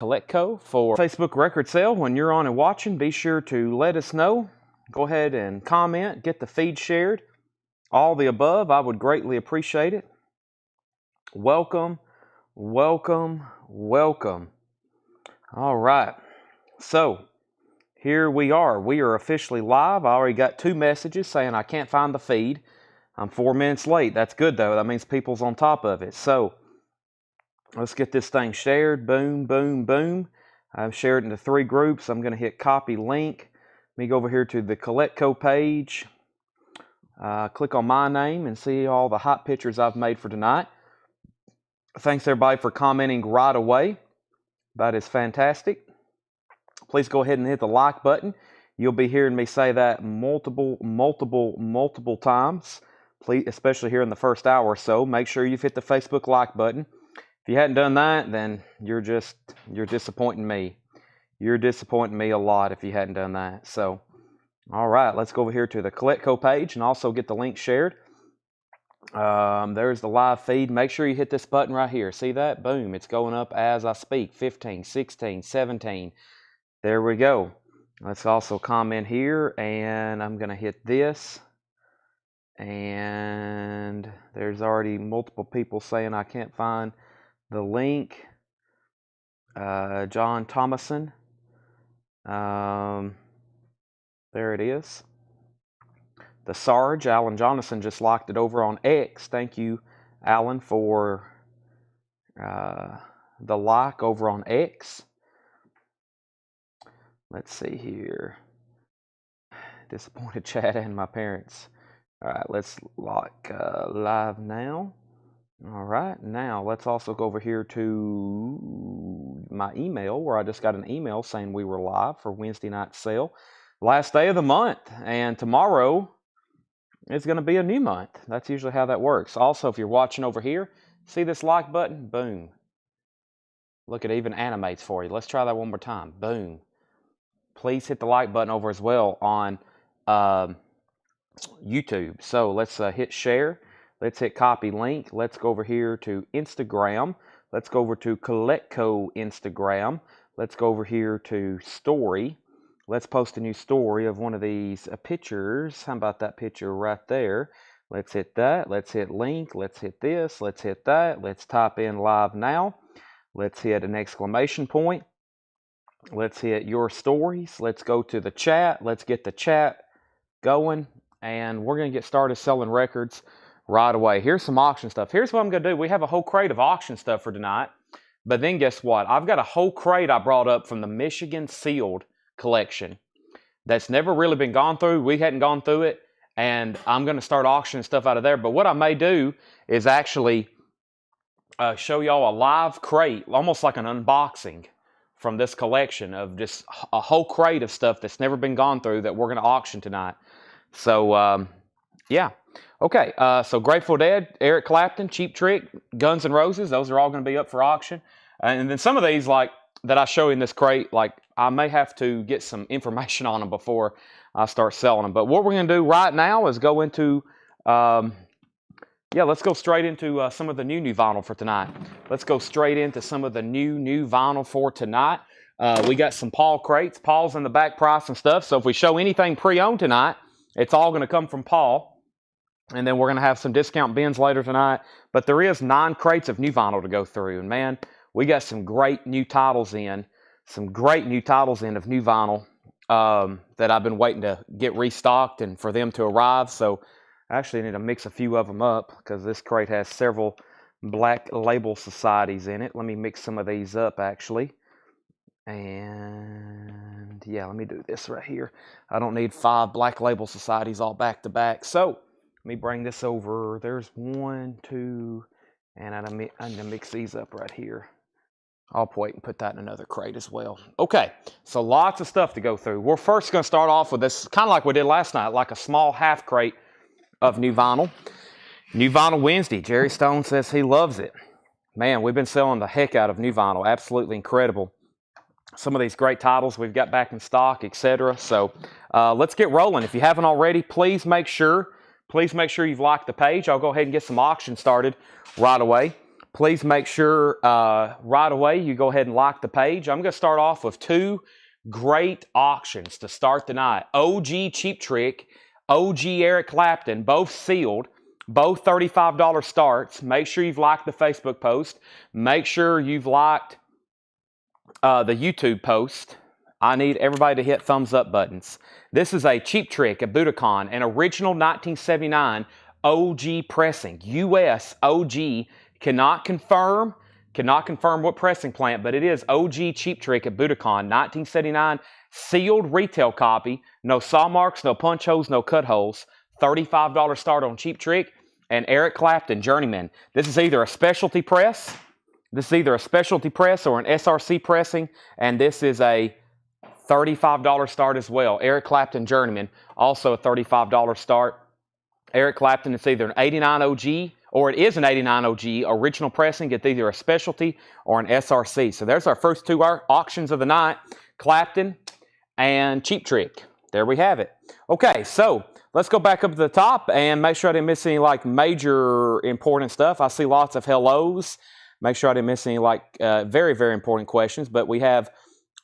Coletco for Facebook record sale. When you're on and watching, be sure to let us know. Go ahead and comment, get the feed shared. All the above, I would greatly appreciate it. Welcome, welcome, welcome. All right, so here we are. We are officially live. I already got 2 messages saying I can't find the feed. I'm 4 minutes late. That's good though. That means people's on top of it. So let's get this thing shared. Boom, boom, boom. I've shared it into 3 groups. I'm going to hit copy link. Let me go over here to the Coletco page. Click on my name and see all the hot pictures I've made for tonight. Thanks everybody for commenting right away. That is fantastic. Please go ahead and hit the like button. You'll be hearing me say that multiple times. Please, especially here in the first hour or so, make sure you've hit the Facebook like button. If you hadn't done that, then you're disappointing me. You're disappointing me a lot if you hadn't done that. So, all right, let's go over here to the Coletco page and also get the link shared. There's the live feed. Make sure you hit this button right here. See that? Boom. It's going up as I speak. 15, 16, 17. There we go. Let's also comment here, and I'm going to hit this. And there's already multiple people saying I can't find the link. John Thomason. There it is. The Sarge, Alan Jonathan, just locked it over on X. Thank you, Alan, for the like over on X. Let's see here. Disappointed Chad and my parents. All right, let's lock live now. All right, now let's also go over here to my email, where I just got an email saying we were live for Wednesday night sale. Last day of the month, and tomorrow it's going to be a new month. That's usually how that works. Also, if you're watching over here, see this like button? Boom. Look, it even animates for you. Let's try that one more time. Boom. Please hit the like button over as well on YouTube. So let's hit share. Let's hit copy link. Let's go over here to Instagram. Let's go over to Coletco Instagram. Let's go over here to story. Let's post a new story of one of these pictures. How about that picture right there? Let's hit that. Let's hit link. Let's hit this. Let's hit that. Let's type in live now. Let's hit an exclamation point. Let's hit your stories. Let's go to the chat. Let's get the chat going. And we're going to get started selling records right away. Here's some auction stuff. Here's what I'm going to do. We have a whole crate of auction stuff for tonight. But then guess what? I've got a whole crate I brought up from the Michigan Sealed collection that's never really been gone through. We hadn't gone through it, and I'm going to start auctioning stuff out of there. But what I may do is actually show y'all a live crate, almost like an unboxing from this collection of just a whole crate of stuff that's never been gone through that we're going to auction tonight. So yeah, okay, so Grateful Dead, Eric Clapton, Cheap Trick, Guns N' Roses, those are all going to be up for auction. And then some of these, like that I show in this crate, like I may have to get some information on them before I start selling them. But what we're going to do right now is go into, let's go straight into some of the new vinyl for tonight. Let's go straight into some of the new vinyl for tonight. We got some Paul crates. Paul's in the back price and stuff. So if we show anything pre-owned tonight, it's all going to come from Paul. And then we're going to have some discount bins later tonight. But there is 9 crates of new vinyl to go through. And man, we got some great new titles in. Some great new titles in of new vinyl that I've been waiting to get restocked and for them to arrive. So I actually need to mix a few of them up because this crate has several Black Label Societies in it. Let me mix some of these up actually. And yeah, let me do this right here. I don't need 5 Black Label Societies all back to back. So let me bring this over. There's 1, 2, and I need to mix these up right here. I'll wait and put that in another crate as well. Okay, so lots of stuff to go through. We're first going to start off with this, kind of like we did last night, like a small half crate of new vinyl. New Vinyl Wednesday. Jerry Stone says he loves it. Man, we've been selling the heck out of new vinyl. Absolutely incredible. Some of these great titles we've got back in stock, etc. So let's get rolling. If you haven't already, please make sure you've liked the page. I'll go ahead and get some auction started right away. please make sure right away you go ahead and like the page. I'm going to start off with two great auctions to start the night. OG Cheap Trick, OG Eric Clapton, both sealed, both $35 starts. Make sure you've liked the Facebook post. Make sure you've liked the YouTube post. I need everybody to hit thumbs up buttons. This is a Cheap Trick at Budokan, an original 1979 OG pressing. US OG, cannot confirm what pressing plant, but it is OG Cheap Trick at Budokan, 1979, sealed retail copy. No saw marks, no punch holes, no cut holes. $35 start on Cheap Trick. And Eric Clapton, Journeyman. This is either a specialty press. This is either a specialty press or an SRC pressing. And this is a $35 start as well. Eric Clapton, Journeyman, also a $35 start. Eric Clapton, it's either an 89 OG or it is an 89 OG original pressing. It's either a specialty or an SRC. So there's our first two auctions of the night, Clapton and Cheap Trick. There we have it. Okay, so let's go back up to the top and make sure I didn't miss any like major important stuff. I see lots of hellos. Make sure I didn't miss any like very, very important questions, but we have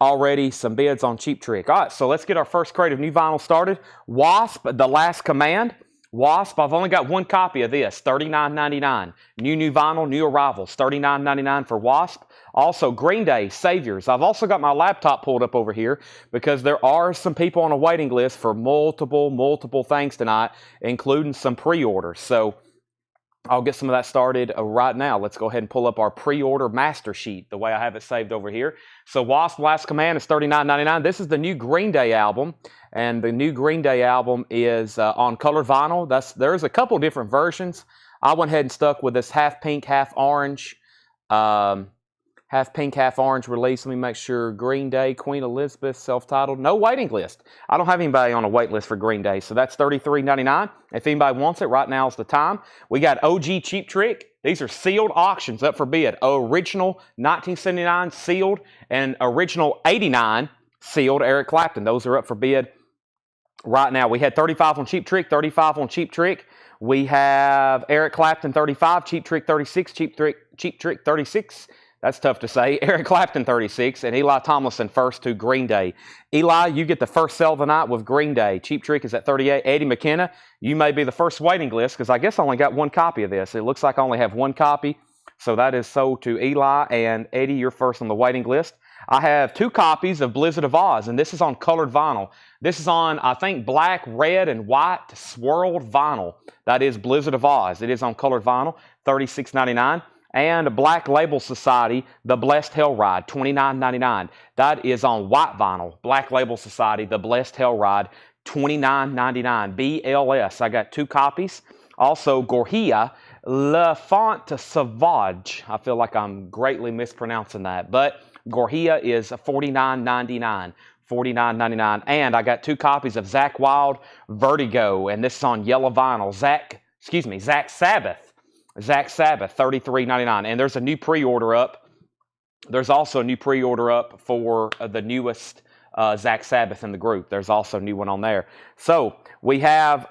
already some bids on Cheap Trick. All right, so let's get our first crate of new vinyl started. Wasp, The Last Command. Wasp, I've only got one copy of this, $39.99. New vinyl, new arrivals, $39.99 for Wasp. Also, Green Day, Saviors. I've also got my laptop pulled up over here because there are some people on a waiting list for multiple things tonight, including some pre-orders. So I'll get some of that started right now. Let's go ahead and pull up our pre-order master sheet, the way I have it saved over here. So Wasp Last Command is $39.99. This is the new Green Day album, and the new Green Day album is on colored vinyl. There's a couple different versions. I went ahead and stuck with this half pink, half orange release. Let me make sure. Green Day, Queen Elizabeth, self-titled. No waiting list. I don't have anybody on a wait list for Green Day, so that's $33.99. If anybody wants it, right now is the time. We got OG Cheap Trick. These are sealed auctions up for bid. Original 1979 sealed and original 89 sealed Eric Clapton. Those are up for bid right now. We had 35 on Cheap Trick, 35 on Cheap Trick. We have Eric Clapton 35, Cheap Trick 36, Cheap Trick 36. That's tough to say. Eric Clapton 36 and Eli Tomlinson first to Green Day. Eli, you get the first sell of the night with Green Day. Cheap Trick is at 38. Eddie McKenna, you may be the first waiting list because I guess I only got one copy of this. It looks like I only have one copy. So that is sold to Eli and Eddie. You're first on the waiting list. I have two copies of Blizzard of Oz, and this is on colored vinyl. This is on, I think, black, red, and white swirled vinyl. That is Blizzard of Oz. It is on colored vinyl, $36.99. And Black Label Society, The Blessed Hell Ride, $29.99. That is on white vinyl. Black Label Society, The Blessed Hell Ride, $29.99. BLS. I got two copies. Also, Gorhia, Le Font Sauvage. I feel like I'm greatly mispronouncing that. But Gorhia is $49.99. $49.99. And I got two copies of Zakk Wylde, Vertigo. And this is on yellow vinyl. Zakk Sabbath. Zakk Sabbath, $33.99. And there's a new pre-order up. There's also a new pre-order up for the newest Zakk Sabbath in the group. There's also a new one on there. So we have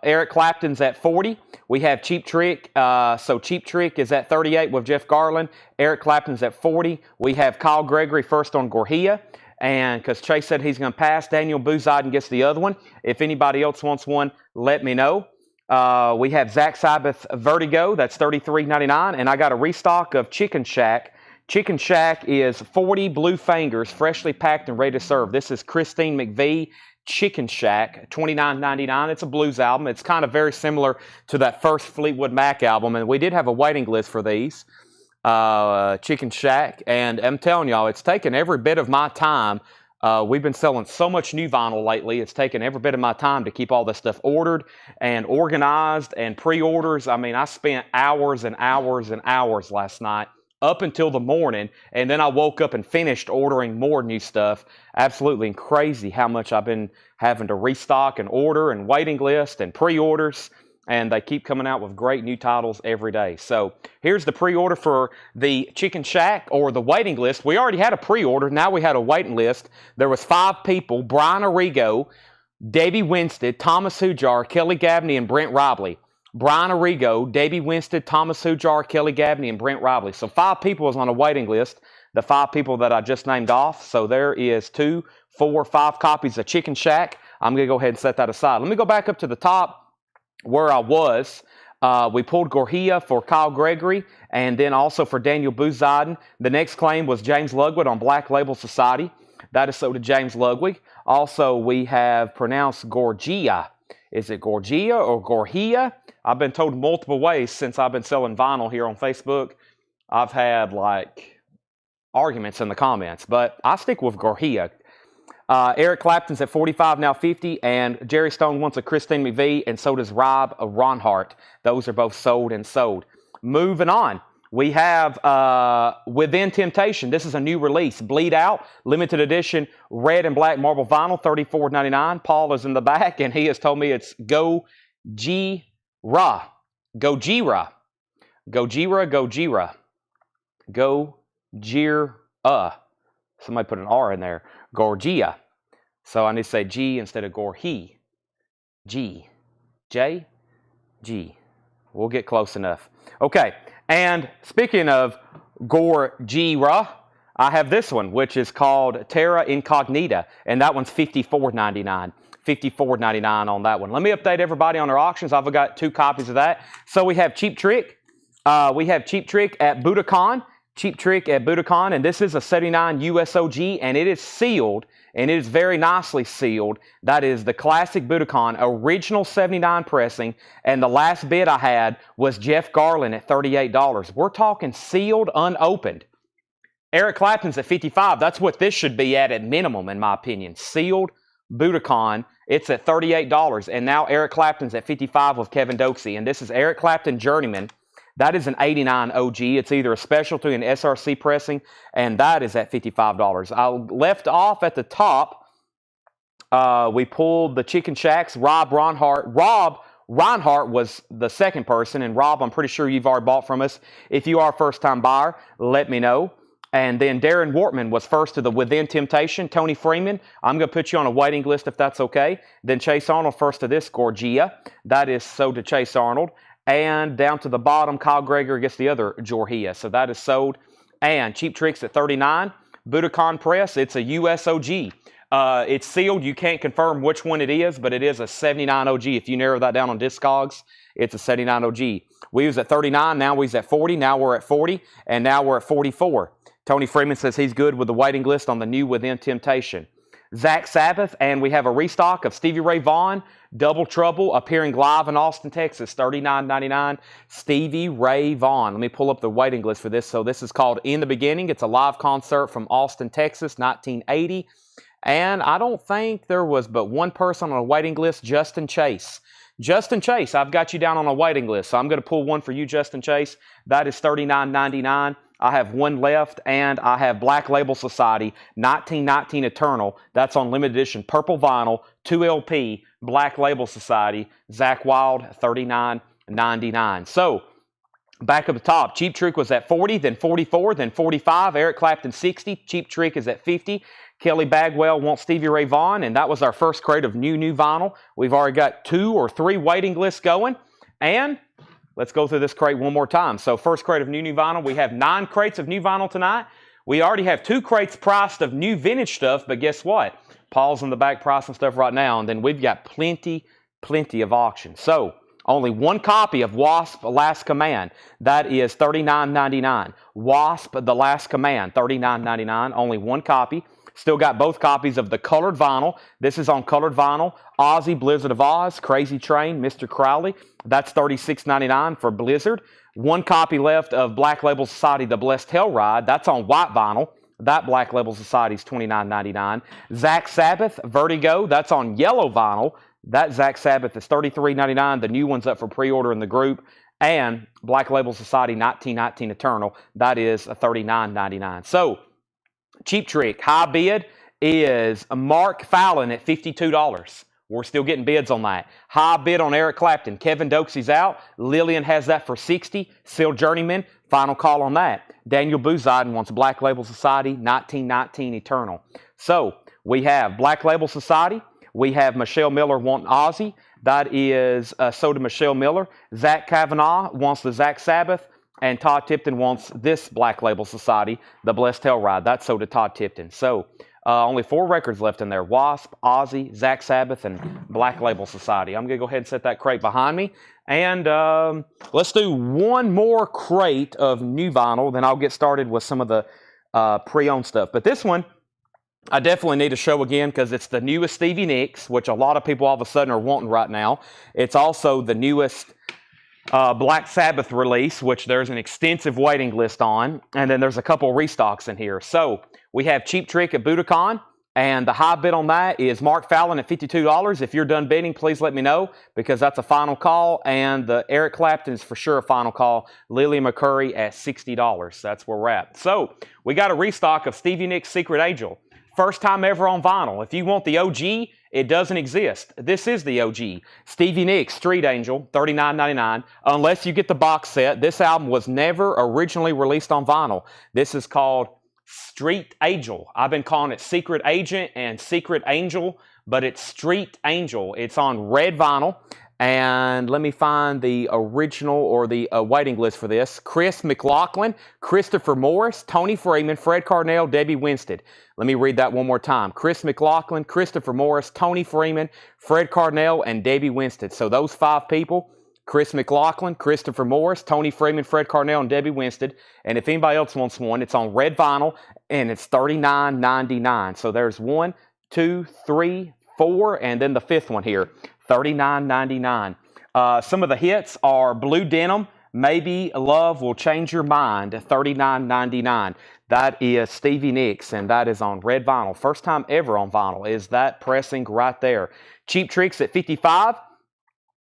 Eric Clapton's at 40. We have Cheap Trick. So Cheap Trick is at 38 with Jeff Garland. Eric Clapton's at 40. We have Kyle Gregory first on Gorhia. And because Chase said he's going to pass, Daniel Bouziden gets the other one. If anybody else wants one, let me know. We have Zakk Sabbath Vertigo, that's $33.99, and I got a restock of Chicken Shack. Chicken Shack is 40 blue fingers, freshly packed and ready to serve. This is Christine McVie, Chicken Shack, $29.99. It's a blues album. It's kind of very similar to that first Fleetwood Mac album, and we did have a waiting list for these, Chicken Shack, and I'm telling y'all, it's taken every bit of my time. We've been selling so much new vinyl lately. It's taken every bit of my time to keep all this stuff ordered and organized and pre-orders. I mean, I spent hours and hours and hours last night up until the morning, and then I woke up and finished ordering more new stuff. Absolutely crazy how much I've been having to restock and order and waiting list and pre-orders. And they keep coming out with great new titles every day. So here's the pre-order for the Chicken Shack, or the waiting list. We already had a pre-order. Now we had a waiting list. There was 5 people: Brian Arrigo, Davey Winstead, Thomas Hujar, Kelly Gabney, and Brent Robley. Brian Arrigo, Debbie Winstead, Thomas Hujar, Kelly Gabney, and Brent Robley. So 5 people is on a waiting list, the 5 people that I just named off. So there is 2, 4, 5 copies of Chicken Shack. I'm going to go ahead and set that aside. Let me go back up to the top where I was. We pulled Gorhia for Kyle Gregory and then also for Daniel Buzadin. The next claim was James Ludwig on Black Label Society. That is so to James Ludwig. Also, we have pronounced Gorgia. Is it Gorgia or Gorhia? I've been told multiple ways since I've been selling vinyl here on Facebook. I've had like arguments in the comments, but I stick with Gorhia. Eric Clapton's at 45, now 50, and Jerry Stone wants a Christine McVie, and so does Rob Ronhart. Those are both sold and sold. Moving on, we have Within Temptation. This is a new release. Bleed Out, limited edition, red and black marble vinyl, $34.99. Paul is in the back, and he has told me it's Gojira. Gojira. Gojira, Gojira. Gojira. Somebody put an R in there. Gorgia. So I need to say G instead of Gorhi. G. J. G. We'll get close enough. Okay. And speaking of Gorgira, I have this one, which is called Terra Incognita. And that one's $54.99. $54.99 on that one. Let me update everybody on our auctions. I've got 2 copies of that. So we have Cheap Trick. We have Cheap Trick at Budokan. Cheap Trick at Budokan, and this is a 79 USOG, and it is sealed, and it is very nicely sealed. That is the classic Budokan, original 79 pressing, and the last bid I had was Jeff Garland at $38. We're talking sealed, unopened. Eric Clapton's at 55. That's what this should be at minimum, in my opinion. Sealed Budokan. It's at $38, and now Eric Clapton's at 55 with Kevin Doxey, and this is Eric Clapton Journeyman. That is an 89 OG. It's either a specialty and SRC pressing, and that is at $55. I left off at the top. We pulled the Chicken Shacks. Rob Ronhart. Rob Ronhart was the second person, and Rob, I'm pretty sure you've already bought from us. If you are a first-time buyer, let me know. And then Darren Wortman was first to the Within Temptation. Tony Freeman, I'm going to put you on a waiting list if that's okay. Then Chase Arnold first to this, Gorgia. That is sold to Chase Arnold. And down to the bottom, Kyle Gregory gets the other Gorhia. So that is sold. And Cheap Tricks at 39. Budokan Press, it's a USOG. It's sealed. You can't confirm which one it is, but it is a 79 OG. If you narrow that down on Discogs, it's a 79 OG. We was at 39. Now we's at 40. Now we're at 40. And now we're at 44. Tony Freeman says he's good with the waiting list on the new Within Temptation. Zach Sabbath, and we have a restock of Stevie Ray Vaughan, Double Trouble, appearing live in Austin, Texas, $39.99. Stevie Ray Vaughan. Let me pull up the waiting list for this. So this is called In the Beginning. It's a live concert from Austin, Texas, 1980. And I don't think there was but one person on a waiting list, Justin Chase. Justin Chase, I've got you down on a waiting list. So I'm going to pull one for you, Justin Chase. That is $39.99. I have one left, and I have Black Label Society, 1919 Eternal. That's on limited edition purple vinyl, 2 LP, Black Label Society, Zach Wild, $39.99. So, back at the top, Cheap Trick was at 40, then 44, then 45. Eric Clapton, 60. Cheap Trick is at 50. Kelly Bagwell wants Stevie Ray Vaughan, and that was our first crate of new vinyl. We've already got 2 or 3 waiting lists going, and let's go through this crate one more time. So first crate of new vinyl. We have 9 crates of new vinyl tonight. We already have 2 crates priced of new vintage stuff, but guess what? Paul's in the back pricing stuff right now, and then we've got plenty of auctions. So only 1 copy of Wasp Last Command. That is $39.99. Wasp The Last Command, $39.99. Only 1 copy. Still got both copies of the colored vinyl. This is on colored vinyl. Ozzy, Blizzard of Oz, Crazy Train, Mr. Crowley. That's $36.99 for Blizzard. 1 copy left of Black Label Society, The Blessed Hell Ride. That's on white vinyl. That Black Label Society is $29.99. Zach Sabbath, Vertigo. That's on yellow vinyl. That Zach Sabbath is $33.99. The new one's up for pre-order in the group. And Black Label Society, 1919 Eternal. That is $39.99. So, Cheap Trick, high bid is Mark Fallon at $52. We're still getting bids on that. High bid on Eric Clapton. Kevin Doxey's out. Lillian has that for $60. Sealed Journeyman, final call on that. Daniel Buzadin wants Black Label Society, 1919 Eternal. So, we have Black Label Society. We have Michelle Miller wanting Ozzy. That is sold to Michelle Miller. Zach Kavanaugh wants the Zach Sabbath. And Todd Tipton wants this Black Label Society, the Blessed Telluride. That's sold to Todd Tipton. So only 4 records left in there. Wasp, Ozzy, Zach Sabbath, and Black Label Society. I'm going to go ahead and set that crate behind me. And let's do one more crate of new vinyl. Then I'll get started with some of the pre-owned stuff. But this one, I definitely need to show again because it's the newest Stevie Nicks, which a lot of people all of a sudden are wanting right now. It's also the newest Black Sabbath release, which there's an extensive waiting list on. And then there's a couple restocks in here. So we have Cheap Trick at Budokan. And the high bid on that is Mark Fallon at $52. If you're done bidding, please let me know because that's a final call. And the Eric Clapton is for sure a final call. Lily McCurry at $60. That's where we're at. So we got a restock of Stevie Nicks' Secret Angel. First time ever on vinyl. If you want the OG, it doesn't exist. This is the OG. Stevie Nicks' Street Angel, $39.99. Unless you get the box set. This album was never originally released on vinyl. This is called Street Angel. I've been calling it Secret Agent and Secret Angel, but it's Street Angel. It's on red vinyl. And let me find the original or the waiting list for this. Chris McLaughlin, Christopher Morris, Tony Freeman, Fred Carnell, Debbie Winstead. Let me read that one more time. Chris McLaughlin, Christopher Morris, Tony Freeman, Fred Carnell, and Debbie Winstead. So those 5 people, Chris McLaughlin, Christopher Morris, Tony Freeman, Fred Carnell, and Debbie Winstead. And if anybody else wants one, it's on red vinyl, and it's $39.99. So there's 1, 2, 3, 4, and then the 5th one here, $39.99. Some of the hits are Blue Denim, Maybe Love Will Change Your Mind, $39.99. That is Stevie Nicks, and that is on red vinyl. First time ever on vinyl is that pressing right there. Cheap Tricks at $55.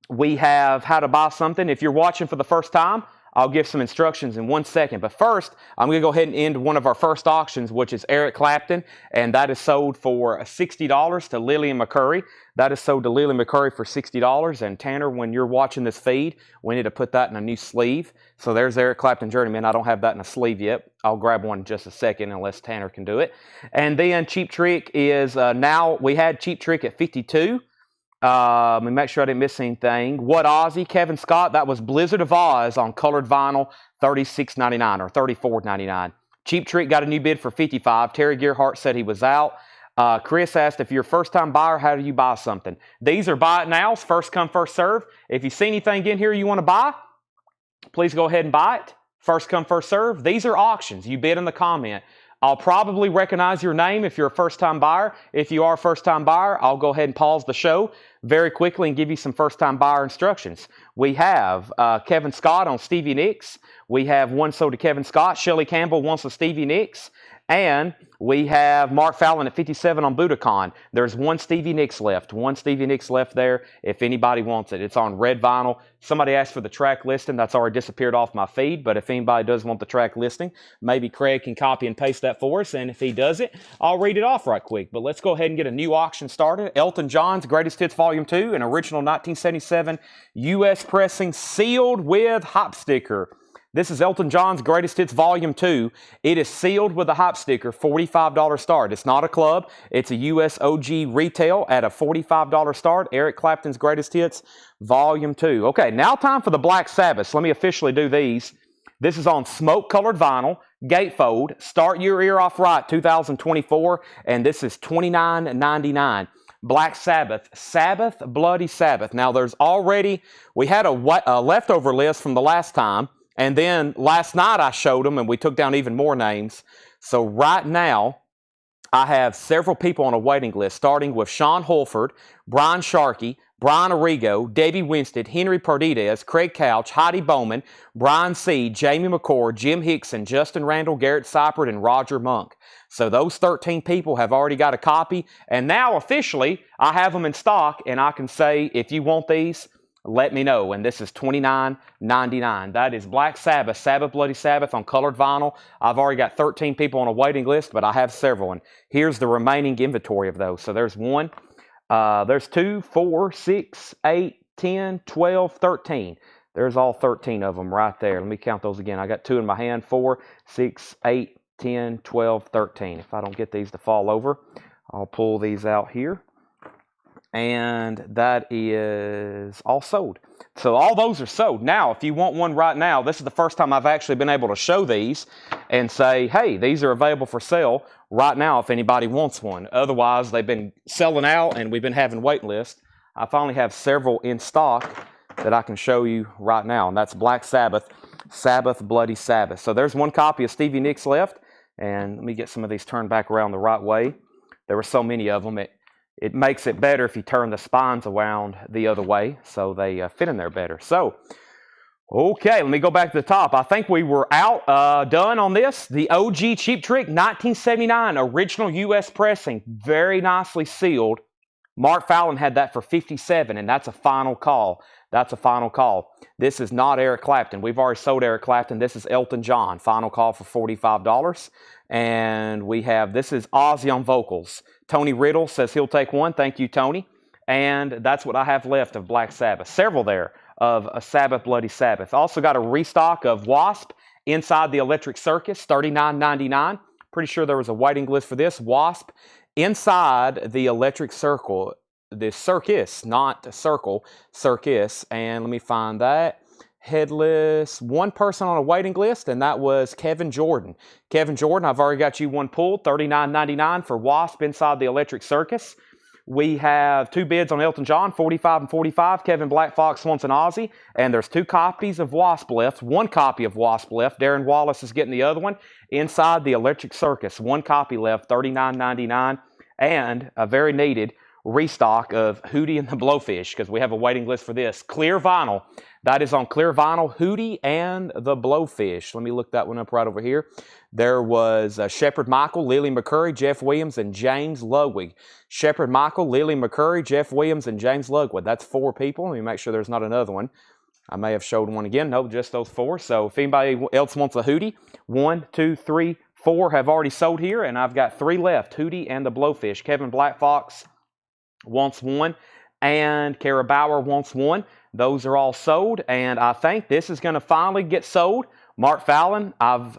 We have How to Buy Something. If you're watching for the first time, I'll give some instructions in 1 second. But first, I'm going to go ahead and end one of our first auctions, which is Eric Clapton. And that is sold for $60 to Lillian McCurry. That is sold to Lillian McCurry for $60. And Tanner, when you're watching this feed, we need to put that in a new sleeve. So there's Eric Clapton Journeyman. I don't have that in a sleeve yet. I'll grab one in just a second unless Tanner can do it. And then Cheap Trick is now, we had Cheap Trick at $52. Let me make sure I didn't miss anything. What Ozzy, Kevin Scott, that was Blizzard of Oz on colored vinyl, $36.99 or $34.99. Cheap Trick got a new bid for $55. Terry Gearhart said he was out. Chris asked, if you're a first-time buyer, how do you buy something? These are buy it nows, first come, first serve. If you see anything in here you want to buy, please go ahead and buy it. First come, first serve. These are auctions. You bid in the comment. I'll probably recognize your name if you're a first-time buyer. If you are a first-time buyer, I'll go ahead and pause the show very quickly and give you some first-time buyer instructions. We have Kevin Scott on Stevie Nicks. We have one sold to Kevin Scott. Shelley Campbell wants a Stevie Nicks. And we have Mark Fallon at 57 on Budokan. There's one Stevie Nicks left. One Stevie Nicks left there if anybody wants it. It's on red vinyl. Somebody asked for the track listing. That's already disappeared off my feed. But if anybody does want the track listing, maybe Craig can copy and paste that for us. And if he does it, I'll read it off right quick. But let's go ahead and get a new auction started. Elton John's Greatest Hits Volume 2, an original 1977 U.S. pressing sealed with hop sticker. This is Elton John's Greatest Hits Volume 2. It is sealed with a hop sticker, $45 start. It's not a club. It's a US OG retail at a $45 start. Eric Clapton's Greatest Hits Volume 2. Okay, now time for the Black Sabbath. Let me officially do these. This is on smoke-colored vinyl, gatefold, Start Your Ear Off Right 2024, and this is $29.99. Black Sabbath, Sabbath, Bloody Sabbath. Now, there's already, we had a leftover list from the last time. And then last night I showed them and we took down even more names. So right now I have several people on a waiting list, starting with Sean Holford, Brian Sharkey, Brian Arrigo, Debbie Winstead, Henry Perdidez, Craig Couch, Heidi Bowman, Brian C., Jamie McCord, Jim Hickson, Justin Randall, Garrett Seipert, and Roger Monk. So those 13 people have already got a copy. And now officially I have them in stock and I can say, if you want these, let me know. And this is $29.99. That is Black Sabbath, Sabbath Bloody Sabbath on colored vinyl. I've already got 13 people on a waiting list, but I have several. And here's the remaining inventory of those. So there's one, there's 2, 4, 6, 8, 10, 12, 13. There's all 13 of them right there. Let me count those again. I got 2 in my hand, 4, 6, 8, 10, 12, 13. If I don't get these to fall over, I'll pull these out here. And that is all sold. So all those are sold. Now, if you want one right now, this is the first time I've actually been able to show these and say, hey, these are available for sale right now if anybody wants one. Otherwise, they've been selling out and we've been having wait lists. I finally have several in stock that I can show you right now, and that's Black Sabbath, Sabbath, Bloody Sabbath. So there's one copy of Stevie Nicks left, and let me get some of these turned back around the right way. There were so many of them. It makes it better if you turn the spines around the other way so they fit in there better. So, okay, let me go back to the top. I think we were done on this. The OG Cheap Trick, 1979, original U.S. pressing, very nicely sealed. Mark Fallon had that for $57, and that's a final call. That's a final call. This is not Eric Clapton. We've already sold Eric Clapton. This is Elton John. Final call for $45. And we have, this is Ozzy on vocals. Tony Riddle says he'll take one. Thank you, Tony. And that's what I have left of Black Sabbath. Several there of a Sabbath, Bloody Sabbath. Also got a restock of Wasp Inside the Electric Circus, $39.99. Pretty sure there was a waiting list for this. Wasp Inside the Electric Circle. The Circus, not a circle, Circus. And let me find that. Headless, one person on a waiting list, and that was Kevin Jordan. Kevin Jordan, I've already got you one pulled, $39.99 for Wasp Inside the Electric Circus. We have two bids on Elton John, 45 and 45. Kevin Black Fox wants an Aussie, and there's two copies of Wasp left. One copy of Wasp left. Darren Wallace is getting the other one. Inside the Electric Circus, one copy left, $39.99, and a very needed restock of Hootie and the Blowfish, because we have a waiting list for this. Clear vinyl. That is on clear vinyl, Hootie and the Blowfish. Let me look that one up right over here. There was Shepard Michael, Lily McCurry, Jeff Williams, and James Ludwig. Shepard Michael, Lily McCurry, Jeff Williams, and James Ludwig. That's four people. Let me make sure there's not another one. I may have showed one again. No, just those four. So if anybody else wants a Hootie, 1, 2, 3, 4 have already sold here, and I've got 3 left, Hootie and the Blowfish. Kevin Black Fox wants one, and Kara Bauer wants one. Those are all sold, and I think this is going to finally get sold. Mark Fallon, I've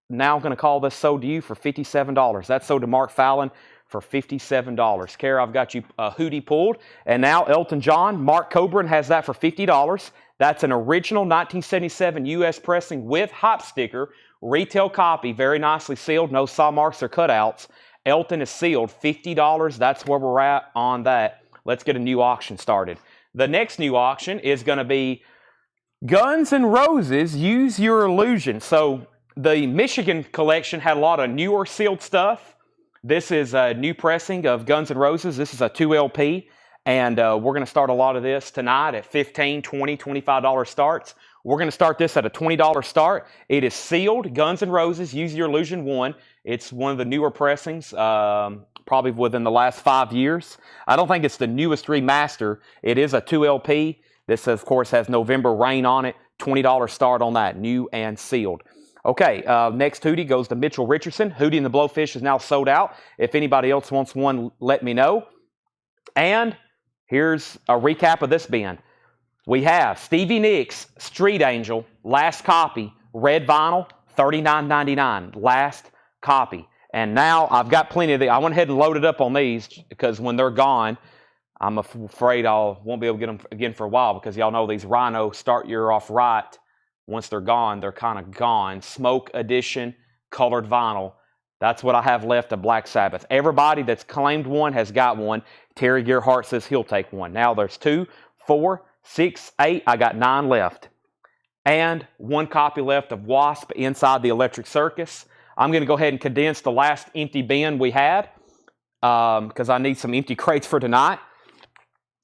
now going to call this sold to you for $57. That's sold to Mark Fallon for $57. Kara, I've got you a Hootie pulled. And now Elton John, Mark Coburn has that for $50. That's an original 1977 U.S. pressing with hop sticker, retail copy, very nicely sealed, no saw marks or cutouts. Elton is sealed, $50. That's where we're at on that. Let's get a new auction started. The next new auction is going to be Guns N' Roses, Use Your Illusion. So the Michigan collection had a lot of newer sealed stuff. This is a new pressing of Guns N' Roses. This is a 2 LP, and we're going to start a lot of this tonight at $15, $20, $25 starts. We're going to start this at a $20 start. It is sealed, Guns N' Roses, Use Your Illusion 1. It's one of the newer pressings, probably within the last 5 years. I don't think it's the newest remaster. It is a 2 LP. This, of course, has November Rain on it. $20 start on that, new and sealed. Okay, next Hootie goes to Mitchell Richardson. Hootie and the Blowfish is now sold out. If anybody else wants one, let me know. And here's a recap of this bin. We have Stevie Nicks, Street Angel, last copy, red vinyl, $39.99, last copy. And now I've got plenty of these. I went ahead and loaded up on these because when they're gone, I'm afraid I won't be able to get them again for a while, because y'all know these Rhino start your off right. Once they're gone, they're kind of gone. Smoke Edition, colored vinyl. That's what I have left of Black Sabbath. Everybody that's claimed one has got one. Terry Gerhart says he'll take one. Now there's 2, 4, 6, 8. I got 9 left. And 1 copy left of Wasp Inside the Electric Circus. I'm going to go ahead and condense the last empty bin we had, because I need some empty crates for tonight.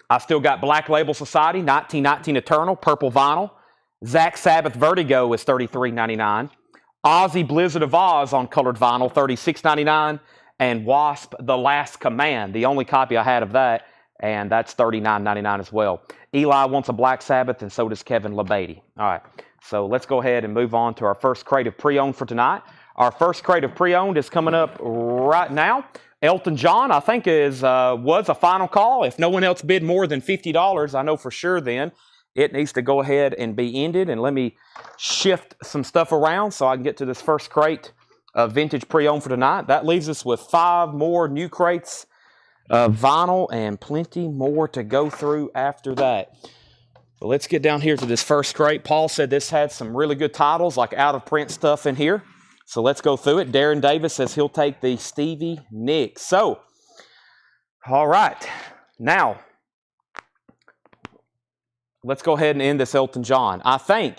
I still got Black Label Society, 1919 Eternal, purple vinyl. Zack Sabbath Vertigo is $33.99. Ozzy Blizzard of Oz on colored vinyl, $36.99. And Wasp The Last Command, the only copy I had of that, and that's $39.99 as well. Eli wants a Black Sabbath, and so does Kevin LeBeatty. All right, so let's go ahead and move on to our first crate of pre-owned for tonight. Our first crate of pre-owned is coming up right now. Elton John, I think, was a final call. If no one else bid more than $50, I know for sure then it needs to go ahead and be ended. And let me shift some stuff around so I can get to this first crate of vintage pre-owned for tonight. That leaves us with 5 more new crates vinyl and plenty more to go through after that. But let's get down here to this first crate. Paul said this had some really good titles, like out-of-print stuff in here. So let's go through it. Darren Davis says he'll take the Stevie Nicks. So, all right. Now, let's go ahead and end this Elton John. I think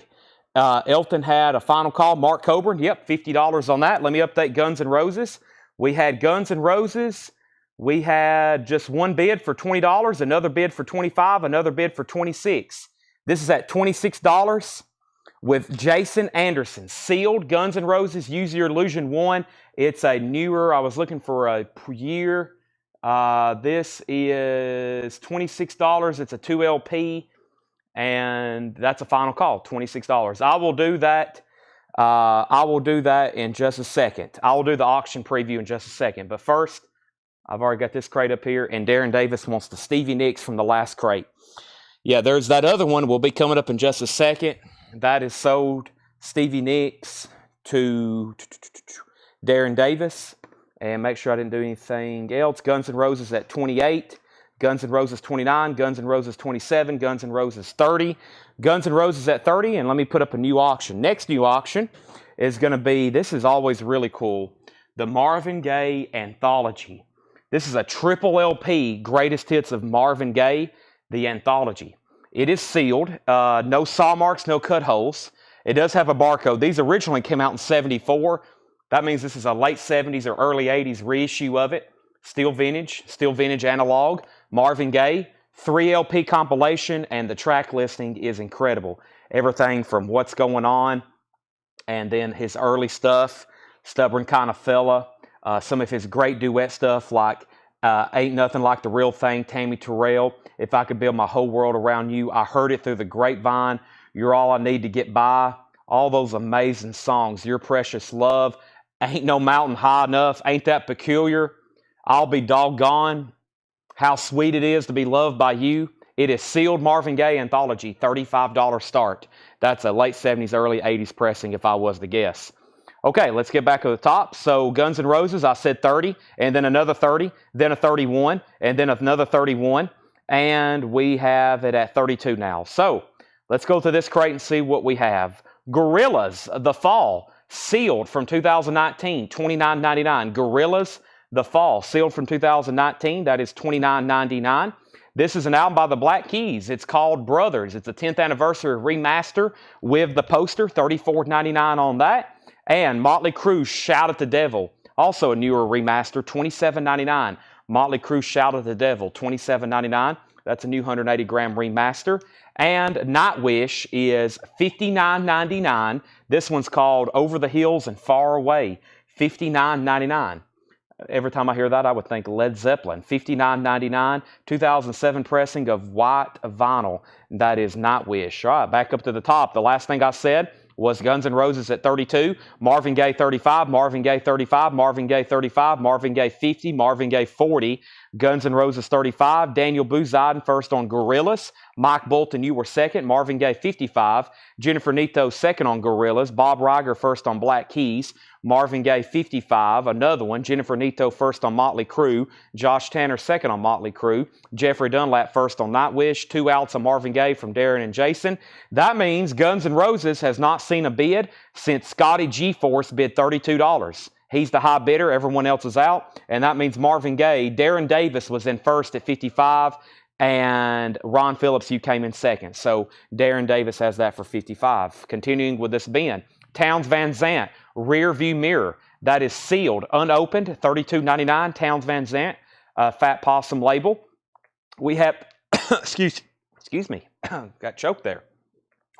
Elton had a final call. Mark Coburn, yep, $50 on that. Let me update Guns N' Roses. We had Guns N' Roses. We had just one bid for $20, another bid for $25, another bid for $26. This is at $26 with Jason Anderson. Sealed Guns N' Roses, Use Your Illusion 1. It's a newer, I was looking for a year. This is $26. It's a 2 LP. And that's a final call, $26. I will do that. I will do that in just a second. I will do the auction preview in just a second. But first, I've already got this crate up here, and Darren Davis wants the Stevie Nicks from the last crate. Yeah, there's that other one. Will be coming up in just a second. That is sold Stevie Nicks to Darren Davis. And make sure I didn't do anything else. Guns N' Roses at 28. Guns N' Roses 29, Guns N' Roses 27, Guns N' Roses 30, Guns N' Roses at 30, and let me put up a new auction. Next new auction is going to be, this is always really cool, the Marvin Gaye Anthology. This is a triple LP, Greatest Hits of Marvin Gaye, the Anthology. It is sealed, no saw marks, no cut holes. It does have a barcode. These originally came out in '74. That means this is a late 70s or early 80s reissue of it. Still vintage analog. Marvin Gaye, 3 LP compilation, and the track listing is incredible. Everything from What's Going On, and then his early stuff, Stubborn Kind of Fella, some of his great duet stuff like Ain't Nothing Like the Real Thing, Tammy Terrell, If I Could Build My Whole World Around You, I Heard It Through the Grapevine, You're All I Need to Get By, all those amazing songs, Your Precious Love, Ain't No Mountain High Enough, Ain't That Peculiar, I'll Be Doggone, How Sweet It Is to Be Loved by You. It is sealed Marvin Gaye Anthology, $35 start. That's a late 70s, early 80s pressing if I was to guess. Okay, let's get back to the top. So Guns N' Roses, I said 30, and then another 30, then a 31, and then another 31, and we have it at 32 now. So let's go to this crate and see what we have. Gorillaz, The Fall, sealed from 2019, $29.99. Gorillaz, The Fall, sealed from 2019. That is $29.99. This is an album by the Black Keys. It's called Brothers. It's a 10th anniversary remaster with the poster, $34.99 on that. And Motley Crue, Shout at the Devil, also a newer remaster, $27.99. Motley Crue, Shout at the Devil, $27.99. That's a new 180-gram remaster. And Nightwish is $59.99. This one's called Over the Hills and Far Away, $59.99. Every time I hear that, I would think Led Zeppelin. $59.99, 2007 pressing of white vinyl. That is Nightwish. All right, back up to the top. The last thing I said was Guns N' Roses at 32, Marvin Gaye 35, Marvin Gaye 35, Marvin Gaye 35, Marvin Gaye 50, Marvin Gaye 40, Guns N' Roses 35, Daniel Bouzidin first on Gorillaz, Mike Bolton, you were second, Marvin Gaye 55, Jennifer Nito second on Gorillaz, Bob Riger first on Black Keys, Marvin Gaye 55, another one, Jennifer Nito first on Motley Crue, Josh Tanner second on Motley Crue, Jeffrey Dunlap first on Nightwish, 2 outs on Marvin Gaye from Darren and Jason. That means Guns N' Roses has not seen a bid since Scotty G-Force bid $32. He's the high bidder, everyone else is out, and that means Marvin Gaye, Darren Davis was in first at 55, and Ron Phillips, you came in second. So Darren Davis has that for 55. Continuing with this bin, Towns Van Zandt, Rear View Mirror. That is sealed, unopened, $32.99. Towns Van Zandt, Fat Possum label. We have, excuse me, got choked there.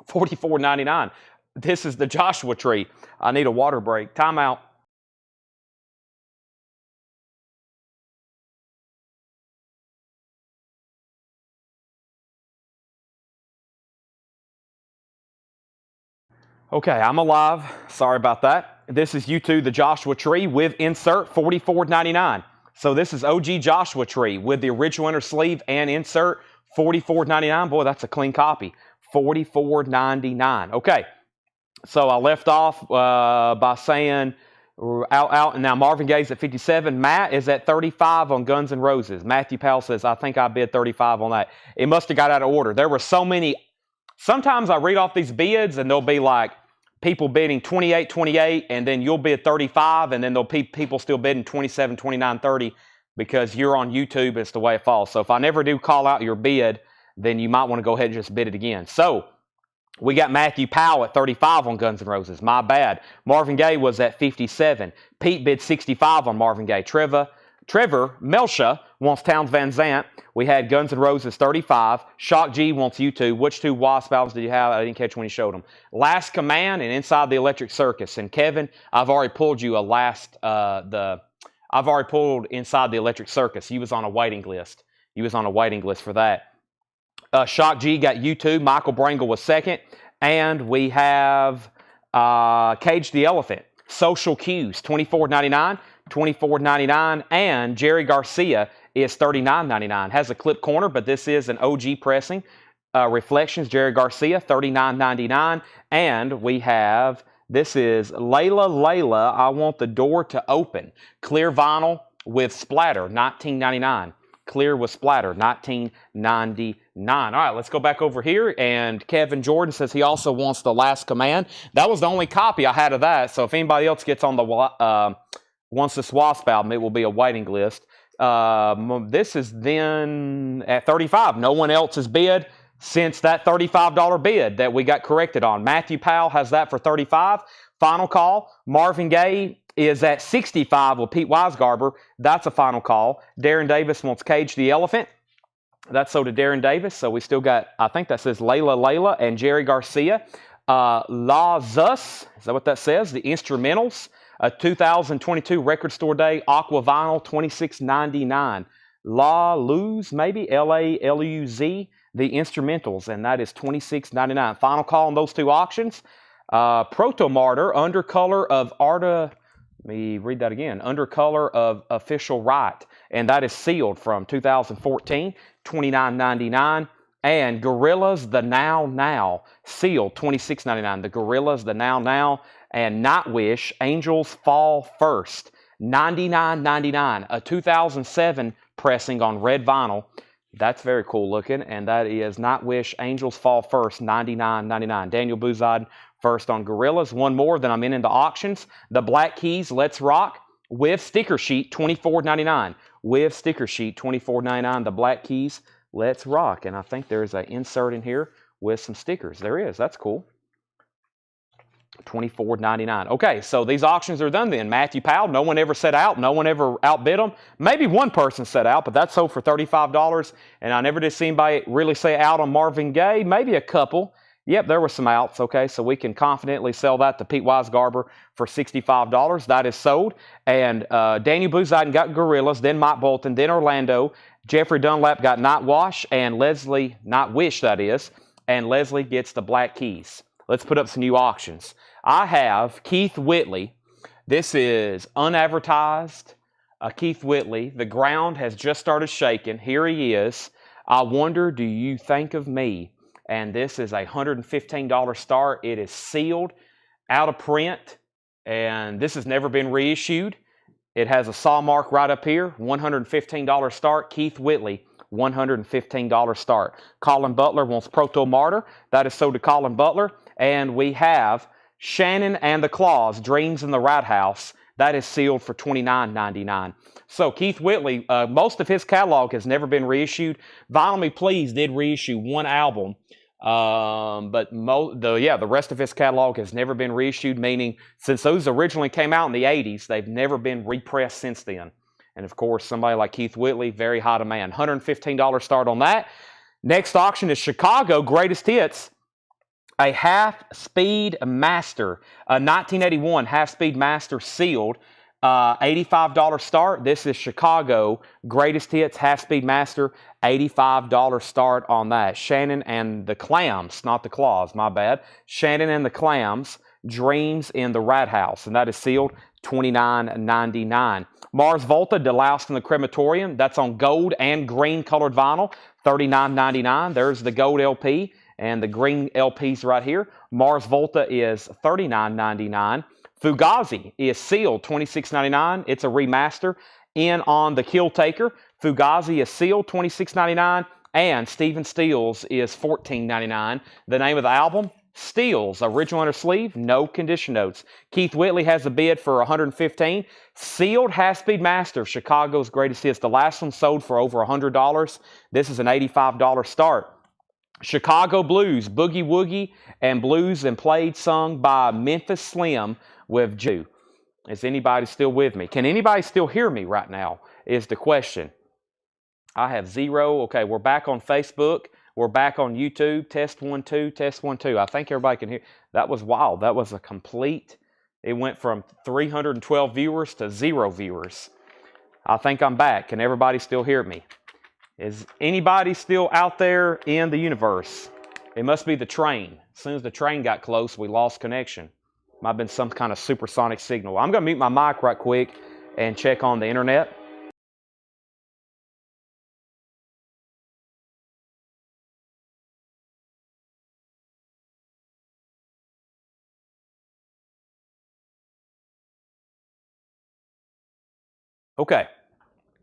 $44.99. This is the Joshua Tree. I need a water break. Time out. Okay, I'm alive. Sorry about that. This is U2, the Joshua Tree with insert, $44.99. So this is OG Joshua Tree with the original inner sleeve and insert, $44.99. Boy, that's a clean copy. $44.99. Okay, so I left off by saying Out. Now Marvin Gaye's at 57. Matt is at 35 on Guns N' Roses. Matthew Powell says, I think I bid 35 on that. It must have got out of order. There were so many. Sometimes I read off these bids and there'll be like people bidding 28, 28, and then you'll bid 35, and then there'll be people still bidding 27, 29, 30 because you're on YouTube. It's the way it falls. So if I never do call out your bid, then you might want to go ahead and just bid it again. So we got Matthew Powell at 35 on Guns N' Roses. My bad. Marvin Gaye was at 57. Pete bid 65 on Marvin Gaye. Trevor Melsha wants Towns Van Zandt. We had Guns N' Roses 35. Shock G wants U2. Which two Wasp albums did you have? I didn't catch when you showed them. Last Command and Inside the Electric Circus. And Kevin, I've already pulled you I've already pulled Inside the Electric Circus. You was on a waiting list. You was on a waiting list for that. Shock G got U2. Michael Brangle was second. And we have Cage the Elephant. Social Cues, $24.99. $24.99. And Jerry Garcia is $39.99. Has a clip corner, but this is an OG pressing. Reflections, Jerry Garcia, $39.99. And we have, this is Layla, I Want the Door to Open. Clear vinyl with splatter, $19.99. Clear with splatter, $19.99. All right, let's go back over here. And Kevin Jordan says he also wants The Last Command. That was the only copy I had of that. So if anybody else gets on the wants this Wasp album, it will be a waiting list. This is then at 35. No one else has bid since that $35 bid that we got corrected on. Matthew Powell has that for 35. Final call. Marvin Gaye is at 65 with Pete Weisgarber. That's a final call. Darren Davis wants Cage the Elephant. That's so to Darren Davis. So we still got, I think that says Layla and Jerry Garcia. La Zus, is that what that says? The Instrumentals. 2022 Record Store Day Aqua Vinyl, $26.99. La Luz, maybe Laluz, the Instrumentals, and that is $26.99. Final call on those two auctions. Proto Martyr, Undercolor of Arta. Let me read that again. Undercolor of Official Right, and that is sealed from 2014, $29.99. And Gorillas The Now, sealed, $26.99. The Gorillas The Now, and Nightwish, Angels Fall First, $99.99. A 2007 pressing on red vinyl. That's very cool looking, and that is Nightwish, Angels Fall First, $99.99. Daniel Buzad first on Gorillas. One more, then I'm into auctions. The Black Keys, Let's Rock, with sticker sheet, $24.99. With sticker sheet, $24.99. The Black Keys, Let's Rock. And I think there's an insert in here with some stickers. There is. That's cool. $24.99. Okay, so these auctions are done then. Matthew Powell, no one ever set out. No one ever outbid them. Maybe one person set out, but that sold for $35. And I never did see anybody really say out on Marvin Gaye. Maybe a couple. Yep, there were some outs. Okay, so we can confidently sell that to Pete Weisgarber for $65. That is sold. And Daniel Buziden got Gorillas, then Mike Bolton, then Orlando. Jeffrey Dunlap got Nightwash, and Leslie, Nightwish that is, and Leslie gets the Black Keys. Let's put up some new auctions. I have Keith Whitley. This is unadvertised. Keith Whitley. The ground has just started shaking. Here he is. I wonder, do you think of me? And this is a $115 start. It is sealed, out of print, and this has never been reissued. It has a saw mark right up here. $115 start. Keith Whitley, $115 start. Colin Butler wants Proto Martyr. That is sold to Colin Butler. And we have Shannon and the Claws, Dreams in the Rat House. That is sealed for $29.99. So Keith Whitley, most of his catalog has never been reissued. Vinyl Me Please did reissue one album. But the rest of his catalog has never been reissued, meaning since those originally came out in the 80s, they've never been repressed since then. And of course, somebody like Keith Whitley, very high demand. $115 start on that. Next auction is Chicago Greatest Hits. A half-speed master, a 1981 half-speed master sealed, $85 start. This is Chicago Greatest Hits half-speed master, $85 start on that. Shannon and the Clams, not the Claws, my bad. Shannon and the Clams, Dreams in the Rat House, and that is sealed, $29.99. Mars Volta, Deloused in the Crematorium, that's on gold and green colored vinyl, $39.99. There's the gold LP. And the green LPs right here. Mars Volta is $39.99. Fugazi is sealed, $26.99. It's a remaster. In on the Kill Taker, Fugazi is sealed, $26.99. And Stephen Stills is $14.99. The name of the album, Stills, original under sleeve, no condition notes. Keith Whitley has a bid for $115. Sealed half-speed master, Chicago's greatest hits. The last one sold for over $100. This is an $85 start. Chicago Blues, Boogie Woogie, and Blues and played, sung by Memphis Slim with Jew. Is anybody still with me? Can anybody still hear me right now is the question. I have 0. Okay, we're back on Facebook. We're back on YouTube. Test 1, 2, test 1, 2. I think everybody can hear. That was wild. That was a complete. It went from 312 viewers to 0 viewers. I think I'm back. Can everybody still hear me? Is anybody still out there in the universe? It must be the train. As soon as the train got close, we lost connection. Might have been some kind of supersonic signal. I'm going to mute my mic right quick and check on the internet. Okay,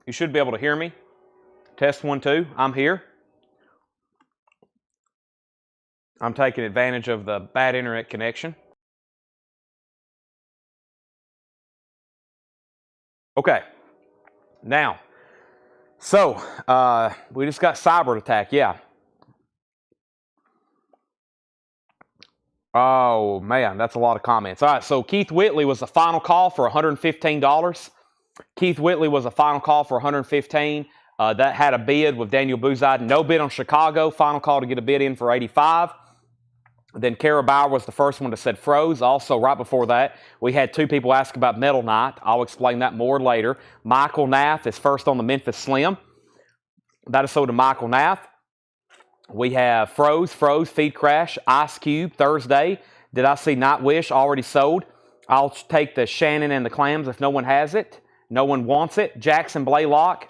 you should be able to hear me. Test 1, 2, I'm here. I'm taking advantage of the bad internet connection. Okay, now, so we just got cyber attack, yeah. Oh man, that's a lot of comments. All right, so Keith Whitley was the final call for $115. Keith Whitley was a final call for $115. That had a bid with Daniel Boozide. No bid on Chicago. Final call to get a bid in for $85. Then Kara Bauer was the first one that said froze. Also, right before that, we had 2 people ask about Metal Knight. I'll explain that more later. Michael Nath is first on the Memphis Slim. That is sold to Michael Nath. We have Froze, Feed Crash, Ice Cube, Thursday. Did I see Nightwish already sold? I'll take the Shannon and the Clams if no one has it. No one wants it. Jackson Blaylock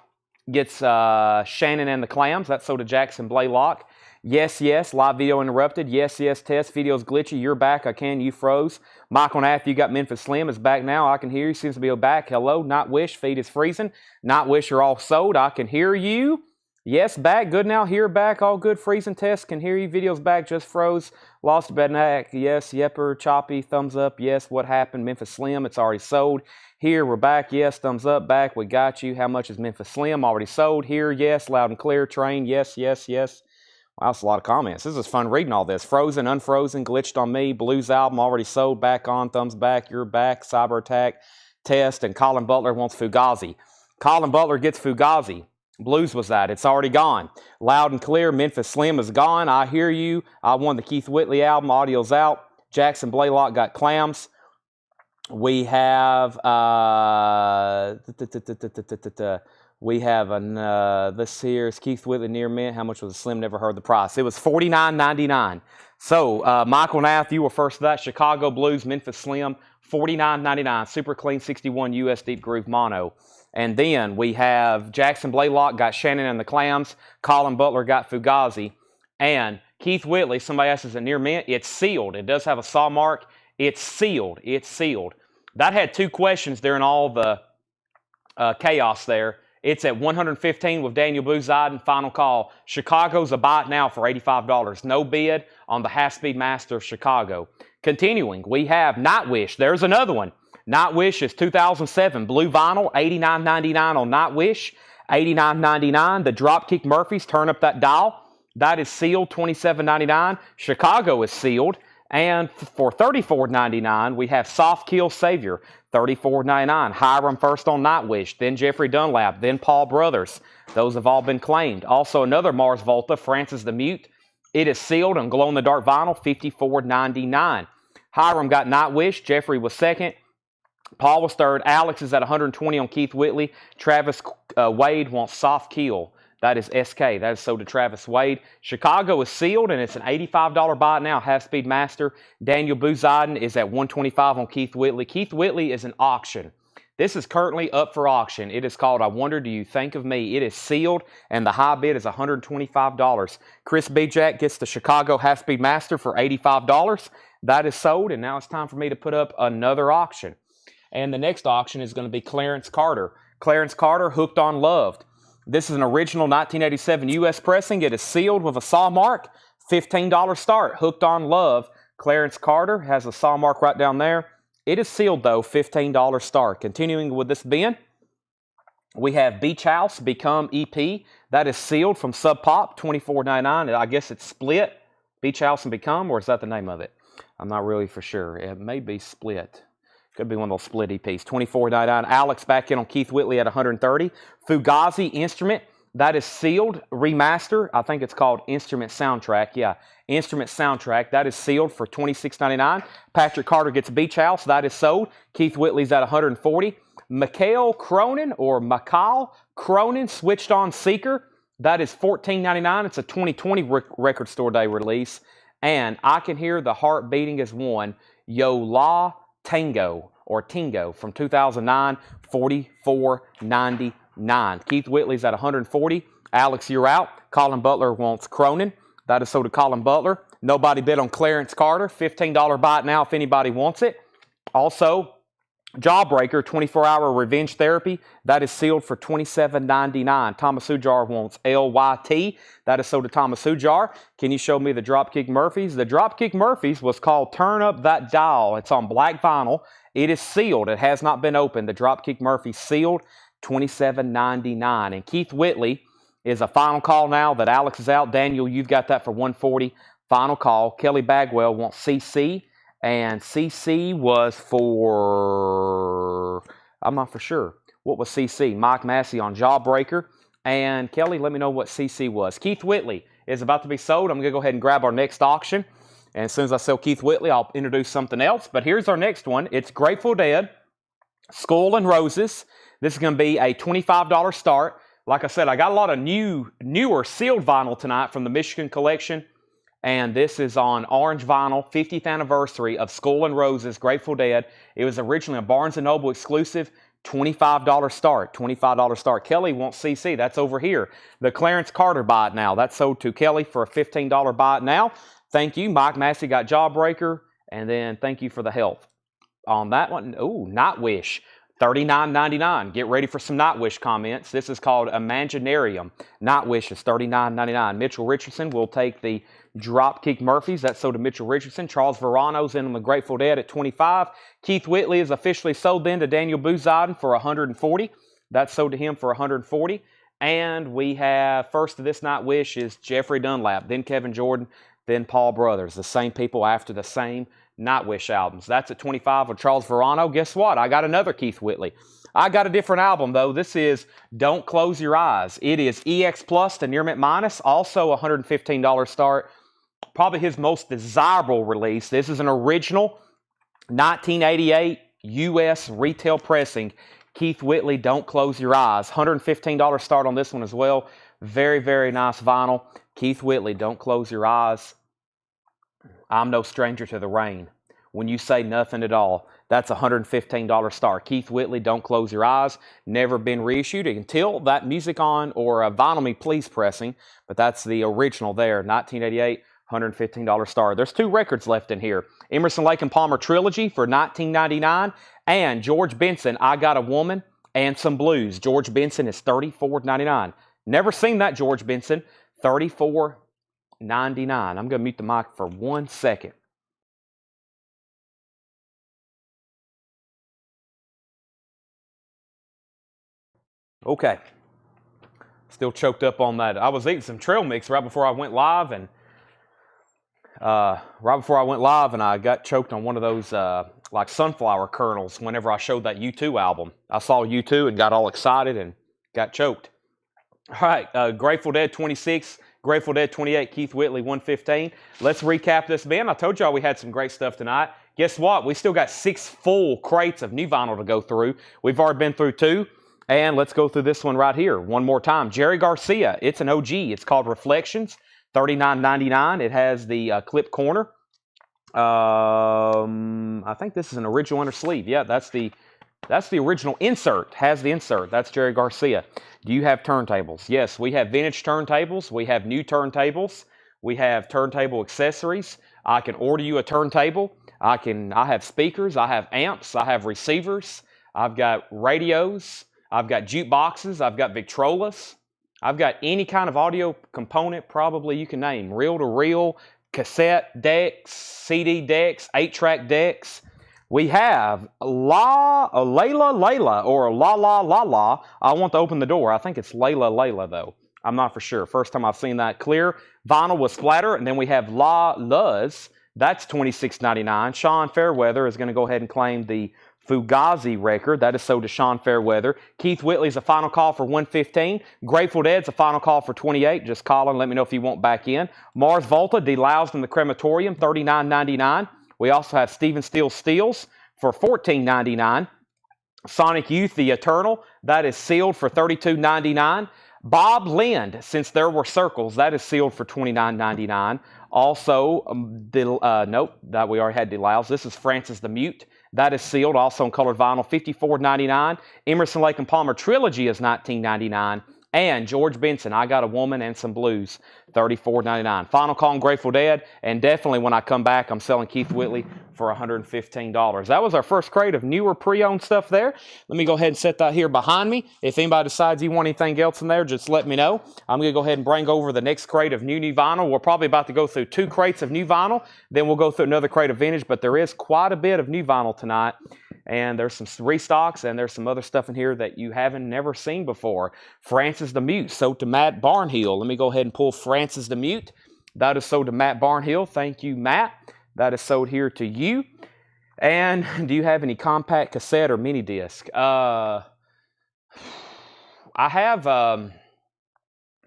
gets Shannon and the Clams. That's sold to Jackson Blaylock. Yes, live video interrupted. Yes, test video's glitchy. You're back. I can. You froze. Michael Nath, you got Memphis Slim is back now. I can hear you. Seems to be back. Hello. Nightwish. Feed is freezing. Nightwish, you're all sold. I can hear you. Yes, back. Good now. Here, back. All good. Freezing test. Can hear you. Video's back. Just froze. Lost Bednack. Yes. Yepper. Choppy. Thumbs up. Yes. What happened? Memphis Slim. It's already sold. Here, we're back. Yes. Thumbs up. Back. We got you. How much is Memphis Slim? Already sold. Here. Yes. Loud and clear. Train. Yes. Wow, that's a lot of comments. This is fun reading all this. Frozen, unfrozen, glitched on me. Blues album already sold. Back on. Thumbs back. You're back. Cyber attack. Test. And Colin Butler wants Fugazi. Colin Butler gets Fugazi. Blues was that. It's already gone. Loud and clear. Memphis Slim is gone. I hear you. I won the Keith Whitley album. Audio's out. Jackson Blaylock got Clams. We have this here is Keith Whitley near mint. How much was the Slim? Never heard the price. It was $49.99. So Michael Nath, you were first to that. Chicago Blues, Memphis Slim, $49.99. Super clean 61 US Deep Groove Mono. And then we have Jackson Blaylock got Shannon and the Clams. Colin Butler got Fugazi. And Keith Whitley, somebody else, is it near mint? It's sealed. It does have a saw mark. It's sealed. It's sealed. That had 2 questions during all the chaos there. It's at $115 with Daniel Boozide and final call. Chicago's a buy it now for $85. No bid on the half-speed master of Chicago. Continuing, we have Nightwish. There's another one. Nightwish is 2007 blue vinyl, $89.99 on Nightwish, $89.99. The Dropkick Murphys, turn up that dial. That is sealed, $27.99. Chicago is sealed. And for $34.99, we have Soft Kill Savior, $34.99. Hiram first on Nightwish, then Jeffrey Dunlap, then Paul Brothers. Those have all been claimed. Also another Mars Volta, Francis the Mute. It is sealed on glow-in-the-dark vinyl, $54.99. Hiram got Nightwish. Jeffrey was second. Paul was third. Alex is at $120 on Keith Whitley. Travis Wade wants Soft Kill. That is SK. That is sold to Travis Wade. Chicago is sealed, and it's an $85 buy now. Half-speed master. Daniel Boozide is at $125 on Keith Whitley. Keith Whitley is an auction. This is currently up for auction. It is called I Wonder Do You Think of Me. It is sealed, and the high bid is $125. Chris B. Jack gets the Chicago half-speed master for $85. That is sold, and now it's time for me to put up another auction. And the next auction is going to be Clarence Carter. Clarence Carter, Hooked on Loved. This is an original 1987 U.S. pressing. It is sealed with a saw mark. $15 start. Hooked on Love. Clarence Carter has a saw mark right down there. It is sealed, though. $15 start. Continuing with this bin, we have Beach House, Become EP. That is sealed from Sub Pop, $24.99. I guess it's split. Beach House and Become, or is that the name of it? I'm not really for sure. It may be split. Could be one of those split EPs. $24.99. Alex back in on Keith Whitley at $130. Fugazi Instrument. That is sealed. Remaster. I think it's called Instrument Soundtrack. Yeah. Instrument Soundtrack. That is sealed for $26.99. Patrick Carter gets Beach House. That is sold. Keith Whitley's at $140. Mikhail Cronin or Mikhail Cronin Switched On Seeker. That is $14.99. It's a 2020 Record Store Day release. And I Can Hear the Heart Beating as One. Yo La Tango or Tingo from 2009, $44.99. Keith Whitley's at $140. Alex, you're out. Colin Butler wants Cronin. That is sold to Colin Butler. Nobody bid on Clarence Carter. $15 buy it now if anybody wants it. Also, Jawbreaker, 24-hour revenge therapy. That is sealed for $27.99. Thomas Ujar wants LYT. That is sold to Thomas Ujar. Can you show me the Dropkick Murphys? The Dropkick Murphys was called Turn Up That Dial. It's on black vinyl. It is sealed. It has not been opened. The Dropkick Murphys sealed, $27.99. And Keith Whitley is a final call now that Alex is out. Daniel, you've got that for $140. Final call. Kelly Bagwell wants CC. And CC was for, I'm not for sure. What was CC? Mike Massey on Jawbreaker. And Kelly, let me know what CC was. Keith Whitley is about to be sold. I'm going to go ahead and grab our next auction. And as soon as I sell Keith Whitley, I'll introduce something else. But here's our next one. It's Grateful Dead, Skull and Roses. This is going to be a $25 start. Like I said, I got a lot of newer sealed vinyl tonight from the Michigan collection. And this is on orange vinyl, 50th anniversary of Skull and Roses, Grateful Dead. It was originally a Barnes & Noble exclusive, $25 start, $25 start. Kelly wants CC, that's over here. The Clarence Carter buy it now. That's sold to Kelly for a $15 buy it now. Thank you. Mike Massey got Jawbreaker, and then thank you for the help on that one. Ooh, Nightwish. $39.99. Get ready for some Nightwish comments. This is called Imaginarium. Nightwish is $39.99. Mitchell Richardson will take the Dropkick Murphys. That's sold to Mitchell Richardson. Charles Verano's in on the Grateful Dead at $25. Keith Whitley is officially sold then to Daniel Bouzadin for $140. That's sold to him for $140. And we have first of this Nightwish is Jeffrey Dunlap, then Kevin Jordan, then Paul Brothers. The same people after the same Nightwish albums. That's at $25 with Charles Verano. Guess what? I got another Keith Whitley. I got a different album, though. This is Don't Close Your Eyes. It is EX Plus to Near Mint Minus. Also a $115 start. Probably his most desirable release. This is an original 1988 U.S. retail pressing. Keith Whitley, Don't Close Your Eyes. $115 start on this one as well. Very, very nice vinyl. Keith Whitley, Don't Close Your Eyes. I'm no stranger to the rain. When you say nothing at all, that's a $115 start. Keith Whitley, Don't Close Your Eyes. Never been reissued until that Music On or a Vinyl Me Please pressing, but that's the original there, 1988, $115 start. There's two records left in here. Emerson, Lake and Palmer Trilogy for $19.99, and George Benson, I Got a Woman and Some Blues. George Benson is $34.99. Never seen that George Benson, $34.99. I'm going to mute the mic for 1 second. Okay. Still choked up on that. I was eating some trail mix right before I went live, and I got choked on one of those like sunflower kernels whenever I showed that U2 album. I saw U2 and got all excited and got choked. All right, Grateful Dead 26, Grateful Dead 28, Keith Whitley 115. Let's recap this bin. I told y'all we had some great stuff tonight. Guess what? We still got 6 full crates of new vinyl to go through. We've already been through 2. And let's go through this one right here one more time. Jerry Garcia, it's an OG. It's called Reflections, $39.99. It has the clip corner. I think this is an original inner sleeve. Yeah, that's the original insert. Has the insert. That's Jerry Garcia. Do you have turntables? Yes, we have vintage turntables. We have new turntables. We have turntable accessories. I can order you a turntable. I have speakers. I have amps. I have receivers. I've got radios. I've got jukeboxes. I've got Victrolas. I've got any kind of audio component probably you can name. Reel-to-reel, cassette decks, CD decks, 8-track decks. We have Layla, or La La La La. I want to open the door. I think it's Layla, though. I'm not for sure. First time I've seen that clear. Vinyl with splatter. And then we have La Luz. That's $26.99. Sean Fairweather is going to go ahead and claim the Fugazi record. That is sold to Sean Fairweather. Keith Whitley's a final call for $115. Grateful Dead's a final call for $28. Just call and let me know if you want back in. Mars Volta, deloused in the crematorium, $39.99. We also have Stephen Steele Steels for $14.99. Sonic Youth, the Eternal, that is sealed for $32.99. Bob Lind, Since There Were Circles, that is sealed for $29.99. Also, nope, that we already had deloused. This is Francis the Mute. That is sealed, also in colored vinyl, $54.99. Emerson, Lake and Palmer Trilogy is $19.99. And George Benson, I Got a Woman and Some Blues, $34.99. Final call on Grateful Dead, and definitely when I come back, I'm selling Keith Whitley for $115. That was our first crate of newer pre-owned stuff there. Let me go ahead and set that here behind me. If anybody decides you want anything else in there, just let me know. I'm going to go ahead and bring over the next crate of new vinyl. We're probably about to go through 2 crates of new vinyl. Then we'll go through another crate of vintage, but there is quite a bit of new vinyl tonight. And there's some restocks, and there's some other stuff in here that you haven't never seen before. Francis the Mute, sold to Matt Barnhill. Let me go ahead and pull Francis the Mute. That is sold to Matt Barnhill. Thank you, Matt. That is sold here to you. And do you have any compact cassette or mini disc? I have, I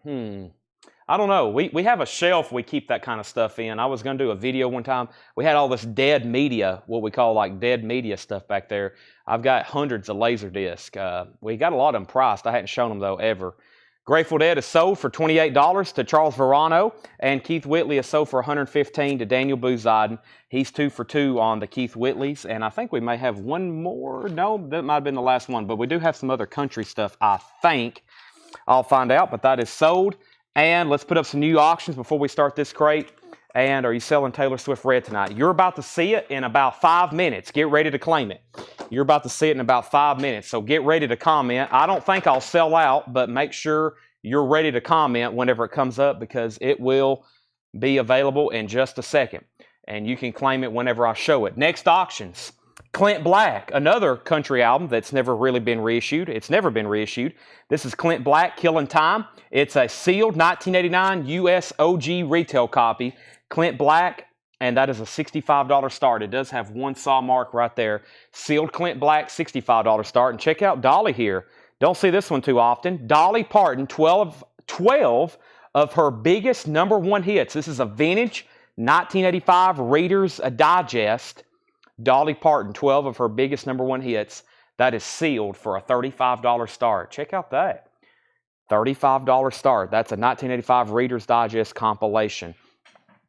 don't know. We have a shelf we keep that kind of stuff in. I was going to do a video one time. We had all this dead media, what we call like dead media stuff back there. I've got hundreds of Laserdisc. We got a lot of them priced. I hadn't shown them, though, ever. Grateful Dead is sold for $28 to Charles Verano, and Keith Whitley is sold for $115 to Daniel Booziden. He's 2 for 2 on the Keith Whitleys, and I think we may have one more. No, that might have been the last one, but we do have some other country stuff, I think. I'll find out, but that is sold. And let's put up some new auctions before we start this crate. And are you selling Taylor Swift Red tonight? You're about to see it in about 5 minutes. Get ready to claim it. You're about to see it in about 5 minutes, so get ready to comment. I don't think I'll sell out, but make sure you're ready to comment whenever it comes up because it will be available in just a second. And you can claim it whenever I show it. Next auctions. Clint Black, another country album that's never really been reissued. It's never been reissued. This is Clint Black, Killing Time. It's a sealed 1989 US OG retail copy. Clint Black, and that is a $65 start. It does have one saw mark right there. Sealed Clint Black, $65 start. And check out Dolly here. Don't see this one too often. Dolly Parton, 12 of her biggest #1 hits. This is a vintage 1985 Reader's Digest. Dolly Parton, 12 of her biggest #1 hits. That is sealed for a $35 start. Check out that. $35 start. That's a 1985 Reader's Digest compilation.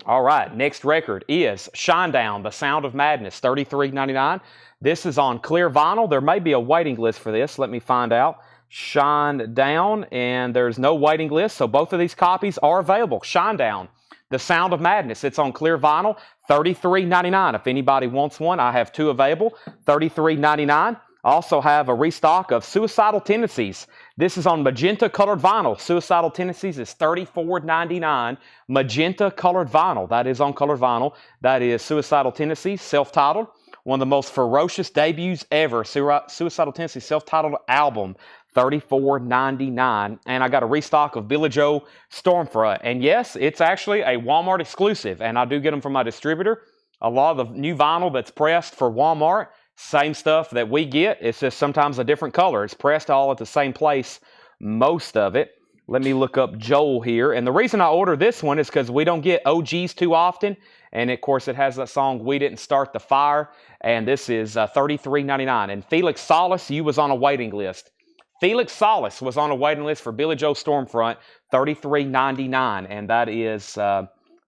All right, next record is Shinedown, The Sound of Madness, $33.99. This is on clear vinyl. There may be a waiting list for this. Let me find out. Shinedown, and there's no waiting list, so both of these copies are available. Shinedown, The Sound of Madness. It's on clear vinyl, $33.99. If anybody wants one, I have 2 available, $33.99. I also have a restock of Suicidal Tendencies. This is on magenta colored vinyl. Suicidal Tendencies is $34.99. Magenta colored vinyl. That is on colored vinyl. That is Suicidal Tendencies, self-titled. One of the most ferocious debuts ever. Suicidal Tendencies self-titled album. $34.99. And I got a restock of Billy Joe Stormfront. And yes, it's actually a Walmart exclusive. And I do get them from my distributor. A lot of the new vinyl that's pressed for Walmart, same stuff that we get. It's just sometimes a different color. It's pressed all at the same place, most of it. Let me look up Joel here. And the reason I order this one is because we don't get OGs too often. And, of course, it has that song, We Didn't Start the Fire. And this is $33.99. And Felix Salas, you was on a waiting list. Felix Salas was on a waiting list for Billy Joe Stormfront, $33.99. And that is,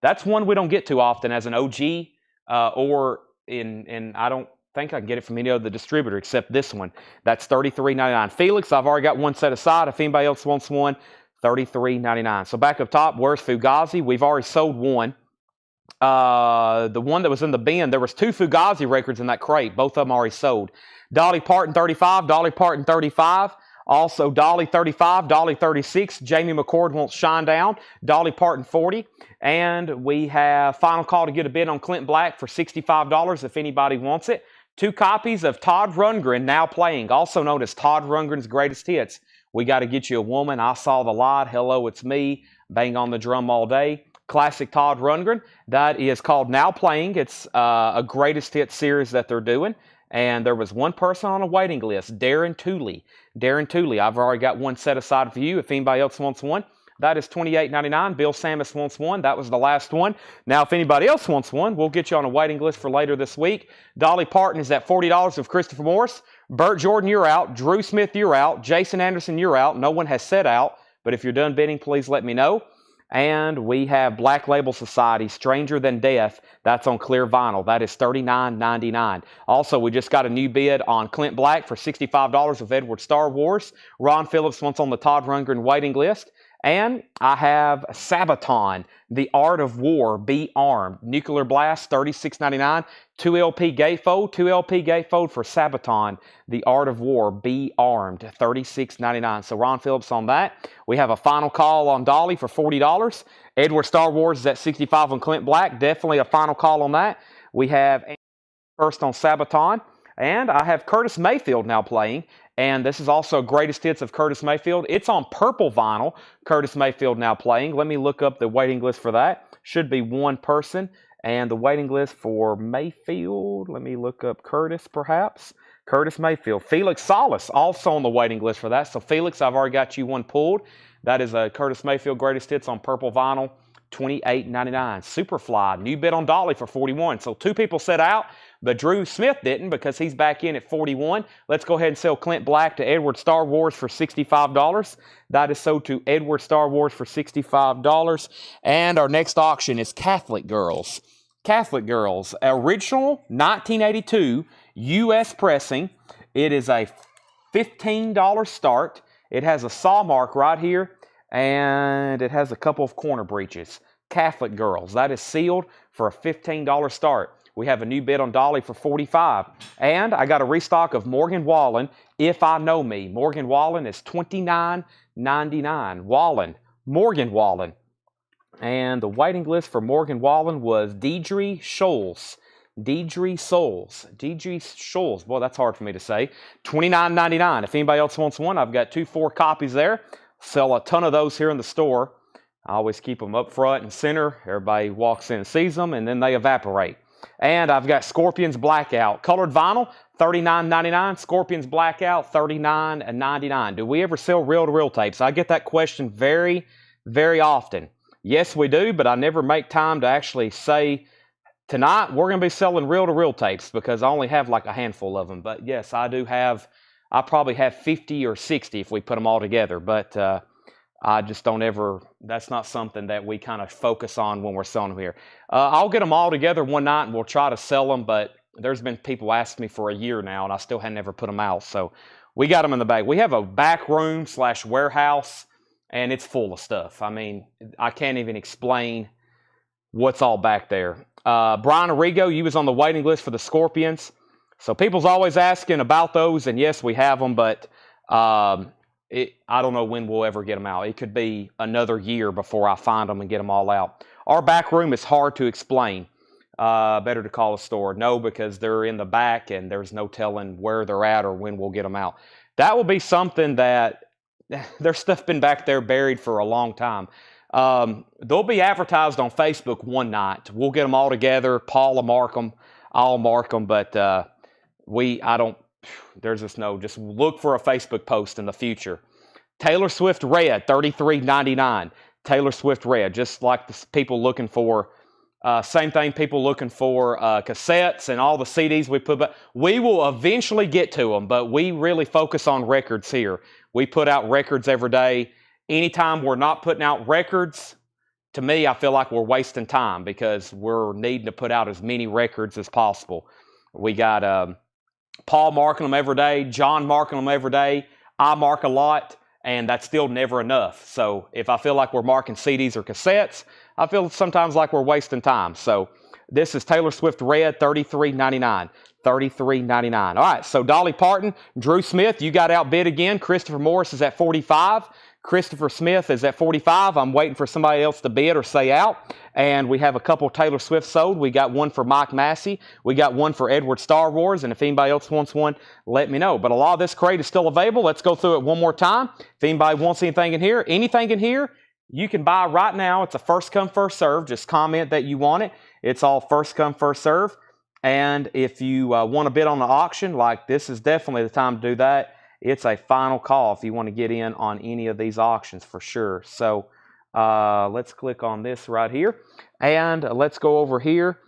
that's one we don't get too often as an OG or in I don't think I can get it from any other distributor except this one. That's $33.99. Felix, I've already got one set aside. If anybody else wants one, $33.99. So back up top, where's Fugazi? We've already sold one. The one that was in the bin, there was 2 Fugazi records in that crate. Both of them already sold. Dolly Parton 35, Dolly Parton 35. Also Dolly 35, Dolly 36. Jamie McCord wants Shine Down. Dolly Parton 40. And we have final call to get a bid on Clint Black for $65 if anybody wants it. 2 copies of Todd Rundgren Now Playing, also known as Todd Rundgren's Greatest Hits. We got to get you a woman. I saw the light. Hello, it's me. Bang on the drum all day. Classic Todd Rundgren. That is called Now Playing. It's a greatest hit series that they're doing. And there was one person on a waiting list, Darren Tooley. Darren Tooley, I've already got one set aside for you if anybody else wants one. That is $28.99. Bill Samus wants one. That was the last one. Now, if anybody else wants one, we'll get you on a waiting list for later this week. Dolly Parton is at $40 with Christopher Morris. Burt Jordan, you're out. Drew Smith, you're out. Jason Anderson, you're out. No one has said out, but if you're done bidding, please let me know. And we have Black Label Society, Stranger Than Death. That's on clear vinyl. That is $39.99. Also, we just got a new bid on Clint Black for $65 with Edward Star Wars. Ron Phillips wants on the Todd Rundgren waiting list. And I have Sabaton, The Art of War, Be Armed. Nuclear Blast, $36.99. 2 LP gatefold, 2 LP gatefold for Sabaton, The Art of War, Be Armed, $36.99. So Ron Phillips on that. We have a final call on Dolly for $40. Edward Star Wars is at $65 on Clint Black. Definitely a final call on that. We have first on Sabaton. And I have Curtis Mayfield Now Playing. And this is also greatest hits of Curtis Mayfield. It's on purple vinyl, Curtis Mayfield Now Playing. Let me look up the waiting list for that. Should be one person. And the waiting list for Mayfield, let me look up Curtis perhaps. Curtis Mayfield. Felix Salas also on the waiting list for that. So Felix, I've already got you one pulled. That is a Curtis Mayfield greatest hits on purple vinyl. $28.99. Superfly, new bid on Dolly for $41. So 2 people set out, but Drew Smith didn't because he's back in at $41. Let's go ahead and sell Clint Black to Edward Star Wars for $65. That is sold to Edward Star Wars for $65. And our next auction is Catholic Girls. Catholic Girls, original 1982 U.S. pressing. It is a $15 start. It has a saw mark right here. And it has a couple of corner breaches. Catholic Girls. That is sealed for a $15 start. We have a new bid on Dolly for $45. And I got a restock of Morgan Wallen, If I Know Me. Morgan Wallen is $29.99. Wallen. Morgan Wallen. And the waiting list for Morgan Wallen was Deidre Scholes. Deidre Scholes. Boy, that's hard for me to say. $29.99. If anybody else wants one, I've got 4 copies there. Sell a ton of those here in the store. I always keep them up front and center. Everybody walks in and sees them, and then they evaporate. And I've got Scorpions Blackout. Colored vinyl, $39.99. Scorpions Blackout, $39.99. Do we ever sell reel-to-reel tapes? I get that question very, very often. Yes, we do, but I never make time to actually say, tonight we're going to be selling reel-to-reel tapes because I only have like a handful of them. But yes, I do have... I probably have 50 or 60 if we put them all together, but I just don't ever, that's not something that we kind of focus on when we're selling them here. I'll get them all together one night and we'll try to sell them, but there's been people asking me for a year now and I still had never put them out. So we got them in the bag. We have a back room / warehouse and it's full of stuff. I mean, I can't even explain what's all back there. Brian Arrigo, you was on the waiting list for the Scorpions. So people's always asking about those, and yes, we have them, but I don't know when we'll ever get them out. It could be another year before I find them and get them all out. Our back room is hard to explain. Better to call a store. No, because they're in the back, and there's no telling where they're at or when we'll get them out. That will be something that their stuff been back there buried for a long time. They'll be advertised on Facebook one night. We'll get them all together. Paul will mark them. I'll mark them, but there's just no, just look for a Facebook post in the future. Taylor Swift Red, $33.99. Taylor Swift Red, just like the people looking for, same thing, people looking for cassettes and all the CDs we put, but we will eventually get to them, but we really focus on records here. We put out records every day. Anytime we're not putting out records, to me, I feel like we're wasting time because we're needing to put out as many records as possible. We got Paul marking them every day, John marking them every day, I mark a lot, and that's still never enough. So if I feel like we're marking CDs or cassettes, I feel sometimes like we're wasting time. So this is Taylor Swift Red, $33.99. $33.99. All right, so Dolly Parton, Drew Smith, you got outbid again. Christopher Morris is at 45. Christopher Smith is at 45. I'm waiting for somebody else to bid or say out. And we have a couple Taylor Swift sold. We got one for Mike Massey. We got one for Edward Star Wars. And if anybody else wants one, let me know. But a lot of this crate is still available. Let's go through it one more time. If anybody wants anything in here, you can buy right now. It's a first come, first serve. Just comment that you want it. It's all first come, first serve. And if you want to bid on the auction, like this is definitely the time to do that. It's a final call if you want to get in on any of these auctions for sure. So let's click on this right here. And let's go over here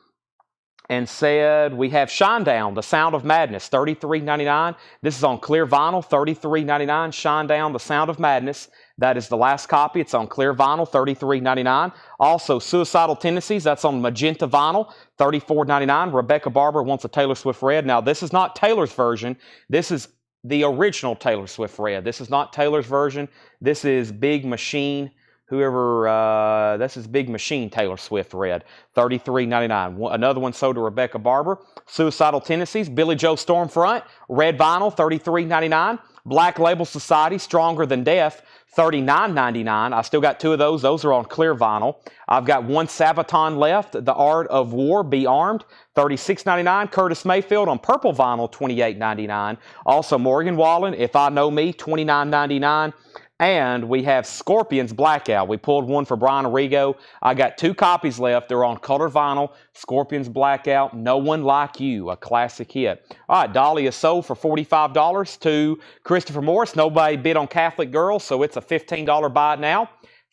and said we have Shinedown, The Sound of Madness, $33.99. This is on clear vinyl, $33.99. Shinedown, The Sound of Madness. That is the last copy. It's on clear vinyl, $33.99. Also, Suicidal Tendencies, that's on magenta vinyl, $34.99. Rebecca Barber wants a Taylor Swift Red. Now, this is not Taylor's version. This is the original Taylor Swift Red. This is not Taylor's version. This is Big Machine, this is Big Machine Taylor Swift Red, $33.99. Another one sold to Rebecca Barber. Suicidal Tendencies, Billy Joe Stormfront, red vinyl, $33.99. Black Label Society, Stronger Than Death, $39.99. I still got two of those. Those are on clear vinyl. I've got one Sabaton left, The Art of War, Be Armed, $36.99. Curtis Mayfield on purple vinyl, $28.99. Also Morgan Wallen, If I Know Me, $29.99. And we have Scorpions Blackout. We pulled one for Brian Arrigo. I got two copies left. They're on color vinyl. Scorpions Blackout, No One Like You, a classic hit. All right, Dolly is sold for $45 to Christopher Morris. Nobody bid on Catholic Girls, so it's a $15 buy it now.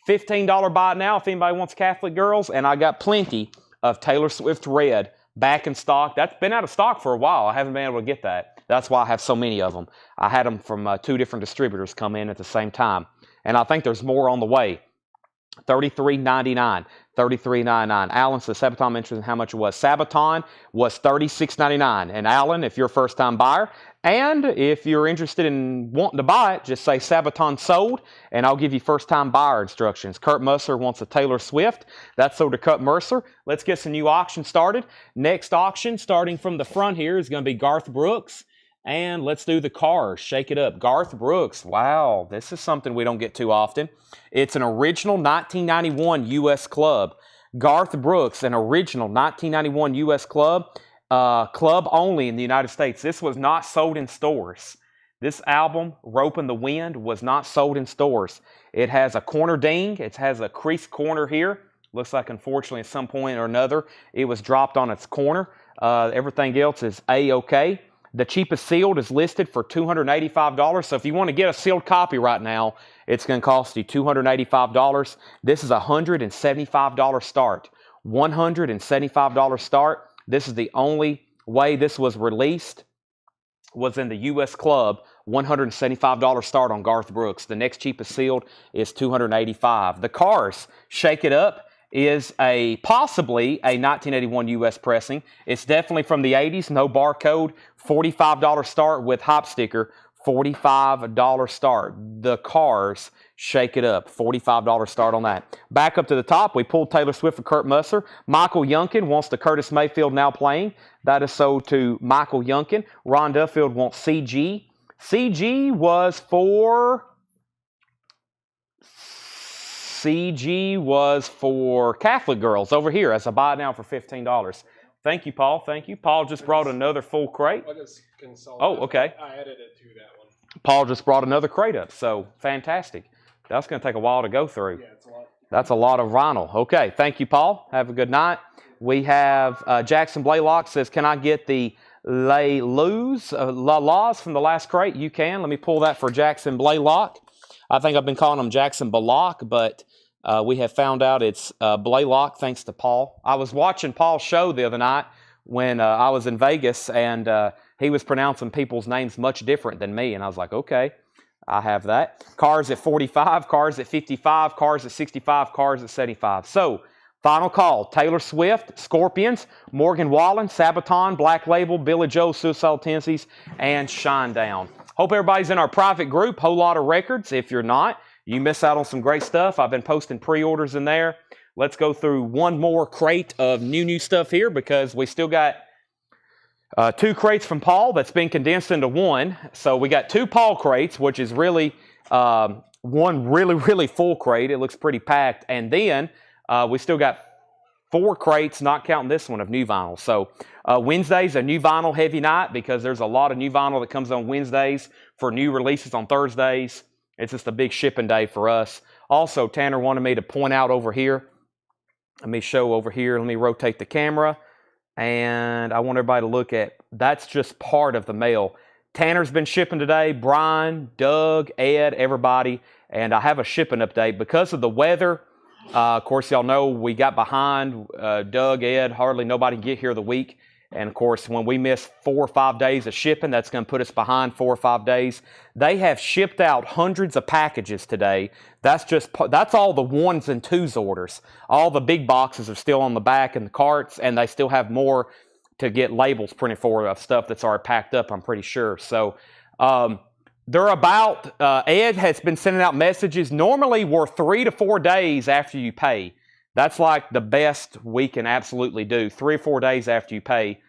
$15 buy it now if anybody wants Catholic Girls. And I got plenty of Taylor Swift Red back in stock. That's been out of stock for a while. I haven't been able to get that. That's why I have so many of them. I had them from two different distributors come in at the same time. And I think there's more on the way. $33.99. $33.99. Alan says Sabaton mentioned how much it was. Sabaton was $36.99. And Alan, if you're a first-time buyer, and if you're interested in wanting to buy it, just say Sabaton sold, and I'll give you first-time buyer instructions. Kurt Mercer wants a Taylor Swift. That's sold to Kurt Mercer. Let's get some new auction started. Next auction, starting from the front here, is going to be Garth Brooks. And let's do the Cars. Shake it up. Garth Brooks. Wow, this is something we don't get too often. It's an original 1991 U.S. club. Garth Brooks, an original 1991 U.S. club. Club only in the United States. This was not sold in stores. This album, Rope in the Wind, was not sold in stores. It has a corner ding. It has a creased corner here. Looks like, unfortunately, at some point or another, it was dropped on its corner. Everything else is A-OK. The cheapest sealed is listed for $285. So if you want to get a sealed copy right now, it's going to cost you $285. This is a $175 start. $175 start. This is the only way this was released, was in the U.S. club. $175 start on Garth Brooks. The next cheapest sealed is $285. The Cars, Shake It Up, is possibly a 1981 U.S. pressing. It's definitely from the 80s, no barcode. $45 start with hop sticker. $45 start. The Cars, Shake It Up. $45 start on that. Back up to the top, we pulled Taylor Swift for Kurt Musser. Michael Youngkin wants the Curtis Mayfield Now Playing. That is sold to Michael Youngkin. Ron Duffield wants CG. CG was for Catholic Girls over here as a buy now for $15. Thank you, Paul. Thank you. Paul just brought another full crate. I just consulted. Oh, okay. I added it to that one. Paul just brought another crate up, so fantastic. That's going to take a while to go through. Yeah, it's a lot. That's a lot of vinyl. Okay, thank you, Paul. Have a good night. We have Jackson Blaylock says, can I get the La-La's from the last crate? You can. Let me pull that for Jackson Blaylock. I think I've been calling him Jackson Blaylock, but we have found out it's Blaylock thanks to Paul. I was watching Paul's show the other night when I was in Vegas, and he was pronouncing people's names much different than me, and I was like, okay, I have that. Cars at 45, Cars at 55, Cars at 65, Cars at 75. So, final call, Taylor Swift, Scorpions, Morgan Wallen, Sabaton, Black Label, Billy Joe, Suicidal Tendencies, and Shinedown. Hope everybody's in our private group, Whole Lot of Records. If you're not, you miss out on some great stuff. I've been posting pre-orders in there. Let's go through one more crate of new stuff here because we still got 2 crates from Paul that's been condensed into one. So we got 2 Paul crates, which is really one really full crate. It looks pretty packed. And then we still got 4 crates, not counting this one, of new vinyl. So Wednesday's a new vinyl heavy night because there's a lot of new vinyl that comes on Wednesdays for new releases on Thursdays. It's just a big shipping day for us. Also, Tanner wanted me to point out over here. Let me show over here. Let me rotate the camera. And I want everybody to look at, that's just part of the mail. Tanner's been shipping today. Brian, Doug, Ed, everybody. And I have a shipping update. Because of the weather, of course, y'all know we got behind. Doug, Ed, hardly nobody get here the week. And, of course, when we miss 4 or 5 days of shipping, that's going to put us behind 4 or 5 days. They have shipped out hundreds of packages today. That's all the 1s and 2s orders. All the big boxes are still on the back in the carts, and they still have more to get labels printed for of stuff that's already packed up, I'm pretty sure. So they're about, Ed has been sending out messages. Normally, we're 3 to 4 days after you pay. That's like the best we can absolutely do, 3 or 4 days after you pay.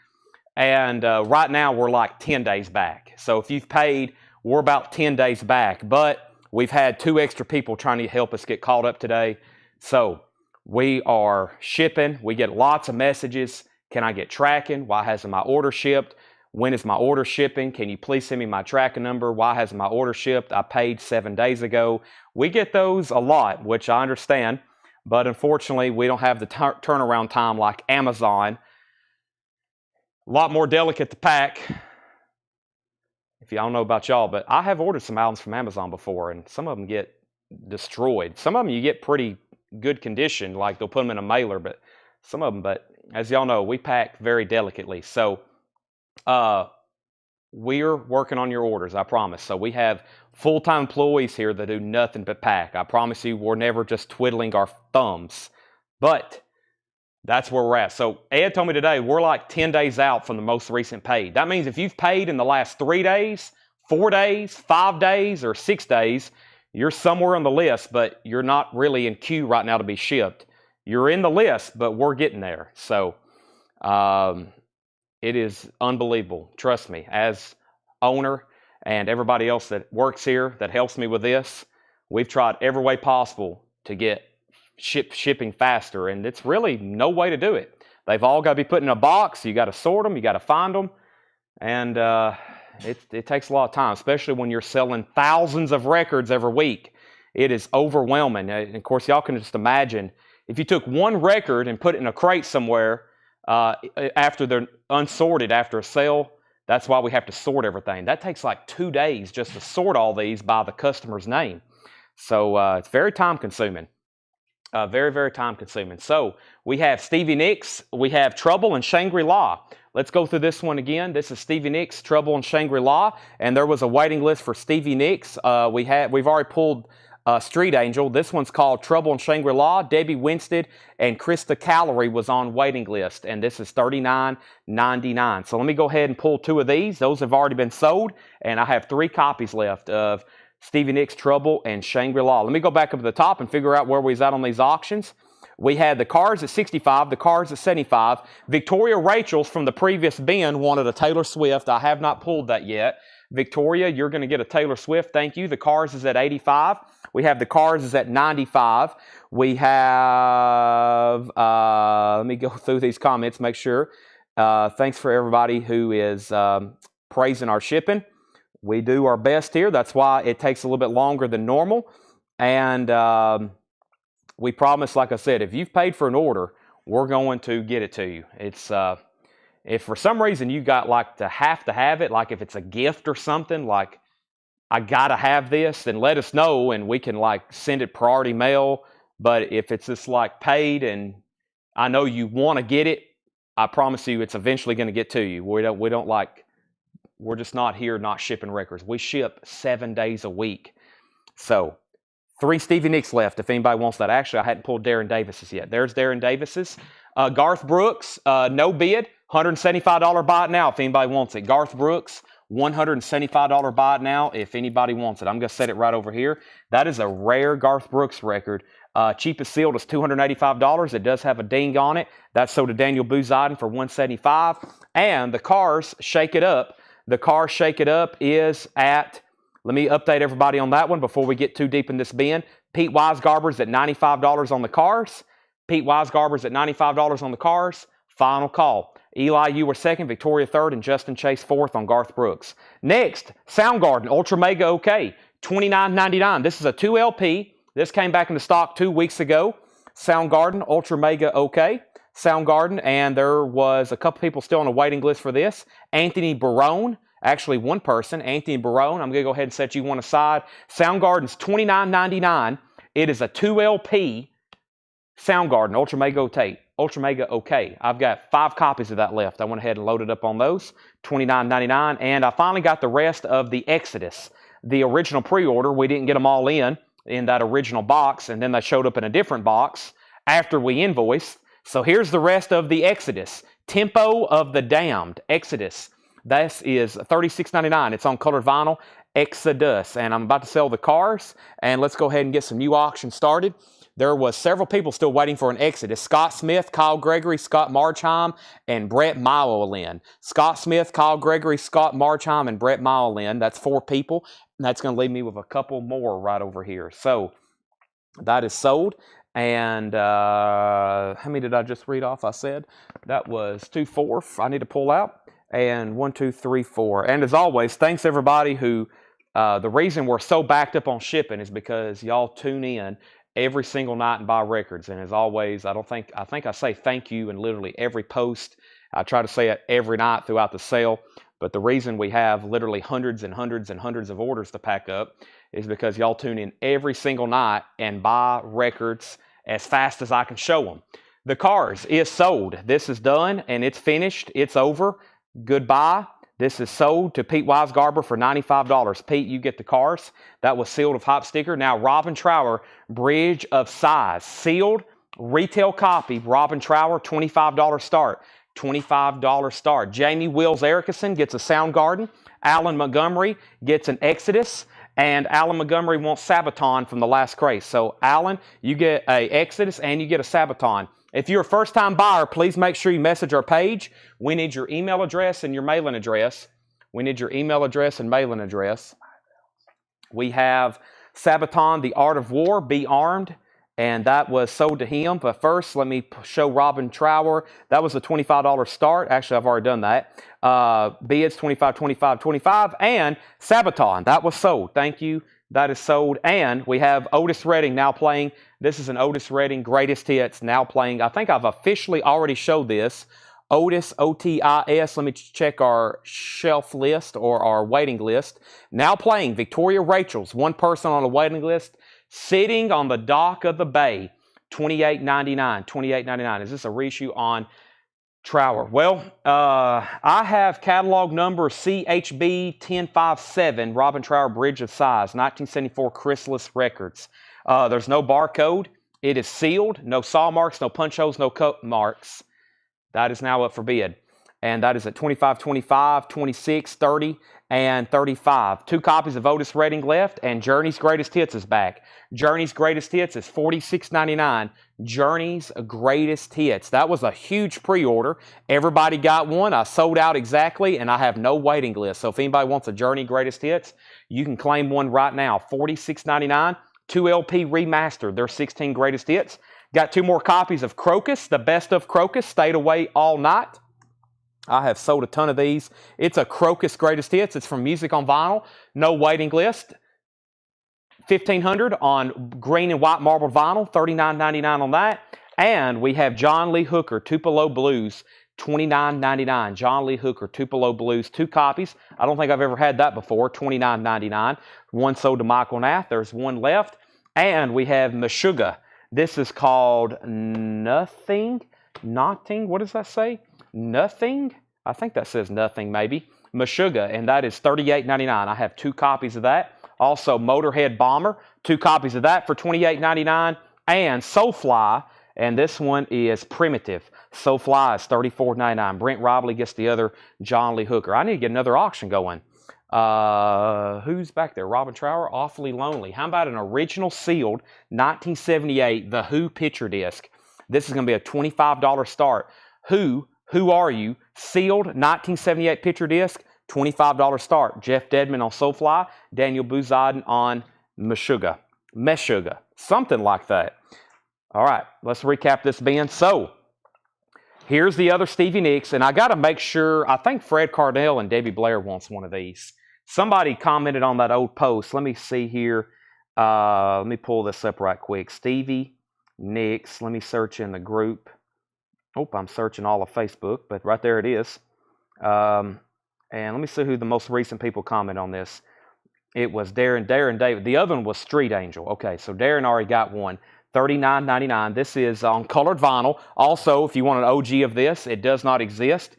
And right now, we're like 10 days back. So if you've paid, we're about 10 days back. But we've had 2 extra people trying to help us get caught up today. So we are shipping. We get lots of messages. Can I get tracking? Why hasn't my order shipped? When is my order shipping? Can you please send me my tracking number? Why hasn't my order shipped? I paid 7 days ago. We get those a lot, which I understand. But unfortunately, we don't have the turnaround time like Amazon. A lot more delicate to pack. If y'all don't know about y'all, but I have ordered some albums from Amazon before, and some of them get destroyed. Some of them you get pretty good condition, like they'll put them in a mailer, but some of them, but as y'all know, we pack very delicately. So we're working on your orders, I promise. So we have full-time employees here that do nothing but pack. I promise you, we're never just twiddling our thumbs. But that's where we're at. So Ed told me today, we're like 10 days out from the most recent paid. That means if you've paid in the last 3 days, 4 days, 5 days, or 6 days, you're somewhere on the list, but you're not really in queue right now to be shipped. You're in the list, but we're getting there. So it is unbelievable. Trust me, as owner and everybody else that works here that helps me with this, we've tried every way possible to get shipping faster, and it's really no way to do it. They've all got to be put in a box. You got to sort them. You got to find them, and it takes a lot of time, especially when you're selling thousands of records every week. It is overwhelming. And of course, y'all can just imagine if you took one record and put it in a crate somewhere after they're unsorted after a sale. That's why we have to sort everything. That takes like 2 days just to sort all these by the customer's name. So it's very time consuming. Very time consuming. So we have Stevie Nicks, we have Trouble and Shangri-La. Let's go through this one again. This is Stevie Nicks, Trouble and Shangri-La, and there was a waiting list for Stevie Nicks. We've already pulled Street Angel. This one's called Trouble and Shangri-La. Debbie Winstead and Krista Callery was on waiting list, and this is $39.99. So let me go ahead and pull 2 of these. Those have already been sold, and I have 3 copies left of Stevie Nicks, Trouble, and Shangri-La. Let me go back up to the top and figure out where we was at on these auctions. We had the Cars at 65, the Cars at 75. Victoria Rachel's from the previous bin wanted a Taylor Swift. I have not pulled that yet. Victoria, you're going to get a Taylor Swift. Thank you. The Cars is at 85. We have the Cars is at 95. We have, let me go through these comments, make sure. Thanks for everybody who is praising our shipping. We do our best here. That's why it takes a little bit longer than normal. And we promise, like I said, if you've paid for an order, we're going to get it to you. It's if for some reason you got like to have it, like if it's a gift or something, like I gotta have this, then let us know and we can like send it priority mail. But if it's just like paid and I know you want to get it, I promise you it's eventually going to get to you. We're just not here not shipping records. We ship 7 days a week. So 3 Stevie Nicks left if anybody wants that. Actually, I hadn't pulled Darren Davis's yet. There's Darren Davis's. Garth Brooks, no bid, $175 buy it now if anybody wants it. Garth Brooks, $175 buy it now if anybody wants it. I'm going to set it right over here. That is a rare Garth Brooks record. Cheapest sealed is $285. It does have a ding on it. That's sold to Daniel Bouzidin for $175. And the Cars Shake It Up. The Cars Shake It Up is at, let me update everybody on that one before we get too deep in this bin. Pete Weisgarber's at $95 on the Cars. Pete Weisgarber's at $95 on the Cars. Final call. Eli, you were second, Victoria third, and Justin Chase fourth on Garth Brooks. Next, Soundgarden Ultra Mega OK, $29.99. This is a 2 LP. This came back into stock 2 weeks ago. Soundgarden Ultra Mega OK. Soundgarden, and there was a couple people still on a waiting list for this. Anthony Barone, actually one person, Anthony Barone. I'm going to go ahead and set you one aside. Soundgarden's $29.99. It is a 2 LP Soundgarden Ultra Mega OK. Ultra Mega OK. I've got 5 copies of that left. I went ahead and loaded up on those. $29.99. And I finally got the rest of the Exodus. The original pre-order, we didn't get them all in that original box, and then they showed up in a different box after we invoiced. So here's the rest of the Exodus. Tempo of the Damned, Exodus. This is $36.99. It's on colored vinyl, Exodus. And I'm about to sell the Cars, and let's go ahead and get some new auctions started. There was several people still waiting for an Exodus. Scott Smith, Kyle Gregory, Scott Marchheim, and Brett Mylolin. Scott Smith, Kyle Gregory, Scott Marchheim, and Brett Mylolin. That's 4 people. And that's going to leave me with a couple more right over here. So that is sold. And how many did I just read off? I said that was 2, 4. I need to pull out. And 1, 2, 3, 4. And as always, thanks everybody who, the reason we're so backed up on shipping is because y'all tune in every single night and buy records. And as always, I think I say thank you in literally every post. I try to say it every night throughout the sale. But the reason we have literally hundreds and hundreds and hundreds of orders to pack up is because y'all tune in every single night and buy records as fast as I can show them. The Cars is sold. This is done and it's finished. It's over. Goodbye. This is sold to Pete Weisgarber for $95. Pete, you get the Cars. That was sealed with hop sticker. Now, Robin Trower, Bridge of Sighs. Sealed, retail copy, Robin Trower, $25 start. $25 start. Jamie Wills Erickson gets a Soundgarden. Alan Montgomery gets an Exodus. And Alan Montgomery wants Sabaton from the last craze. So, Alan, you get a Exodus and you get a Sabaton. If you're a first-time buyer, please make sure you message our page. We need your email address and your mailing address. We need your email address and mailing address. We have Sabaton, The Art of War, Be Armed, and that was sold to him. But first, let me show Robin Trower. That was a $25 start. Actually, I've already done that. Bids, $25, $25, $25, and Sabaton. That was sold. Thank you. That is sold. And we have Otis Redding now playing. This is an Otis Redding Greatest Hits now playing. I think I've officially already showed this. Otis, O-T-I-S. Let me check our shelf list or our waiting list. Now playing Victoria Rachel's. One person on the waiting list. Sitting on the dock of the bay. $28.99. $28.99. Is this a reissue on Trower? Well, I have catalog number CHB 1057, Robin Trower Bridge of Sighs, 1974 Chrysalis Records. There's no barcode. It is sealed. No saw marks, no punch holes, no cut marks. That is now up for bid. And that is at $25, $25, $26, $30, and $35. 2 copies of Otis Redding left, and Journey's Greatest Hits is back. Journey's Greatest Hits is $46.99. Journey's Greatest Hits. That was a huge pre-order. Everybody got one. I sold out exactly, and I have no waiting list. So if anybody wants a Journey Greatest Hits, you can claim one right now. $46.99. 2 LP remastered. They're 16 Greatest Hits. Got 2 more copies of Crocus, the best of Crocus, Stayed Away All Night. I have sold a ton of these. It's a Crocus Greatest Hits. It's from Music on Vinyl. No waiting list. $1,500 on green and white marbled vinyl. $39.99 on that. And we have John Lee Hooker, Tupelo Blues. $29.99. John Lee Hooker, Tupelo Blues. 2 copies. I don't think I've ever had that before. $29.99. One sold to Michael Nath. There's one left. And we have Meshuggah. This is called Nothing. What does that say? Nothing? I think that says Nothing maybe. Meshuggah, and that is $38.99. I have 2 copies of that. Also, Motorhead Bomber, 2 copies of that for $28.99. And Soulfly, and this one is Primitive. Soulfly is $34.99. Brent Robley gets the other John Lee Hooker. I need to get another auction going. Who's back there? Robin Trower, Awfully Lonely. How about an original sealed 1978 The Who picture disc? This is going to be a $25 start. Who Are You? Sealed 1978 picture disc, $25 start. Jeff Dedman on Soulfly, Daniel Buzadin on Meshuggah, something like that. All right, let's recap this, Ben. So, here's the other Stevie Nicks, and I got to make sure, I think Fred Cardell and Debbie Blair wants one of these. Somebody commented on that old post. Let me see here. Let me pull this up right quick. Stevie Nicks. Let me search in the group. Oh, I'm searching all of Facebook, but right there it is. And let me see who the most recent people comment on this. It was Darren David. The other one was Street Angel. Okay, so Darren already got one. $39.99. This is on colored vinyl. Also, if you want an OG of this, it does not exist.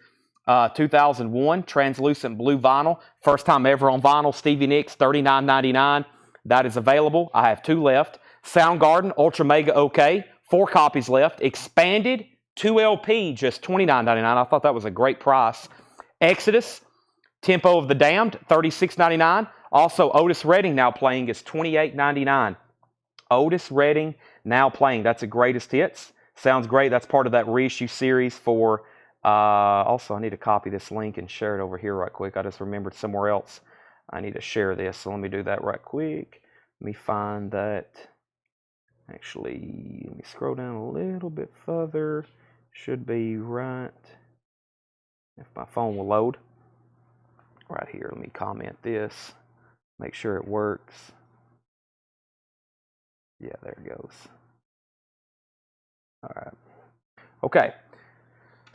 2001 translucent blue vinyl. First time ever on vinyl. Stevie Nicks, $39.99. That is available. I have 2 left. Soundgarden, Ultra Mega OK. 4 copies left. Expanded 2 LP, just $29.99. I thought that was a great price. Exodus, Tempo of the Damned, $36.99. Also, Otis Redding now playing is $28.99. Otis Redding now playing. That's a greatest hits. Sounds great. That's part of that reissue series for... also, I need to copy this link and share it over here right quick. I just remembered somewhere else I need to share this. So let me do that right quick. Let me find that. Actually, let me scroll down a little bit further. Should be right. If my phone will load. Right here. Let me comment this. Make sure it works. Yeah, there it goes. All right. Okay.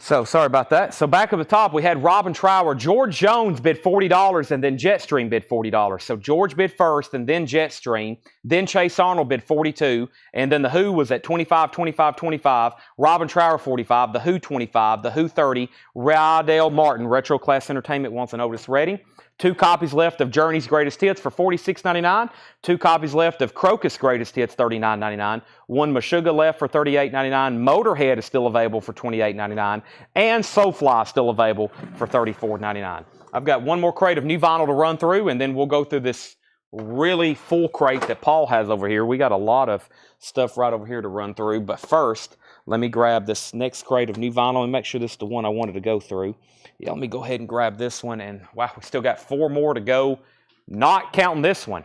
So, sorry about that. So, back at the top, we had Robin Trower. George Jones bid $40, and then Jetstream bid $40. So, George bid first, and then Jetstream. Then Chase Arnold bid $42, and then The Who was at $25, $25, $25. Robin Trower $45, The Who $25, The Who $30. Rydell Martin, Retro Class Entertainment wants an Otis Redding. 2 copies left of Journey's Greatest Hits for $46.99. 2 copies left of Crocus Greatest Hits, $39.99. 1 Meshuggah left for $38.99. Motorhead is still available for $28.99. And Soulfly still available for $34.99. I've got one more crate of new vinyl to run through, and then we'll go through this really full crate that Paul has over here. We got a lot of stuff right over here to run through. But first, let me grab this next crate of new vinyl and make sure this is the one I wanted to go through. Yeah, let me go ahead and grab this one. And wow, we still got 4 more to go, not counting this one.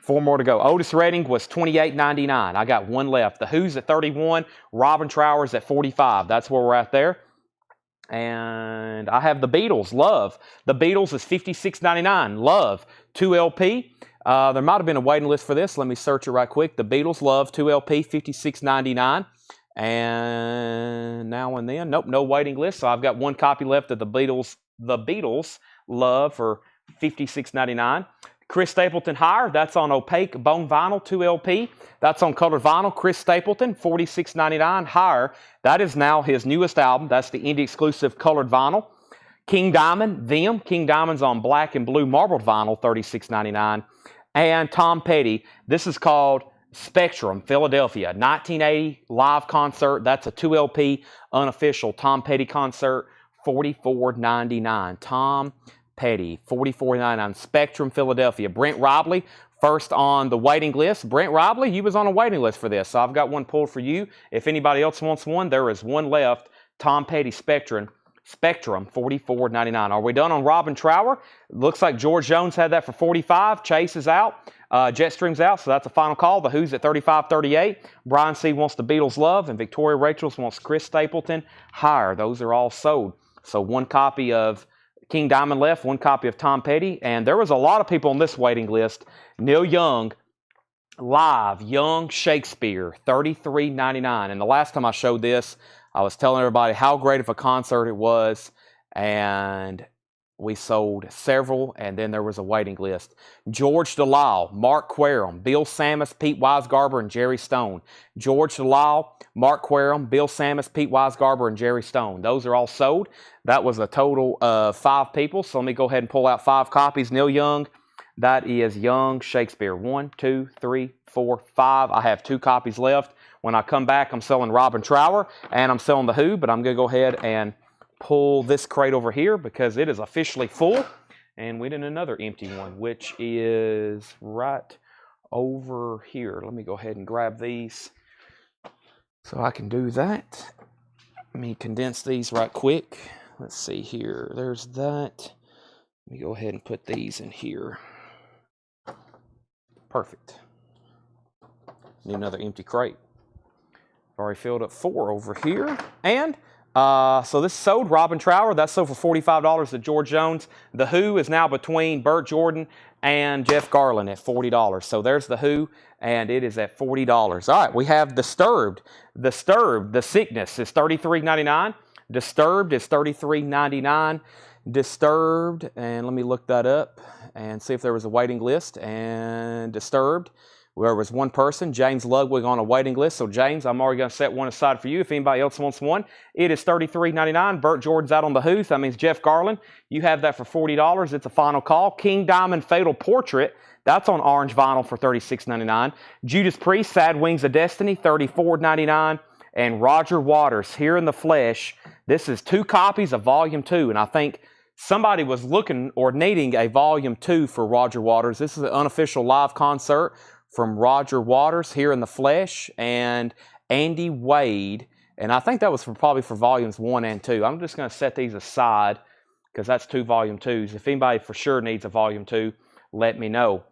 4 more to go. Otis Redding was $28.99. I got 1 left. The Who's at $31. Robin Trower's at $45. That's where we're at there. And I have the Beatles, Love. The Beatles is $56.99. Love, 2 LP. There might have been a waiting list for this. Let me search it right quick. The Beatles, Love, 2 LP, $56.99. And now and then, nope, no waiting list. So I've got 1 copy left of the Beatles, Love for $56.99. Chris Stapleton, Higher, that's on opaque bone vinyl, 2 LP. That's on colored vinyl. Chris Stapleton, $46.99. Higher, that is now his newest album. That's the indie exclusive colored vinyl. King Diamond, Them. King Diamond's on black and blue marbled vinyl, $36.99. And Tom Petty, this is called Spectrum, Philadelphia, 1980 live concert. That's a 2 LP unofficial Tom Petty concert, $44.99. Tom Petty, $44.99. Spectrum, Philadelphia. Brent Robley, first on the waiting list. Brent Robley, you was on a waiting list for this, so I've got one pulled for you. If anybody else wants one, there is 1 left. Tom Petty, Spectrum, $44.99. Are we done on Robin Trower? Looks like George Jones had that for $45. Chase is out. Jetstream's out, so that's a final call. The Who's at $35.38. Brian C. wants the Beatles, Love, and Victoria Rachels wants Chris Stapleton, Higher. Those are all sold. So 1 copy of King Diamond left, 1 copy of Tom Petty, and there was a lot of people on this waiting list. Neil Young, live, Young Shakespeare, $33.99. And the last time I showed this, I was telling everybody how great of a concert it was, and we sold several, and then there was a waiting list. George Delisle, Mark Querum, Bill Samus, Pete Weisgarber, and Jerry Stone. George Delisle, Mark Querum, Bill Samus, Pete Weisgarber, and Jerry Stone. Those are all sold. That was a total of 5 people, so let me go ahead and pull out 5 copies. Neil Young, that is Young Shakespeare. 1, 2, 3, 4, 5. I have 2 copies left. When I come back, I'm selling Robin Trower, and I'm selling The Who, but I'm going to go ahead and pull this crate over here because it is officially full. And we did another empty one, which is right over here. Let me go ahead and grab these so I can do that. Let me condense these right quick. Let's see here. There's that. Let me go ahead and put these in here. Perfect. Need another empty crate. I've already filled up 4 over here. And so this sold Robin Trower. That sold for $45 to George Jones. The Who is now between Burt Jordan and Jeff Garland at $40. So there's the Who, and it is at $40. All right, we have Disturbed. Disturbed, The Sickness is $33.99. Disturbed is $33.99. Disturbed, and let me look that up and see if there was a waiting list. And Disturbed, there was one person, James Ludwig, on a waiting list. So James, I'm already going to set one aside for you. If anybody else wants one, it is $33.99. Burt Jordan's out on the Who. So that means Jeff Garland, you have that for $40. It's a final call. King Diamond Fatal Portrait, that's on orange vinyl for $36.99. Judas Priest, Sad Wings of Destiny, $34.99. And Roger Waters, Here in the Flesh, this is 2 copies of Volume 2. And I think somebody was looking or needing a Volume 2 for Roger Waters. This is an unofficial live concert from Roger Waters, Here in the Flesh, and Andy Wade. And I think that was probably for Volumes 1 and 2. I'm just going to set these aside because that's 2 Volume 2s. If anybody for sure needs a Volume 2, let me know.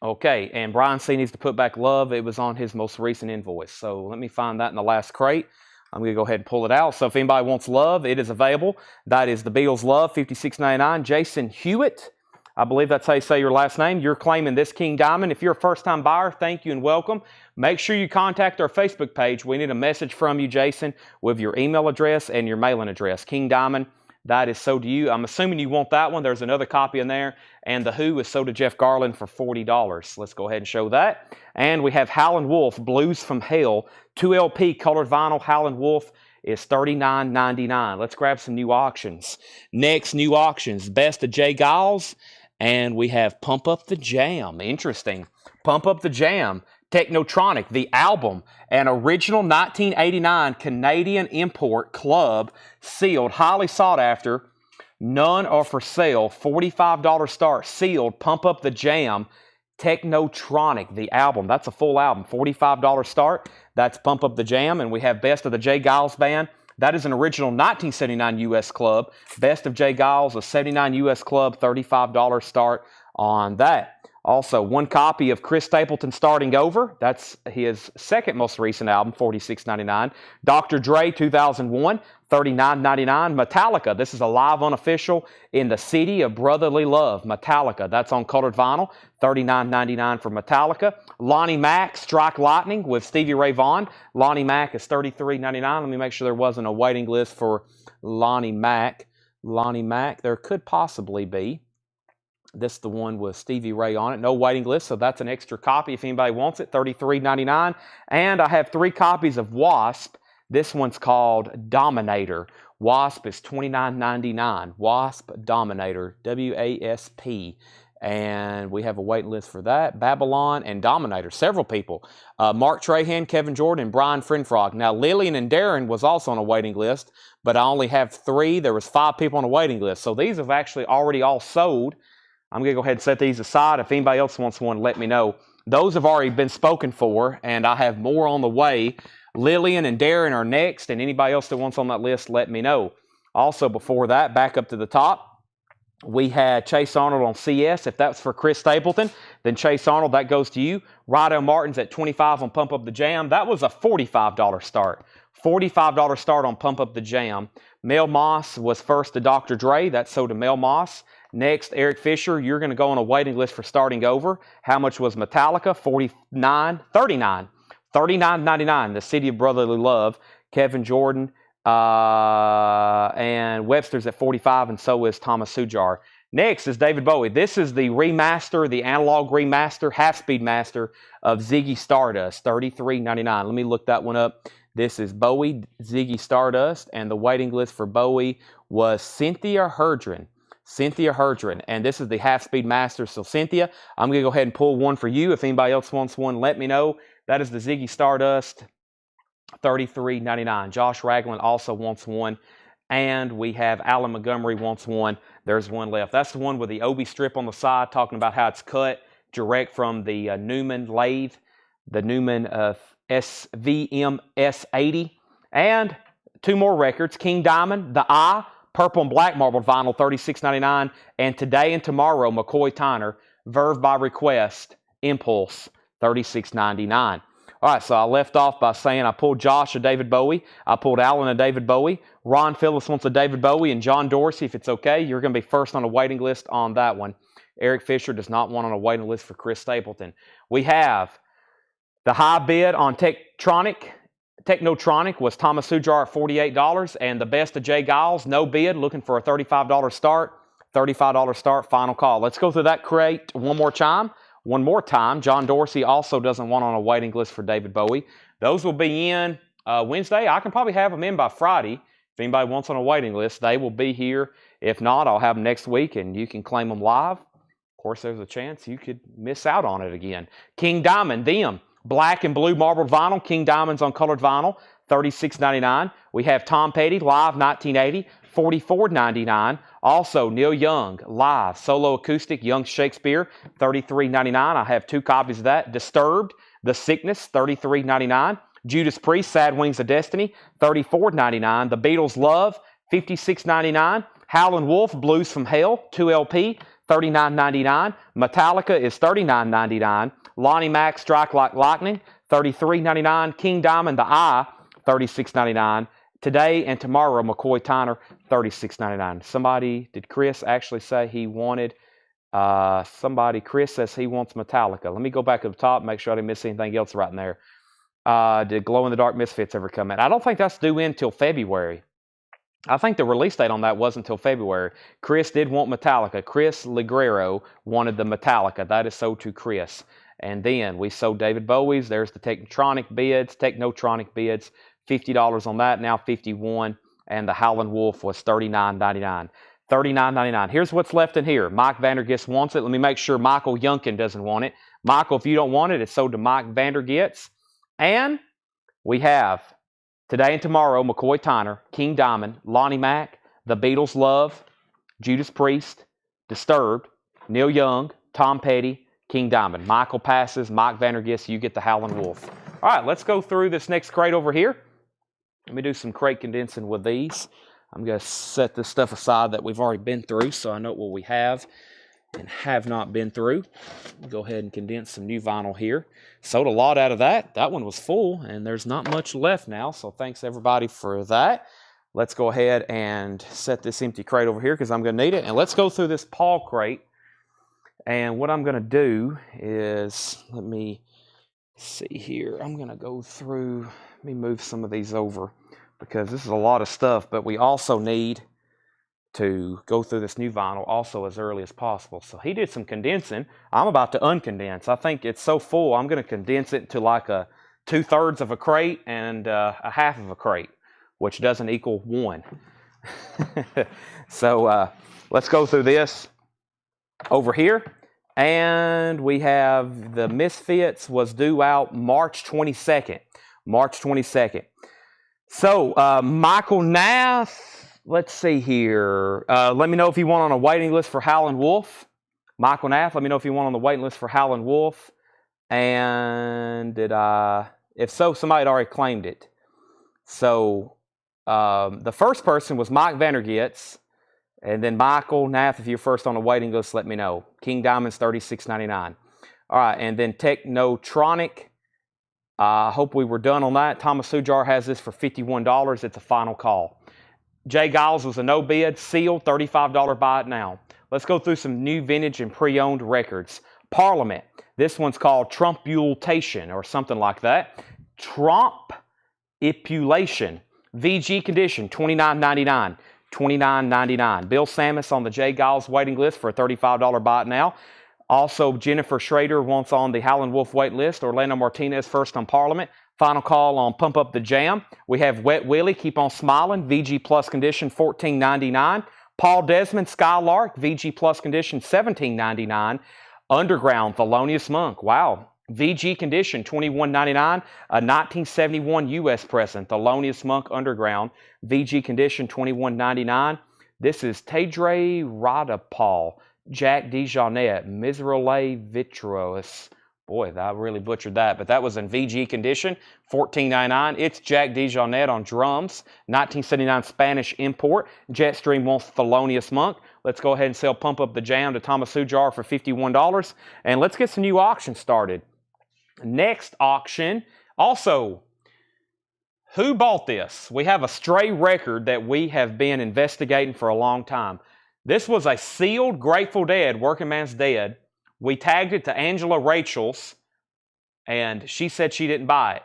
Okay, and Brian C. needs to put back Love. It was on his most recent invoice. So let me find that in the last crate. I'm going to go ahead and pull it out. So if anybody wants Love, it is available. That is the Beatles' Love, $56.99. Jason Hewitt, I believe that's how you say your last name. You're claiming this King Diamond. If you're a first-time buyer, thank you and welcome. Make sure you contact our Facebook page. We need a message from you, Jason, with your email address and your mailing address. King Diamond, that is sold to you. I'm assuming you want that one. There's another copy in there. And the Who is sold to Jeff Garland for $40. Let's go ahead and show that. And we have Howlin' Wolf, Blues from Hell, 2 LP colored vinyl. Howlin' Wolf is $39.99. Let's grab some new auctions. Next, new auctions. Best of Jay Giles. And we have Pump Up the Jam. Interesting. Pump Up the Jam. Technotronic, the album, an original 1989 Canadian import club, sealed, highly sought after. None are for sale. $45 start, sealed. Pump Up the Jam. Technotronic, the album. That's a full album. $45 start. That's Pump Up the Jam. And we have Best of the Jay Giles Band. That is an original 1979 U.S. club. Best of Jay Giles, a 79 U.S. club, $35 start on that. Also, 1 copy of Chris Stapleton, Starting Over. That's his second most recent album, $46.99. Dr. Dre, 2001, $39.99. Metallica, this is a live unofficial, In the City of Brotherly Love. Metallica, that's on colored vinyl, $39.99 for Metallica. Lonnie Mack, Strike Lightning with Stevie Ray Vaughan. Lonnie Mack is $33.99. Let me make sure there wasn't a waiting list for Lonnie Mack. Lonnie Mack, there could possibly be. This is the one with Stevie Ray on it. No waiting list, so that's an extra copy if anybody wants it, $33.99. And I have 3 copies of Wasp. This one's called Dominator. Wasp is $29.99. Wasp Dominator, W-A-S-P. And we have a waiting list for that. Babylon and Dominator, several people. Mark Trahan, Kevin Jordan, and Brian Frinfrog. Now, Lillian and Darren was also on a waiting list, but I only have 3. There was 5 people on a waiting list. So these have actually already all sold. I'm going to go ahead and set these aside. If anybody else wants one, let me know. Those have already been spoken for, and I have more on the way. Lillian and Darren are next, and anybody else that wants on that list, let me know. Also, before that, back up to the top, we had Chase Arnold on CS. If that's for Chris Stapleton, then Chase Arnold, that goes to you. Rydell Martin's at $25 on Pump Up the Jam. That was a $45 start. $45 start on Pump Up the Jam. Mel Moss was first to Dr. Dre. That's sold to Mel Moss. Next, Eric Fisher, you're going to go on a waiting list for Starting Over. How much was Metallica? $39.99. The City of Brotherly Love. Kevin Jordan and Webster's at $45, and so is Thomas Sujar. Next is David Bowie. This is the remaster, the analog remaster, half-speed master of Ziggy Stardust, $33.99. Let me look that one up. This is Bowie, Ziggy Stardust, and the waiting list for Bowie was Cynthia Herdren. Cynthia Herdren, and this is the half-speed master. So Cynthia, I'm going to go ahead and pull one for you. If anybody else wants one, let me know. That is the Ziggy Stardust, $33.99. Josh Ragland also wants one And we have Alan Montgomery wants one. There's one left. That's the one with the OB strip on the side, talking about how it's cut direct from the Newman lathe, the Newman SVM S80. And two more records. King Diamond, the Eye, purple and black marbled vinyl, $36.99. And Today and Tomorrow, McCoy Tyner, Verve by Request, Impulse, $36.99. All right, so I left off by saying I pulled Josh a David Bowie. I pulled Alan a David Bowie. Ron Phillips wants a David Bowie. And John Dorsey, if it's okay, you're going to be first on a waiting list on that one. Eric Fisher does not want on a waiting list for Chris Stapleton. We have the high bid on Technotronic was Thomas Sujar at $48. And the best of Jay Giles, no bid, looking for a $35 start. $35 start, final call. Let's go through that crate one more time. John Dorsey also doesn't want on a waiting list for David Bowie. Those will be in Wednesday. I can probably have them in by Friday. If anybody wants on a waiting list, they will be here. If not, I'll have them next week, and you can claim them live. Of course, there's a chance you could miss out on it again. King Diamond, them. Black and blue marbled vinyl. King Diamonds on colored vinyl, $36.99. We have Tom Petty, live, 1980, $44.99. Also, Neil Young, live, solo acoustic, Young Shakespeare, $33.99. I have two copies of that. Disturbed, The Sickness, $33.99. Judas Priest, Sad Wings of Destiny, $34.99. The Beatles, Love, $56.99. Howlin' Wolf, Blues from Hell, 2LP, $39.99. Metallica is $39.99. Lonnie Mack, Strike Like Lightning, $33.99. King Diamond, The Eye, $36.99. Today and Tomorrow, McCoy Tyner, $36.99. Did Chris actually say he wanted, Chris says he wants Metallica. Let me go back to the top, make sure I didn't miss anything else right in there. Did Glow in the Dark Misfits ever come in? I don't think that's due in until February. I think the release date on that wasn't until February. Chris did want Metallica. Chris Legrero wanted the Metallica. That is sold to Chris. And then we sold David Bowie's. There's the Technotronic bids, $50 on that, now $51. And the Howlin' Wolf was $39.99. $39.99. Here's what's left in here. Mike Vandergist wants it. Let me make sure Michael Yunkin doesn't want it. Michael, if you don't want it, it's sold to Mike Vandergist. And we have Today and Tomorrow, McCoy Tyner, King Diamond, Lonnie Mack, The Beatles, Love, Judas Priest, Disturbed, Neil Young, Tom Petty, King Diamond. Michael passes. Mike Vandergist, you get the Howlin' Wolf. All right, let's go through this next crate over here. Let me do some crate condensing with these. I'm going to set this stuff aside that we've already been through so I know what we have and have not been through. Go ahead and condense some new vinyl here. Sold a lot out of that. That one was full, and there's not much left now, so thanks everybody for that. Let's go ahead and set this empty crate over here because I'm going to need it. And let's go through this Paul crate. And what I'm going to do is, let me see here. I'm going to go through, let me move some of these over because this is a lot of stuff, but we also need to go through this new vinyl also as early as possible. So he did some condensing. I'm about to uncondense. I think it's so full, I'm going to condense it to like a 2/3 of a crate and a half of a crate, which doesn't equal one. So let's go through this over here. And we have the Misfits was due out March 22nd. March 22nd. So Michael Nath, let's see here. Let me know if you want on a waiting list for Howlin' Wolf. Michael Nath, let me know if you want on the waiting list for Howlin' Wolf. And if so, somebody had already claimed it. So the first person was Mike Vandergist. And then Michael Nath, if you're first on the waiting list, let me know. King Diamond's $36.99. All right, and then Technotronic. I hope we were done on that. Thomas Sujar has this for $51. It's a final call. Jay Giles was a no bid, sealed, $35 buy it now. Let's go through some new vintage and pre-owned records. Parliament. This one's called Trumpulation or something like that. Trumpipulation. VG condition, $29.99. $29.99. Bill Samus on the Jay Giles waiting list for a $35 buy it now. Also, Jennifer Schrader wants on the Howlin' Wolf wait list. Orlando Martinez first on Parliament. Final call on Pump Up the Jam. We have Wet Willie, Keep on Smiling, VG Plus condition, $14.99. Paul Desmond, Skylark, VG Plus condition, $17.99. Underground, Thelonious Monk. Wow. VG condition, $21.99. A 1971 U.S. pressing, Thelonious Monk Underground. VG condition, $21.99. This is Tedre Radapal, Jack DeJohnette, Miserere Vitruous. Boy, I really butchered that, but that was in VG condition, $14.99. It's Jack DeJohnette on drums, 1979 Spanish import. Jetstream wants Thelonious Monk. Let's go ahead and sell Pump Up the Jam to Thomas Sujar for $51. And let's get some new auctions started. Next auction, also, who bought this? We have a stray record that we have been investigating for a long time. This was a sealed Grateful Dead, Working Man's Dead. We tagged it to Angela Rachel's, and she said she didn't buy it.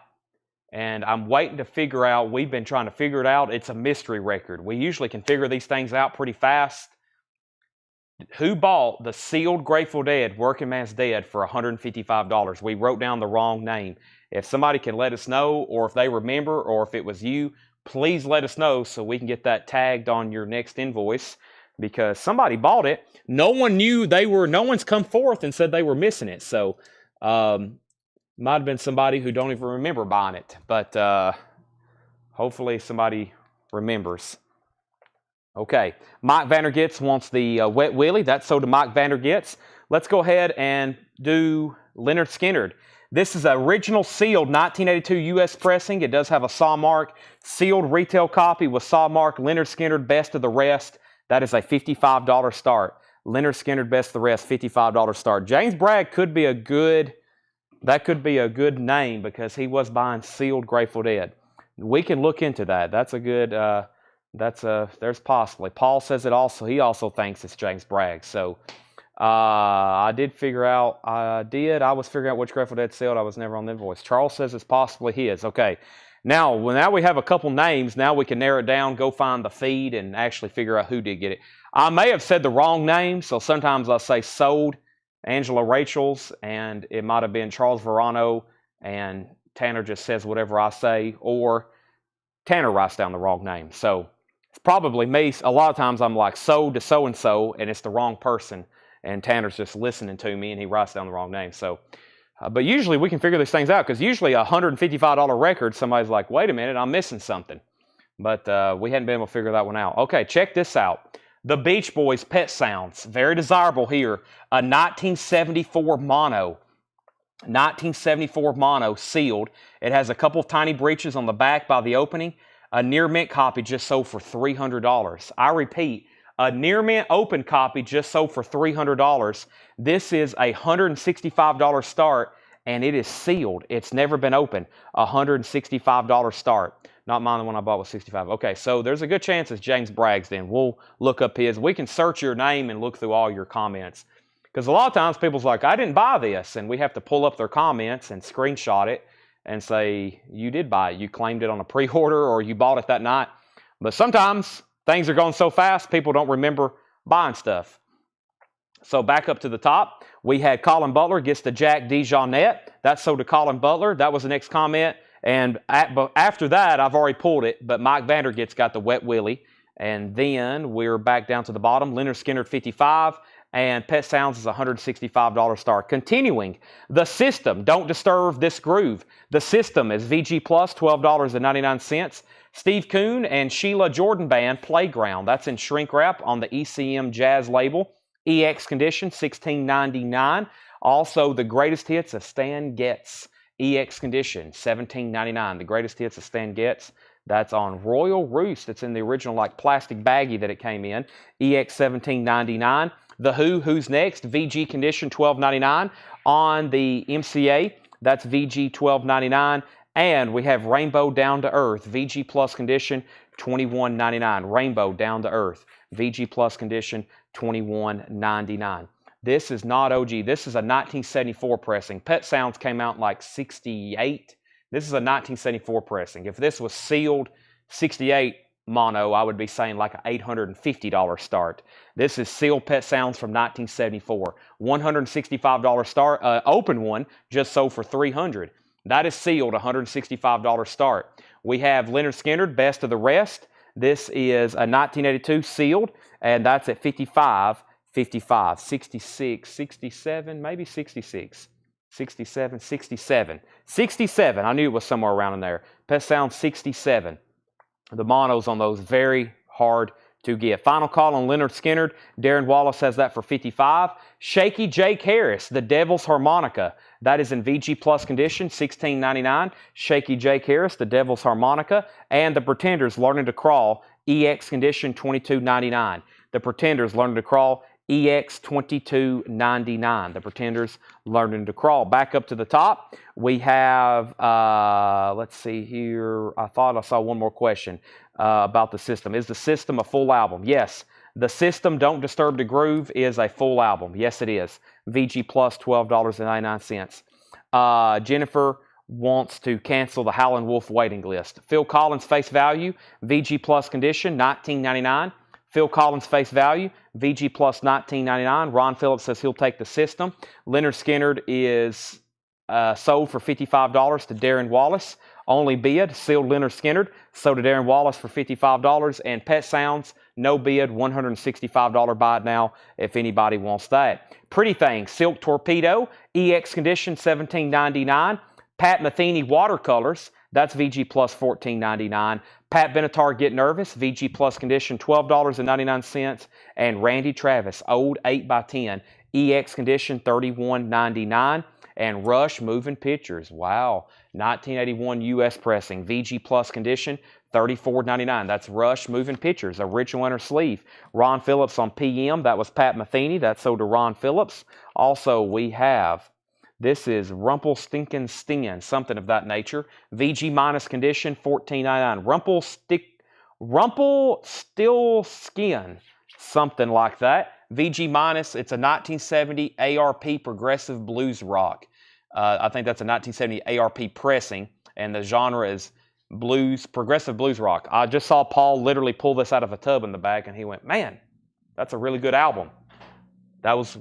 And I'm waiting to figure out, we've been trying to figure it out. It's a mystery record. We usually can figure these things out pretty fast. Who bought the sealed Grateful Dead, Working Man's Dead, for $155? We wrote down the wrong name. If somebody can let us know, or if they remember, or if it was you, please let us know so we can get that tagged on your next invoice, because somebody bought it. No one knew no one's come forth and said they were missing it. So, might have been somebody who don't even remember buying it. But hopefully somebody remembers. Okay, Mike Vandergits wants the Wet Willie. That's sold to Mike Vandergits. Let's go ahead and do Leonard Skinner. This is an original sealed 1982 U.S. pressing. It does have a saw mark. Sealed retail copy with saw mark. Leonard Skinner, Best of the Rest. That is a $55 start. Leonard Skinner, Best of the Rest, $55 start. James Bragg could be a good name because he was buying sealed Grateful Dead. We can look into that. That's a good... there's possibly. Paul says it also. He also thinks it's James Bragg. So I was figuring out which Grateful Dead sealed. I was never on the invoice. Charles says it's possibly his. Okay. Now we have a couple names. Now we can narrow it down, go find the feed, and actually figure out who did get it. I may have said the wrong name, so sometimes I'll say sold Angela Rachel's, and it might have been Charles Verano, and Tanner just says whatever I say, or Tanner writes down the wrong name. So it's probably me. A lot of times I'm like sold to so-and-so, and it's the wrong person, and Tanner's just listening to me, and he writes down the wrong name. So, but usually we can figure these things out, because usually a $155 record, somebody's like, wait a minute, I'm missing something. But we hadn't been able to figure that one out. Okay, check this out. The Beach Boys Pet Sounds. Very desirable here. A 1974 mono. 1974 mono, sealed. It has a couple of tiny breaches on the back by the opening. A near mint copy just sold for $300. I repeat, a near mint open copy just sold for $300. This is a $165 start, and it is sealed. It's never been opened. $165 start. Not mine, the one I bought was $65. Okay, so there's a good chance it's James Bragg's then. We'll look up his. We can search your name and look through all your comments. Because a lot of times people's like, I didn't buy this, and we have to pull up their comments and screenshot it and say, you did buy it. You claimed it on a pre-order, or you bought it that night. But sometimes things are going so fast, people don't remember buying stuff. So back up to the top, we had Colin Butler gets the Jack DeJohnette. That's sold to Colin Butler. That was the next comment. And after that, I've already pulled it, but Mike Vandergits got the Wet Willie. And then we're back down to the bottom. Leonard Skinner, $55. And Pet Sounds is $165 start. Continuing, The System, Don't Disturb This Groove. The System is VG Plus, $12.99. Steve Kuhn and Sheila Jordan Band, Playground. That's in shrink wrap on the ECM Jazz label. EX Condition, $16.99. Also, The Greatest Hits of Stan Getz. EX Condition, $17.99. The Greatest Hits of Stan Getz. That's on Royal Roost. It's in the original like plastic baggie that it came in. EX $17.99. The Who's Next? VG Condition, $12.99. On the MCA, that's VG $12.99. And we have Rainbow Down to Earth, VG Plus Condition, $21.99. Rainbow Down to Earth, VG Plus Condition, $21.99. This is not OG. This is a 1974 pressing. Pet Sounds came out in like 68. This is a 1974 pressing. If this was sealed 68 mono, I would be saying like an $850 start. This is sealed Pet Sounds from 1974. $165 start. Open one just sold for $300. That is sealed, $165 start. We have Leonard Skinner, Best of the Rest. This is a 1982 sealed, and that's at $55. 55, 66, 67, maybe 66. 67, 67. 67. I knew it was somewhere around in there. Pet Sound 67. The monos on those, very hard to get. Final call on Leonard Skinner. Darren Wallace has that for 55. Shaky Jake Harris, the Devil's Harmonica. That is in VG Plus condition, $16.99. Shaky Jake Harris, the Devil's Harmonica. And the Pretenders, Learning to Crawl, EX condition, $22.99. The Pretenders, Learning to Crawl, EX $22.99. The Pretenders, Learning to Crawl. Back up to the top, we have, let's see here. I thought I saw one more question about the System. Is the System a full album? Yes. The System, Don't Disturb the Groove, is a full album. Yes, it is. VG Plus, $12.99. Jennifer wants to cancel the Howlin' Wolf waiting list. Phil Collins, Face Value, VG Plus condition, $19.99. Phil Collins, Face Value, VG Plus, $19.99. Ron Phillips says he'll take the System. Leonard Skinner is sold for $55 to Darren Wallace. Only bid, sealed Leonard Skinner, sold to Darren Wallace for $55. And Pet Sounds, no bid, $165 buy it now if anybody wants that. Pretty Thing, Silk Torpedo, EX condition, $17.99. Pat Metheny Watercolors, that's VG Plus, $14.99. Pat Benatar, Get Nervous, VG Plus condition, $12.99. And Randy Travis, Old 8x10, EX condition, $31.99. And Rush Moving Pictures, wow, 1981 US pressing, VG Plus condition, $34.99. That's Rush Moving Pictures, original inner sleeve. Ron Phillips on PM, that was Pat Metheny, that's sold to Ron Phillips. Also, we have, this is Rumpelstiltskin, something of that nature. VG minus condition, $14.99. Rumpelstiltskin, something like that. VG minus, it's a 1970 ARP progressive blues rock. I think that's a 1970 ARP pressing, and the genre is blues, progressive blues rock. I just saw Paul literally pull this out of a tub in the back, and he went, man, that's a really good album.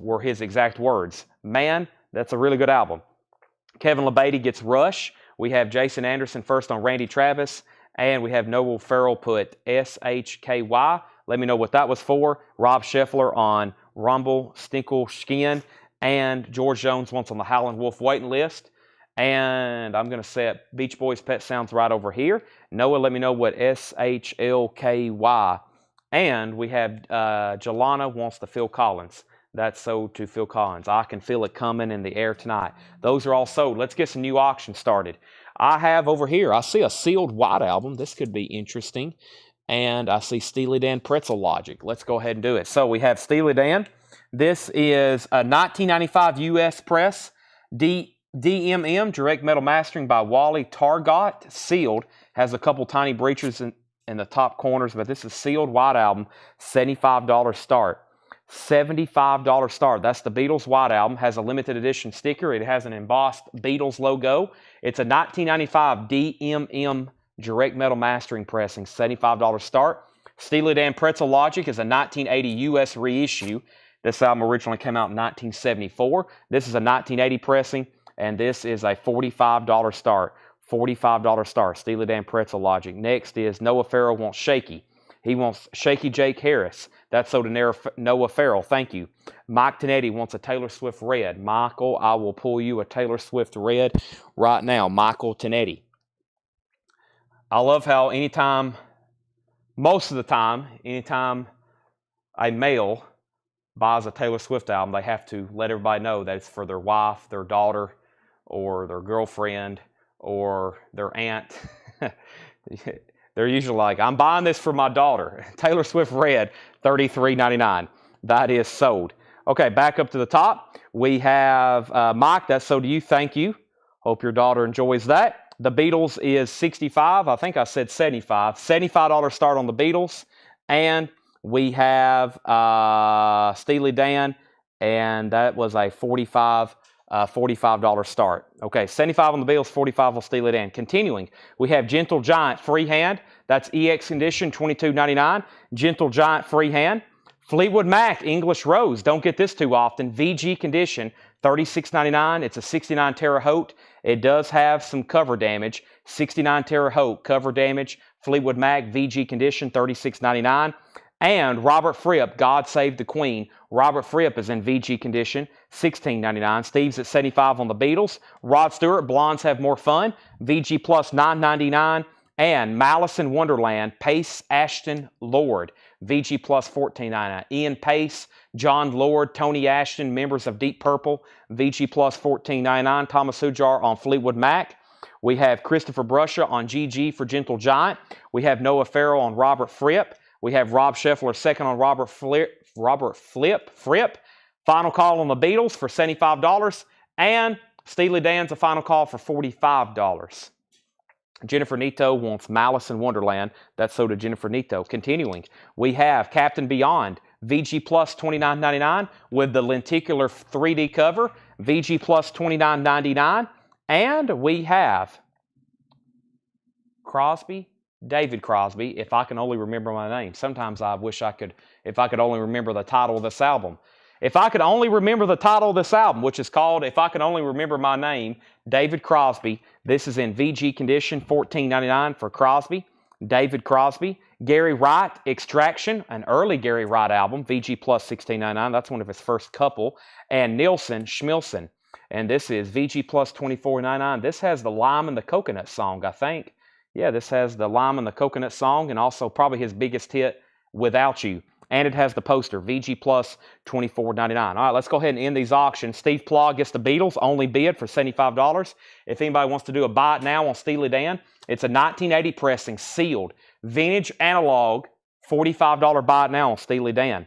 Were his exact words. Man, that's a really good album. Kevin LeBady gets Rush. We have Jason Anderson first on Randy Travis, and we have Noel Farrell put SHKY. Let me know what that was for. Rob Scheffler on Rumpelstiltskin, and George Jones wants on the Howlin' Wolf waiting list. And I'm going to set Beach Boys Pet Sounds right over here. Noah, let me know what SHLKY. And we have Jelana wants the Phil Collins. That's sold to Phil Collins. I can feel it coming in the air tonight. Those are all sold. Let's get some new auctions started. I have over here, I see a sealed white album. This could be interesting. And I see Steely Dan Pretzel Logic. Let's go ahead and do it. So we have Steely Dan. This is a 1995 US press. DMM, Direct Metal Mastering by Wally Targott. Sealed. Has a couple tiny breaches in the top corners, but this is sealed white album. $75 start. $75 start. That's the Beatles white album. Has a limited edition sticker. It has an embossed Beatles logo. It's a 1995 DMM Direct Metal Mastering pressing, $75 start. Steely Dan Pretzel Logic is a 1980 US reissue. This album originally came out in 1974. This is a 1980 pressing, and this is a $45 start. $45 start, Steely Dan Pretzel Logic. Next is Noah Farrell wants Shaky. He wants Shaky Jake Harris. That's sold to Noah Farrell. Thank you. Mike Tonetti wants a Taylor Swift Red. Michael, I will pull you a Taylor Swift Red right now. Michael Tonetti. I love how most of the time, anytime a male buys a Taylor Swift album, they have to let everybody know that it's for their wife, their daughter, or their girlfriend, or their aunt. They're usually like, I'm buying this for my daughter. Taylor Swift Red, $33.99. That is sold. Okay, back up to the top. We have Mike, that's sold to you. Thank you. Hope your daughter enjoys that. The Beatles is $65. I think I said $75. $75 start on the Beatles. And we have Steely Dan, and that was a $45 start. Okay, $75 on the Beatles, $45 on Steely Dan. Continuing, we have Gentle Giant Freehand. That's EX condition, $22.99. Gentle Giant Freehand. Fleetwood Mac English Rose. Don't get this too often. VG condition, $36.99. It's a 69 Terre Haute. It does have some cover damage. 69 Terre Haute cover damage. Fleetwood Mac VG condition, $36.99. And Robert Fripp, God Save the Queen. Robert Fripp is in VG condition, $16.99. Steve's at $75 on the Beatles. Rod Stewart, Blondes Have More Fun, VG plus $9.99. And Malice in Wonderland, Pace Ashton Lord, VG plus $14.99. Ian Pace, John Lord, Tony Ashton, members of Deep Purple, VG plus $14.99. Thomas Hujar on Fleetwood Mac. We have Christopher Brusha on GG for Gentle Giant. We have Noah Farrell on Robert Fripp. We have Rob Scheffler second on Robert Fripp. Final call on the Beatles for $75. And Steely Dan's a final call for $45. Jennifer Nito wants Malice in Wonderland. That's so did Jennifer Nito. Continuing, we have Captain Beyond, VG plus $29.99 with the lenticular 3D cover, VG plus $29.99. And we have Crosby, David Crosby, If I Can Only Remember My Name. Sometimes I wish if I could only remember the title of this album. If I could only remember the title of this album, which is called If I Could Only Remember My Name, David Crosby. This is in VG condition, $14.99 for Crosby. David Crosby. Gary Wright, Extraction, an early Gary Wright album, VG plus $16.99. That's one of his first couple. And Nilsson Schmilson. And this is VG plus $24.99. This has the Lime and the Coconut song, I think. Yeah, this has the Lime and the Coconut song and also probably his biggest hit, Without You. And it has the poster, VG plus $24.99. All right, let's go ahead and end these auctions. Steve Plaw gets the Beatles, only bid for $75. If anybody wants to do a buy it now on Steely Dan, it's a 1980 pressing, sealed, vintage analog, $45 buy it now on Steely Dan.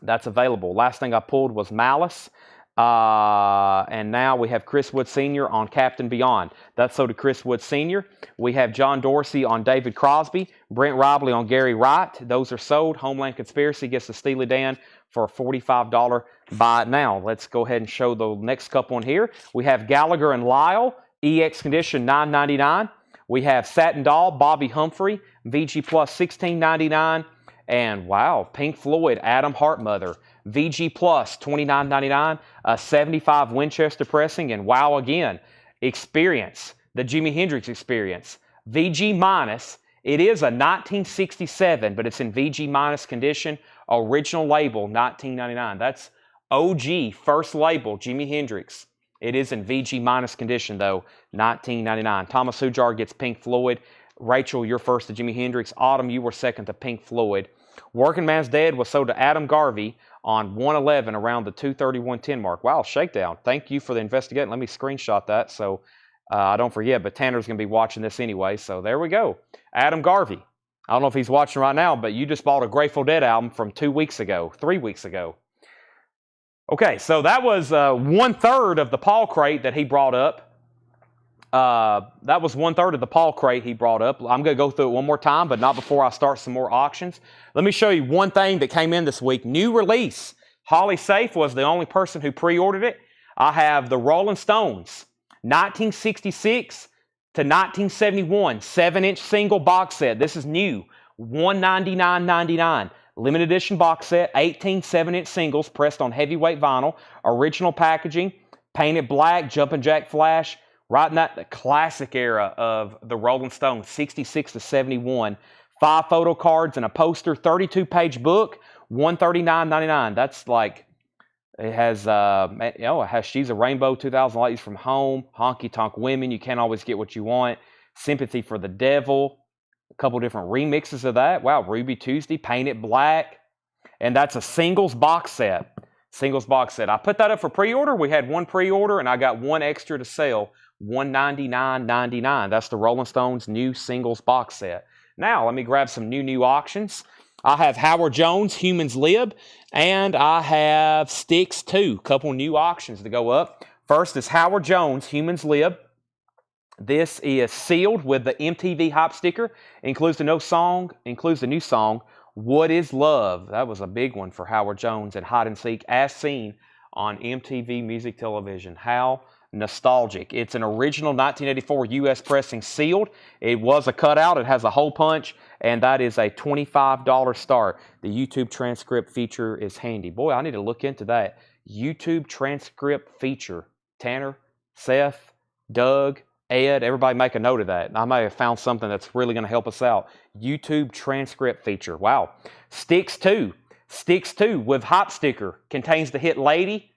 That's available. Last thing I pulled was Malice. And now we have Chris Wood Sr. on Captain Beyond. That's so to Chris Wood Sr. We have John Dorsey on David Crosby, Brent Robley on Gary Wright. Those are sold. Homeland Conspiracy gets the Steely Dan for a $45 buy it now. Let's go ahead and show the next couple in here. We have Gallagher and Lyle, EX condition $9.99. We have Satin Doll, Bobby Humphrey, VG plus $16.99. And wow, Pink Floyd, Adam Hartmother, VG plus $29.99, a 75 Winchester pressing, and wow again, Experience, the Jimi Hendrix Experience, VG minus. It is a 1967, but it's in VG minus condition, original label, $19.99. That's OG, first label, Jimi Hendrix. It is in VG minus condition though, $19.99. Thomas Hujar gets Pink Floyd. Rachel, you're first to Jimi Hendrix. Autumn, you were second to Pink Floyd. Working Man's Dead was sold to Adam Garvey on 111 around the 231.10 mark. Wow, shakedown. Thank you for the investigating. Let me screenshot that so I don't forget, but Tanner's going to be watching this anyway, so there we go. Adam Garvey. I don't know if he's watching right now, but you just bought a Grateful Dead album from 3 weeks ago. Okay, so that was 1/3 of the Paul crate that he brought up. That was 1/3 of the Paul crate he brought up. I'm going to go through it one more time, but not before I start some more auctions. Let me show you one thing that came in this week. New release. Holly Safe was the only person who pre-ordered it. I have the Rolling Stones, 1966 to 1971, 7-inch single box set. This is new, $199.99. Limited edition box set, 18 7-inch singles pressed on heavyweight vinyl, original packaging, painted black, jumping jack flash. Right in that classic era of the Rolling Stones, 66 to 71. 5 photo cards and a poster, 32-page book, $139.99. That's like, it has She's a Rainbow, 2000 Ladies from Home, Honky Tonk Women, You Can't Always Get What You Want, Sympathy for the Devil, a couple different remixes of that. Wow, Ruby Tuesday, Paint It Black. And that's a singles box set. I put that up for pre-order. We had one pre-order, and I got one extra to sell. $199.99. That's the Rolling Stones new singles box set. Now, let me grab some new auctions. I have Howard Jones, Humans Lib, and I have Styx 2. Couple new auctions to go up. First is Howard Jones, Humans Lib. This is sealed with the MTV Hype sticker. Includes the new song, What Is Love? That was a big one for Howard Jones at Hide and Seek, as seen on MTV Music Television. How nostalgic. It's an original 1984 U.S. pressing, sealed. It was a cutout. It has a hole punch, and that is a $25 start. The YouTube transcript feature is handy. Boy, I need to look into that. YouTube transcript feature. Tanner, Seth, Doug, Ed, everybody make a note of that. I may have found something that's really going to help us out. YouTube transcript feature. Wow. Sticks 2. Sticks 2 with hop sticker. Contains the hit Lady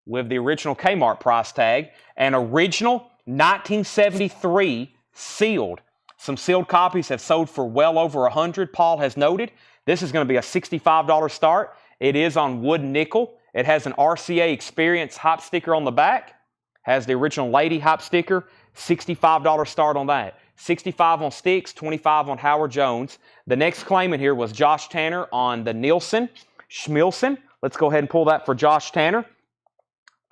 with the original Kmart price tag. And original 1973 sealed. Some sealed copies have sold for well over 100, Paul has noted. This is going to be a $65 start. It is on wood nickel. It has an RCA Experience hop sticker on the back. Has the original Lady hop sticker. $65 start on that. $65 on Sticks, $25 on Howard Jones. The next claimant here was Josh Tanner on the Nielsen Schmilson. Let's go ahead and pull that for Josh Tanner.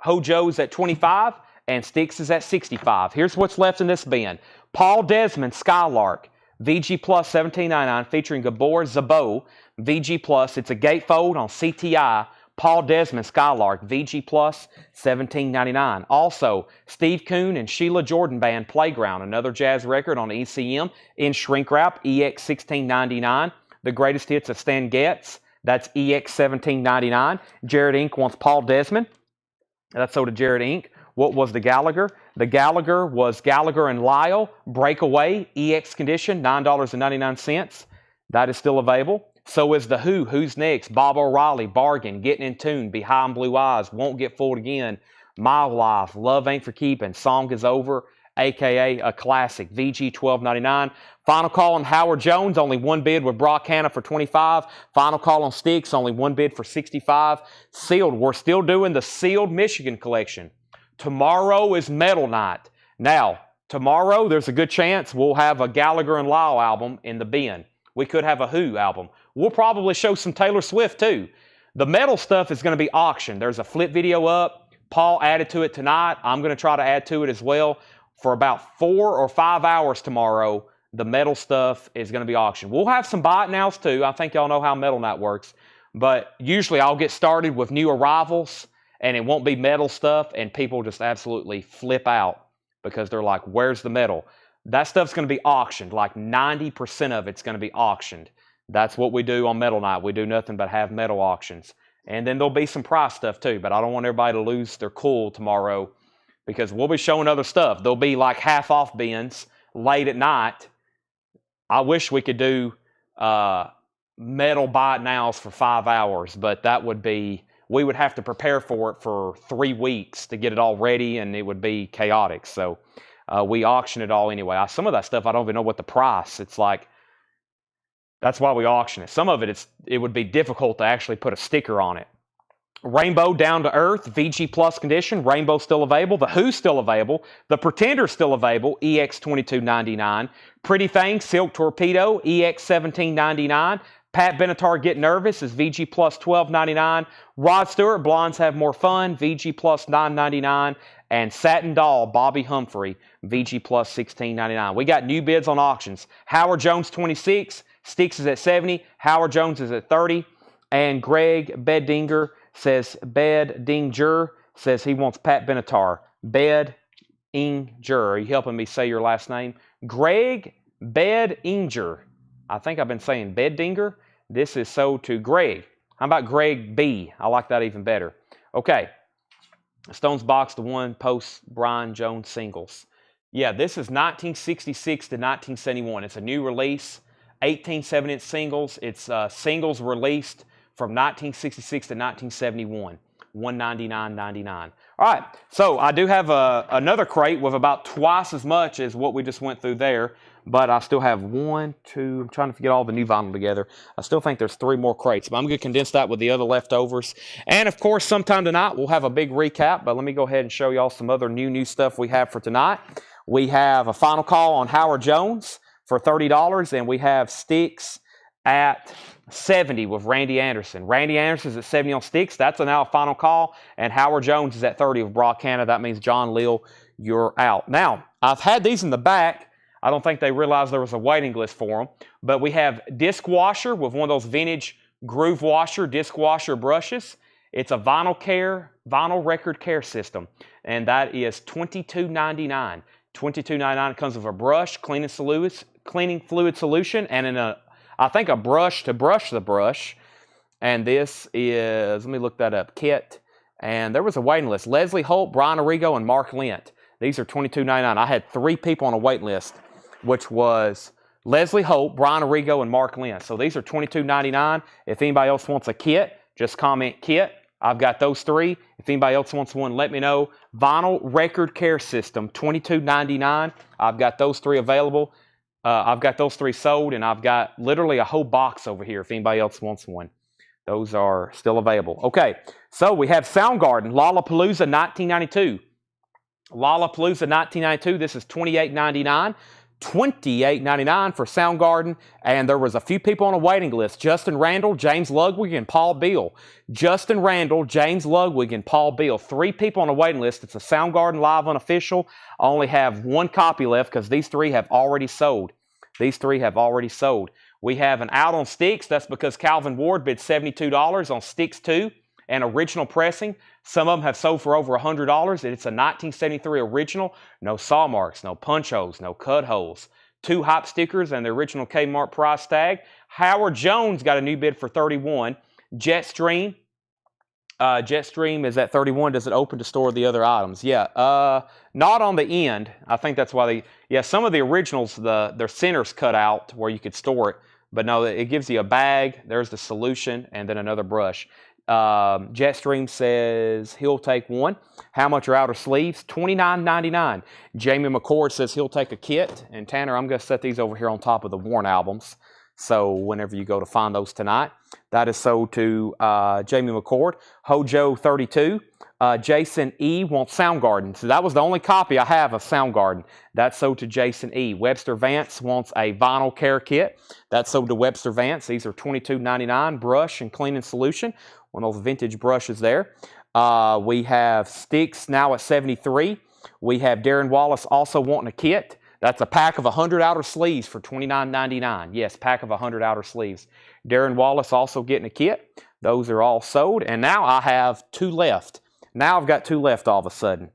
Hojo's at $25 and Sticks is at $65. Here's what's left in this bin. Paul Desmond Skylark, VG Plus $17.99 featuring Gabor Zabo, VG Plus. It's a gatefold on CTI. Paul Desmond Skylark, VG Plus $17.99. Also, Steve Kuhn and Sheila Jordan Band Playground, another jazz record on ECM in shrink wrap, EX $16.99. The greatest hits of Stan Getz, that's EX $17.99. Jared Inc. wants Paul Desmond. That's sold to Jared Inc. What was the Gallagher? The Gallagher was Gallagher and Lyle, Breakaway, EX condition, $9.99. That is still available. So is the Who, Who's Next, Bob O'Reilly, Bargain, Getting in Tune, Behind Blue Eyes, Won't Get Fooled Again, My Life, Love Ain't for Keeping, Song Is Over, a.k.a. a classic, VG $12.99. Final call on Howard Jones, only one bid with Brock Hanna for $25. Final call on Sticks, only one bid for $65. Sealed, we're still doing the Sealed Michigan collection. Tomorrow is Metal Night. Now, tomorrow there's a good chance we'll have a Gallagher and Lyle album in the bin. We could have a Who album. We'll probably show some Taylor Swift too. The metal stuff is going to be auctioned. There's a flip video up. Paul added to it tonight. I'm going to try to add to it as well. For about 4 or 5 hours tomorrow, the metal stuff is going to be auctioned. We'll have some buy it nows too. I think y'all know how Metal Night works. But usually I'll get started with new arrivals and it won't be metal stuff and people just absolutely flip out because they're like, where's the metal? That stuff's going to be auctioned. Like 90% of it's going to be auctioned. That's what we do on Metal Night. We do nothing but have metal auctions. And then there'll be some price stuff too, but I don't want everybody to lose their cool tomorrow because we'll be showing other stuff. There'll be like half off bins late at night. I wish we could do metal buy it nows for 5 hours, but that would be, we would have to prepare for it for 3 weeks to get it all ready and it would be chaotic. So we auction it all anyway. Some of that stuff, I don't even know what the price. It's like, that's why we auction it. Some of it would be difficult to actually put a sticker on it. Rainbow Down to Earth, VG Plus condition. Rainbow still available. The Who's still available. The Pretender still available, EX $22.99. Pretty Thing, Silk Torpedo, EX $17.99. Pat Benatar Get Nervous is VG Plus $12.99. Rod Stewart, Blondes Have More Fun, VG Plus $9.99. And Satin Doll, Bobby Humphrey, VG Plus $16.99. We got new bids on auctions. Howard Jones 26, Sticks is at 70, Howard Jones is at 30, and Greg Beddinger says he wants Pat Benatar. Beddinger. Are you helping me say your last name? Greg Beddinger. I think I've been saying Beddinger. This is sold to Greg. How about Greg B? I like that even better. Okay. Stones Box, the one post Brian Jones singles. Yeah, this is 1966 to 1971. It's a new release. 18 7-inch singles. It's singles released from 1966 to 1971. $199.99. All right, so I do have another crate with about twice as much as what we just went through there, but I still have 1, 2, I'm trying to get all the new vinyl together. I still think there's 3 more crates, but I'm going to condense that with the other leftovers. And of course, sometime tonight, we'll have a big recap, but let me go ahead and show y'all some other new stuff we have for tonight. We have a final call on Howard Jones for $30, and we have Sticks at 70 with Randy Anderson. Randy Anderson is at 70 on Sticks. That's now a final call. And Howard Jones is at 30 with Brock Hanna. That means John Leal, you're out. Now, I've had these in the back. I don't think they realized there was a waiting list for them. But we have disc washer with one of those vintage groove washer, disc washer brushes. It's a vinyl record care system. And that is $22.99. $22.99 comes with a brush, cleaning fluid solution, and I think a brush to brush the brush. And this is, let me look that up, kit. And there was a waiting list. Leslie Holt, Brian Arrigo, and Mark Lent. These are $22.99. I had 3 people on a wait list, which was Leslie Hope, Brian Arrigo, and Mark Lynn. So these are $22.99. If anybody else wants a kit, just comment kit. I've got those 3. If anybody else wants one, let me know. Vinyl record care system, $22.99. I've got those 3 available. I've got those 3 sold, and I've got literally a whole box over here if anybody else wants one. Those are still available. Okay, so we have Soundgarden, Lollapalooza 1992. Lollapalooza 1992, this is $28.99. $28.99 for Soundgarden, and there was a few people on a waiting list. Justin Randall, James Ludwig, and Paul Beal. Justin Randall, James Ludwig, and Paul Beal. 3 people on a waiting list. It's a Soundgarden Live Unofficial. I only have 1 copy left because these 3 have already sold. These 3 have already sold. We have an out on Styx. That's because Calvin Ward bid $72 on Styx 2 and original pressing. Some of them have sold for over $100. It's a 1973 original. No saw marks, no punch holes, no cut holes. 2 hop stickers and the original Kmart price tag. Howard Jones got a new bid for $31. Jetstream is at $31. Does it open to store the other items? Yeah, not on the end. I think that's why some of the originals, their center's cut out where you could store it. But no, it gives you a bag. There's the solution and then another brush. Jetstream says he'll take 1. How much are outer sleeves? $29.99. Jamie McCord says he'll take a kit. And Tanner, I'm going to set these over here on top of the Warren albums. So whenever you go to find those tonight, that is sold to Jamie McCord. Hojo 32. Jason E. wants Soundgarden. So that was the only copy I have of Soundgarden. That's sold to Jason E. Webster Vance wants a vinyl care kit. That's sold to Webster Vance. These are $22.99. Brush and cleaning solution. One of those vintage brushes there. We have Styx now at $73. We have Darren Wallace also wanting a kit. That's a pack of 100 outer sleeves for $29.99. Yes, pack of 100 outer sleeves. Darren Wallace also getting a kit. Those are all sold. And now I have 2 left. Now I've got 2 left all of a sudden.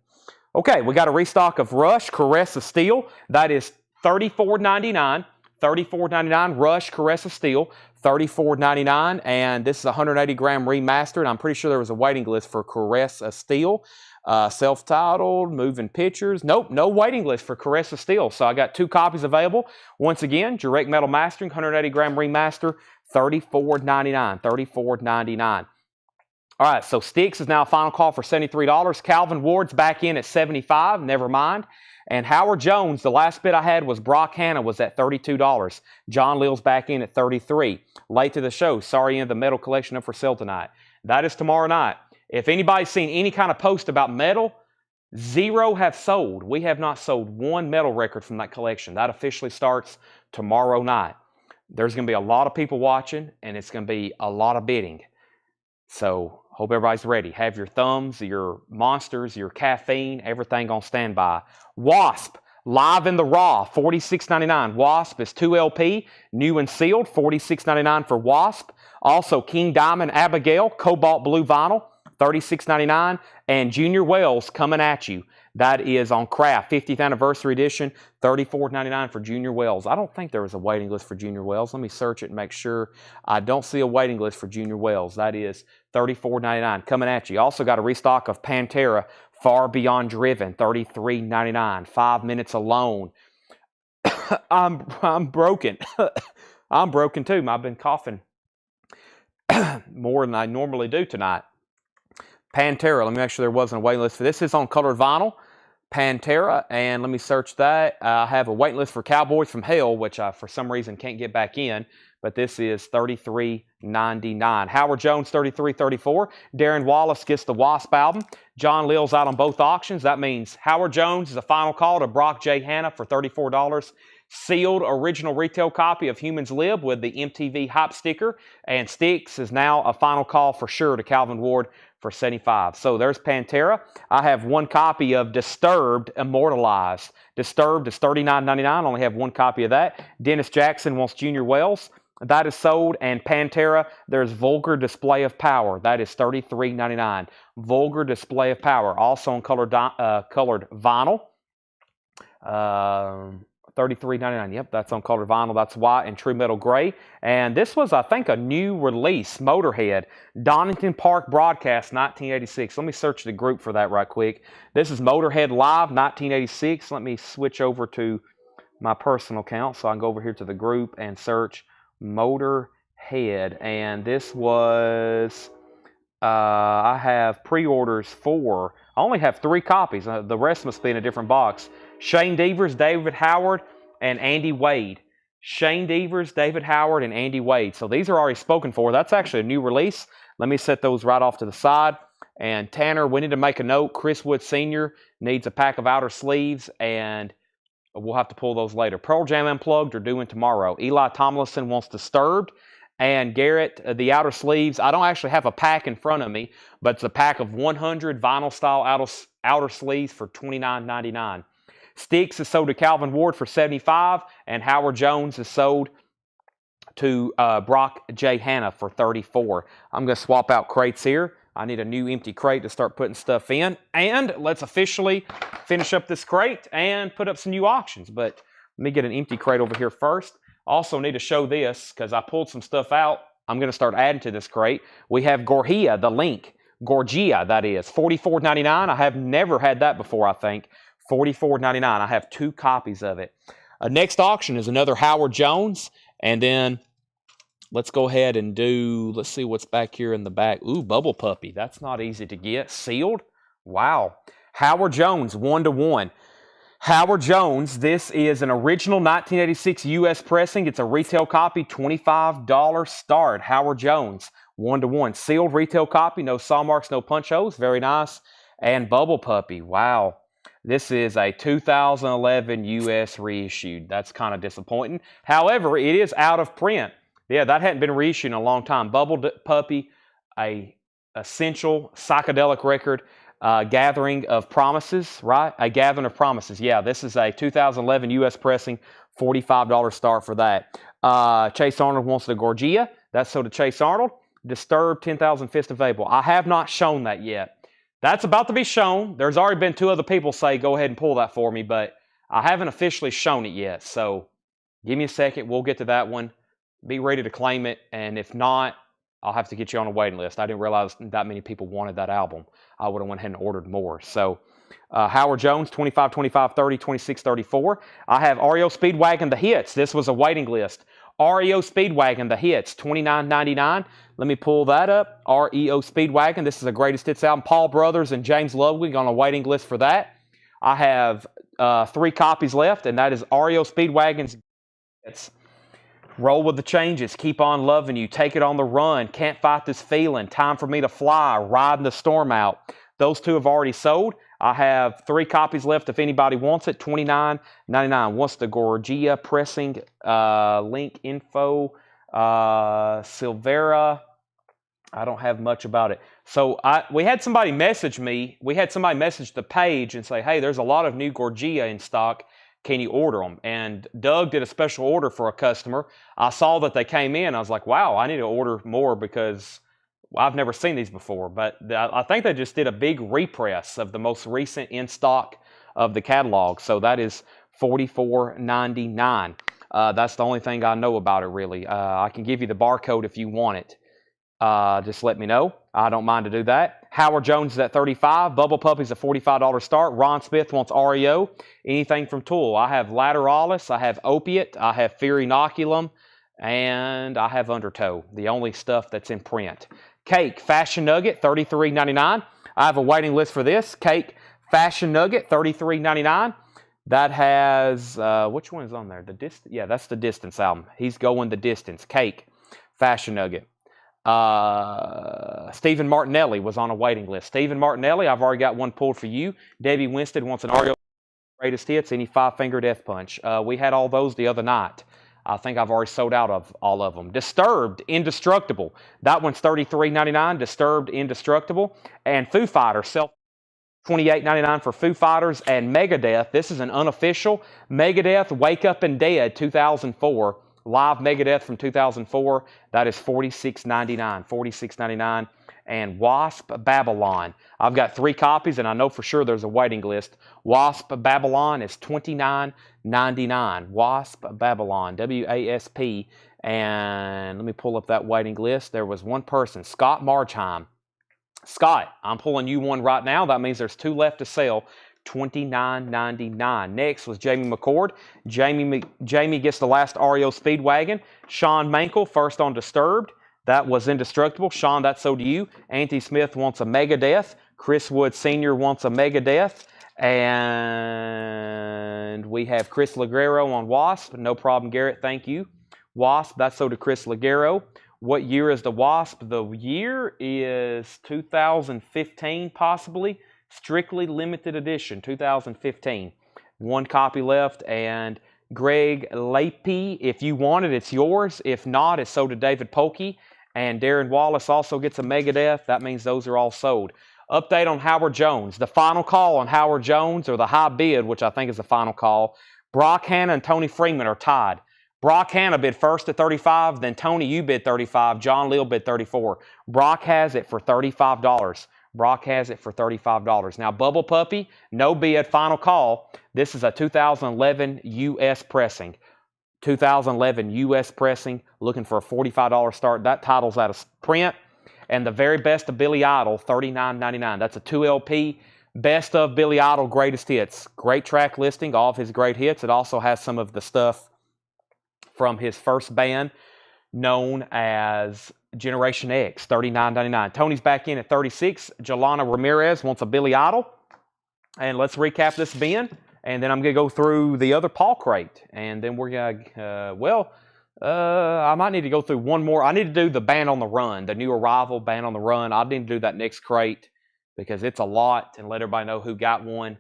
Okay, we got a restock of Rush Caress of Steel. That is $34.99. $34.99 Rush Caress of Steel. $34.99, and this is a 180 gram remastered. I'm pretty sure there was a waiting list for Caress of Steel. Self-titled, moving pictures. Nope, no waiting list for Caress of Steel. So I got 2 copies available. Once again, direct metal mastering, 180 gram remaster, $34.99. $34.99. All right, so Styx is now a final call for $73. Calvin Ward's back in at $75. Never mind. And Howard Jones, the last bid I had was Brock Hanna was at $32. John Lill's back in at $33. Late to the show. Sorry, the metal collection up for sale tonight. That is tomorrow night. If anybody's seen any kind of post about metal, 0 have sold. We have not sold 1 metal record from that collection. That officially starts tomorrow night. There's going to be a lot of people watching, and it's going to be a lot of bidding. So hope everybody's ready. Have your thumbs, your monsters, your caffeine, everything on standby. Wasp, Live in the Raw, $46.99. Wasp is 2 LP, new and sealed, $46.99 for Wasp. Also, King Diamond Abigail, Cobalt Blue Vinyl, $36.99. And Junior Wells coming at you. That is on craft, 50th Anniversary Edition, $34.99 for Junior Wells. I don't think there was a waiting list for Junior Wells. Let me search it and make sure. I don't see a waiting list for Junior Wells. That is $34.99 coming at you. Also got a restock of Pantera, Far Beyond Driven, $33.99. 5 Minutes Alone. I'm broken. I'm broken too. I've been coughing more than I normally do tonight. Pantera, let me make sure there wasn't a waiting list for this. This is on colored vinyl. Pantera, and let me search that. I have a waiting list for Cowboys from Hell, which I, for some reason, can't get back in, but this is $33.99. Howard Jones, $33.34. Darren Wallace gets the Wasp album. John Lill's out on both auctions. That means Howard Jones is a final call to Brock J. Hanna for $34. Sealed original retail copy of Humans Live with the MTV Hype sticker. And Styx is now a final call for sure to Calvin Ward for $75. So there's Pantera. I have 1 copy of Disturbed Immortalized. Disturbed is $39.99. I only have 1 copy of that. Dennis Jackson wants Junior Wells. That is sold. And Pantera, there's Vulgar Display of Power. That is $33.99. Vulgar Display of Power. Also on colored vinyl. $33.99. Yep, that's on colored vinyl. That's white and true metal gray. And this was, I think, a new release, Motorhead. Donington Park Broadcast, 1986. Let me search the group for that right quick. This is Motorhead Live, 1986. Let me switch over to my personal account so I can go over here to the group and search Motorhead. And this was... I have pre-orders for, I only have 3 copies. The rest must be in a different box. Shane Devers, David Howard, and Andy Wade. Shane Devers, David Howard, and Andy Wade. So these are already spoken for. That's actually a new release. Let me set those right off to the side. And Tanner, we need to make a note. Chris Wood Sr. needs a pack of outer sleeves, and we'll have to pull those later. Pearl Jam Unplugged are doing tomorrow. Eli Tomlinson wants Disturbed. And Garrett, the outer sleeves, I don't actually have a pack in front of me, but it's a pack of 100 vinyl style outer sleeves for $29.99. Sticks is sold to Calvin Ward for $75, and Howard Jones is sold to Brock J. Hanna for $34. I'm going to swap out crates here. I need a new empty crate to start putting stuff in. And let's officially finish up this crate and put up some new auctions. But let me get an empty crate over here first. Also need to show this because I pulled some stuff out. I'm going to start adding to this crate. We have Gorgia, the link. Gorgia, that is. $44.99. I have never had that before, I think. $44.99. I have 2 copies of it. Next auction is another Howard Jones. And then let's go ahead and do, let's see what's back here in the back. Ooh, Bubble Puppy. That's not easy to get. Sealed. Wow. Howard Jones, 1-to-1. Howard Jones, this is an original 1986 U.S. pressing. It's a retail copy, $25 start. Howard Jones, 1-to-1. Sealed retail copy, no saw marks, no punch holes. Very nice. And Bubble Puppy, wow. This is a 2011 U.S. reissued. That's kind of disappointing. However, it is out of print. Yeah, that hadn't been reissued in a long time. Bubble Puppy, a essential psychedelic record. Gathering of Promises, right? A Gathering of Promises. Yeah, this is a 2011 U.S. pressing, $45 start for that. Chase Arnold wants the Gorgia. That's sold to Chase Arnold. Disturbed, 10,000 Fist of Abel. I have not shown that yet. That's about to be shown. There's already been 2 other people say, go ahead and pull that for me, but I haven't officially shown it yet. So give me a second. We'll get to that one. Be ready to claim it. And if not, I'll have to get you on a waiting list. I didn't realize that many people wanted that album. I would have went ahead and ordered more. So Howard Jones, 25, 25, 30, 26, 34. I have REO Speedwagon, The Hits. This was a waiting list. REO Speedwagon, The Hits, $29.99. Let me pull that up. REO Speedwagon. This is a greatest hits album. Paul Brothers and James Ludwig on a waiting list for that. I have 3 copies left, and that is REO Speedwagon's Hits. Roll with the Changes, Keep on Loving You, Take It on the Run, Can't Fight This Feeling, Time for Me to Fly, Riding the Storm Out. Those 2 have already sold. I have 3 copies left if anybody wants it, $29.99. What's the Gorgia pressing link info? Silvera. I don't have much about it. So we had somebody message me. We had somebody message the page and say, hey, there's a lot of new Gorgia in stock. Can you order them? And Doug did a special order for a customer. I saw that they came in. I was like, wow, I need to order more because I've never seen these before. But I think they just did a big repress of the most recent in stock of the catalog. So that is $44.99. That's the only thing I know about it, really. I can give you the barcode if you want it. Just let me know. I don't mind to do that. Howard Jones is at $35. Bubble Puppy's a $45 start. Ron Smith wants REO. Anything from Tool. I have Lateralis. I have Opiate. I have Fear Inoculum. And I have Undertow. The only stuff that's in print. Cake Fashion Nugget, $33.99. I have a waiting list for this. Cake Fashion Nugget, $33.99. That has, which one is on there? Yeah, that's the Distance album. He's going the distance. Cake Fashion Nugget. Stephen Martinelli was on a waiting list. Stephen Martinelli, I've already got one pulled for you. Debbie Winstead wants an REO Greatest Hits, any 5-finger Death Punch. We had all those the other night. I think I've already sold out of all of them. Disturbed, Indestructible. That one's $33.99. Disturbed, Indestructible. And Foo Fighters, $28.99 for Foo Fighters. And Megadeth, this is an unofficial. Megadeth, Wake Up and Dead, 2004. Live Megadeth from 2004. That is $46.99. $46.99. and Wasp Babylon. I've got 3 copies, and I know for sure there's a waiting list. Wasp Babylon is $29.99. Wasp Babylon, W-A-S-P. And let me pull up that waiting list. There was one person, Scott Marchheim. Scott, I'm pulling you one right now. That means there's 2 left to sell. $29.99. Next was Jamie McCord. Jamie gets the last REO Speedwagon. Sean Mankel, first on Disturbed. That was Indestructible. Sean, that's so to you. Auntie Smith wants a Megadeth. Chris Wood Sr. wants a Megadeth. And we have Chris Ligero on Wasp. No problem, Garrett. Thank you. Wasp, that's so to Chris Ligero. What year is the Wasp? The year is 2015, possibly. Strictly limited edition, 2015. 1 copy left, and Greg Lapey, if you want it, it's yours. If not, it's sold to David Polkey. And Darren Wallace also gets a Megadeth. That means those are all sold. Update on Howard Jones. The final call on Howard Jones, or the high bid, which I think is the final call. Brock Hanna and Tony Freeman are tied. Brock Hanna bid first at 35, then Tony, you bid 35, John Leal bid 34. Brock has it for $35. Brock has it for $35. Now, Bubble Puppy, no bid, final call. This is a 2011 U.S. pressing. 2011 U.S. pressing, looking for a $45 start. That title's out of print. And the very best of Billy Idol, $39.99. That's a 2 LP. Best of Billy Idol Greatest Hits. Great track listing, all of his great hits. It also has some of the stuff from his first band known as Generation X, $39.99. Tony's back in at 36. Jelana Ramirez wants a Billy Idol. And let's recap this bin. And then I'm going to go through the other Paul crate. And then we're going to, I might need to go through one more. I need to do the Band on the Run, the new arrival Band on the Run. I need to do that next crate because it's a lot, and let everybody know who got one.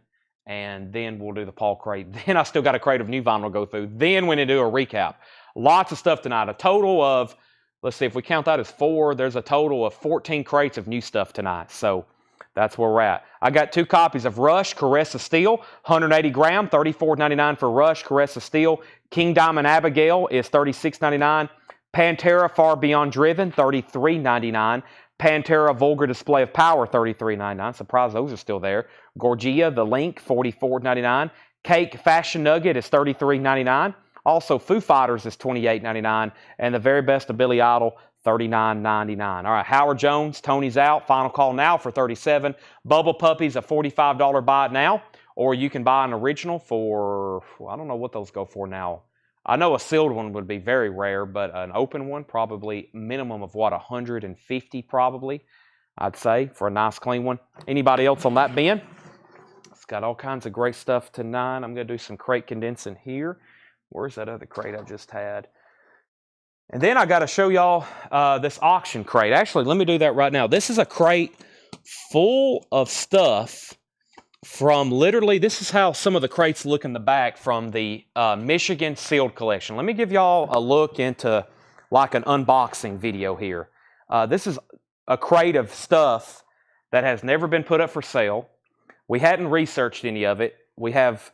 And then we'll do the Paul crate. Then I still got a crate of new vinyl to go through. Then we're going to do a recap. Lots of stuff tonight. A total of, let's see, if we count that as 4, there's a total of 14 crates of new stuff tonight. So that's where we're at. I got 2 copies of Rush, Caress of Steel, 180 gram, $34.99 for Rush, Caress of Steel. King Diamond Abigail is $36.99. Pantera Far Beyond Driven, $33.99. Pantera Vulgar Display of Power, $33.99. Surprised those are still there. Gorgia, The Link, $44.99. Cake Fashion Nugget is $33.99. Also, Foo Fighters is $28.99. And the very best of Billy Idol, $39.99. All right, Howard Jones, Tony's out. Final call now for $37. Bubble Puppies, a $45 buy it now. Or you can buy an original for, I don't know what those go for now. I know a sealed one would be very rare, but an open one, probably minimum of what, 150 probably, I'd say, for a nice clean one. Anybody else on that bin? It's got all kinds of great stuff tonight. I'm going to do some crate condensing here. Where's that other crate I just had? And then I got to show y'all this auction crate. Actually, let me do that right now. This is a crate full of stuff from literally, this is how some of the crates look in the back from the Michigan Sealed Collection. Let me give y'all a look into like an unboxing video here. This is a crate of stuff that has never been put up for sale. We hadn't researched any of it. We have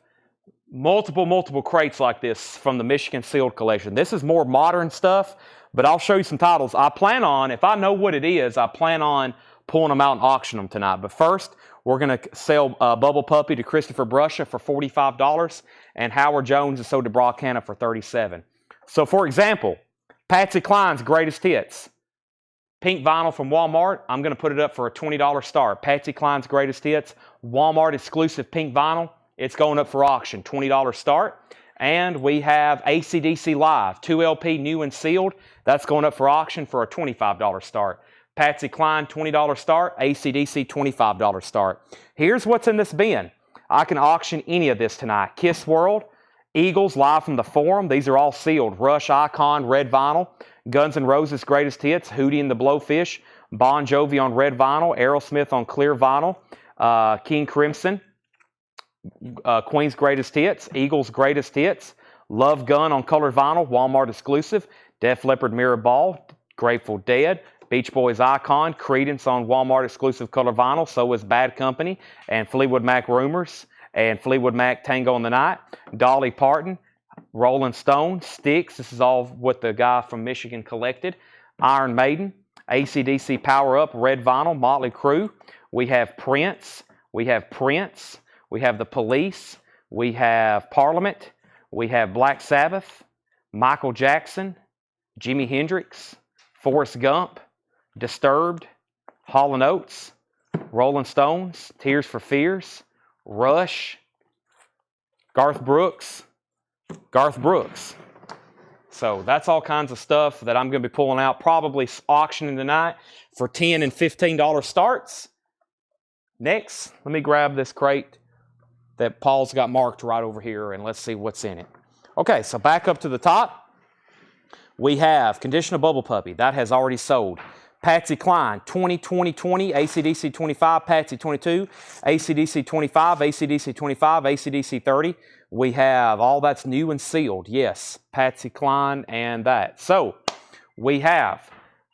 multiple crates like this from the Michigan Sealed Collection. This is more modern stuff, but I'll show you some titles. I plan on, if I know what it is, I plan on pulling them out and auctioning them tonight. But first, we're going to sell Bubble Puppy to Christopher Brusha for $45, and Howard Jones is sold to Brock Hanna for $37. So, for example, Patsy Cline's Greatest Hits. Pink vinyl from Walmart, I'm going to put it up for a $20 start. Patsy Cline's Greatest Hits, Walmart exclusive pink vinyl. It's going up for auction, $20 start. And we have AC/DC Live, 2 LP new and sealed. That's going up for auction for a $25 start. Patsy Cline, $20 start. AC/DC, $25 start. Here's what's in this bin. I can auction any of this tonight. Kiss World, Eagles live from the Forum. These are all sealed. Rush Icon, red vinyl. Guns N' Roses Greatest Hits, Hootie and the Blowfish. Bon Jovi on red vinyl. Aerosmith on clear vinyl. King Crimson. Queen's Greatest Hits. Eagles Greatest Hits. Love Gun on colored vinyl. Walmart exclusive. Def Leppard Mirror Ball. Grateful Dead. Beach Boys Icon, Creedence on Walmart exclusive color vinyl, so is Bad Company, and Fleetwood Mac Rumors, and Fleetwood Mac Tango in the Night, Dolly Parton, Rolling Stone, Styx, this is all what the guy from Michigan collected, Iron Maiden, AC/DC Power Up, Red Vinyl, Motley Crue. We have Prince. We have Prince. We have The Police. We have Parliament. We have Black Sabbath, Michael Jackson, Jimi Hendrix, Forrest Gump, Disturbed, Hall & Oates, Rolling Stones, Tears for Fears, Rush, Garth Brooks. So that's all kinds of stuff that I'm going to be pulling out, probably auctioning tonight for $10 and $15 starts. Next, let me grab this crate that Paul's got marked right over here, and let's see what's in it. Okay, so back up to the top. We have Conditional Bubble Puppy. That has already sold. Patsy Cline, 20, AC/DC 25, Patsy 22, AC/DC 25, AC/DC 25, AC/DC 30. We have all that's new and sealed. Yes, Patsy Cline and that. So we have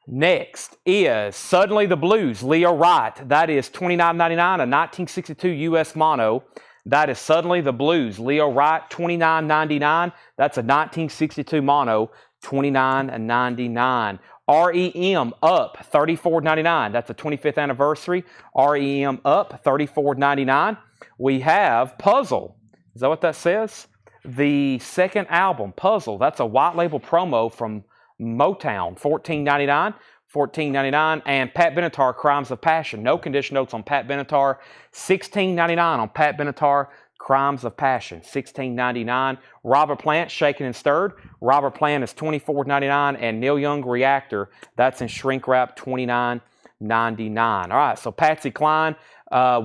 next is Suddenly the Blues, Leo Wright. That is $29.99, a 1962 US mono. That is Suddenly the Blues, Leo Wright, $29.99. That's a 1962 mono, $29.99. REM Up, $34.99. That's a 25th anniversary. REM Up, $34.99. We have Puzzle. Is that what that says? The second album, Puzzle. That's a white label promo from Motown, $14.99. $14.99. And Pat Benatar, Crimes of Passion. No condition notes on Pat Benatar. $16.99 on Pat Benatar, Crimes of Passion. $16.99. Robert Plant, Shaken and Stirred. Robert Plant is $24.99. And Neil Young, Reactor. That's in shrink wrap, $29.99. All right, so Patsy Cline.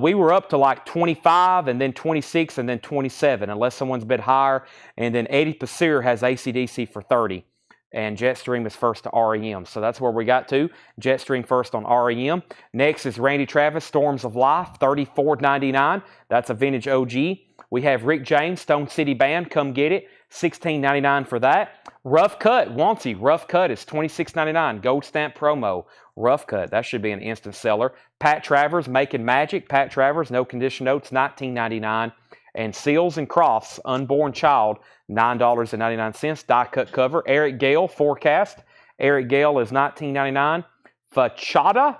We were up to like 25 and then 26 and then 27 unless someone's bid higher. And then Eddie Pasir has AC/DC for 30. And Jetstream is first to REM. So that's where we got to. Jetstream first on REM. Next is Randy Travis, Storms of Life, $34.99. That's a vintage OG. We have Rick James, Stone City Band, Come Get It, $16.99 for that. Rough Cut, Wanty, Rough Cut is $26.99. Gold stamp promo. Rough Cut, that should be an instant seller. Pat Travers, Making Magic. Pat Travers, no condition notes, $19.99. And Seals and Crofts, Unborn Child, $9.99. Die cut cover. Eric Gale, Forecast. Eric Gale is $19.99. Fachada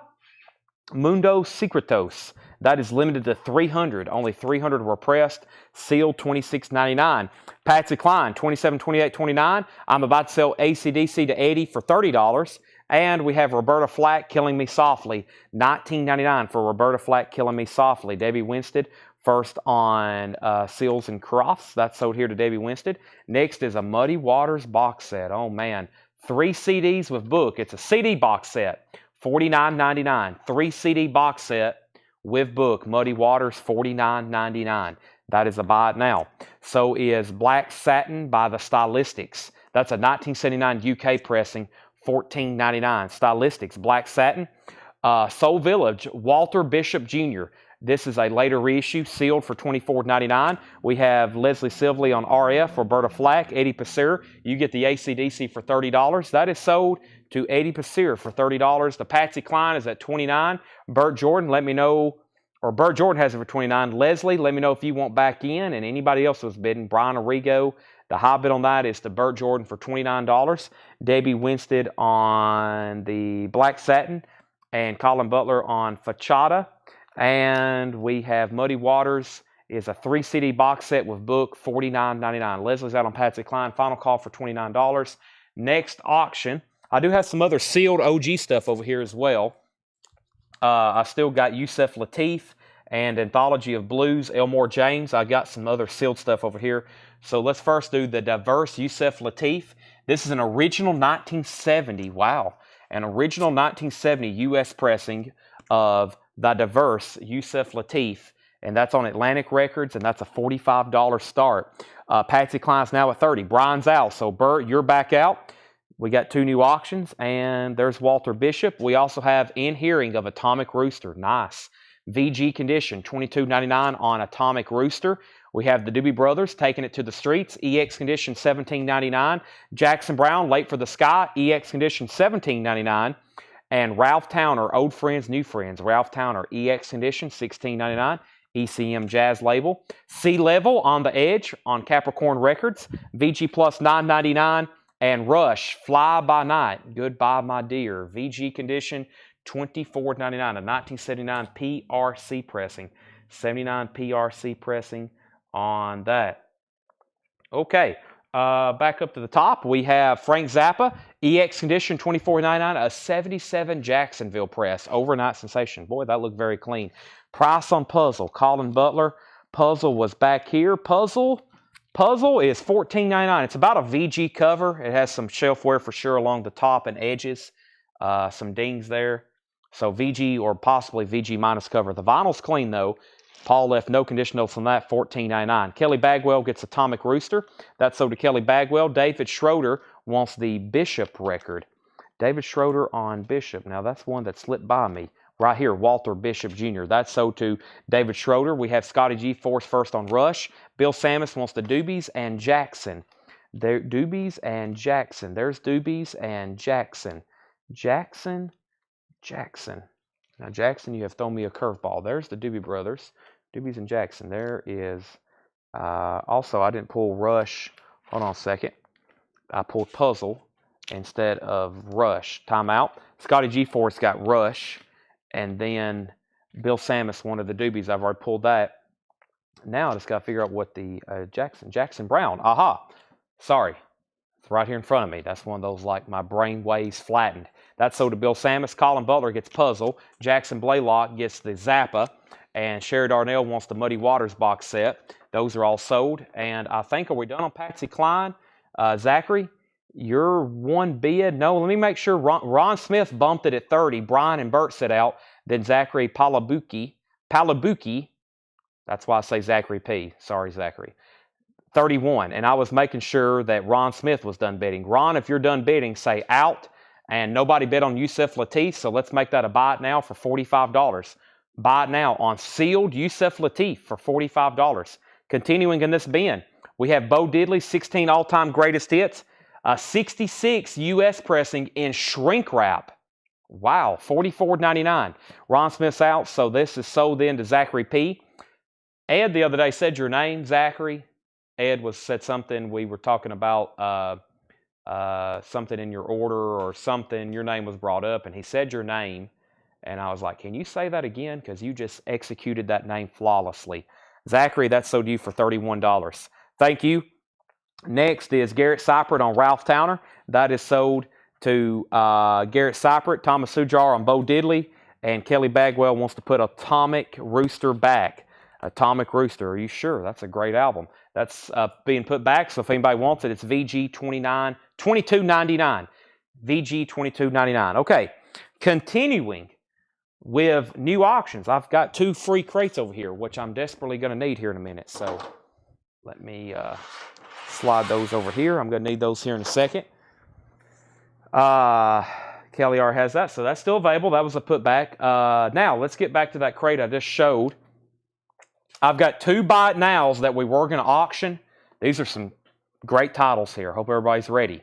Mundo Secretos. That is limited to 300. Only 300 were pressed. Sealed, $26.99. Patsy Cline, $27, $28, $29. I'm about to sell AC/DC to Eddie for $30. And we have Roberta Flack, Killing Me Softly, $19.99 for Roberta Flack, Killing Me Softly. Debbie Winstead, first on Seals and Crofts. That's sold here to Debbie Winstead. Next is a Muddy Waters box set. Oh, man. 3 CDs with book. It's a CD box set, $49.99. 3 CD box set with book. Muddy Waters, $49.99. That is a buy it now. So is Black Satin by the Stylistics. That's a 1979 UK pressing, $14.99. Stylistics, Black Satin. Soul Village, Walter Bishop Jr. This is a later reissue, sealed for $24.99. We have Leslie Silvley on RF, Roberta Flack, Eddie Pasir. You get the AC/DC for $30. That is sold to Eddie Pasir for $30. The Patsy Cline is at $29. Burt Jordan, let me know, or Burt Jordan has it for $29. Leslie, let me know if you want back in, and anybody else was bidding. Brian Arrigo, the high bid on that is to Burt Jordan for $29. Debbie Winstead on the Black Satin, and Colin Butler on Fachada. And we have Muddy Waters is a 3 CD box set with book, $49.99. Leslie's out on Patsy Cline. Final call for $29. Next auction. I do have some other sealed OG stuff over here as well. I still got Yusef Lateef and Anthology of Blues, Elmore James. I got some other sealed stuff over here. So let's first do the Diverse Yusef Lateef. This is an original 1970. Wow. An original 1970 U.S. pressing of the Diverse Yusef Lateef, and that's on Atlantic Records, and that's a $45 start. Patsy Cline's now at $30. Brian's out, so Bert, you're back out. We got 2 new auctions, and there's Walter Bishop. We also have In Hearing of Atomic Rooster. Nice. VG Condition, $22.99 on Atomic Rooster. We have the Doobie Brothers taking it to the streets. EX Condition, $17.99. Jackson Brown, Late for the Sky. EX Condition, $17.99. And Ralph Towner, Old Friends, New Friends. Ralph Towner, EX Condition, $16.99. ECM Jazz label. Sea Level on the Edge on Capricorn Records. VG Plus, $9.99. And Rush, Fly By Night, Goodbye My Dear. VG condition, $24.99. A 1979 PRC pressing. 79 PRC pressing on that. Okay, back up to the top, we have Frank Zappa, EX condition, $24.99, a 77 Jacksonville press, overnight sensation. Boy, that looked very clean. Price on Puzzle, Colin Butler. Puzzle was back here. Puzzle is $14.99. It's about a VG cover. It has some shelf wear for sure along the top and edges, some dings there. So VG or possibly VG minus cover. The vinyl's clean though. Paul left no condition notes on that, $14.99. Kelly Bagwell gets Atomic Rooster. That's sold to Kelly Bagwell. David Schroeder wants the Bishop record. David Schroeder on Bishop. Now, that's one that slipped by me. Right here, Walter Bishop Jr. That's sold to David Schroeder. We have Scotty G. Force first on Rush. Bill Samus wants the Doobies and Jackson. Doobies and Jackson. There's Doobies and Jackson. Jackson. Now, Jackson, you have thrown me a curveball. There's the Doobie Brothers. Doobies and Jackson. There is... also, I didn't pull Rush. Hold on a second. I pulled Puzzle instead of Rush. Timeout. Scotty G. Force got Rush. And then Bill Samus wanted the Doobies. I've already pulled that. Now I just got to figure out what the Jackson Brown. Aha. Sorry. It's right here in front of me. That's one of those like my brain waves flattened. That's sold to Bill Samus. Colin Butler gets Puzzle. Jackson Blaylock gets the Zappa. And Sherry Darnell wants the Muddy Waters box set. Those are all sold. And I think, are we done on Patsy Cline? Zachary, your one bid. No, let me make sure. Ron Smith bumped it at 30. Brian and Bert sit out. Then Zachary Palabuki. That's why I say Zachary P. Sorry, Zachary. 31. And I was making sure that Ron Smith was done bidding. Ron, if you're done bidding, say out. And nobody bid on Yusef Lateef, so let's make that a buy it now for $45. Buy it now on sealed Yusef Lateef for $45. Continuing in this bin, we have Bo Diddley, 16 all-time greatest hits. 66 U.S. pressing in shrink wrap. Wow, $44.99. Ron Smith's out, so this is sold then to Zachary P. Ed the other day said your name, Zachary. Ed said something. We were talking about something in your order or something. Your name was brought up, and he said your name. And I was like, can you say that again? Because you just executed that name flawlessly. Zachary, that's sold to you for $31. Thank you. Next is Garrett Cypert on Ralph Towner. That is sold to Garrett Cypert. Thomas Sujar on Bo Diddley. And Kelly Bagwell wants to put Atomic Rooster back. Atomic Rooster. Are you sure? That's a great album. That's being put back. So if anybody wants it, it's VG $22.99. VG $22.99. Okay. Continuing with new auctions. I've got 2 free crates over here, which I'm desperately going to need here in a minute. So let me slide those over here. I'm going to need those here in a second. Kelly R has that, so that's still available. That was a putback. Now, let's get back to that crate I just showed. I've got 2 buy it nows that we were going to auction. These are some great titles here. Hope everybody's ready.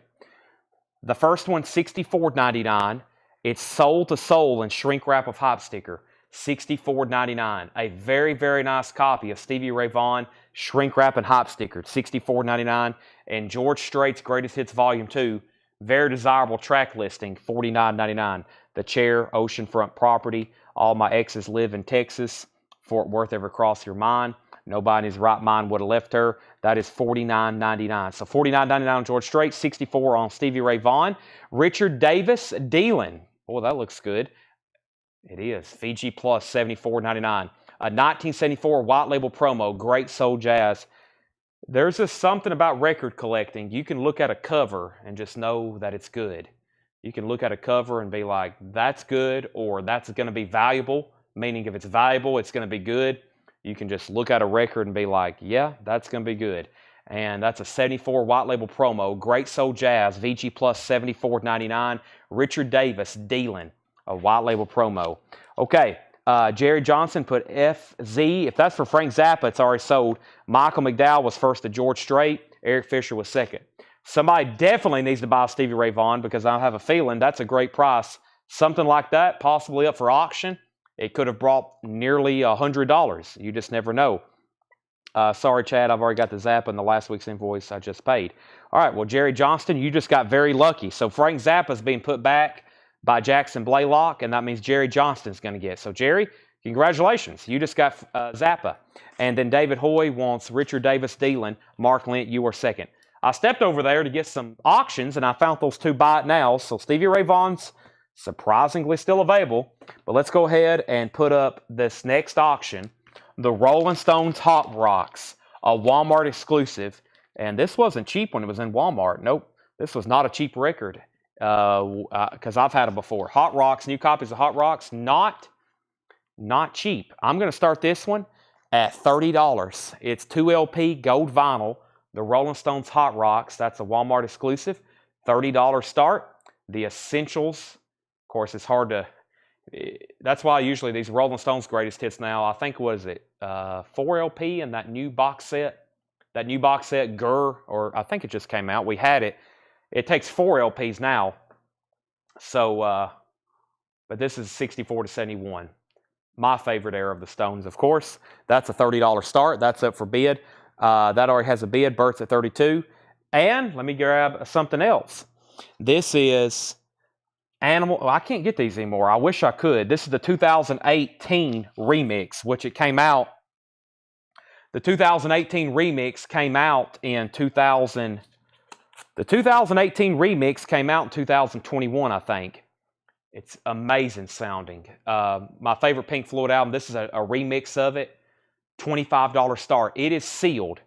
The first one, $64.99. It's soul to soul in shrink wrap of hop sticker, $64.99. A very, very nice copy of Stevie Ray Vaughan, shrink wrap and hop sticker, $64.99. And George Strait's Greatest Hits Volume 2, very desirable track listing, $49.99. The Chair, Oceanfront Property, All My Exes Live in Texas, Fort Worth Ever Cross Your Mind, Nobody in His Right Mind Would Have Left Her. That is $49.99. So $49.99 on George Strait, $64 on Stevie Ray Vaughan. Richard Davis, Dealin'. Oh, that looks good. It is. Fiji Plus, $74.99. A 1974 white label promo, great soul jazz. There's just something about record collecting. You can look at a cover and just know that it's good. You can look at a cover and be like, that's good, or that's going to be valuable. Meaning if it's valuable, it's going to be good. You can just look at a record and be like, yeah, that's going to be good. And that's a 74 white label promo. Great soul jazz, VG Plus, $74.99. Richard Davis, Dealin', a white label promo. Okay, Jerry Johnson put FZ. If that's for Frank Zappa, it's already sold. Michael McDowell was first to George Strait. Eric Fisher was second. Somebody definitely needs to buy Stevie Ray Vaughan because I have a feeling that's a great price. Something like that, possibly up for auction. It could have brought nearly $100. You just never know. Sorry, Chad, I've already got the Zappa in the last week's invoice I just paid. All right, well, Jerry Johnston, you just got very lucky. So Frank Zappa's being put back by Jackson Blaylock, and that means Jerry Johnston's going to get. So, Jerry, congratulations. You just got Zappa. And then David Hoy wants Richard Davis Dealing. Mark Lent, you are second. I stepped over there to get some auctions, and I found those two buy it nows. So Stevie Ray Vaughan's surprisingly still available. But let's go ahead and put up this next auction. The Rolling Stones Hot Rocks, a Walmart exclusive. And this wasn't cheap when it was in Walmart. Nope, this was not a cheap record because I've had it before. Hot Rocks, new copies of Hot Rocks, not cheap. I'm going to start this one at $30. It's 2 LP gold vinyl, the Rolling Stones Hot Rocks. That's a Walmart exclusive, $30 start. The Essentials, of course, it's hard to... That's why usually these Rolling Stones greatest hits now, I think, was it 4 LP and that new box set? That new box set, Gurr, or I think it just came out. We had it. It takes 4 LPs now. So, but this is 64 to 71. My favorite era of the Stones, of course. That's a $30 start. That's up for bid. That already has a bid. Bert's at 32. And let me grab something else. This is Animal. Well, I can't get these anymore. I wish I could. This is the 2018 remix, which it came out. The 2018 remix came out in 2000. The 2018 remix came out in 2021, I think. It's amazing sounding. My favorite Pink Floyd album. This is a remix of it. $25 start. It is sealed.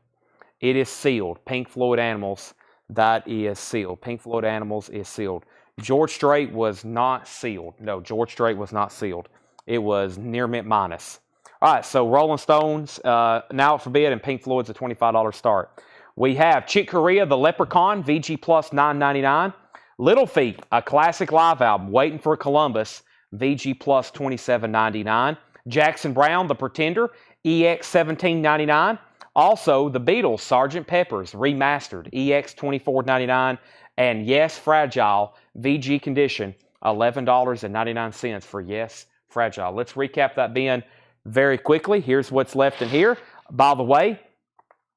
It is sealed. Pink Floyd Animals. That is sealed. Pink Floyd Animals is sealed. George Strait was not sealed. No, George Strait was not sealed. It was near mint minus. All right, so Rolling Stones, now up for bid, and Pink Floyd's a $25 start. We have Chick Corea, The Leprechaun, VG Plus $9.99. Little Feat, a classic live album, Waiting for Columbus, VG Plus $27.99. Jackson Browne, The Pretender, EX $17.99. Also, The Beatles, Sgt. Pepper's, remastered, EX $24.99. And Yes, Fragile, VG Condition, $11.99 for Yes, Fragile. Let's recap that bin very quickly. Here's what's left in here. By the way,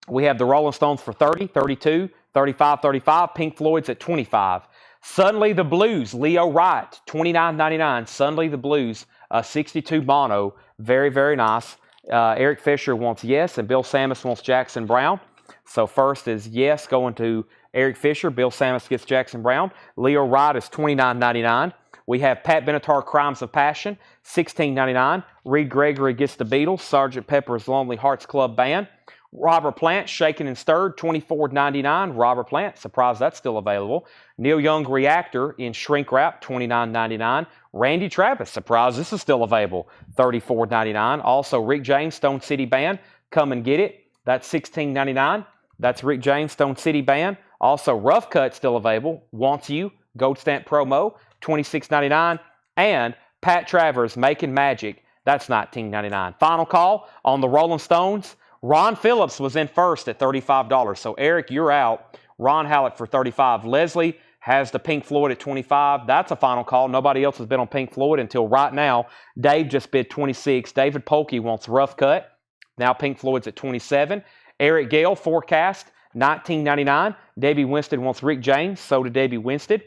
we have the Rolling Stones for 30, 32, 35, 35. Pink Floyd's at 25. Suddenly the Blues, Leo Wright, $29.99. Suddenly the Blues, 62 mono. Very, very nice. Eric Fisher wants Yes, and Bill Samus wants Jackson Browne. So first is Yes going to Eric Fisher. Bill Samus gets Jackson Browne. Leo Wright is $29.99. We have Pat Benatar, Crimes of Passion, $16.99. Reed Gregory gets the Beatles, Sgt. Pepper's Lonely Hearts Club Band. Robert Plant, Shaken and Stirred, $24.99. Robert Plant, surprised that's still available. Neil Young, Reactor in Shrink Wrap, $29.99. Randy Travis, surprised this is still available, $34.99. Also, Rick James, Stone City Band, Come and Get It, that's $16.99. That's Rick James, Stone City Band. Also, Rough Cut still available, Wants You, Gold Stamp Promo, $26.99. And Pat Travers, Making Magic, that's $19.99. Final call on the Rolling Stones. Ron Phillips was in first at $35. So, Eric, you're out. Ron Hallett for $35. Leslie has the Pink Floyd at $25. That's a final call. Nobody else has been on Pink Floyd until right now. Dave just bid $26. David Polkey wants Rough Cut. Now Pink Floyd's at $27. Eric Gale, Forecast, $19.99. Debbie Winstead wants Rick James. So did Debbie Winstead.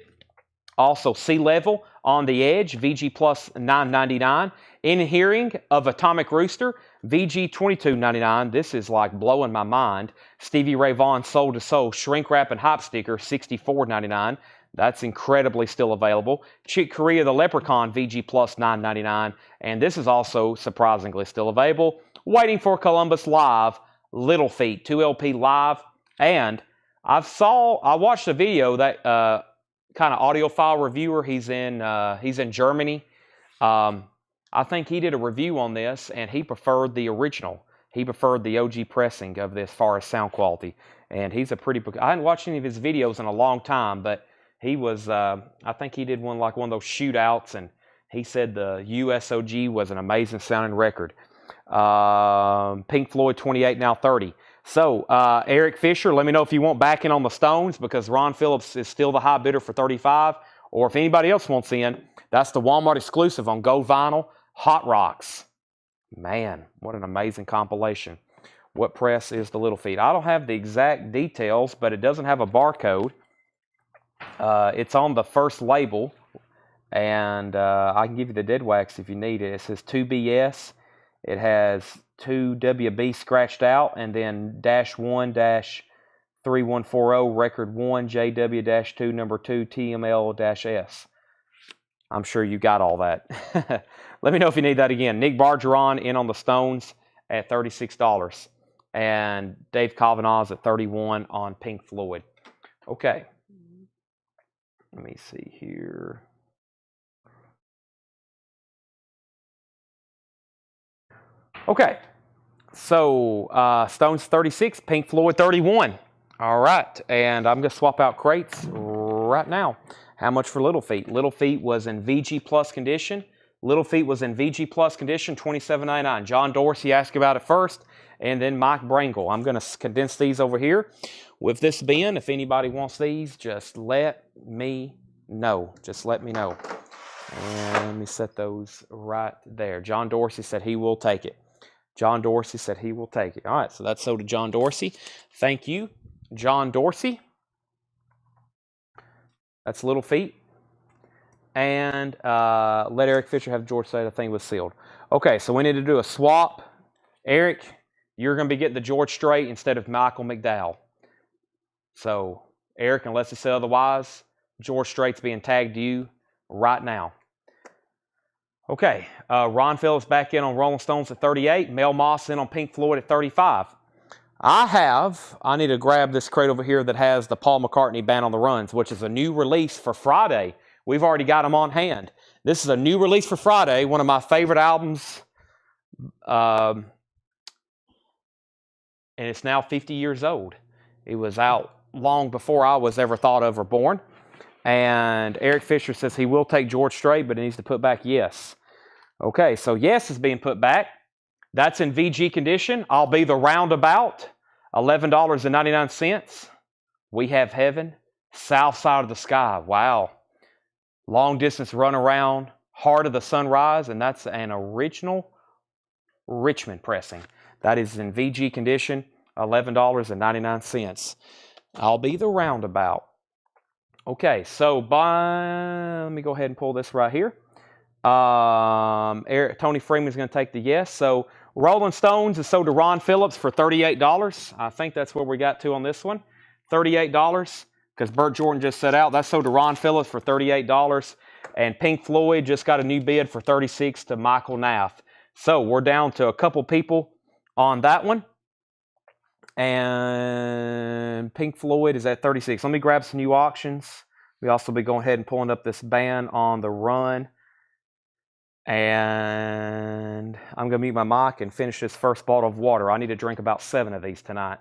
Also, Sea Level, On the Edge, VG Plus $9.99. In Hearing of Atomic Rooster, VG $22.99. This is like blowing my mind. Stevie Ray Vaughan, Soul to Soul, Shrink Wrap and Hop Sticker, $64.99. That's incredibly still available. Chick Corea, The Leprechaun, VG Plus $9.99. And this is also surprisingly still available. Waiting for Columbus Live, Little Feat, 2LP Live. And I watched a video that kind of audiophile reviewer. He's in Germany. I think he did a review on this, and he preferred the original. He preferred the OG pressing of this as far as sound quality. And he's a pretty... I hadn't watched any of his videos in a long time, but he was... I think he did one of those shootouts, and he said the USOG was an amazing sounding record. Pink Floyd 28, now 30. So, Eric Fisher, let me know if you want backing on the Stones, because Ron Phillips is still the high bidder for 35. Or if anybody else wants in, that's the Walmart exclusive on gold vinyl, Hot Rocks. Man, what an amazing compilation. what press is the little feet. I don't have the exact details, but it doesn't have a barcode. It's on the first label, and I can give you the dead wax if you need it. It says 2BS. It has 2WB scratched out, and then -1-3140 record 1 JW-2 number 2 TML-S. I'm sure you got all that. Let me know if you need that again. Nick Bargeron in on the Stones at $36, and Dave Kavanaugh's at $31 on Pink Floyd. Okay. Let me see here. Okay. So Stones 36, Pink Floyd 31. All right. And I'm going to swap out crates right now. How much for Little Feat? Little Feat was in VG Plus condition. Little Feat was in VG Plus condition, $27.99. John Dorsey asked about it first, and then Mike Brangle. I'm going to condense these over here with this bin. If anybody wants these, just let me know. Just let me know. And let me set those right there. John Dorsey said he will take it. John Dorsey said he will take it. All right, so that's sold to John Dorsey. Thank you, John Dorsey. That's Little Feat. And let Eric Fisher have George say the thing was sealed. Okay, so we need to do a swap. Eric, you're going to be getting the George Strait instead of Michael McDowell. So, Eric, unless it says otherwise, George Strait's being tagged to you right now. Okay, Ron Phillips back in on Rolling Stones at 38. Mel Moss in on Pink Floyd at 35. I need to grab this crate over here that has the Paul McCartney Band on the Runs, which is a new release for Friday. We've already got them on hand. This is a new release for Friday, one of my favorite albums. And it's now 50 years old. It was out long before I was ever thought of or born. And Eric Fisher says he will take George Strait, but he needs to put back Yes. Okay, so Yes is being put back. That's in VG condition. I'll be the Roundabout, $11.99. We Have Heaven, South Side of the Sky. Wow. Long Distance Runaround, Heart of the Sunrise, and that's an original Richmond pressing. That is in VG condition, $11.99. I'll be the Roundabout. Okay, so let me go ahead and pull this right here. Tony Freeman's going to take the Yes. So Rolling Stones is sold to Ron Phillips for $38. I think that's where we got to on this one. $38, because Burt Jordan just set out. That's sold to Ron Phillips for $38. And Pink Floyd just got a new bid for $36 to Michael Nath. So we're down to a couple people on that one. And Pink Floyd is at 36. Let me grab some new auctions. We'll also be going ahead and pulling up this Band on the Run. And I'm going to mute my mic and finish this first bottle of water. I need to drink about 7 of these tonight.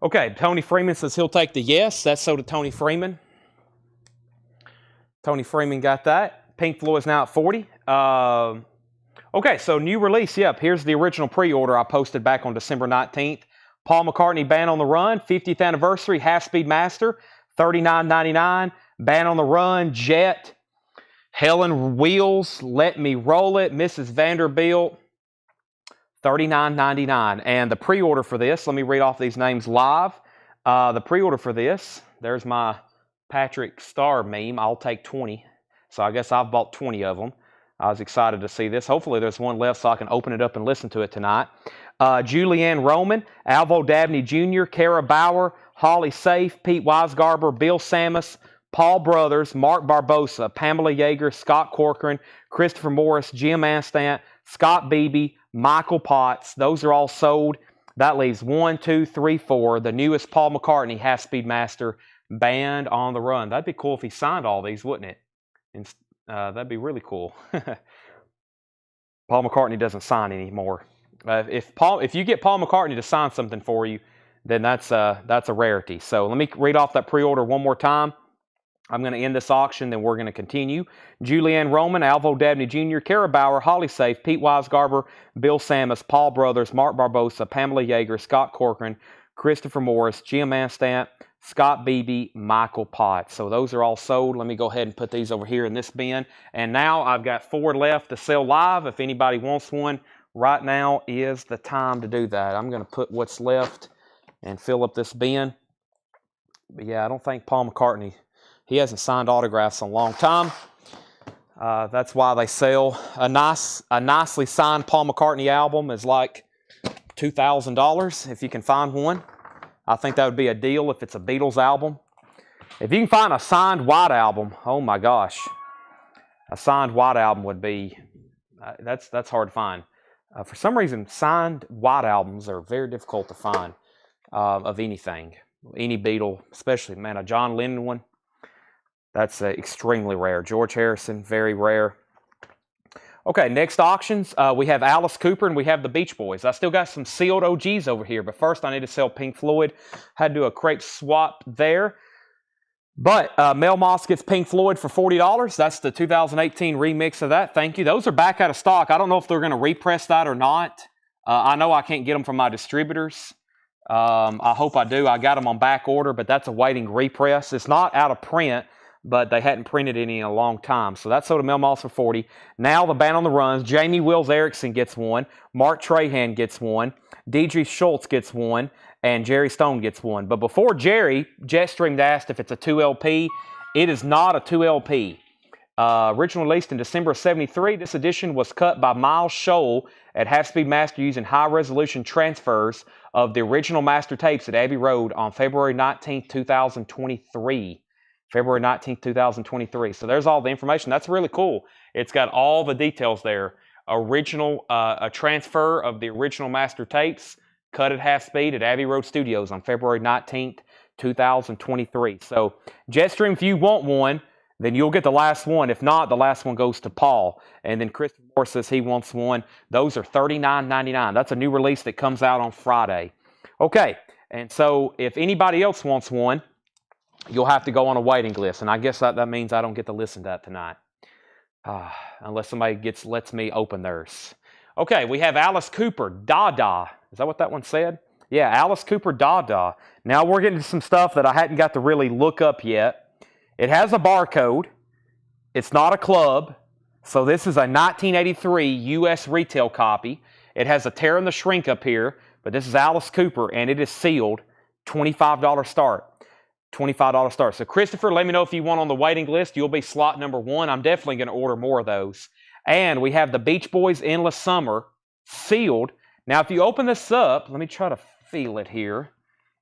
Okay, Tony Freeman says he'll take the Yes. That's so to Tony Freeman. Tony Freeman got that. Pink Floyd's now at 40. Okay, so new release. Yep, here's the original pre-order I posted back on December 19th. Paul McCartney Band on the Run, 50th anniversary, half-speed master, $39.99. Band on the Run, Jet, Helen Wheels, Let Me Roll It, Mrs. Vanderbilt, $39.99. And the pre-order for this, let me read off these names live. The pre-order for this, there's my Patrick Star meme. I'll take 20. So I guess I've bought 20 of them. I was excited to see this. Hopefully there's one left so I can open it up and listen to it tonight. Julianne Roman, Alvo Dabney Jr., Kara Bauer, Holly Safe, Pete Weisgarber, Bill Samus, Paul Brothers, Mark Barbosa, Pamela Yeager, Scott Corcoran, Christopher Morris, Jim Anstant, Scott Beebe, Michael Potts. Those are all sold. That leaves 1, 2, 3, 4. The newest Paul McCartney half-speed master Band on the Run. That'd be cool if he signed all these, wouldn't it? And, that'd be really cool. Paul McCartney doesn't sign anymore. If you get Paul McCartney to sign something for you, then that's a rarity. So let me read off that pre-order one more time. I'm going to end this auction, then we're going to continue. Julianne Roman, Alvo Dabney Jr., Kara Bauer, Holly Safe, Pete Wisegarber, Bill Samus, Paul Brothers, Mark Barbosa, Pamela Yeager, Scott Corcoran, Christopher Morris, Jim Anstant, Scott Beebe, Michael Potts. So those are all sold. Let me go ahead and put these over here in this bin. And now I've got 4 left to sell live. If anybody wants one, right now is the time to do that. I'm going to put what's left and fill up this bin. But yeah, I don't think Paul McCartney, he hasn't signed autographs in a long time. That's why they sell. A nicely signed Paul McCartney album is like $2,000 if you can find one. I think that would be a deal if it's a Beatles album. If you can find a signed White album, oh my gosh. A signed White album would be, that's hard to find. For some reason, signed White albums are very difficult to find of anything. Any Beatle, especially, man, a John Lennon one. That's extremely rare. George Harrison, very rare. Okay, next auctions, we have Alice Cooper and we have the Beach Boys. I still got some sealed OGs over here, but first I need to sell Pink Floyd. Had to do a crate swap there. But Mel Moss gets Pink Floyd for $40. That's the 2018 remix of that. Thank you. Those are back out of stock. I don't know if they're going to repress that or not. I know I can't get them from my distributors. I hope I do. I got them on back order, but that's awaiting repress. It's not out of print, but they hadn't printed any in a long time. So that's sold to Mel Moss for $40. Now the band on the runs. Jamie Wills Erickson gets one. Mark Trahan gets one. Deidre Schultz gets one. And Jerry Stone gets one. But before Jerry, Jetstream asked if it's a 2LP. It is not a 2LP. Originally released in December of '73, this edition was cut by Miles Scholl at Half Speed Master using high-resolution transfers of the original master tapes at Abbey Road on February 19, 2023. February 19th, 2023. So there's all the information. That's really cool. It's got all the details there. A transfer of the original master tapes, cut at half speed at Abbey Road Studios on February 19th, 2023. So Jetstream, if you want one, then you'll get the last one. If not, the last one goes to Paul. And then Christopher Moore says he wants one. Those are $39.99. That's a new release that comes out on Friday. Okay, and so if anybody else wants one, you'll have to go on a waiting list. And I guess that means I don't get to listen to that tonight. Unless somebody lets me open theirs. Okay, we have Alice Cooper, Dada. Is that what that one said? Yeah, Alice Cooper, Dada. Now we're getting to some stuff that I hadn't got to really look up yet. It has a barcode. It's not a club. So this is a 1983 U.S. retail copy. It has a tear in the shrink up here. But this is Alice Cooper, and it is sealed. $25 start. $25 start. So Christopher, let me know if you want on the waiting list. You'll be slot number 1. I'm definitely going to order more of those. And we have the Beach Boys Endless Summer sealed. Now, if you open this up, let me try to feel it here.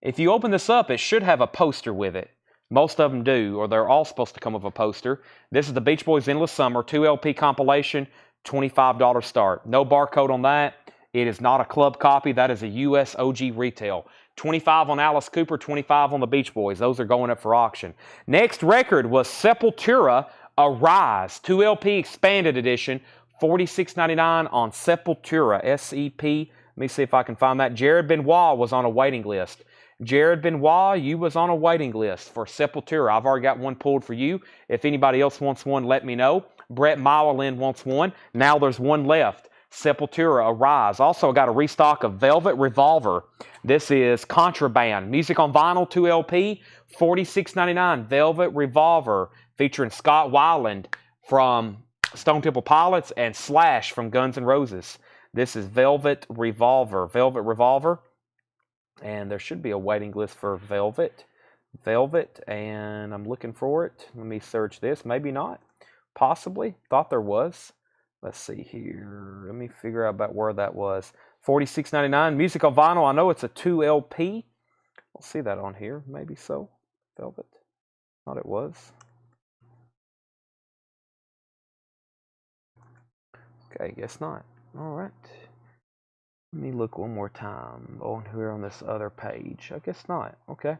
If you open this up, it should have a poster with it. Most of them do, or they're all supposed to come with a poster. This is the Beach Boys Endless Summer 2LP compilation, $25 start. No barcode on that. It is not a club copy. That is a US OG retail. 25 on Alice Cooper, 25 on the Beach Boys. Those are going up for auction. Next record was Sepultura, Arise, 2LP expanded edition, $46.99 on Sepultura, SEP. Let me see if I can find that. Jared Benoit was on a waiting list. Jared Benoit, you was on a waiting list for Sepultura. I've already got one pulled for you. If anybody else wants one, let me know. Brett Mylin wants one. Now there's one left. Sepultura, Arise. Also got a restock of Velvet Revolver. This is Contraband. Music on Vinyl, 2LP, $46.99. Velvet Revolver, featuring Scott Weiland from Stone Temple Pilots and Slash from Guns N' Roses. This is Velvet Revolver. Velvet Revolver. And there should be a waiting list for Velvet. Velvet, and I'm looking for it. Let me search this. Maybe not. Possibly. Thought there was. Let's see here. Let me figure out about where that was. $46.99. Music on Vinyl. I know it's a 2LP. I'll see that on here. Maybe so. Velvet. Thought it was. Okay, guess not. All right. Let me look one more time on here on this other page. I guess not. Okay.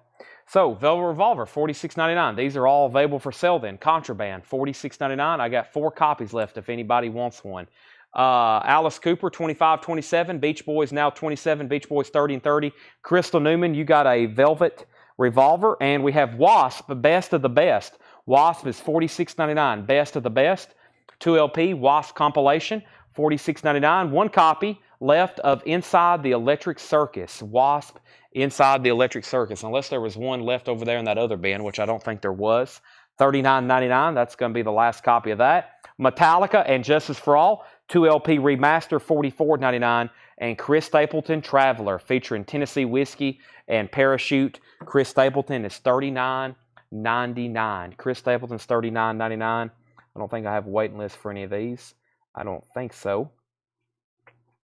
So, Velvet Revolver, $46.99. These are all available for sale then. Contraband, $46.99. I got 4 copies left if anybody wants one. Alice Cooper, $25.27. Beach Boys now $27. Beach Boys 30 and 30. Crystal Newman, you got a Velvet Revolver. And we have Wasp, Best of the Best. Wasp is $46.99. Best of the Best. 2LP Wasp compilation, $46.99. One copy left of Inside the Electric Circus. Wasp Inside the Electric Circus. Unless there was one left over there in that other bin, which I don't think there was. $39.99. That's going to be the last copy of that. Metallica and Justice for All, 2LP remaster, $44.99. And Chris Stapleton Traveler, featuring Tennessee Whiskey and Parachute. Chris Stapleton is $39.99. Chris Stapleton's $39.99. I don't think I have a waiting list for any of these. I don't think so.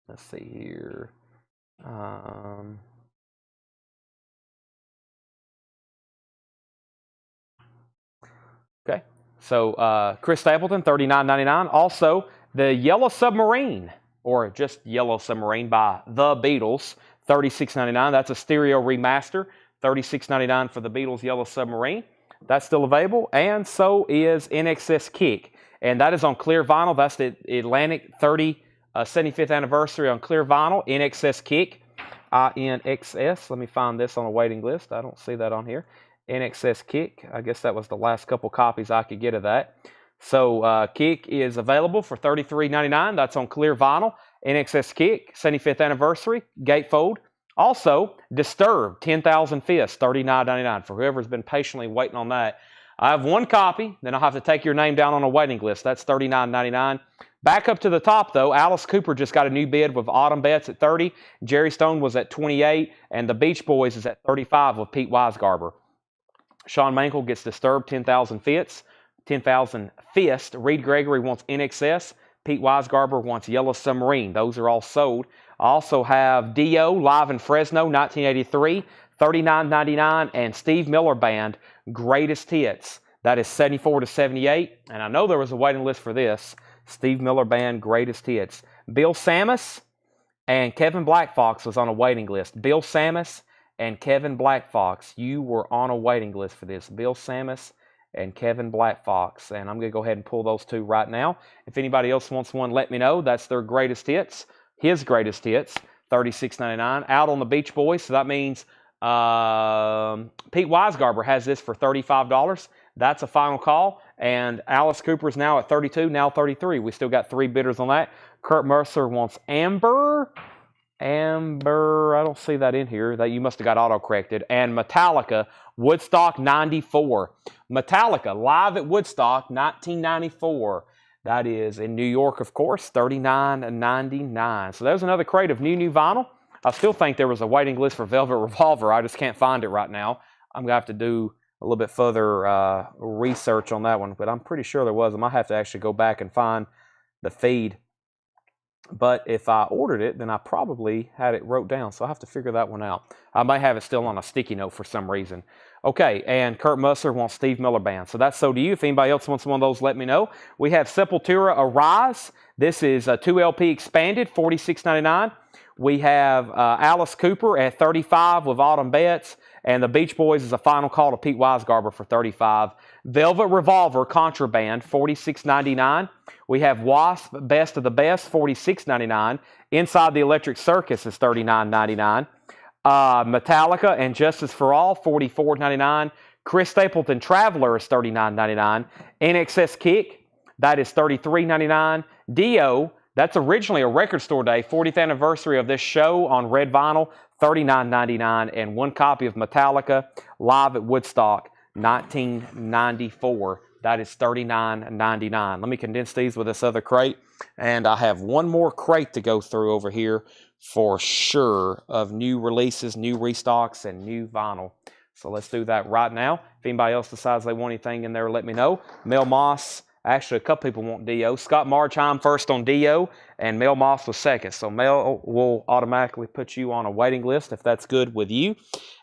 Let's see here. Okay, so Chris Stapleton, $39.99. Also, the Yellow Submarine, or just Yellow Submarine by The Beatles, $36.99. That's a stereo remaster, $36.99 for the Beatles Yellow Submarine. That's still available, and so is NXS Kick, and that is on clear vinyl. That's the Atlantic 75th anniversary on clear vinyl, NXS Kick, INXS. Let me find this on a waiting list. I don't see that on here. NXS Kick. I guess that was the last couple copies I could get of that. So Kick is available for $33.99. That's on clear vinyl. NXS Kick, 75th anniversary, gatefold. Also, Disturbed, 10,000 Fists, $39.99. For whoever's been patiently waiting on that. I have one copy. Then I'll have to take your name down on a waiting list. That's $39.99. Back up to the top, though, Alice Cooper just got a new bid with Autumn Betts at $30. Jerry Stone was at $28. And the Beach Boys is at $35 with Pete Weisgarber. Shawn Mankel gets Disturbed, 10,000 Fists. 10,000 Fist. Reed Gregory wants NXS. Pete Weisgarber wants Yellow Submarine. Those are all sold. I also have Dio live in Fresno, 1983, $39.99, and Steve Miller Band, Greatest Hits. That is 74 to 78, and I know there was a waiting list for this. Steve Miller Band, Greatest Hits. Bill Samus and Kevin Blackfox was on a waiting list. Bill Samus and Kevin Blackfox, you were on a waiting list for this. Bill Samus and Kevin Blackfox, and I'm going to go ahead and pull those two right now. If anybody else wants one, let me know. That's their greatest hits, his greatest hits, $36.99. Out on the Beach Boys, so that means Pete Weisgarber has this for $35. That's a final call, and Alice Cooper's now at $32, now $33. We still got 3 bidders on that. Kurt Mercer wants Amber. Amber, I don't see that in here. That you must have got auto-corrected. And Metallica, Woodstock 94. Metallica, live at Woodstock, 1994. That is in New York, of course, $39.99. So there's another crate of new vinyl. I still think there was a waiting list for Velvet Revolver. I just can't find it right now. I'm going to have to do a little bit further research on that one, but I'm pretty sure there was. I might have to actually go back and find the feed. But if I ordered it, then I probably had it wrote down, so I'll have to figure that one out. I may have it still on a sticky note for some reason. Okay, and Kurt Musser wants Steve Miller Band. So that's so do you. If anybody else wants one of those, let me know. We have Sepultura Arise. This is a 2LP expanded, $46.99. We have Alice Cooper at $35 with Autumn Betts. And the Beach Boys is a final call to Pete Weisgarber for $35. Velvet Revolver Contraband, $46.99. We have Wasp Best of the Best, $46.99. Inside the Electric Circus is $39.99. Metallica and Justice for All, $44.99. Chris Stapleton Traveler is $39.99. NXS Kick, that is $33.99. Dio, that's originally a Record Store Day, 40th anniversary of this show on red vinyl, $39.99, and one copy of Metallica live at Woodstock, 1994. That is $39.99. Let me condense these with this other crate, and I have one more crate to go through over here for sure of new releases, new restocks, and new vinyl. So let's do that right now. If anybody else decides they want anything in there, let me know. Mel Moss. Actually, a couple people want Dio. Scott Marchheim first on Dio, and Mel Moss was second. So Mel will automatically put you on a waiting list if that's good with you.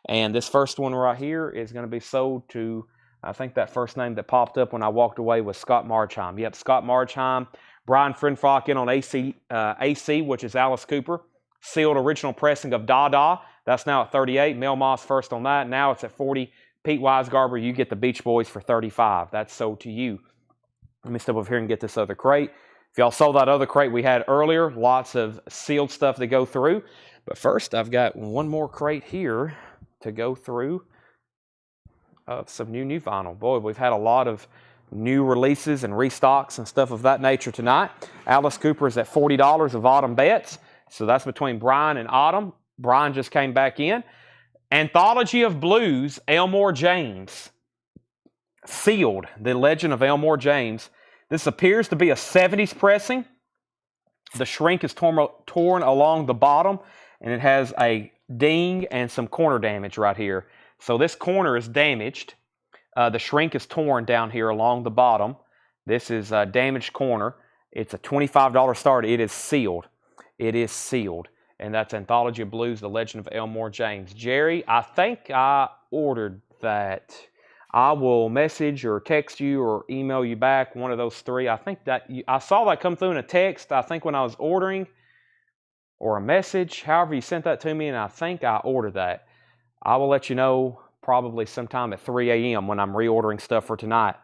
And this first one right here is going to be sold to, I think that first name that popped up when I walked away was Scott Marchheim. Yep, Scott Marchheim. Brian Frenfrock in on AC, which is Alice Cooper. Sealed original pressing of Dada. That's now at 38. Mel Moss first on that. Now it's at 40. Pete Weisgarber, you get the Beach Boys for 35. That's sold to you. Let me step over here and get this other crate. If y'all saw that other crate we had earlier, lots of sealed stuff to go through. But first, I've got one more crate here to go through some new vinyl. Boy, we've had a lot of new releases and restocks and stuff of that nature tonight. Alice Cooper is at $40 of Autumn Bets. So that's between Brian and Autumn. Brian just came back in. Anthology of Blues, Elmore James. Sealed, The Legend of Elmore James. This appears to be a 70s pressing. The shrink is torn along the bottom, and it has a ding and some corner damage right here. So this corner is damaged. The shrink is torn down here along the bottom. This is a damaged corner. It's a $25 start. It is sealed. It is sealed. And that's Anthology of Blues, The Legend of Elmore James. Jerry, I think I ordered that. I will message or text you or email you back, one of those three. I think that I saw that come through in a text, I think when I was ordering, or a message, however you sent that to me, and I think I ordered that. I will let you know probably sometime at 3 a.m. when I'm reordering stuff for tonight.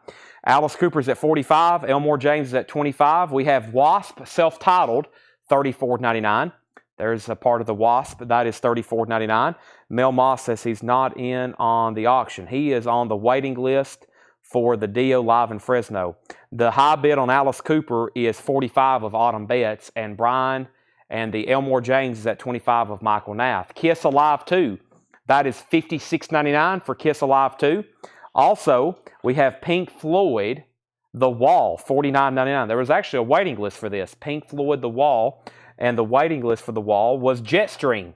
Alice Cooper's at $45. Elmore James is at $25. We have Wasp, self-titled, $34.99. There's a part of the Wasp. That is $34.99. Mel Moss says he's not in on the auction. He is on the waiting list for the Dio Live in Fresno. The high bid on Alice Cooper is $45 of Autumn Bets, and Brian and the Elmore James is at $25 of Michael Nath. Kiss Alive 2. That is $56.99 for Kiss Alive 2. Also, we have Pink Floyd, The Wall, $49.99. There was actually a waiting list for this. Pink Floyd, The Wall. And the waiting list for The Wall was Jetstream.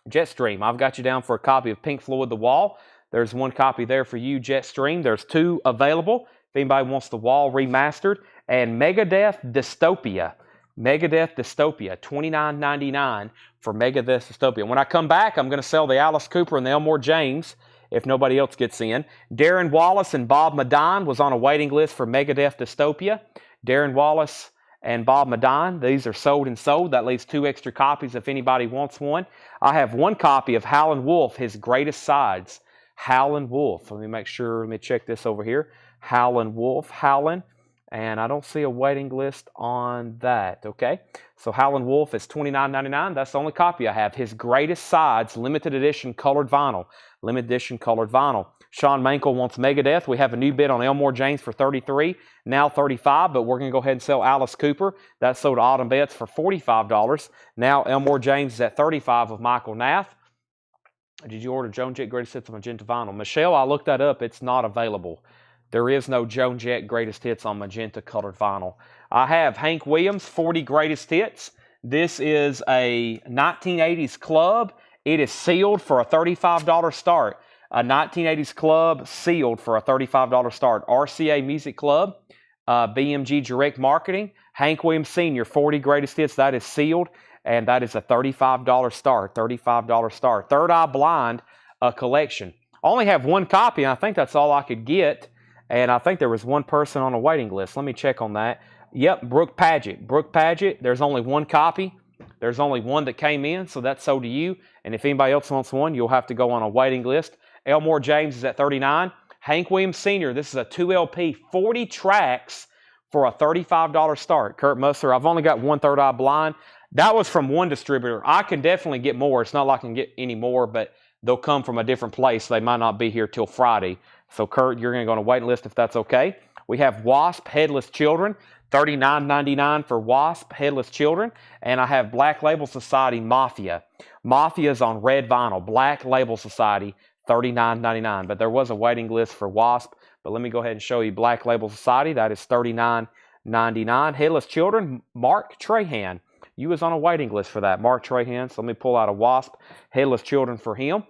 Jetstream. I've got you down for a copy of Pink Floyd, The Wall. There's one copy there for you, Jetstream. There's two available if anybody wants The Wall remastered. And Megadeth Dystopia. Megadeth Dystopia, $29.99 for Megadeth Dystopia. When I come back, I'm going to sell the Alice Cooper and the Elmore James if nobody else gets in. Darren Wallace and Bob Madine was on a waiting list for Megadeth Dystopia. Darren Wallace and Bob Madine, these are sold and sold. That leaves 2 extra copies if anybody wants one. I have 1 copy of Howlin' Wolf, His Greatest Sides. Howlin' Wolf. Let me make sure, let me check this over here. Howlin' Wolf, Howlin'. And I don't see a waiting list on that, okay? So Howlin' Wolf is $29.99. That's the only copy I have. His Greatest Sides, limited edition colored vinyl. Limited edition colored vinyl. Sean Mankel wants Megadeth. We have a new bid on Elmore James for $33, now $35, but we're going to go ahead and sell Alice Cooper. That sold Autumn Bets for $45. Now Elmore James is at $35 of Michael Nath. Did you order Joan Jett Greatest Hits of Magenta Vinyl? Michelle, I looked that up. It's not available. There is no Joan Jett Greatest Hits on Magenta colored vinyl. I have Hank Williams 40 Greatest Hits. This is a 1980s club. It is sealed for a $35 start. A 1980s club sealed for a $35 start. RCA Music Club, BMG Direct Marketing, Hank Williams Sr., 40 Greatest Hits. That is sealed, and that is a $35 start. $35 start. Third Eye Blind, a collection. Only have 1 copy, and I think that's all I could get. And I think there was 1 person on a waiting list. Let me check on that. Yep, Brooke Paget. Brooke Paget, there's only 1 copy. There's only 1 that came in, so that's sold to you. And if anybody else wants one, you'll have to go on a waiting list. Elmore James is at $39. Hank Williams Sr., this is a 2 LP, 40 tracks for a $35 start. Kurt Musser, I've only got 1 Third Eye Blind. That was from 1 distributor. I can definitely get more. It's not like I can get any more, but they'll come from a different place. They might not be here till Friday. So, Kurt, you're going to go on a waiting list if that's okay. We have Wasp, Headless Children, $39.99 for Wasp, Headless Children. And I have Black Label Society, Mafia. Mafia is on red vinyl. Black Label Society, $39.99. But there was a waiting list for Wasp. But let me go ahead and show you Black Label Society. That is $39.99. Headless Children, Mark Trahan. You was on a waiting list for that, Mark Trahan. So let me pull out a Wasp, Headless Children for him.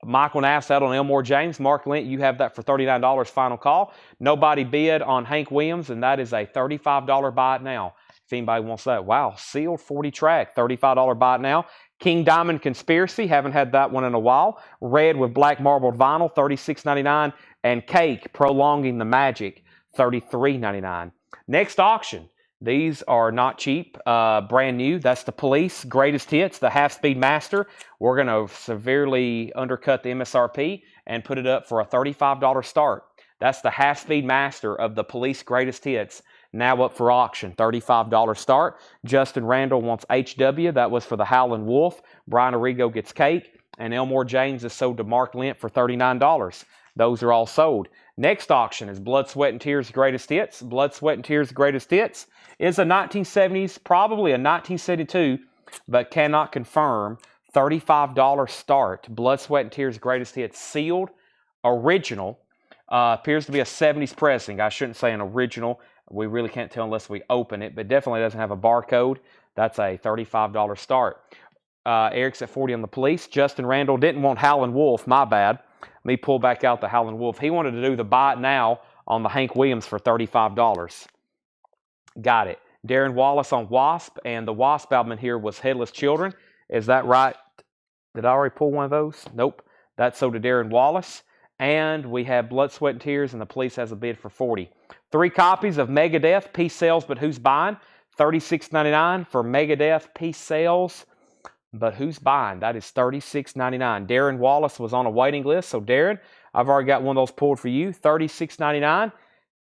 Michael Nass out on Elmore James. Mark Lent, you have that for $39 final call. Nobody bid on Hank Williams, and that is a $35 buy it now. If anybody wants that. Wow, sealed 40 track, $35 buy it now. King Diamond Conspiracy, haven't had that one in a while. Red with black marbled vinyl, $36.99. And Cake, Prolonging the Magic, $33.99. Next auction. These are not cheap, brand new. That's the Police Greatest Hits, the Half-Speed Master. We're going to severely undercut the MSRP and put it up for a $35 start. That's the Half-Speed Master of the Police Greatest Hits, now up for auction, $35 start. Justin Randall wants HW. That was for the Howlin' Wolf. Brian Arrigo gets Cake. And Elmore James is sold to Mark Lent for $39. Those are all sold. Next auction is Blood, Sweat, and Tears Greatest Hits. Blood, Sweat, and Tears Greatest Hits is a 1970s, probably a 1972, but cannot confirm. $35 start. Blood, Sweat, and Tears Greatest Hits sealed, original. Appears to be a 70s pressing. I shouldn't say an original. We really can't tell unless we open it, but definitely doesn't have a barcode. That's a $35 start. Eric's at 40 on the Police. Justin Randall didn't want Howlin' Wolf. My bad. Let me pull back out the Howlin' Wolf. He wanted to do the buy it now on the Hank Williams for $35. Got it. Darren Wallace on Wasp, and the Wasp album in here was Headless Children. Is that right? Did I already pull one of those? Nope. That's sold to Darren Wallace. And we have Blood, Sweat, and Tears, and the Police has a bid for 40. 3 copies of Megadeth, Peace Sales, But Who's Buying? $36.99 for Megadeth, Peace Sales, But Who's Buying? That is $36.99. Darren Wallace was on a waiting list, so Darren, I've already got one of those pulled for you. $36.99.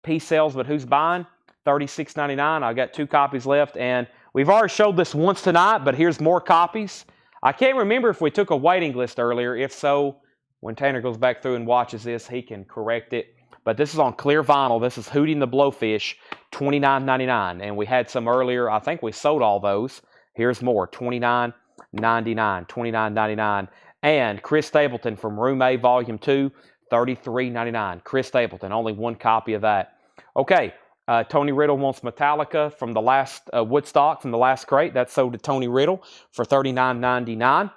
Peace Sales, But Who's Buying? $36.99. I got 2 copies left, and we've already showed this once tonight, but here's more copies. I can't remember if we took a waiting list earlier. If so, when Tanner goes back through and watches this, he can correct it. But this is on clear vinyl. This is Hootie and the Blowfish, $29.99. And we had some earlier. I think we sold all those. Here's more, $29.99, $29.99. And Chris Stapleton from Room A, Volume 2, $33.99. Chris Stapleton, only 1 copy of that. Okay, Tony Riddle wants Metallica from the last Woodstock, from the last crate. That's sold to Tony Riddle for $39.99.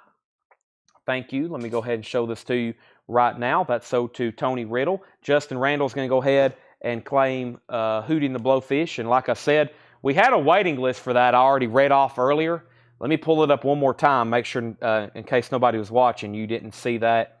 Thank you. Let me go ahead and show this to you right now. That's sold to Tony Riddle. Justin Randall's going to go ahead and claim Hootie and the Blowfish. And like I said, we had a waiting list for that I already read off earlier. Let me pull it up one more time, make sure in case nobody was watching, you didn't see that.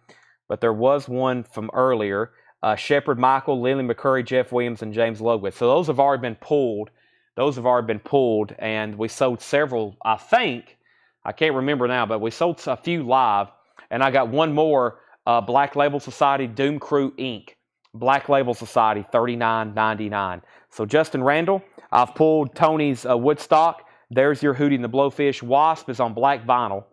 But there was one from earlier. Shepard Michael, Lily McCurry, Jeff Williams, and James Ludwig. So those have already been pulled. Those have already been pulled, and we sold several, I think. I can't remember now, but we sold a few live. And I got one more, Black Label Society, Doom Crew, Inc. Black Label Society, $39.99. So Justin Randall, I've pulled Tony's Woodstock. There's your Hootie and the Blowfish. Wasp is on black vinyl.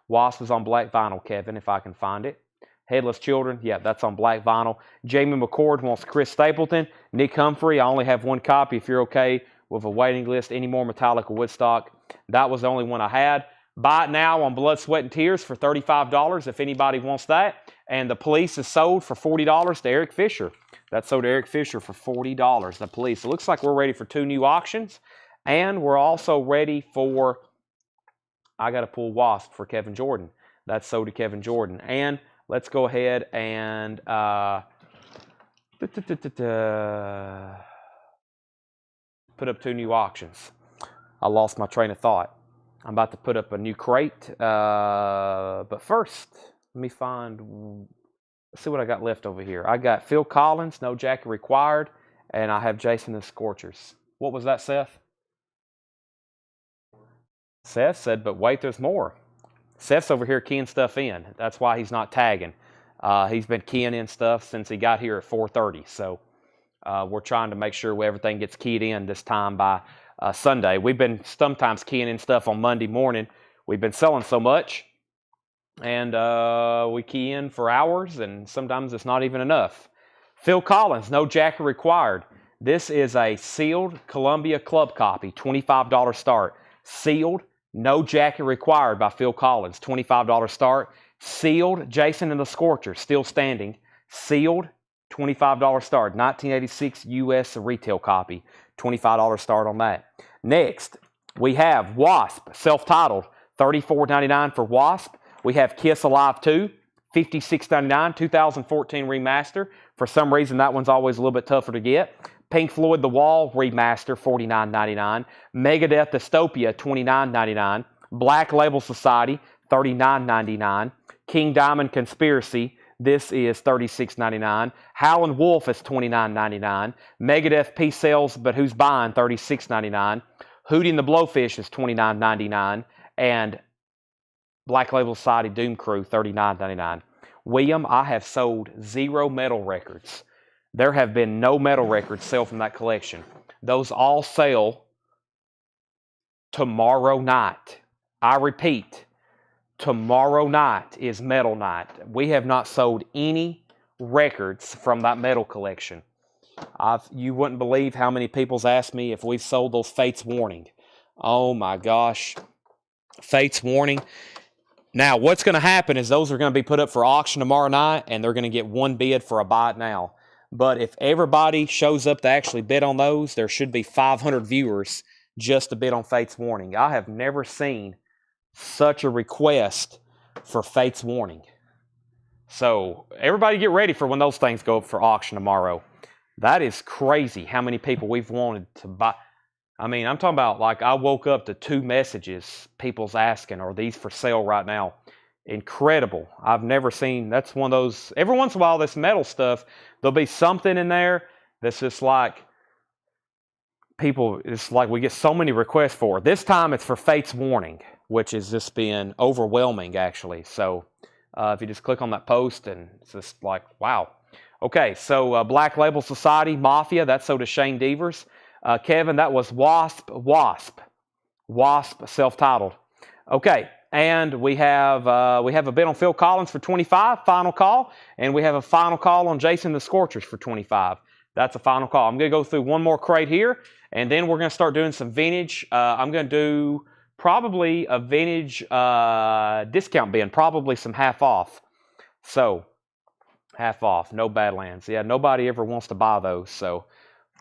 Wasp is on black vinyl, Kevin, if I can find it. Headless Children, yeah, that's on black vinyl. Jamie McCord wants Chris Stapleton. Nick Humphrey, I only have 1 copy. If you're okay with a waiting list, any more Metallica Woodstock. That was the only one I had. Buy it now on Blood, Sweat, and Tears for $35 if anybody wants that. And the Police is sold for $40 to Eric Fisher. That's sold to Eric Fisher for $40, the Police. It looks like we're ready for 2 new auctions. And we're also ready for, I got to pull Wasp for Kevin Jordan. That's sold to Kevin Jordan. And let's go ahead and put up 2 new auctions. I lost my train of thought. I'm about to put up a new crate. But first, let me find, let's see what I got left over here. I got Phil Collins, No Jacket Required, and I have Jason and the Scorchers. What was that, Seth? Seth said, but wait, there's more. Seth's over here keying stuff in. That's why he's not tagging. He's been keying in stuff since he got here at 4:30. So we're trying to make sure everything gets keyed in this time by Sunday. We've been sometimes keying in stuff on Monday morning. We've been selling so much. And we key in for hours, and sometimes it's not even enough. Phil Collins, No Jacket Required. This is a sealed Columbia Club copy, $25 start. Sealed, No Jacket Required by Phil Collins, $25 start. Sealed, Jason and the Scorchers, still standing. Sealed, $25 start. 1986 U.S. retail copy, $25 start on that. Next, we have Wasp, self-titled, $34.99 for Wasp. We have Kiss Alive 2, $56.99, 2014 remaster. For some reason, that one's always a little bit tougher to get. Pink Floyd The Wall remaster, $49.99. Megadeth Dystopia, $29.99. Black Label Society, $39.99. King Diamond Conspiracy, this is $36.99. Howlin' Wolf is $29.99. Megadeth Peace Sales, But Who's Buying, $36.99. Hootie and the Blowfish is $29.99. And Black Label Society Doom Crew, $39.99. William, I have sold 0 metal records. There have been no metal records sell from that collection. Those all sell tomorrow night. I repeat, tomorrow night is metal night. We have not sold any records from that metal collection. You wouldn't believe how many people's asked me if we've sold those Fates Warning. Oh my gosh. Fates Warning. Now, what's going to happen is those are going to be put up for auction tomorrow night, and they're going to get one bid for a buy it now. But if everybody shows up to actually bid on those, there should be 500 viewers just to bid on Fates Warning. I have never seen such a request for Fates Warning. So everybody get ready for when those things go up for auction tomorrow. That is crazy how many people we've wanted to buy. I mean, I'm talking about, like, I woke up to 2 messages, people's asking, are these for sale right now? Incredible. I've never seen, that's one of those, every once in a while, this metal stuff, there'll be something in there that's just like, people, it's like we get so many requests for. This time it's for Fates Warning, which has just been overwhelming, actually. So if you just click on that post, and it's just like, wow. Okay, so Black Label Society, Mafia, that's sold to Shane Devers. Kevin, that was Wasp, self-titled. Okay, and we have a bid on Phil Collins for 25, final call, and we have a final call on Jason the Scorchers for 25. That's a final call. I'm going to go through one more crate here, and then we're going to start doing some vintage. I'm going to do probably a vintage discount bin, probably some half off. So, half off, no Badlands. Yeah, nobody ever wants to buy those, so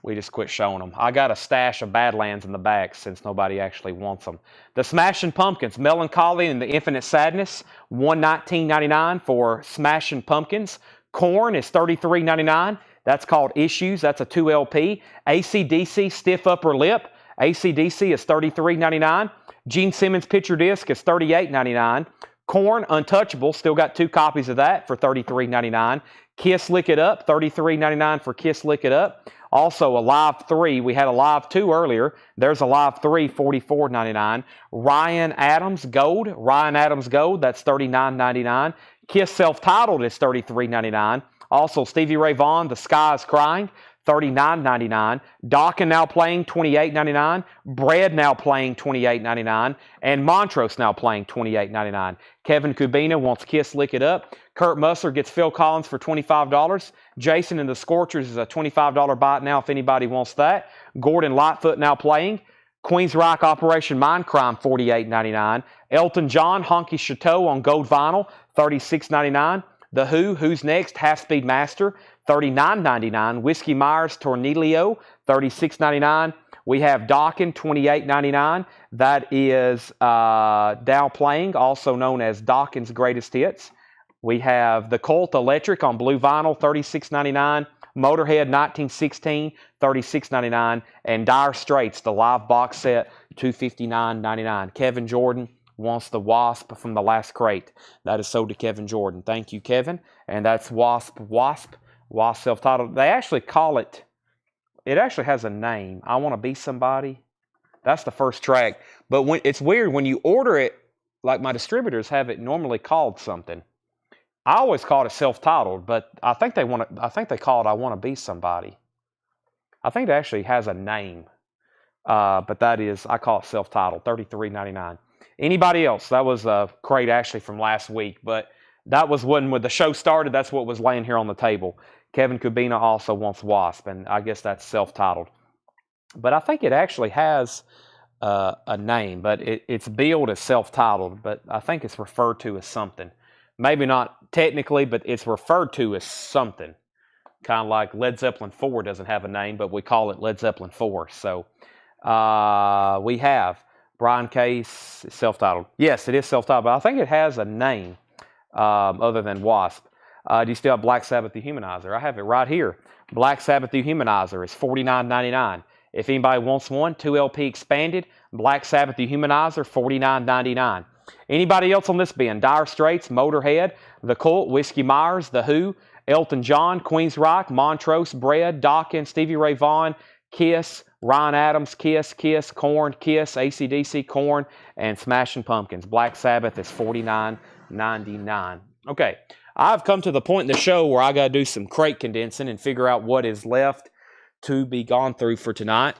we just quit showing them. I got a stash of Badlands in the back since nobody actually wants them. The Smashing Pumpkins, Melancholy and the Infinite Sadness, $119.99 for Smashing Pumpkins. Korn is $33.99. That's called Issues. That's a 2 LP. AC/DC, Stiff Upper Lip. AC/DC is $33.99. Gene Simmons Picture Disc is $38.99. Korn Untouchable, still got 2 copies of that for $33.99. Kiss Lick It Up, $33.99 for Kiss Lick It Up. Also, a Live 3. We had a Live 2 earlier. There's a Live 3, $44.99. Ryan Adams Gold, that's $39.99. Kiss Self-Titled is $33.99. Also, Stevie Ray Vaughan, The Sky is Crying, $39.99. Dawkins now playing $28.99. Bread now playing $28.99. And Montrose now playing $28.99. Kevin Kubina wants Kiss Lick It Up. Kurt Musser gets Phil Collins for $25. Jason and the Scorchers is a $25 buy now if anybody wants that. Gordon Lightfoot now playing. Queensryche Operation Mindcrime, $48.99. Elton John, Honky Chateau on gold vinyl, $36.99. The Who's Next, Half Speed Master, $39.99. Whiskey Myers, Tornilio, $36.99. We have Dawkins, $28.99. That is Dow Playing, also known as Dawkins' Greatest Hits. We have The Cult Electric on blue vinyl, $36.99. Motorhead 1916, $36.99. And Dire Straits, the live box set, $259.99. Kevin Jordan wants the Wasp from the last crate. That is sold to Kevin Jordan. Thank you, Kevin. And that's Wasp self-titled. They actually call it, it actually has a name. I Want to Be Somebody. That's the first track. But it's weird when you order it, like my distributors have it normally called something. I always call it self-titled, but I think they call it I Want to Be Somebody. I think it actually has a name. But that is, I call it self-titled, $33.99. Anybody else? That was a crate actually from last week, but that was when the show started. That's what was laying here on the table. Kevin Kubina also wants Wasp, and I guess that's self-titled. But I think it actually has a name, but it's billed as self-titled, but I think it's referred to as something. Maybe not technically, but it's referred to as something. Kind of like Led Zeppelin 4 doesn't have a name, but we call it Led Zeppelin 4. So we have Brian Case, self-titled. Yes, it is self-titled, but I think it has a name other than Wasp. Do you still have Black Sabbath The Humanizer? I have it right here. Black Sabbath The Humanizer is $49.99. If anybody wants one, 2 LP expanded, Black Sabbath The Humanizer, $49.99. Anybody else on this bin? Dire Straits, Motorhead, The Cult, Whiskey Myers, The Who, Elton John, Queensryche, Montrose, Bread, Dawkins, Stevie Ray Vaughan, Kiss, Ryan Adams, Kiss, Korn, Kiss, AC/DC, Korn, and Smashing Pumpkins. Black Sabbath is $49.99. Okay, I've come to the point in the show where I got to do some crate condensing and figure out what is left to be gone through for tonight.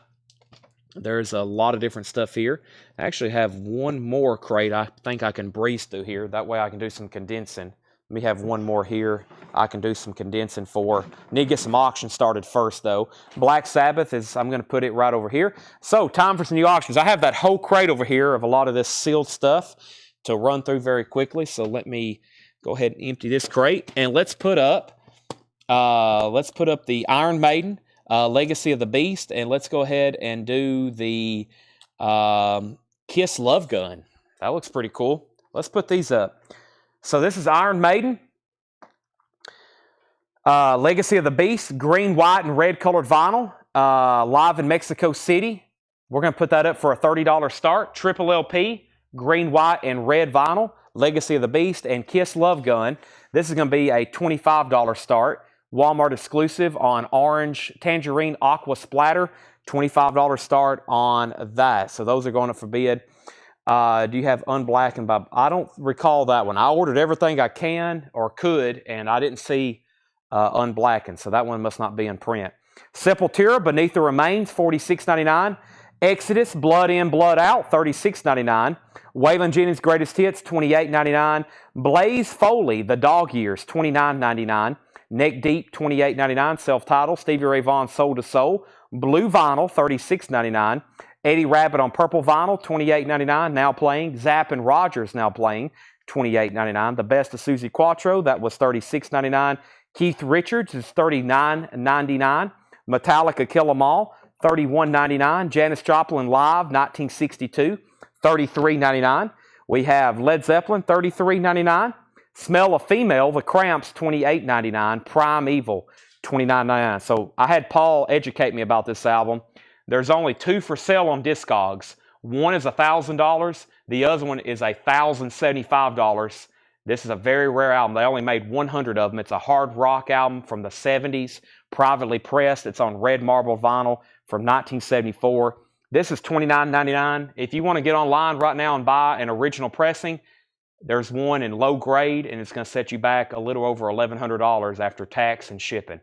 There's a lot of different stuff here. I actually have one more crate I think I can breeze through here. That way I can do some condensing. Let me have one more here I can do some condensing for. Need to get some auctions started first, though. Black Sabbath is, I'm going to put it right over here. So, time for some new auctions. I have that whole crate over here of a lot of this sealed stuff to run through very quickly. So, let me go ahead and empty this crate. And let's put up the Iron Maiden, Legacy of the Beast. And let's go ahead and do the Kiss Love Gun. That looks pretty cool. Let's put these up. So this is Iron Maiden, Legacy of the Beast, green, white, and red colored vinyl, live in Mexico City. We're going to put that up for a $30 start. Triple LP, green, white, and red vinyl, Legacy of the Beast, and Kiss Love Gun. This is going to be a $25 start. Walmart exclusive on orange, tangerine, aqua splatter, $25 start on that. So those are going up for bid. Do you have unblackened by? I don't recall that one. I ordered everything I can or could, and I didn't see unblackened, so that one must not be in print. Sepultura, Beneath the Remains, $46.99. Exodus, Blood In, Blood Out, $36.99. Waylon Jennings' Greatest Hits, $28.99. Blaze Foley, The Dog Years, $29.99. Neck Deep, $28.99. Self-titled. Stevie Ray Vaughan, Soul to Soul. Blue Vinyl, $36.99. Eddie Rabbit on purple vinyl, $28.99, now playing. Zapp and Rogers now playing, $28.99. The Best of Susie Quattro, that was $36.99. Keith Richards is $39.99. Metallica Kill 'Em All, $31.99. Janis Joplin Live, 1962, $33.99. We have Led Zeppelin, $33.99. Smell of Female, The Cramps, $28.99. Prime Evil, $29.99. So I had Paul educate me about this album. There's only 2 for sale on Discogs. One is $1,000. The other one is $1,075. This is a very rare album. They only made 100 of them. It's a hard rock album from the 70s, privately pressed. It's on red marble vinyl from 1974. This is $29.99. If you want to get online right now and buy an original pressing, there's one in low grade, and it's going to set you back a little over $1,100 after tax and shipping.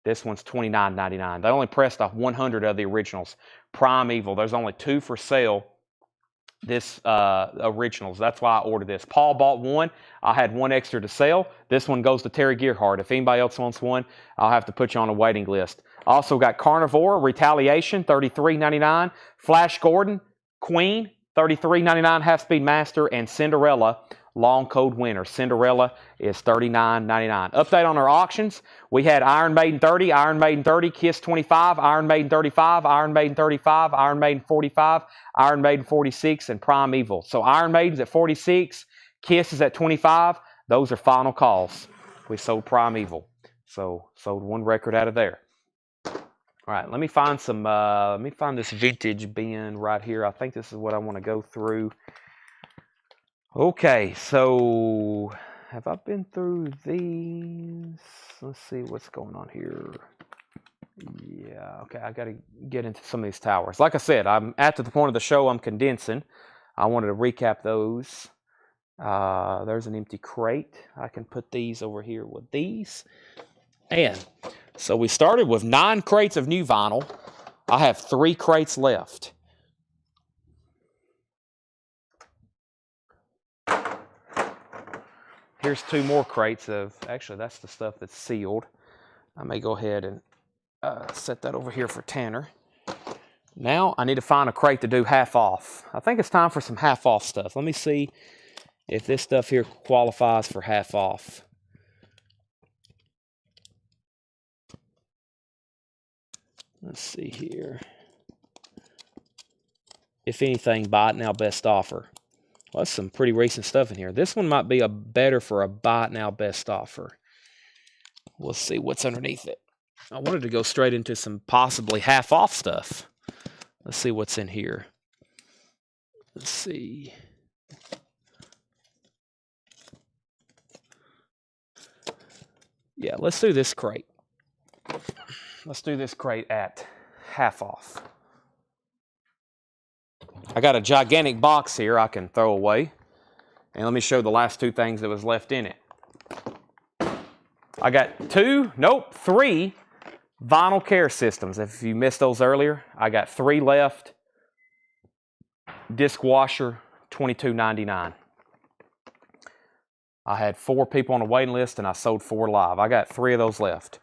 This one's $29.99. They only pressed off 100 of the originals. Prime Evil. There's only 2 for sale. This originals. That's why I ordered this. Paul bought one. I had one extra to sell. This one goes to Terry Gearhart. If anybody else wants one, I'll have to put you on a waiting list. Also got Carnivore, Retaliation, $33.99. Flash Gordon, Queen, $33.99. Half-Speed Master, and Cinderella, Long Cold Winter. Cinderella is $39.99. Update on our auctions. We had Iron Maiden 30, Iron Maiden 30, Kiss 25, Iron Maiden 35, Iron Maiden 35, Iron Maiden 45, Iron Maiden 46, and Prime Evil. So Iron Maiden's at 46, Kiss is at 25. Those are final calls. We sold Prime Evil. So sold one record out of there. All right, let me find some. Let me find this vintage bin right here. I think this is what I want to go through. Okay, so have I been through these? Let's see what's going on here. Yeah, okay, I got to get into some of these towers. Like I said, I'm at the point of the show I'm condensing. I wanted to recap those. There's an empty crate. I can put these over here with these. And so we started with 9 crates of new vinyl. I have 3 crates left. Here's 2 more crates of, actually that's the stuff that's sealed. I may go ahead and set that over here for Tanner. Now I need to find a crate to do half off. I think it's time for some half off stuff. Let me see if this stuff here qualifies for half off. Let's see here. If anything, buy it now, best offer. Well, that's some pretty recent stuff in here. This one might be better for a buy it now, best offer. We'll see what's underneath it. I wanted to go straight into some possibly half off stuff. Let's see what's in here. Let's see. Yeah, let's do this crate. Let's do this crate at half off. I got a gigantic box here I can throw away. And let me show the last 2 things that was left in it. I got 3 vinyl care systems. If you missed those earlier, I got 3 left. Disc washer, $22.99. I had 4 people on the waiting list, and I sold 4 live. I got 3 of those left.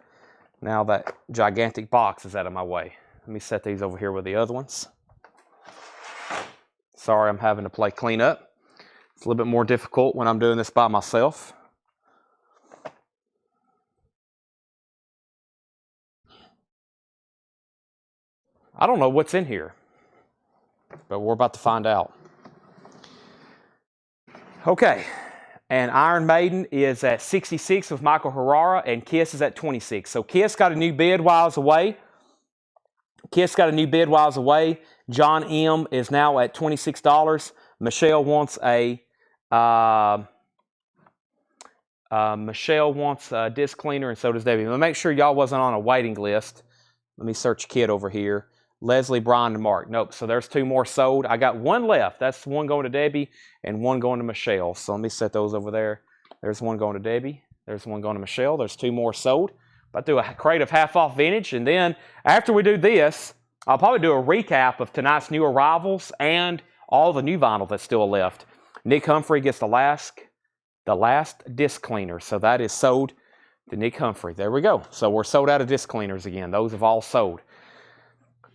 Now that gigantic box is out of my way. Let me set these over here with the other ones. Sorry, I'm having to play cleanup. It's a little bit more difficult when I'm doing this by myself. I don't know what's in here, but we're about to find out. Okay, and Iron Maiden is at 66 with Michael Herrera, and Kiss is at 26. So Kiss got a new bid while I was away. John M. is now at $26. Michelle wants a disc cleaner, and so does Debbie. But make sure y'all wasn't on a waiting list. Let me search Kid over here. Leslie, Brian, and Mark. Nope. So there's 2 more sold. I got 1 left. That's 1 going to Debbie and 1 going to Michelle. So let me set those over there. There's 1 going to Debbie. There's 1 going to Michelle. There's 2 more sold. I'll do a crate of half-off vintage, and then after we do this, I'll probably do a recap of tonight's new arrivals and all the new vinyl that's still left. Nick Humphrey gets the last disc cleaner, so that is sold to Nick Humphrey. There we go. So we're sold out of disc cleaners again. Those have all sold.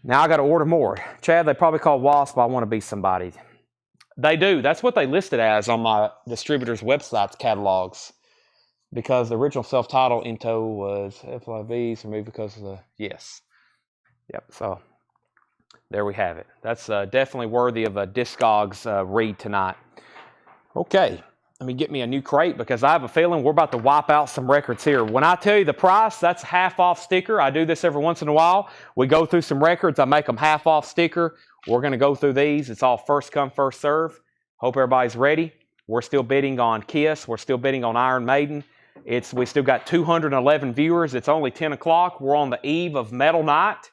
Now I got to order more. Chad, they probably call Wasp. I want to be somebody. They do. That's what they listed as on my distributor's website's catalogs. Because the original self-titled Into was FLIVs removed because of the... Yes. Yep, so there we have it. That's definitely worthy of a Discogs read tonight. Okay, let me get me a new crate because I have a feeling we're about to wipe out some records here. When I tell you the price, that's half-off sticker. I do this every once in a while. We go through some records. I make them half-off sticker. We're going to go through these. It's all first come, first serve. Hope everybody's ready. We're still bidding on Kiss. We're still bidding on Iron Maiden. We still got 211 viewers. It's only 10 o'clock. We're on the eve of Metal Night.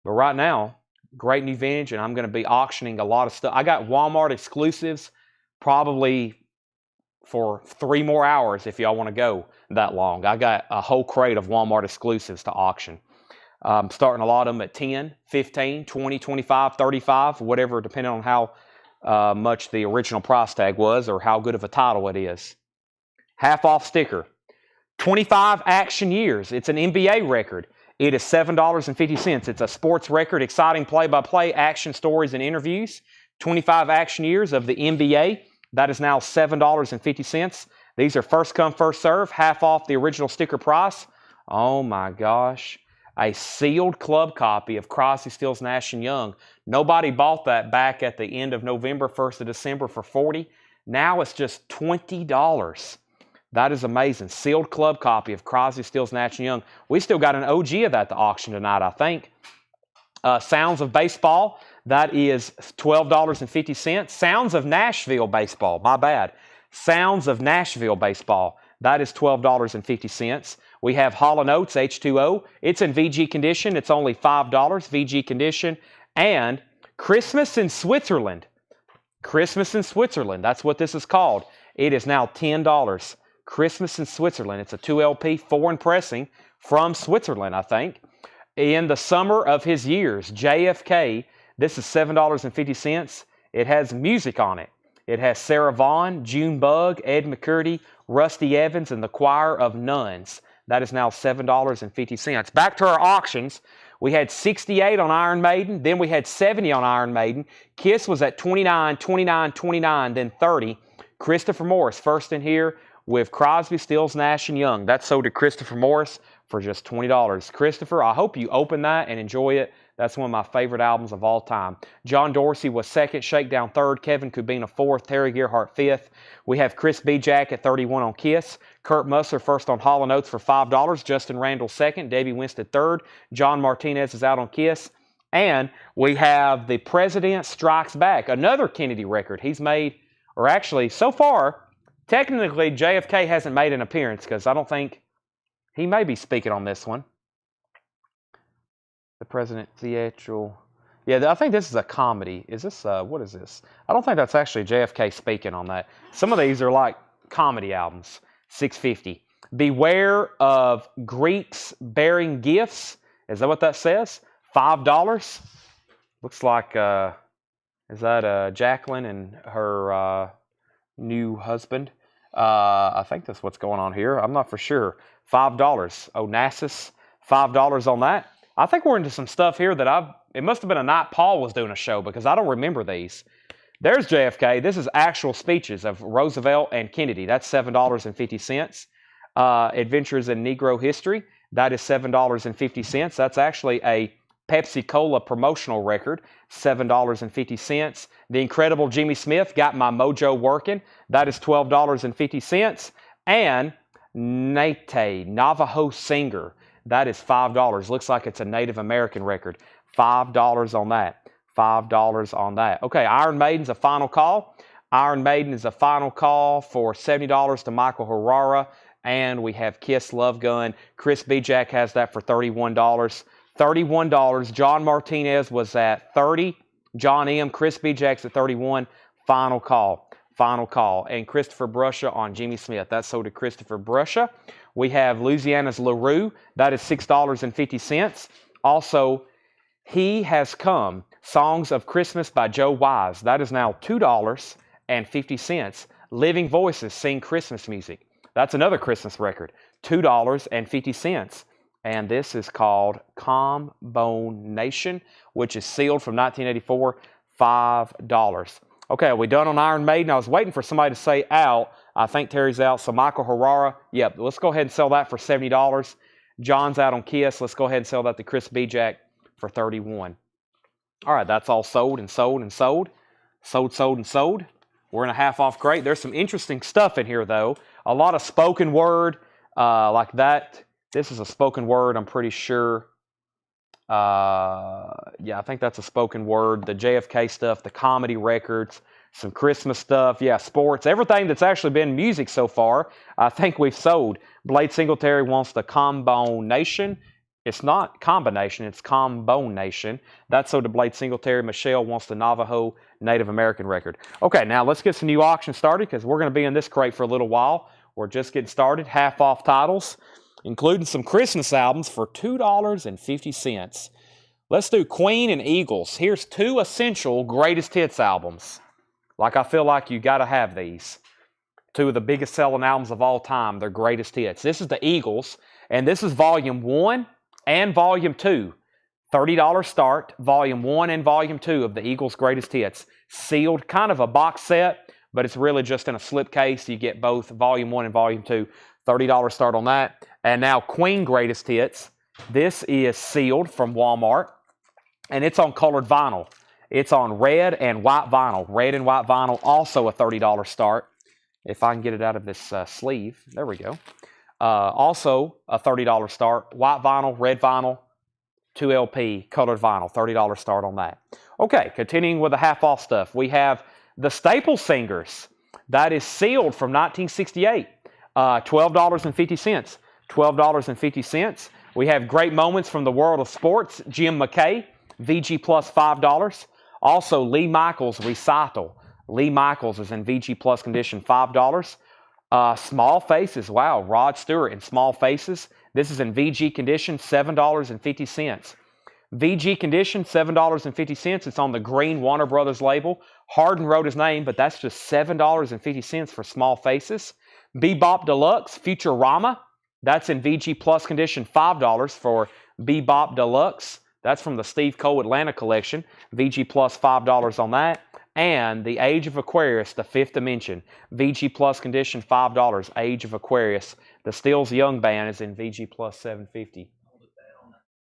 But right now, great new vintage, and I'm going to be auctioning a lot of stuff. I got Walmart exclusives probably for 3 more hours if y'all want to go that long. I got a whole crate of Walmart exclusives to auction. Starting a lot of them at 10, 15, 20, 25, 35, whatever, depending on how much the original price tag was or how good of a title it is. Half-off sticker. 25 action years. It's an NBA record. It is $7.50. It's a sports record, exciting play-by-play, action stories, and interviews. 25 action years of the NBA. That is now $7.50. These are first come, first serve, half off the original sticker price. Oh my gosh. A sealed club copy of Crosby, Stills, Nash & Young. Nobody bought that back at the end of November, 1st of December for $40. Now it's just $20. That is amazing. Sealed club copy of Crosby, Stills, Nash & Young. We still got an OG of that to auction tonight, I think. Sounds of Baseball. That is $12.50. Sounds of Nashville Baseball. My bad. Sounds of Nashville Baseball. That is $12.50. We have Hall & Oates H2O. It's in VG condition. It's only $5 VG condition. And Christmas in Switzerland. Christmas in Switzerland. That's what this is called. It is now $10. Christmas in Switzerland. It's a 2LP foreign pressing from Switzerland, I think. In the summer of his years, JFK, this is $7.50. It has music on it. It has Sarah Vaughan, June Bug, Ed McCurdy, Rusty Evans, and the Choir of Nuns. That is now $7.50. Back to our auctions. We had 68 on Iron Maiden. Then we had 70 on Iron Maiden. Kiss was at 29, 29, 29, then 30. Christopher Morris first in here with Crosby, Stills, Nash & Young. That sold to Christopher Morris for just $20. Christopher, I hope you open that and enjoy it. That's one of my favorite albums of all time. John Dorsey was second, Shakedown third, Kevin Kubina fourth, Terry Gerhart fifth. We have Chris Jack at 31 on Kiss, Kurt Musser first on Hall & Oates for $5, Justin Randall second, Debbie Winstead third, John Martinez is out on Kiss. And we have The President Strikes Back, another Kennedy record. He's made, or actually, so far, technically JFK hasn't made an appearance because I don't think he may be speaking on this one. The President Theatrical. Yeah, I think this is a comedy. Is this, what is this? I don't think that's actually JFK speaking on that. Some of these are like comedy albums. $6.50. Beware of Greeks Bearing Gifts. Is that what that says? $5. Looks like, is that Jacqueline and her new husband? I think that's what's going on here. I'm not for sure. $5. Onassis, $5 on that. I think we're into some stuff here that it must have been a night Paul was doing a show because I don't remember these. There's JFK. This is actual speeches of Roosevelt and Kennedy. That's $7.50. Adventures in Negro History. That is $7.50. That's actually a Pepsi-Cola promotional record, $7.50. The Incredible Jimmy Smith, Got My Mojo Working. That is $12.50. And Nate, Navajo Singer. That is $5. Looks like it's a Native American record. $5 on that. $5 on that. Okay, Iron Maiden's a final call. Iron Maiden is a final call for $70 to Michael Herrera. And we have Kiss Love Gun. Chris Bijak has that for $31. $31. John Martinez was at $30. John M. Chris Bijak's at $31. Final call. Final call. And Christopher Brusha on Jimmy Smith. That's sold to Christopher Brusha. We have Louisiana's LaRue. That is $6.50. Also, He Has Come. Songs of Christmas by Joe Wise. That is now $2.50. Living Voices Sing Christmas Music. That's another Christmas record. $2.50. And this is called Combonation, which is sealed from 1984, $5. Okay, are we done on Iron Maiden? I was waiting for somebody to say out. I think Terry's out. So Michael Herrera, yep, let's go ahead and sell that for $70. John's out on Kiss. Let's go ahead and sell that to Chris Bijak for $31. All right, that's all sold and sold and sold. Sold, sold, and sold. We're in a half off crate. There's some interesting stuff in here, though. A lot of spoken word like that. This is a spoken word, I'm pretty sure. Yeah, I think that's a spoken word. The JFK stuff, the comedy records, some Christmas stuff, yeah, sports, everything that's actually been music so far, I think we've sold. Blade Singletary wants the Combonation. It's not combination, it's Combonation. That's sold to Blade Singletary. Michelle wants the Navajo Native American record. Okay, now let's get some new auctions started because we're going to be in this crate for a little while. We're just getting started. Half off titles, including some Christmas albums for $2.50. Let's do Queen and Eagles. Here's two essential greatest hits albums. Like I feel like you got to have these. Two of the biggest selling albums of all time, their greatest hits. This is the Eagles, and this is Volume 1 and Volume 2. $30 start, Volume 1 and Volume 2 of the Eagles' greatest hits. Sealed, kind of a box set, but it's really just in a slipcase. You get both Volume 1 and Volume 2. $30 start on that. And now Queen Greatest Hits. This is sealed from Walmart, and it's on colored vinyl. It's on red and white vinyl. Red and white vinyl, also a $30 start. If I can get it out of this sleeve. There we go. Also a $30 start. White vinyl, red vinyl, 2LP, colored vinyl. $30 start on that. Okay, continuing with the half-off stuff. We have the Staple Singers. That is sealed from 1968. $12.50. $12.50. We have Great Moments from the World of Sports. Jim McKay, VG Plus $5. Also, Lee Michaels Recital. Lee Michaels is in VG Plus condition, $5. Small Faces, wow, Rod Stewart in Small Faces. This is in VG condition, $7.50. VG condition, $7.50. It's on the green Warner Brothers label. Hardin wrote his name, but that's just $7.50 for Small Faces. Bebop Deluxe, Futurama. That's in VG Plus condition, $5 for Bebop Deluxe. That's from the Steve Cole Atlanta collection. VG Plus $5 on that. And The Age of Aquarius, The Fifth Dimension. VG Plus condition, $5. Age of Aquarius. The Stills Young Band is in VG Plus $7.50.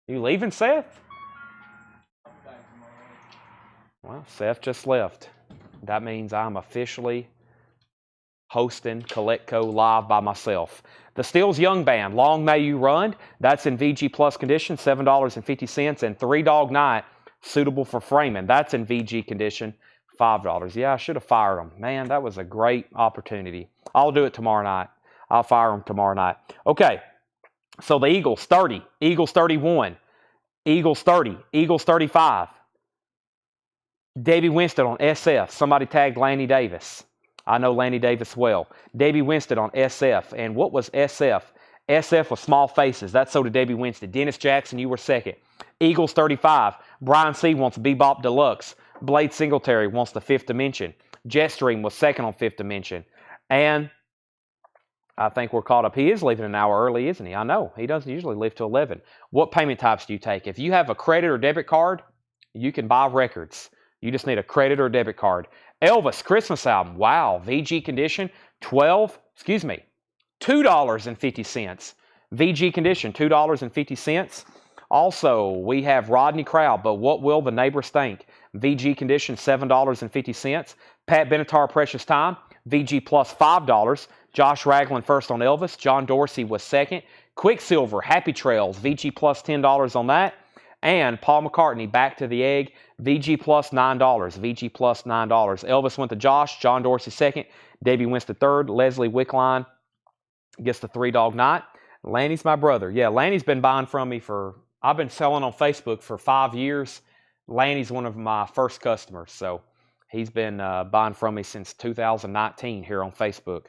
You leaving, Seth? Well, Seth just left. That means I'm officially hosting CollectCo live by myself. The Stills Young Band, Long May You Run. That's in VG Plus condition, $7.50. And Three Dog Night, Suitable for Framing. That's in VG condition, $5. Yeah, I should have fired them. Man, that was a great opportunity. I'll do it tomorrow night. I'll fire them tomorrow night. Okay, so the Eagles, 30. Eagles, 31. Eagles, 30. Eagles, 35. Debbie Winston on SF. Somebody tagged Lanny Davis. I know Lanny Davis well. Debbie Winston on SF. And what was SF? SF was Small Faces. That's so did Debbie Winston. Dennis Jackson, you were second. Eagles 35. Brian C. wants Bebop Deluxe. Blade Singletary wants The Fifth Dimension. Jetstream was second on Fifth Dimension. And I think we're caught up. He is leaving an hour early, isn't he? I know. He doesn't usually leave till 11. What payment types do you take? If you have a credit or debit card, you can buy records. You just need a credit or debit card. Elvis Christmas album. Wow. VG condition, $2.50. VG condition, $2.50. Also, we have Rodney Crowd, but what will the neighbors think? VG condition, $7.50. Pat Benatar, Precious Time, VG plus $5. Josh Ragland first on Elvis. John Dorsey was second. Quicksilver, Happy Trails, VG plus $10 on that. And Paul McCartney, Back to the Egg, VG plus $9. VG plus $9. Elvis went to Josh. John Dorsey second. Debbie Winston third. Leslie Wickline gets the Three Dog Night. Lanny's my brother. Yeah, Lanny's been buying from me I've been selling on Facebook for 5 years. Lanny's one of my first customers, so he's been buying from me since 2019 here on Facebook.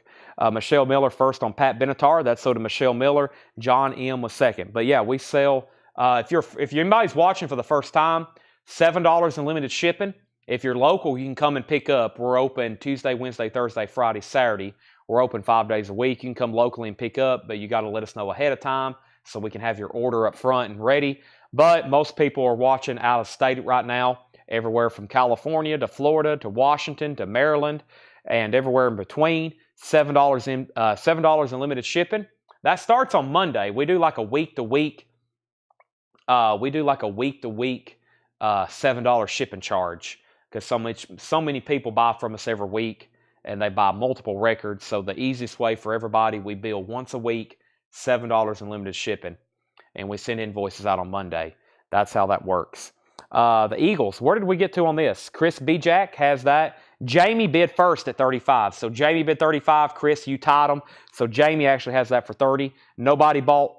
Michelle Miller first on Pat Benatar. That's so to Michelle Miller. John M was second. But yeah, we sell. If anybody's watching for the first time, $7 in limited shipping. If you're local, you can come and pick up. We're open Tuesday, Wednesday, Thursday, Friday, Saturday. We're open 5 days a week. You can come locally and pick up, but you got to let us know ahead of time so we can have your order up front and ready. But most people are watching out of state right now, everywhere from California to Florida to Washington to Maryland and everywhere in between. $7 in limited shipping. That starts on Monday. We do like a week to week. $7 shipping charge because so many people buy from us every week and they buy multiple records. So the easiest way for everybody, we bill once a week, $7 in limited shipping, and we send invoices out on Monday. That's how that works. The Eagles, where did we get to on this? Chris B. Jack has that. Jamie bid first at 35. So Jamie bid 35. Chris, you tied him. So Jamie actually has that for 30. Nobody bought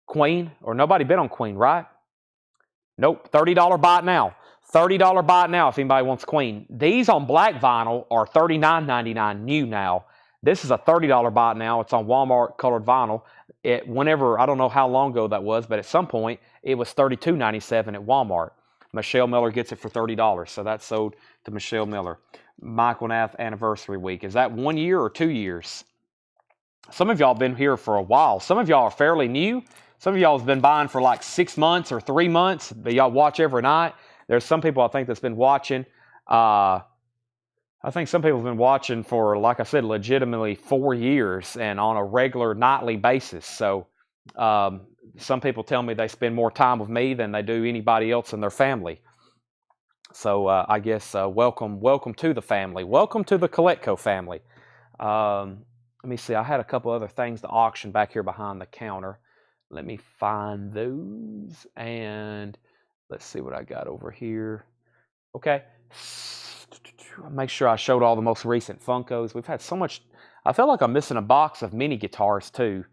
Queen, or nobody bid on Queen, right? Nope. $30 buy it now. $30 buy it now if anybody wants Queen. These on black vinyl are $39.99 new now. This is a $30 buy it now. It's on Walmart colored vinyl. Whenever, I don't know how long ago that was, but at some point it was $32.97 at Walmart. Michelle Miller gets it for $30. So that's sold to Michelle Miller. Michael Nath anniversary week. Is that 1 year or 2 years? Some of y'all have been here for a while. Some of y'all are fairly new. Some of y'all have been buying for like 6 months or 3 months, but y'all watch every night. There's some people I think that's been watching. I think some people have been watching for, like I said, legitimately 4 years and on a regular nightly basis. So some people tell me they spend more time with me than they do anybody else in their family. So I guess welcome to the family. Welcome to the Coletco family. Let me see. I had a couple other things to auction back here behind the counter. Let me find those. And let's see what I got over here. Okay. Make sure I showed all the most recent Funkos. We've had so much. I feel like I'm missing a box of mini guitars too.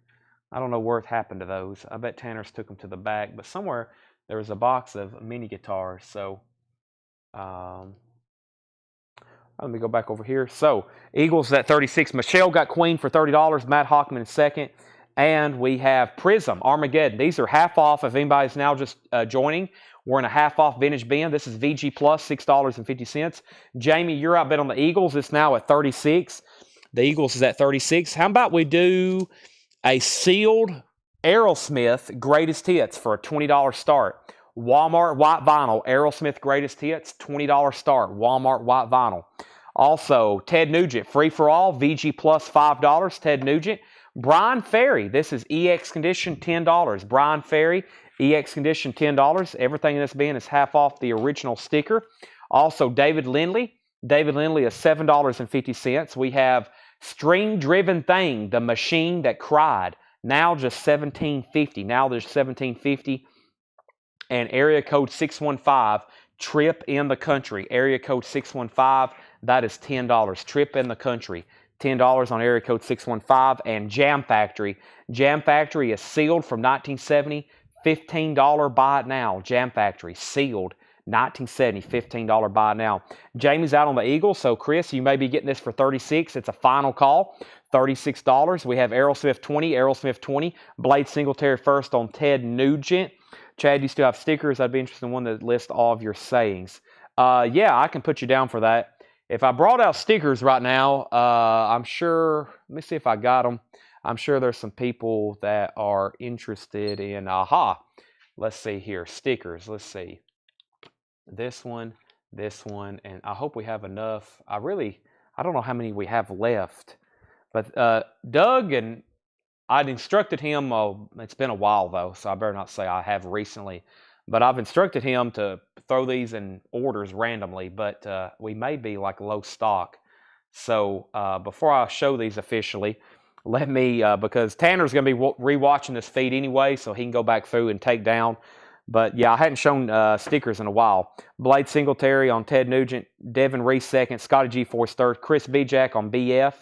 I don't know where it happened to those. I bet Tanner's took them to the back, but somewhere there was a box of mini guitars. So let me go back over here. So Eagles at 36. Michelle got Queen for $30. Matt Hockman in second. And we have Prism, Armageddon. These are half off if anybody's now just joining. We're in a half off vintage bin. This is VG plus, $6.50. Jamie, you're outbid on the Eagles. It's now at 36. The Eagles is at 36. How about we do a sealed Aerosmith Greatest Hits for a $20 start? Walmart white vinyl, Aerosmith Greatest Hits, $20 start, Walmart white vinyl. Also, Ted Nugent, Free for All, VG plus $5, Ted Nugent. Brian Ferry, this is EX Condition, $10. Brian Ferry, EX Condition, $10. Everything in this bin is half off the original sticker. Also, David Lindley. David Lindley is $7.50. We have String Driven Thing, the machine that cried. Now just $17.50. Now there's $17.50. And area code 615, Trip in the Country. Area code 615, that is $10. Trip in the Country. $10 on area code 615. And Jam Factory. Jam Factory is sealed from 1970. $15 buy it now. Jam Factory, sealed. 1970, $15 buy it now. Jamie's out on the Eagles, so Chris, you may be getting this for $36. It's a final call. $36. We have Aerosmith 20, Blade Singletary first on Ted Nugent. Chad, you still have stickers? I'd be interested in one that lists all of your sayings. Yeah, I can put you down for that. If I brought out stickers right now, I'm sure, let me see if I got them. I'm sure there's some people that are interested in, let's see here, stickers. Let's see. This one, and I hope we have enough. I don't know how many we have left. But Doug, and I'd instructed him, it's been a while though, so I better not say I have recently, but I've instructed him to throw these in orders randomly, but we may be like low stock. So before I show these officially, let me, because Tanner's going to be rewatching this feed anyway, so he can go back through and take down. But yeah, I hadn't shown stickers in a while. Blade Singletary on Ted Nugent, Devin Reese second, Scotty G Force third, Chris Bijak on BF.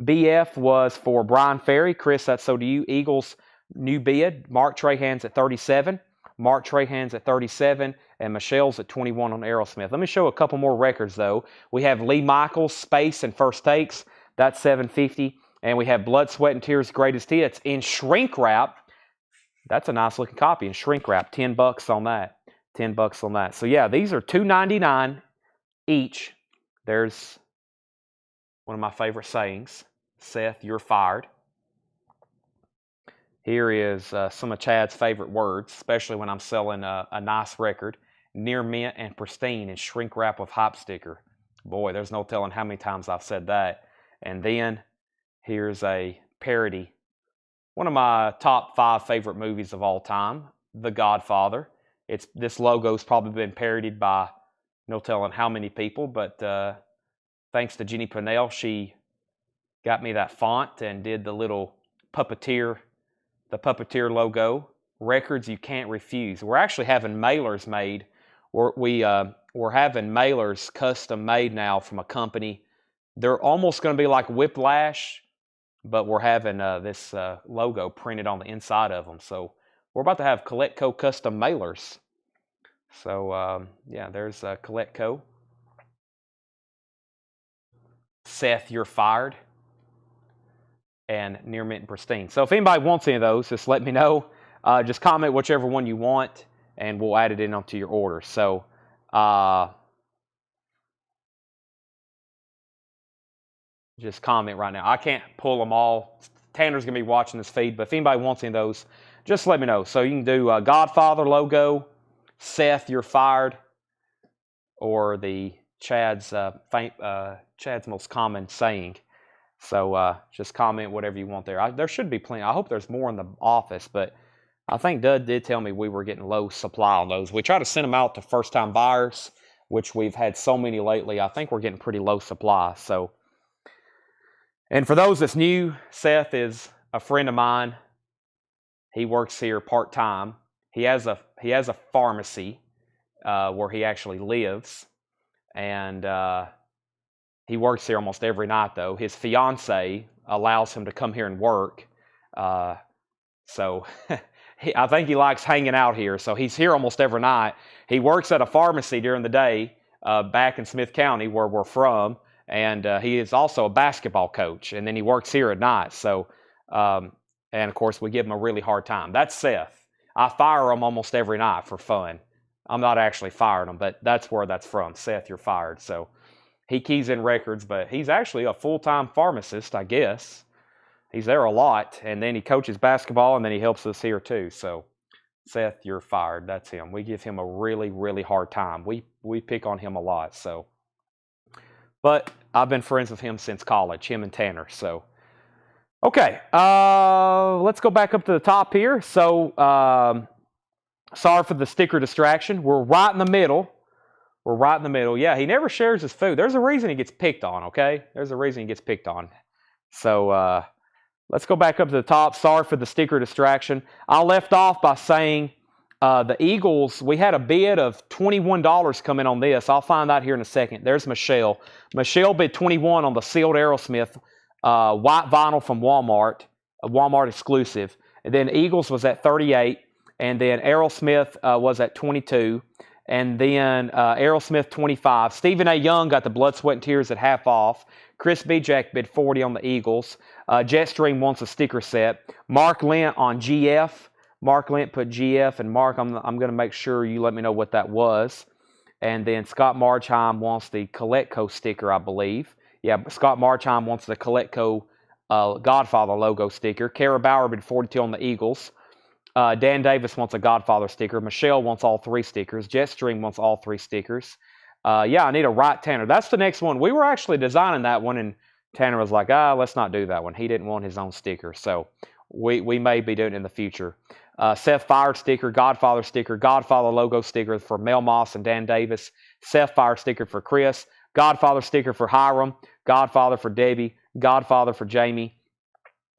BF was for Brian Ferry. Chris, that's so do you. Eagles, new bid. Mark Trahans at 37. Mark Trahans at 37. And Michelle's at 21 on Aerosmith. Let me show a couple more records, though. We have Lee Michaels, Space, and First Takes. That's 750. And we have Blood, Sweat, and Tears Greatest Hits in shrink wrap. That's a nice looking copy in shrink wrap. $10 on that. $10 on that. So, yeah, these are $2.99 each. There's one of my favorite sayings. Seth, you're fired. Here is some of Chad's favorite words, especially when I'm selling a nice record. Near mint and pristine in shrink wrap with hype sticker. Boy, there's no telling how many times I've said that. And then here's a parody. One of my top 5 favorite movies of all time, The Godfather. This logo's probably been parodied by no telling how many people, but thanks to Jenny Pinnell, she got me that font and did the little puppeteer logo. Records you can't refuse. We're actually having mailers made. We're having mailers custom made now from a company. They're almost going to be like Whiplash, but we're having this logo printed on the inside of them. So we're about to have Coletco custom mailers. So yeah, there's Coletco. Seth, you're fired. And Near Mint and Pristine. So if anybody wants any of those, just let me know. Just comment whichever one you want, and we'll add it in onto your order. So just comment right now. I can't pull them all. Tanner's going to be watching this feed, but if anybody wants any of those, just let me know. So you can do Godfather logo, Seth, you're fired, or the Chad's most common saying. So just comment whatever you want there. There should be plenty. I hope there's more in the office, but I think Doug did tell me we were getting low supply on those. We try to send them out to first-time buyers, which we've had so many lately. I think we're getting pretty low supply. So, and for those that's new, Seth is a friend of mine. He works here part-time. He has a pharmacy where he actually lives, and he works here almost every night, though. His fiance allows him to come here and work. So I think he likes hanging out here. So he's here almost every night. He works at a pharmacy during the day back in Smith County, where we're from. And he is also a basketball coach. And then he works here at night. So, and of course, we give him a really hard time. That's Seth. I fire him almost every night for fun. I'm not actually firing him, but that's where that's from. Seth, you're fired. So he keys in records, but he's actually a full-time pharmacist, I guess. He's there a lot, and then he coaches basketball, and then he helps us here too. So, Seth, you're fired. That's him. We give him a really, really hard time. We pick on him a lot. So, but I've been friends with him since college, him and Tanner. So, okay, let's go back up to the top here. So, sorry for the sticker distraction. We're right in the middle. We're right in the middle. Yeah, he never shares his food. There's a reason he gets picked on, okay? There's a reason he gets picked on. So let's go back up to the top. Sorry for the sticker distraction. I left off by saying the Eagles, we had a bid of $21 come in on this. I'll find out here in a second. There's Michelle. Michelle bid $21 on the sealed Aerosmith white vinyl from Walmart, a Walmart exclusive. And then Eagles was at $38, and then Aerosmith was at $22. And then Aerosmith, $25. Stephen A. Young got the Blood, Sweat, and Tears at half off. Chris Bijak bid $40 on the Eagles. Jetstream wants a sticker set. Mark Lent on GF. Mark Lent put GF. And Mark, I'm going to make sure you let me know what that was. And then Scott Marchheim wants the Coletco sticker, I believe. Yeah, Scott Marchheim wants the Coletco Godfather logo sticker. Kara Bauer bid 42 on the Eagles. Dan Davis wants a Godfather sticker. Michelle wants all 3 stickers. Jetstream wants all 3 stickers. Yeah, I need a Wright Tanner. That's the next one. We were actually designing that one, and Tanner was like, let's not do that one. He didn't want his own sticker, so we may be doing it in the future. Seth Fired sticker, Godfather logo sticker for Mel Moss and Dan Davis. Seth Fired sticker for Chris. Godfather sticker for Hiram. Godfather for Debbie. Godfather for Jamie.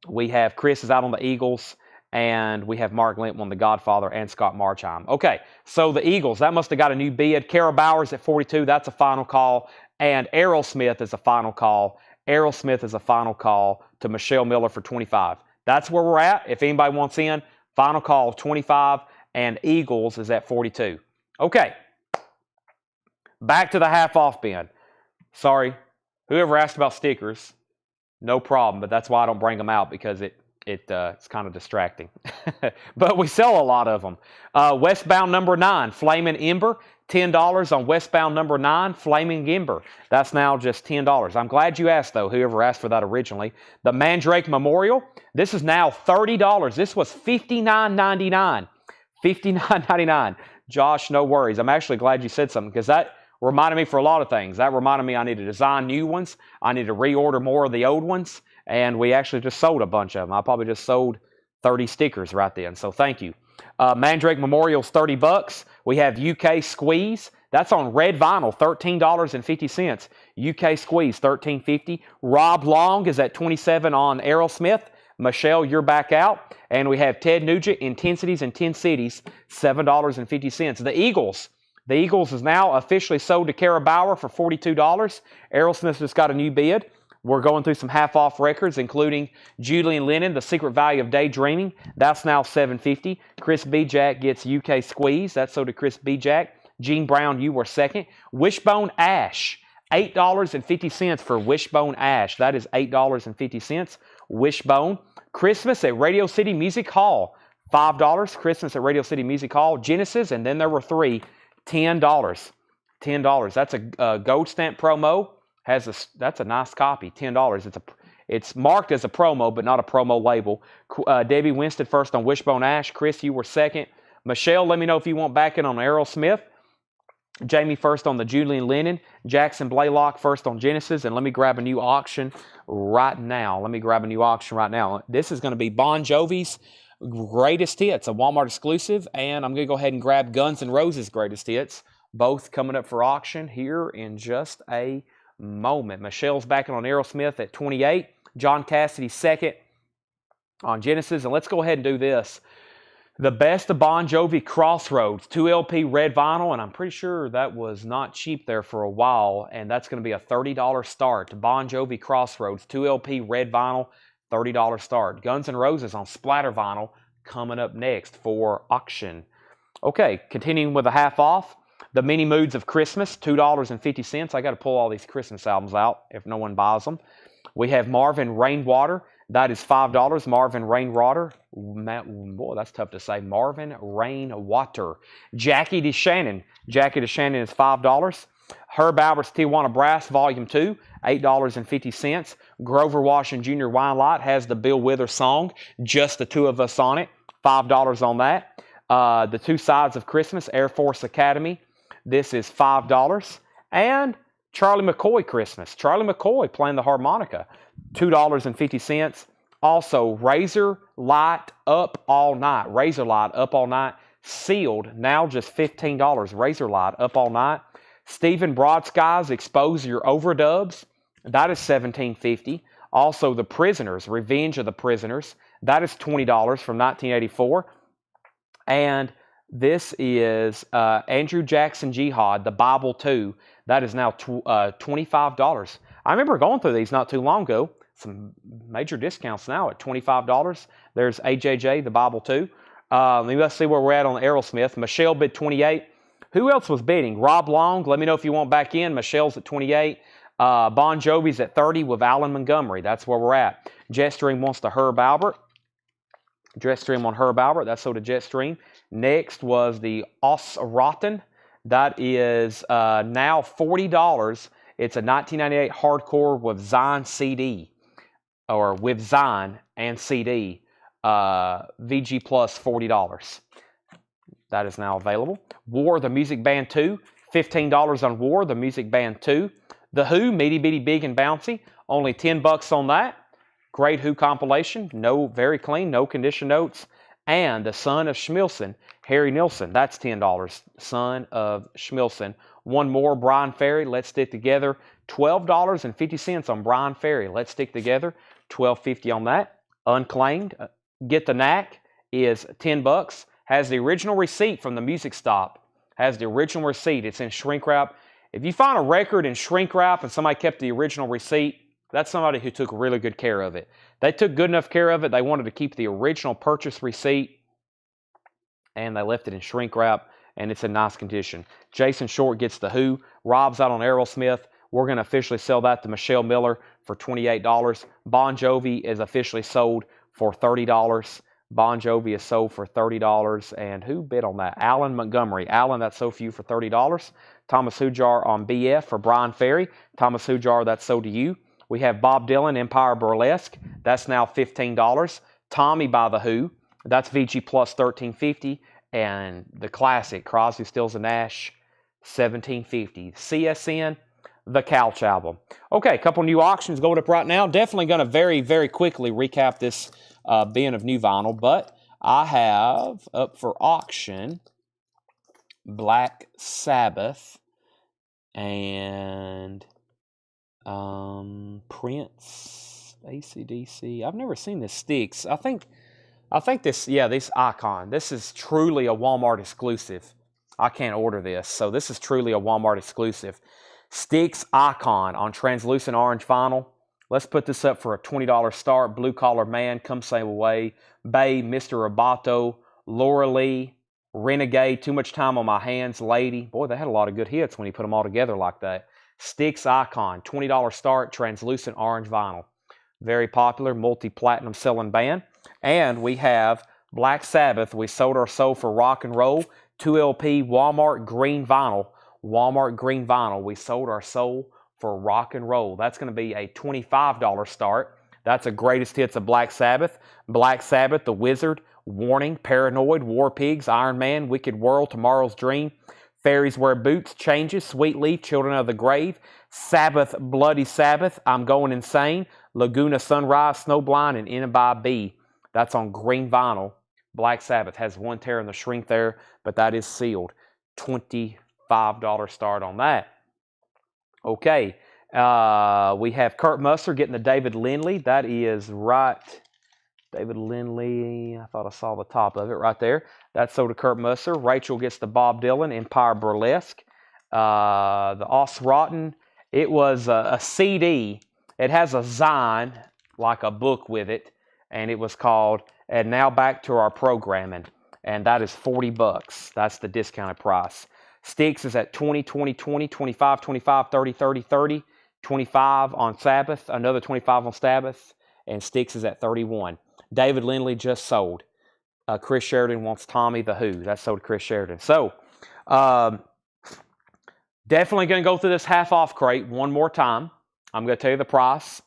We have Chris is out on the Eagles. And we have Mark Limp on the Godfather and Scott Marchheim. Okay, so the Eagles, that must have got a new bid. Kara Bowers at 42, that's a final call. And Errol Smith is a final call. Errol Smith is a final call to Michelle Miller for 25. That's where we're at. If anybody wants in, final call 25, and Eagles is at 42. Okay, back to the half-off bin. Sorry, whoever asked about stickers, no problem, but that's why I don't bring them out, because it's kind of distracting. But we sell a lot of them. Westbound number 9, Flaming Ember. $10 on Westbound number 9, Flaming Ember. That's now just $10. I'm glad you asked, though, whoever asked for that originally. The Mandrake Memorial. This is now $30. This was $59.99. $59.99. Josh, no worries. I'm actually glad you said something, because that reminded me for a lot of things. That reminded me I need to design new ones. I need to reorder more of the old ones. And we actually just sold a bunch of them. I probably just sold 30 stickers right then. So thank you. Mandrake Memorial's $30. We have UK Squeeze. That's on red vinyl, $13.50. UK Squeeze, $13.50. Rob Long is at $27 on Aerosmith. Michelle, you're back out. And we have Ted Nugent, Intensities in 10 Cities, $7.50. The Eagles. The Eagles is now officially sold to Kara Bauer for $42. Aerosmith just got a new bid. We're going through some half-off records, including Julian Lennon, The Secret Value of Daydreaming. That's now $7.50. Chris B. Jack gets UK Squeeze. That's sold to Chris B. Jack. Gene Brown, you were second. Wishbone Ash, $8.50 for Wishbone Ash. That is $8.50. Wishbone. Christmas at Radio City Music Hall, $5. Christmas at Radio City Music Hall. Genesis, and then there were 3, $10. $10. That's a gold stamp promo. That's a nice copy, $10. It's marked as a promo, but not a promo label. Debbie Winston first on Wishbone Ash. Chris, you were second. Michelle, let me know if you want back in on Aerosmith. Jamie first on the Julian Lennon. Jackson Blaylock first on Genesis. And let me grab a new auction right now. This is going to be Bon Jovi's Greatest Hits, a Walmart exclusive. And I'm going to go ahead and grab Guns N' Roses' Greatest Hits. Both coming up for auction here in just a moment. Michelle's backing on Aerosmith at 28. John Cassidy second on Genesis. And let's go ahead and do this. The Best of Bon Jovi Crossroads, 2LP red vinyl, and I'm pretty sure that was not cheap there for a while, and that's going to be a $30 start. Bon Jovi Crossroads, 2LP red vinyl, $30 start. Guns N' Roses on splatter vinyl coming up next for auction. Okay, continuing with a half off. The Many Moods of Christmas, $2.50. I got to pull all these Christmas albums out if no one buys them. We have Marvin Rainwater. That is $5. Marvin Rainwater. Boy, that's tough to say. Marvin Rainwater. Jackie DeShannon. Jackie DeShannon is $5. Herb Albert's Tijuana Brass, Volume 2, $8.50. Grover Washington Jr. Wine Light has the Bill Withers song, Just the Two of Us on it, $5 on that. The Two Sides of Christmas, Air Force Academy. This is $5. And Charlie McCoy Christmas. Charlie McCoy playing the harmonica, $2.50. Also, Razor Light Up All Night. Razor Light Up All Night, sealed, now just $15. Razor Light Up All Night. Stephen Brodsky's Expose Your Overdubs. That is $17.50. Also, The Prisoners, Revenge of the Prisoners. That is $20 from 1984. And this is Andrew Jackson Jihad, The Bible 2. That is now $25. I remember going through these not too long ago. Some major discounts now at $25. There's AJJ, The Bible 2. Let's see where we're at on Aerosmith. Michelle bid 28. Who else was bidding? Rob Long. Let me know if you want back in. Michelle's at 28. Bon Jovi's at 30 with Alan Montgomery. That's where we're at. Jetstream wants the Herb Albert. Jetstream on Herb Albert. That's sold to Jetstream. Next was the Os Rotten. That is now $40. It's a 1998 hardcore with Zion CD. or with Zine and CD, VG Plus $40. That is now available. War, the Music Band 2, $15 on War, the Music Band 2. The Who, Meaty Bitty Big and Bouncy, only $10 on that. Great Who compilation, very clean, no condition notes. And The Son of Schmilson, Harry Nilsson, that's $10. Son of Schmilson. One more, Brian Ferry, Let's Stick Together, $12.50 on Brian Ferry. Let's Stick Together, $12.50 on that. Unclaimed, Get the Knack is $10. Has the original receipt from the music stop. Has the original receipt. It's in shrink wrap. If you find a record in shrink wrap and somebody kept the original receipt, that's somebody who took really good care of it. They took good enough care of it, they wanted to keep the original purchase receipt, and they left it in shrink wrap, and it's in nice condition. Jason Short gets The Who. Rob's out on Aerosmith. We're going to officially sell that to Michelle Miller for $28. Bon Jovi is officially sold for $30. Bon Jovi is sold for $30. And who bid on that? Alan Montgomery. Alan, that's sold for you for $30. Thomas Hujar on BF for Brian Ferry. Thomas Hujar, that's sold to you. We have Bob Dylan, Empire Burlesque. That's now $15. Tommy by The Who. That's VG Plus $13.50. And the classic, Crosby, Stills, and Nash, $17.50. CSN, The Couch Album. Okay, a couple new auctions going up right now. Definitely going to very, very quickly recap this bin of new vinyl. But I have up for auction Black Sabbath and Prince, AC/DC. I've never seen this. Styx. I think this, yeah, this Icon. This is truly a Walmart exclusive. I can't order this, so this is truly a Walmart exclusive. Styx Icon on translucent orange vinyl. Let's put this up for a $20 start. Blue Collar Man, Come Sail Away, Bay, Mr. Roboto, Laura Lee, Renegade, Too Much Time on My Hands, Lady. Boy, they had a lot of good hits when you put them all together like that. Styx Icon, $20 start, translucent orange vinyl. Very popular, multi-platinum selling band. And we have Black Sabbath, We Sold Our Soul for Rock and Roll, 2LP Walmart green vinyl. Walmart green vinyl, We Sold Our Soul for Rock and Roll. That's going to be a $25 start. That's a greatest hits of Black Sabbath. Black Sabbath, The Wizard, Warning, Paranoid, War Pigs, Iron Man, Wicked World, Tomorrow's Dream, Fairies Wear Boots, Changes, Sweet Leaf, Children of the Grave, Sabbath, Bloody Sabbath, I'm Going Insane, Laguna Sunrise, Snowblind, and In by B. That's on green vinyl. Black Sabbath has one tear in the shrink there, but that is sealed. $25 start on that. Okay, we have Kurt Musser getting the David Lindley. That is right. David Lindley, I thought I saw the top of it right there. That's sold to Kurt Musser. Rachel gets the Bob Dylan, Empire Burlesque. The Os Rotten, it was a CD. It has a Zine, like a book with it, and it was called And Now Back to Our Programming, and that is $40. That's the discounted price. Styx is at 20, 20, 20, 25, 25, 30, 30, 30, 25 on Sabbath, another 25 on Sabbath, and Styx is at 31. David Lindley just sold. Chris Sheridan wants Tommy the Who. That's sold to Chris Sheridan. So, definitely going to go through this half-off crate one more time. I'm going to tell you the price,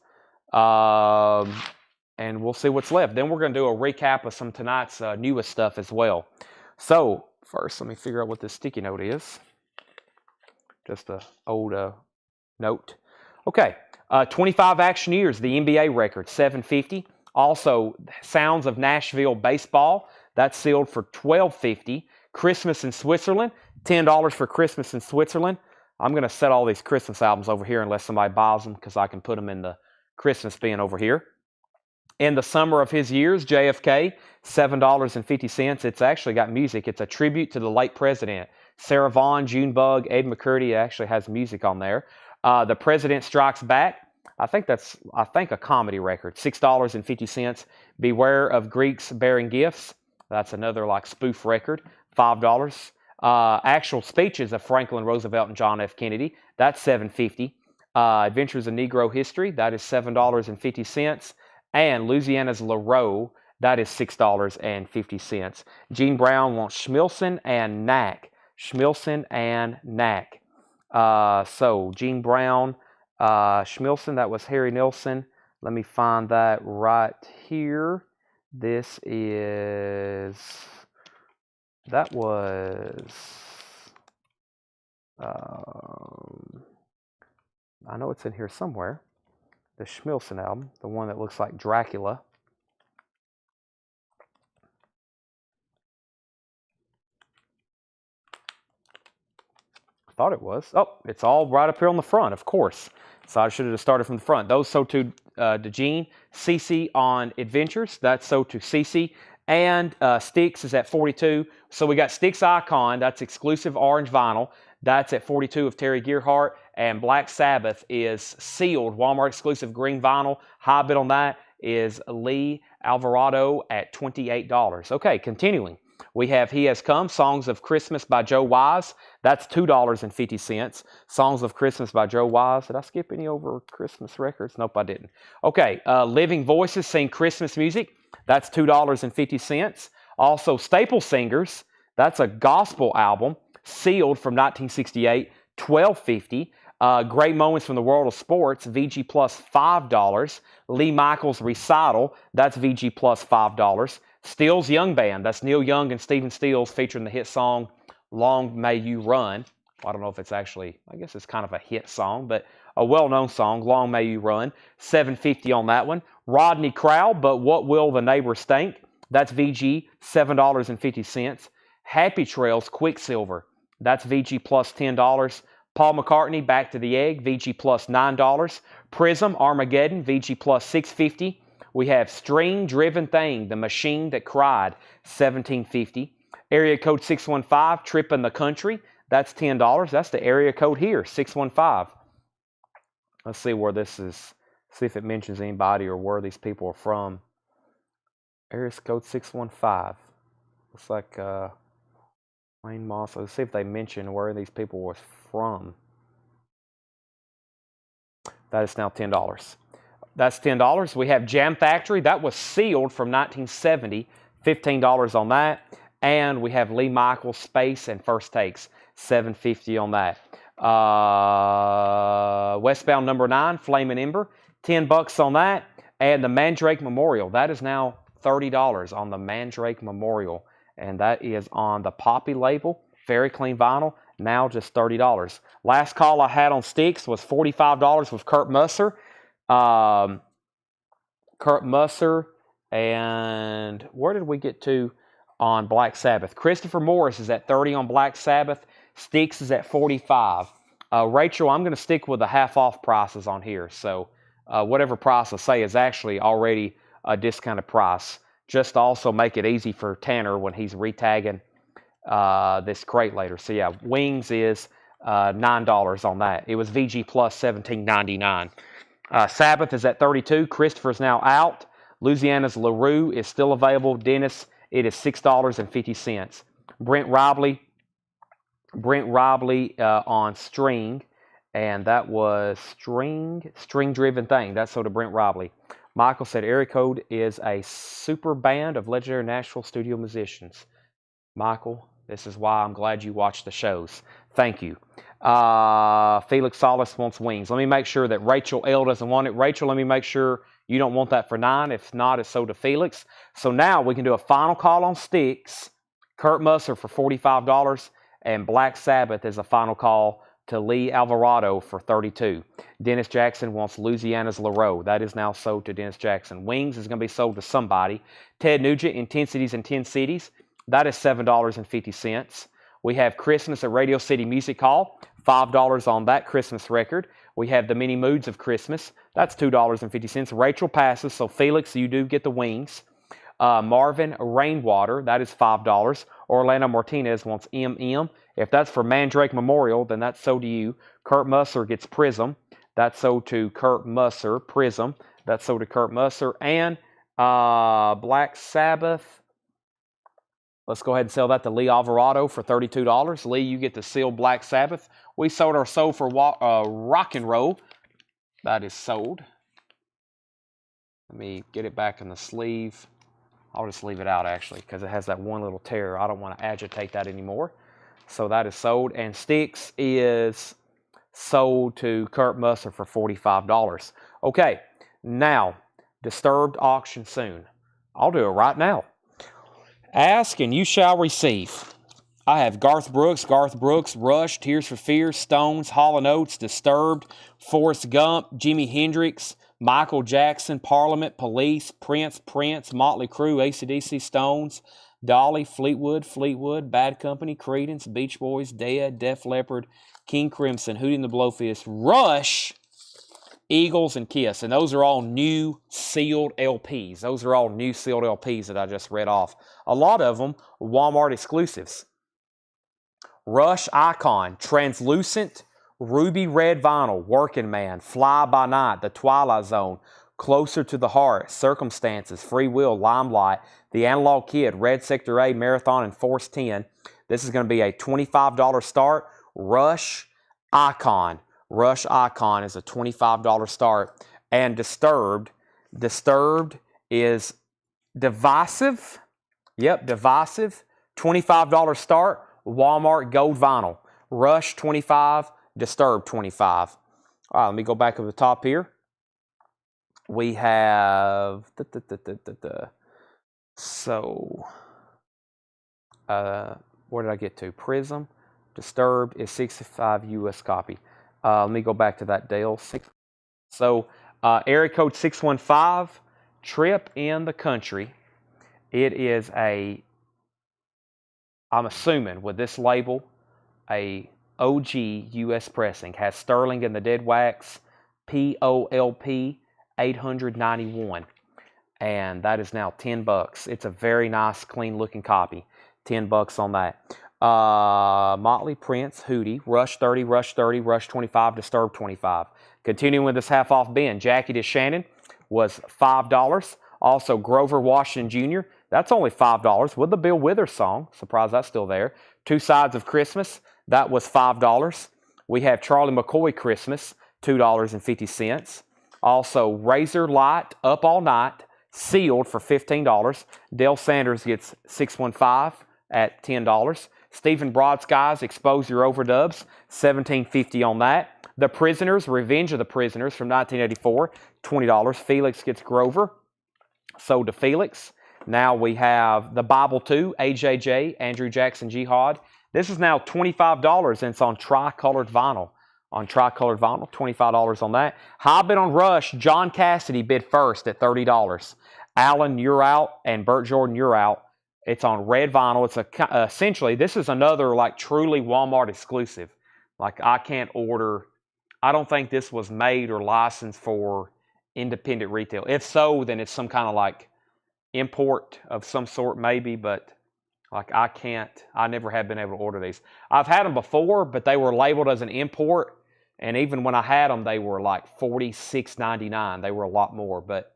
and we'll see what's left. Then we're going to do a recap of some tonight's newest stuff as well. So, first, let me figure out what this sticky note is. Just an old note. Okay, 25 Action Years, the NBA record, $750. Also, Sounds of Nashville Baseball, that's sealed for $12.50. Christmas in Switzerland, $10 for Christmas in Switzerland. I'm going to set all these Christmas albums over here unless somebody buys them because I can put them in the Christmas bin over here. In the Summer of His Years, JFK, $7.50. It's actually got music. It's a tribute to the late president. Sarah Vaughan, Junebug, Ed McCurdy. It actually has music on there. The President Strikes Back. I think a comedy record. $6.50. Beware of Greeks Bearing Gifts. That's another like spoof record. $5. Actual Speeches of Franklin Roosevelt and John F. Kennedy. That's $7.50. Adventures of Negro History. That is $7.50. And Louisiana's LaRoe. That is $6.50. Gene Brown wants Schmilson and Knack. Schmilson and Knack. So Gene Brown, Schmilson, that was Harry Nilsson. Let me find that right here. That was, I know it's in here somewhere. The Schmilson album, the one that looks like Dracula. I thought it was. Oh, it's all right up here on the front, of course. So I should have started from the front. Those sold to DeGene. CC on Adventures. That's sold to CC. And Styx is at 42. So we got Styx Icon. That's exclusive orange vinyl. That's at 42 of Terry Gearhart. And Black Sabbath is sealed Walmart exclusive green vinyl. High bid on that is Lee Alvarado at $28. Okay, continuing. We have He Has Come, Songs of Christmas by Joe Wise. That's $2.50. Songs of Christmas by Joe Wise. Did I skip any over Christmas records? Nope, I didn't. Okay, Living Voices Sing Christmas Music. That's $2.50. Also, Staple Singers. That's a gospel album, sealed from 1968, $12.50. Great Moments from the World of Sports, VG plus $5. Lee Michaels Recital, that's VG plus $5. Steele's Young Band, that's Neil Young and Stephen Stills featuring the hit song Long May You Run. I don't know if it's actually, I guess it's kind of a hit song, but a well-known song, Long May You Run. $7.50 on that one. Rodney Crowell, But What Will the Neighbors Think? That's VG, $7.50. Happy Trails Quicksilver, that's VG plus $10. Paul McCartney, Back to the Egg, VG plus $9. Prism, Armageddon, VG plus $6.50. We have String Driven Thing, The Machine That Cried, $17.50. Area code 615, Trip in the Country, that's $10. That's the area code here, 615. Let's see where this is, see if it mentions anybody or where these people are from. Area code 615. Looks like Wayne Moss. Let's see if they mention where these people were from. That is now $10. That's $10. We have Jam Factory. That was sealed from 1970. $15 on that. And we have Lee Michaels, Space, and First Takes. $7.50 on that. Westbound number 9, Flame and Ember. $10 on that. And the Mandrake Memorial. That is now $30 on the Mandrake Memorial. And that is on the Poppy label. Very clean vinyl. Now just $30. Last call I had on Styx was $45 with Kurt Musser. Kurt Musser, and where did we get to on Black Sabbath? Christopher Morris is at $30 on Black Sabbath. Styx is at $45. Rachel, I'm going to stick with the half-off prices on here. So whatever price I say is actually already a discounted price, just to also make it easy for Tanner when he's retagging this crate later. So yeah, Wings is $9 on that. It was VG plus $17.99. Sabbath is at $32. Christopher's now out. Louisiana's LaRue is still available. Dennis, it is $6.50. Brent Robley on String, and that was String Driven Thing. That's so to Brent Robley. Michael said area code is a super band of legendary Nashville studio musicians. Michael, this is why I'm glad you watch the shows. Thank you. Felix Solis wants Wings. Let me make sure that Rachel L doesn't want it. Rachel, let me make sure you don't want that for $9. If not, it's sold to Felix. So now we can do a final call on Styx. Kurt Musser for $45. And Black Sabbath is a final call to Lee Alvarado for $32. Dennis Jackson wants Louisiana's LaRue. That is now sold to Dennis Jackson. Wings is going to be sold to somebody. Ted Nugent, Intensities in 10 Cities. That is $7.50. We have Christmas at Radio City Music Hall. $5 on that Christmas record. We have The Many Moods of Christmas. That's $2.50. Rachel passes, so Felix, you do get the Wings. Marvin Rainwater, that is $5. Orlando Martinez wants MM. If that's for Mandrake Memorial, then that's sold to you. Kurt Musser gets Prism. That's sold to Kurt Musser. Prism. That's sold to Kurt Musser. And Black Sabbath. Let's go ahead and sell that to Lee Alvarado for $32. Lee, you get to seal Black Sabbath. We sold our soul for Rock and Roll. That is sold. Let me get it back in the sleeve. I'll just leave it out, actually, because it has that one little tear. I don't want to agitate that anymore. So that is sold. And Styx is sold to Kurt Musser for $45. Okay, Now, Disturbed auction soon. I'll do it right now. Ask and you shall receive. I have Garth Brooks, Rush, Tears for Fears, Stones, Hall & Oates, Disturbed, Forrest Gump, Jimi Hendrix, Michael Jackson, Parliament, Police, Prince, Motley Crue, AC/DC, Stones, Dolly, Fleetwood, Bad Company, Creedence, Beach Boys, Dead, Def Leppard, King Crimson, Hootie and the Blowfish, Rush, Eagles, and Kiss. And those are all new sealed LPs. Those are all new sealed LPs that I just read off. A lot of them Walmart exclusives. Rush Icon, Translucent, Ruby Red Vinyl, Working Man, Fly By Night, The Twilight Zone, Closer to the Heart, Circumstances, Free Will, Limelight, The Analog Kid, Red Sector A, Marathon, and Force 10. This is going to be a $25 start. Rush Icon. Rush Icon is a $25 start. And Disturbed. Disturbed is Divisive. Yep, Divisive. $25 start. Walmart Gold Vinyl. Rush 25, Disturbed 25. All right, let me go back to the top here. We have where did I get to? Prism. Disturbed is 65 US copy. Let me go back to that Dale. So area code 615, Trip in the Country. It is a, I'm assuming with this label, a OG US pressing. Has Sterling in the dead wax, POLP 891. And that is now $10. It's a very nice, clean looking copy. $10 on that. Motley, Prince, Hootie, Rush 30, Rush 25, Disturbed 25. Continuing with this half off bin, Jackie DeShannon was $5. Also, Grover Washington Jr., that's only $5 with the Bill Withers song. Surprised that's still there. Two Sides of Christmas, that was $5. We have Charlie McCoy Christmas, $2.50. Also, Razor Light, Up All Night, sealed for $15. Dale Sanders gets 615 at $10. Stephen Broadskies, Expose Your Overdubs, $17.50 on that. The Prisoners, Revenge of the Prisoners from 1984, $20. Felix gets Grover, sold to Felix. Now we have The Bible 2, AJJ, Andrew Jackson Jihad. This is now $25 and it's on tricolored vinyl. On tricolored vinyl, $25 on that. High bid on Rush, John Cassidy bid first at $30. Alan, You're Out, and Burt Jordan, You're Out. It's on red vinyl. It's essentially, this is another like truly Walmart exclusive. Like I can't order, I don't think this was made or licensed for independent retail. If so, then it's some kind of like import of some sort maybe, but like I never have been able to order these. I've had them before, but they were labeled as an import. And even when I had them, they were like $46.99. They were a lot more, but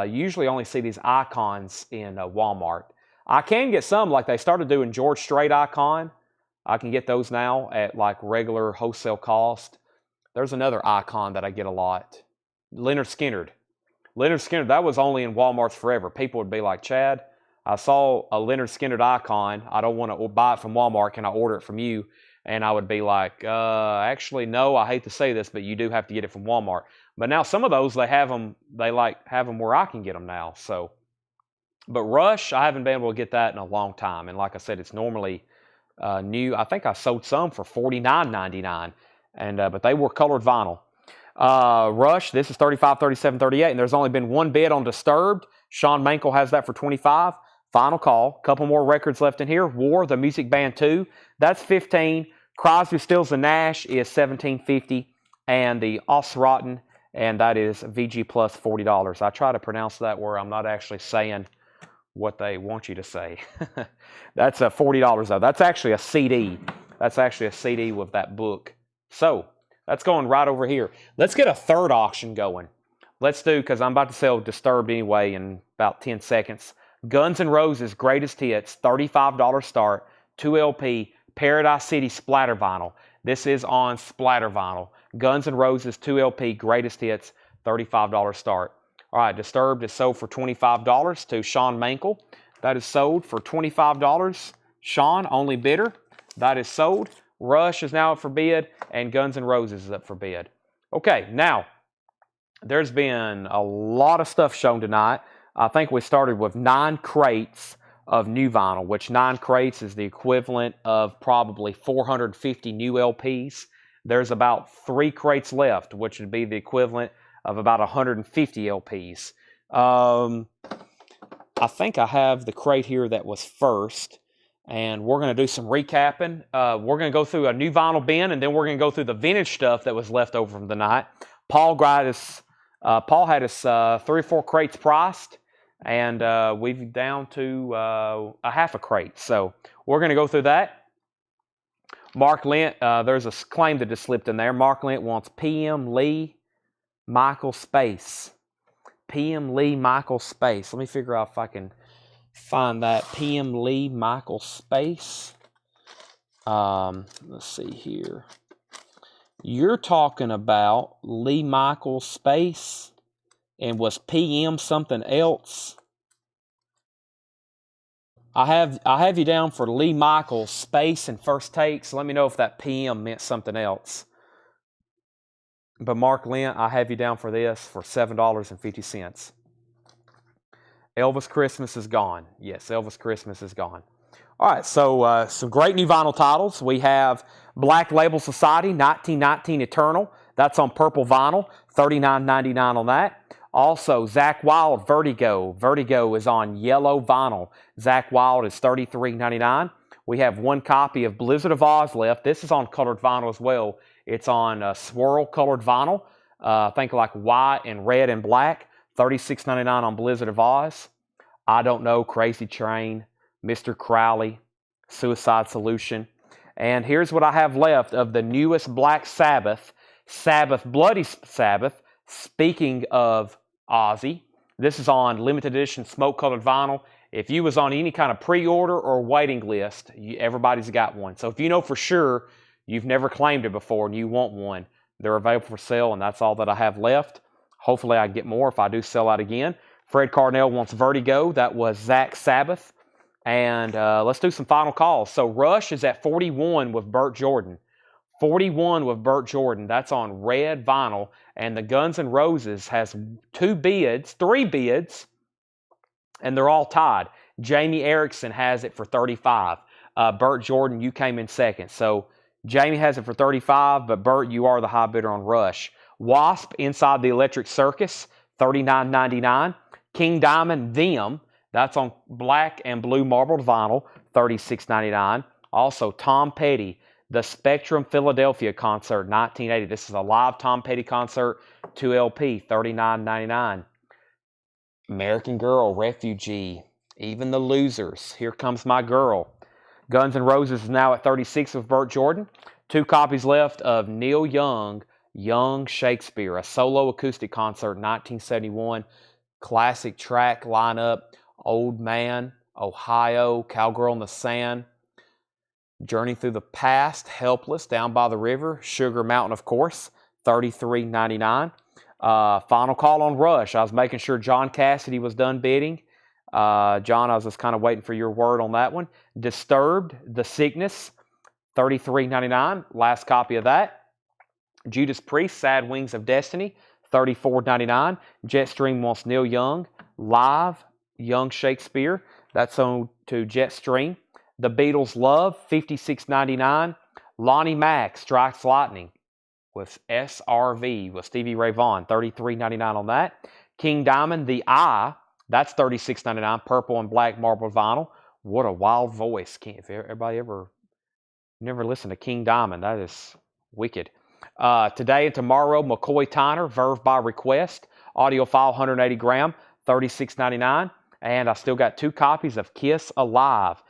usually only see these icons in Walmart. I can get some, like they started doing George Strait icon. I can get those now at like regular wholesale cost. There's another icon that I get a lot. Leonard Skinner. Leonard Skinner, that was only in Walmart's forever. People would be like, Chad, I saw a Leonard Skinner icon. I don't want to buy it from Walmart. Can I order it from you? And I would be like, actually, no, I hate to say this, but you do have to get it from Walmart. But now some of those, they have them where I can get them now. So, but Rush, I haven't been able to get that in a long time. And like I said, it's normally new. I think I sold some for $49.99, and but they were colored vinyl. Rush, this is 35, 37, 38, and there's only been one bid on Disturbed. Sean Mankel has that for 25. Final call. Couple more records left in here. War, the Music Band 2, that's 15. Crosby, Stills, and Nash is $17.50, and the Osrotten, and that is VG plus $40. I try to pronounce that where I'm not actually saying what they want you to say. That's $40 though. That's actually a CD. That's actually a CD with that book. So that's going right over here. Let's get a third auction going. Let's do, because I'm about to sell Disturbed anyway in about 10 seconds. Guns N' Roses Greatest Hits, $35 start, 2 LP, Paradise City Splatter Vinyl. This is on Splatter Vinyl. Guns N' Roses 2 LP Greatest Hits, $35 start. All right, Disturbed is sold for $25 to Sean Mankel. That is sold for $25. Sean, only bidder. That is sold. Rush is now up for bid, and Guns N' Roses is up for bid. Okay, now, there's been a lot of stuff shown tonight. I think we started with 9 crates of new vinyl, which 9 crates is the equivalent of probably 450 new LPs. There's about 3 crates left, which would be the equivalent of about 150 LPs. I think I have the crate here that was first, and we're going to do some recapping. We're going to go through a new vinyl bin, and then we're going to go through the vintage stuff that was left over from the night. Paul had us 3 or 4 crates priced, and we've down to a half a crate. So we're going to go through that. Mark Lent, there's a claim that just slipped in there. Mark Lent wants PM Lee Michael Space. PM Lee Michael Space. Let me figure out if I can find that. PM Lee Michael Space. Let's see here. You're talking about Lee Michael Space, and was PM something else? I have you down for Lee Michael Space and First Take, so let me know if that PM meant something else. But Mark Lent, I have you down for this for $7.50. Elvis Christmas is gone. Yes, Elvis Christmas is gone. All right, so some great new vinyl titles. We have Black Label Society, 1919 Eternal. That's on purple vinyl, $39.99 on that. Also, Zakk Wylde, Vertigo. Vertigo is on yellow vinyl. Zakk Wylde is $33.99. We have 1 copy of Blizzard of Oz left. This is on colored vinyl as well. It's on swirl colored vinyl. Think like white and red and black. $36.99 on Blizzard of Oz. I Don't Know, Crazy Train, Mr. Crowley, Suicide Solution. And here's what I have left of the newest Black Sabbath, Bloody Sabbath. Speaking of Ozzy, this is on limited edition smoke colored vinyl. If you was on any kind of pre-order or waiting list, everybody's got one. So if you know for sure you've never claimed it before and you want one, they're available for sale, and that's all that I have left. Hopefully I get more if I do sell out again. Fred Carnell wants Vertigo. That was Zach Sabbath. And let's do some final calls. So Rush is at 41 with Burt Jordan. 41 with Burt Jordan. That's on red vinyl. And the Guns N' Roses has 3 bids, and they're all tied. Jamie Erickson has it for 35. Burt Jordan, you came in second. So Jamie has it for 35, but Burt, you are the high bidder on Rush. Wasp, Inside the Electric Circus, $39.99. King Diamond, Them, that's on black and blue marbled vinyl, $36.99. Also, Tom Petty, The Spectrum Philadelphia Concert, 1980. This is a live Tom Petty concert, 2 LP, $39.99. American Girl, Refugee, Even the Losers, Here Comes My Girl. Guns N' Roses is now at 36 with Burt Jordan. 2 copies left of Neil Young, Young Shakespeare, a solo acoustic concert, 1971. Classic track lineup: Old Man, Ohio, Cowgirl in the Sand, Journey Through the Past, Helpless, Down by the River, Sugar Mountain, of course, $33.99. Final call on Rush. I was making sure John Cassidy was done bidding. John, I was just kind of waiting for your word on that one. Disturbed, The Sickness, $33.99. Last copy of that. Judas Priest, Sad Wings of Destiny, $34.99. Jetstream wants Neil Young, Live, Young Shakespeare. That's on to Jetstream. The Beatles, Love, $56.99. Lonnie Mack, Strikes Lightning with SRV with Stevie Ray Vaughan, $33.99 on that. King Diamond, The Eye, that's $36.99. Purple and black marble vinyl. What a wild voice. If everybody ever never listened to King Diamond, that is wicked. Today and Tomorrow, McCoy Tyner, Verve by Request, audio file 180 gram, $36.99. And I still got 2 copies of Kiss Alive,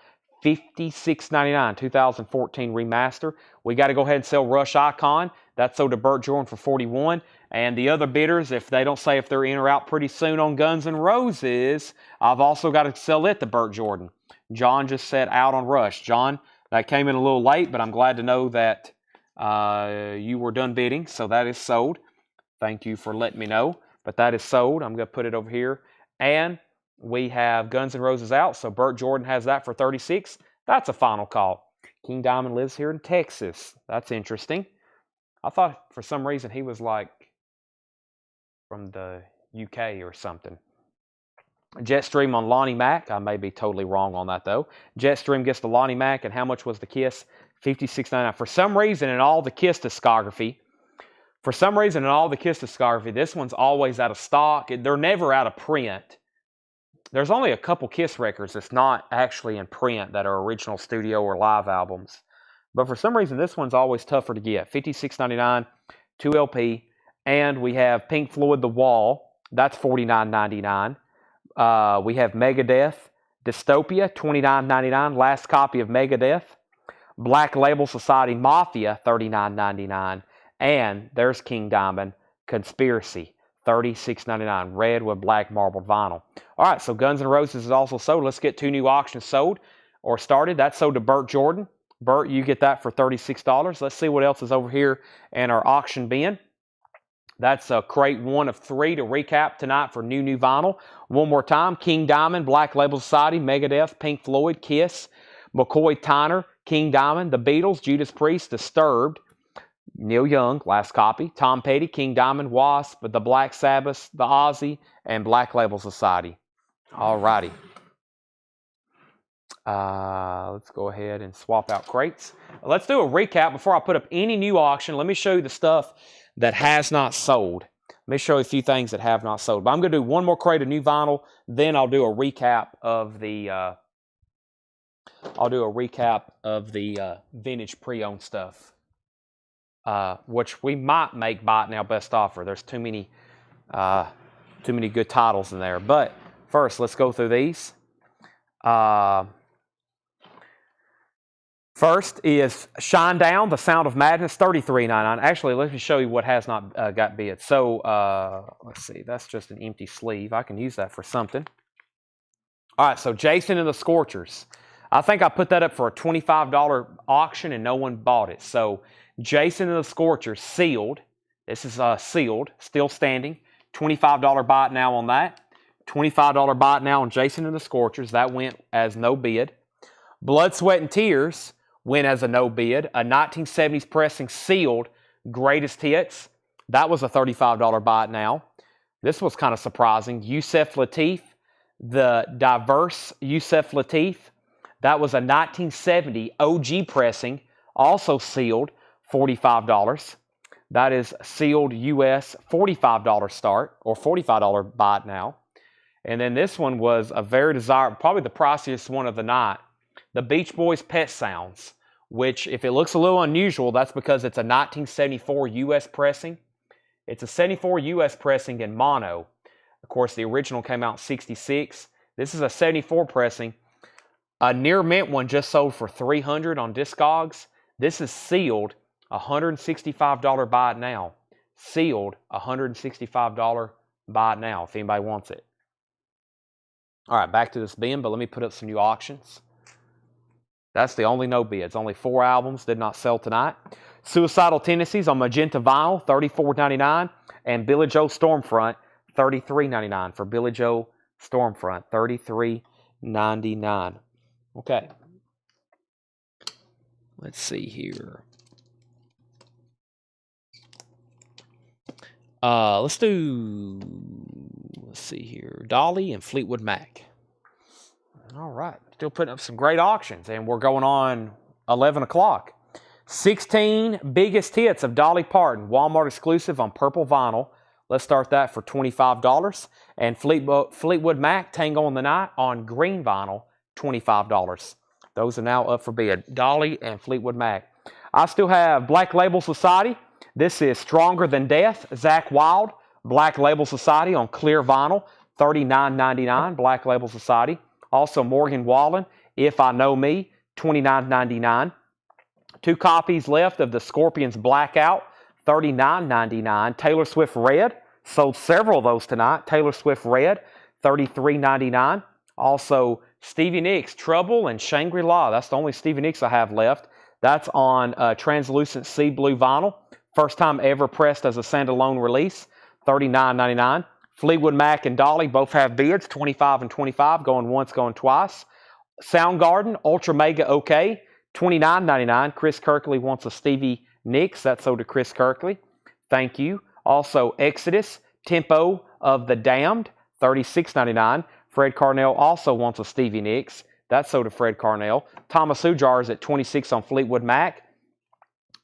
$56.99, 2014 remaster. We got to go ahead and sell Rush Icon. That's sold to Burt Jordan for $41. And the other bidders, if they don't say if they're in or out pretty soon on Guns N' Roses, I've also got to sell it to Burt Jordan. John just said out on Rush. John, that came in a little late, but I'm glad to know that you were done bidding, so that is sold. Thank you for letting me know, but that is sold. I'm going to put it over here. And we have Guns N' Roses out, so Burt Jordan has that for 36. That's a final call. King Diamond lives here in Texas. That's interesting. I thought for some reason he was like from the UK or something. Jetstream on Lonnie Mac. I may be totally wrong on that though. Jetstream gets the Lonnie Mac, and how much was the Kiss? $56.99. For some reason, in all the Kiss discography, this one's always out of stock. They're never out of print. There's only a couple Kiss records that's not actually in print that are original studio or live albums. But for some reason, this one's always tougher to get. $56.99, 2 LP. And we have Pink Floyd, The Wall. That's $49.99. We have Megadeth, Dystopia, $29.99. Last copy of Megadeth. Black Label Society Mafia, $39.99. And there's King Diamond, Conspiracy, $36.99. Red with black marbled vinyl. All right, so Guns N' Roses is also sold. Let's get 2 new auctions sold or started. That's sold to Burt Jordan. Burt, you get that for $36. Let's see what else is over here in our auction bin. That's crate 1 of 3 to recap tonight for new vinyl. One more time, King Diamond, Black Label Society, Megadeth, Pink Floyd, Kiss, McCoy Tyner, King Diamond, The Beatles, Judas Priest, Disturbed, Neil Young, last copy, Tom Petty, King Diamond, Wasp, The Black Sabbath, The Ozzy, and Black Label Society. All righty. Let's go ahead and swap out crates. Let's do a recap before I put up any new auction. Let me show you the stuff that has not sold. Let me show you a few things that have not sold. But I'm going to do one more crate of new vinyl. Then I'll do a recap of the vintage pre-owned stuff, which we might make Buy It Now Best Offer. There's too many good titles in there. But first, let's go through these. First is Shine Down, The Sound of Madness, $33.99. Actually, let me show you what has not got bid. So, let's see. That's just an empty sleeve. I can use that for something. All right, so Jason and the Scorchers. I think I put that up for a $25 auction and no one bought it. So, Jason and the Scorchers, sealed. This is sealed, still standing. $25 Buy It Now on that. $25 Buy It Now on Jason and the Scorchers. That went as no bid. Blood, Sweat, and Tears went as a no bid. A 1970s pressing sealed Greatest Hits. That was a $35 Buy It Now. This was kind of surprising. Yusef Lateef, the Diverse Yusef Lateef. That was a 1970 OG pressing, also sealed, $45. That is sealed US, $45 start, or $45 Buy It Now. And then this one was a very desirable, probably the priciest one of the night. The Beach Boys Pet Sounds, which if it looks a little unusual, that's because it's a 1974 US pressing. It's a 74 US pressing in mono. Of course, the original came out in 66. This is a 74 pressing. A near mint one just sold for $300 on Discogs. This is sealed, $165 Buy It Now. Sealed, $165 Buy It Now if anybody wants it. All right, back to this bin, but let me put up some new auctions. That's the only no bids. Only 4 albums did not sell tonight. Suicidal Tendencies on Magenta Vinyl, $34.99. And Billy Joe Stormfront, $33.99 for Billy Joe Stormfront, $33.99. Okay. Let's see here. Let's see here. Dolly and Fleetwood Mac. All right. Still putting up some great auctions, and we're going on 11 o'clock. 16 biggest hits of Dolly Parton, Walmart exclusive on purple vinyl. Let's start that for $25. And Fleetwood Mac, Tango in the Night on green vinyl, $25. Those are now up for bid. Dolly and Fleetwood Mac. I still have Black Label Society. This is Stronger Than Death, Zakk Wylde, Black Label Society on clear vinyl, $39.99, Black Label Society. Also Morgan Wallen, If I Know Me, $29.99. 2 copies left of the Scorpions Blackout, $39.99. Taylor Swift Red, sold several of those tonight. Taylor Swift Red, $33.99. Also Stevie Nicks, Trouble and Shangri-La. That's the only Stevie Nicks I have left. That's on translucent sea blue vinyl. First time ever pressed as a standalone release, $39.99. Fleetwood Mac and Dolly both have bids, 25 and 25, going once, going twice. Soundgarden, Ultra Mega OK, $29.99. Chris Kirkley wants a Stevie Nicks. That's sold to Chris Kirkley. Thank you. Also, Exodus, Tempo of the Damned, $36.99. Fred Carnell also wants a Stevie Nicks. That's sold to Fred Carnell. Thomas Ujar is at $26 on Fleetwood Mac.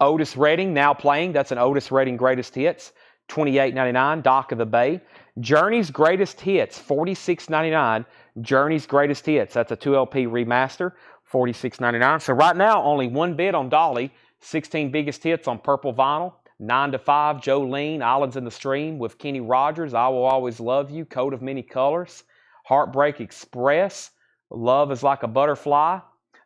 Otis Redding now playing. That's an Otis Redding Greatest Hits, $28.99. Dock of the Bay. Journey's Greatest Hits, $46.99. Journey's Greatest Hits. That's a 2LP remaster, $46.99. So right now, only one bid on Dolly. 16 Biggest Hits on purple vinyl. 9 to 5, Jolene, Islands in the Stream with Kenny Rogers, I Will Always Love You, Coat of Many Colors. Heartbreak Express, Love is Like a Butterfly.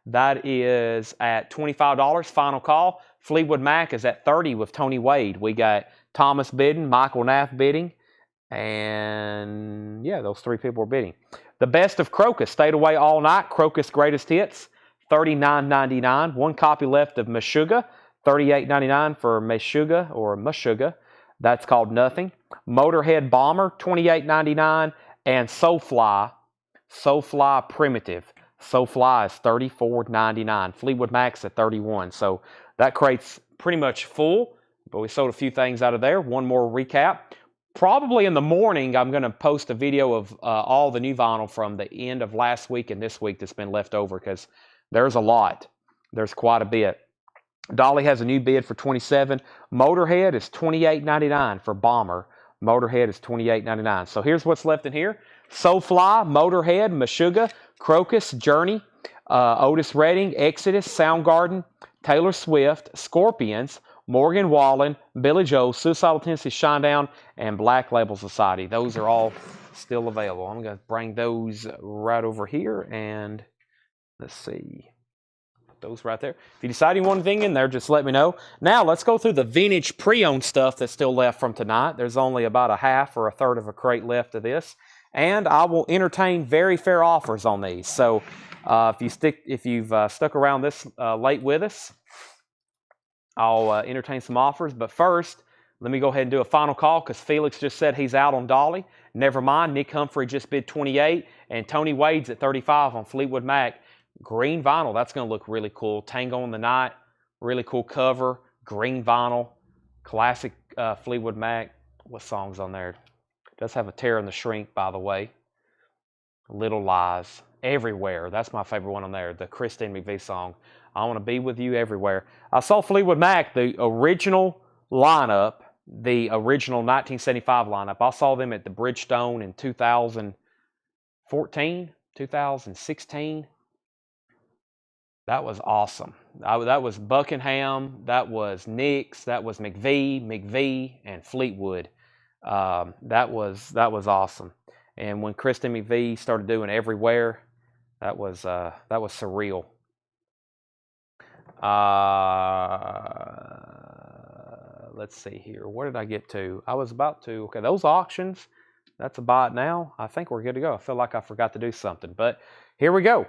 That is at $25. Final call. Fleetwood Mac is at $30 with Tony Wade. We got Thomas bidding, Michael Knapp bidding, and yeah, those three people are bidding. The Best of Crocus, Stayed Away All Night, Crocus Greatest Hits, $39.99. One copy left of Meshuggah, $38.99 for Meshuggah or Meshuggah. That's called Nothing. Motorhead Bomber, $28.99. And Soulfly Primitive. Soulfly is $34.99. Fleetwood Mac's at $31. So that crate's pretty much full, but we sold a few things out of there. One more recap. Probably in the morning, I'm going to post a video of all the new vinyl from the end of last week and this week that's been left over because there's a lot. There's quite a bit. Dolly has a new bid for $27. Motorhead is $28.99 for Bomber. Motorhead is $28.99. So here's what's left in here. Soulfly, Motorhead, Meshuggah, Crocus, Journey, Otis Redding, Exodus, Soundgarden, Taylor Swift, Scorpions, Morgan Wallen, Billy Joel, Suicidal Tendencies, Shinedown, and Black Label Society. Those are all still available. I'm going to bring those right over here and let's see. Those right there. If you decide you want anything in there, just let me know. Now, let's go through the vintage pre-owned stuff that's still left from tonight. There's only about a half or a third of a crate left of this. And I will entertain very fair offers on these. So if you've stuck around this late with us, I'll entertain some offers. But first, let me go ahead and do a final call because Felix just said he's out on Dolly. Never mind, Nick Humphrey just bid $28, and Tony Wade's at $35 on Fleetwood Mac. Green vinyl, that's going to look really cool. Tango in the Night, really cool cover. Green vinyl, classic Fleetwood Mac. What song's on there? It does have a Tear in the Shrink, by the way. Little Lies, Everywhere. That's my favorite one on there, the Christine McVie song. I Want to Be With You Everywhere. I saw Fleetwood Mac, the original lineup, the original 1975 lineup. I saw them at the Bridgestone in 2014, 2016. That was awesome. That was Buckingham, that was Nix, that was McVie, and Fleetwood. That was awesome. And when Kristen McVie started doing Everywhere, that was surreal. Let's see here. Where did I get to? I was about to. Okay, those auctions. That's a buy it now. I think we're good to go. I feel like I forgot to do something, but here we go.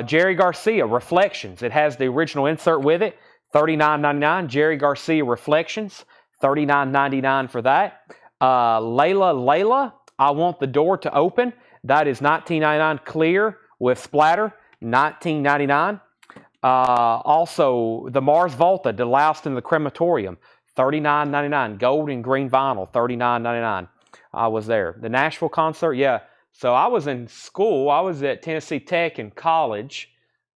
Jerry Garcia, Reflections. It has the original insert with it, $39.99. Jerry Garcia, Reflections, $39.99 for that. Layla, I Want the Door to Open. That is $19.99 clear with splatter, $19.99. Also, the Mars Volta, Deloused in the Crematorium, $39.99. Gold and green vinyl, $39.99. I was there. The Nashville concert, yeah. So I was in school. I was at Tennessee Tech in college.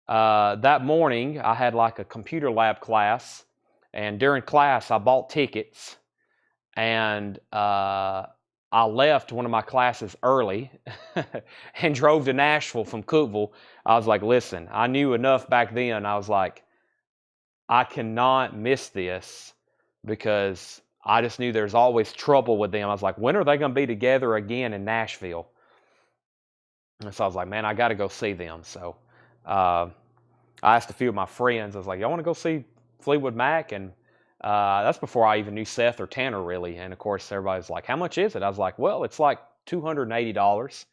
That morning, I had like a computer lab class. And during class, I bought tickets. And I left one of my classes early and drove to Nashville from Cookeville. I was like, listen, I knew enough back then. I was like, I cannot miss this because I just knew there's always trouble with them. I was like, when are they going to be together again in Nashville? And so I was like, man, I got to go see them. So I asked a few of my friends. I was like, y'all want to go see Fleetwood Mac? And that's before I even knew Seth or Tanner, really. And, of course, everybody's like, how much is it? I was like, well, it's like $280.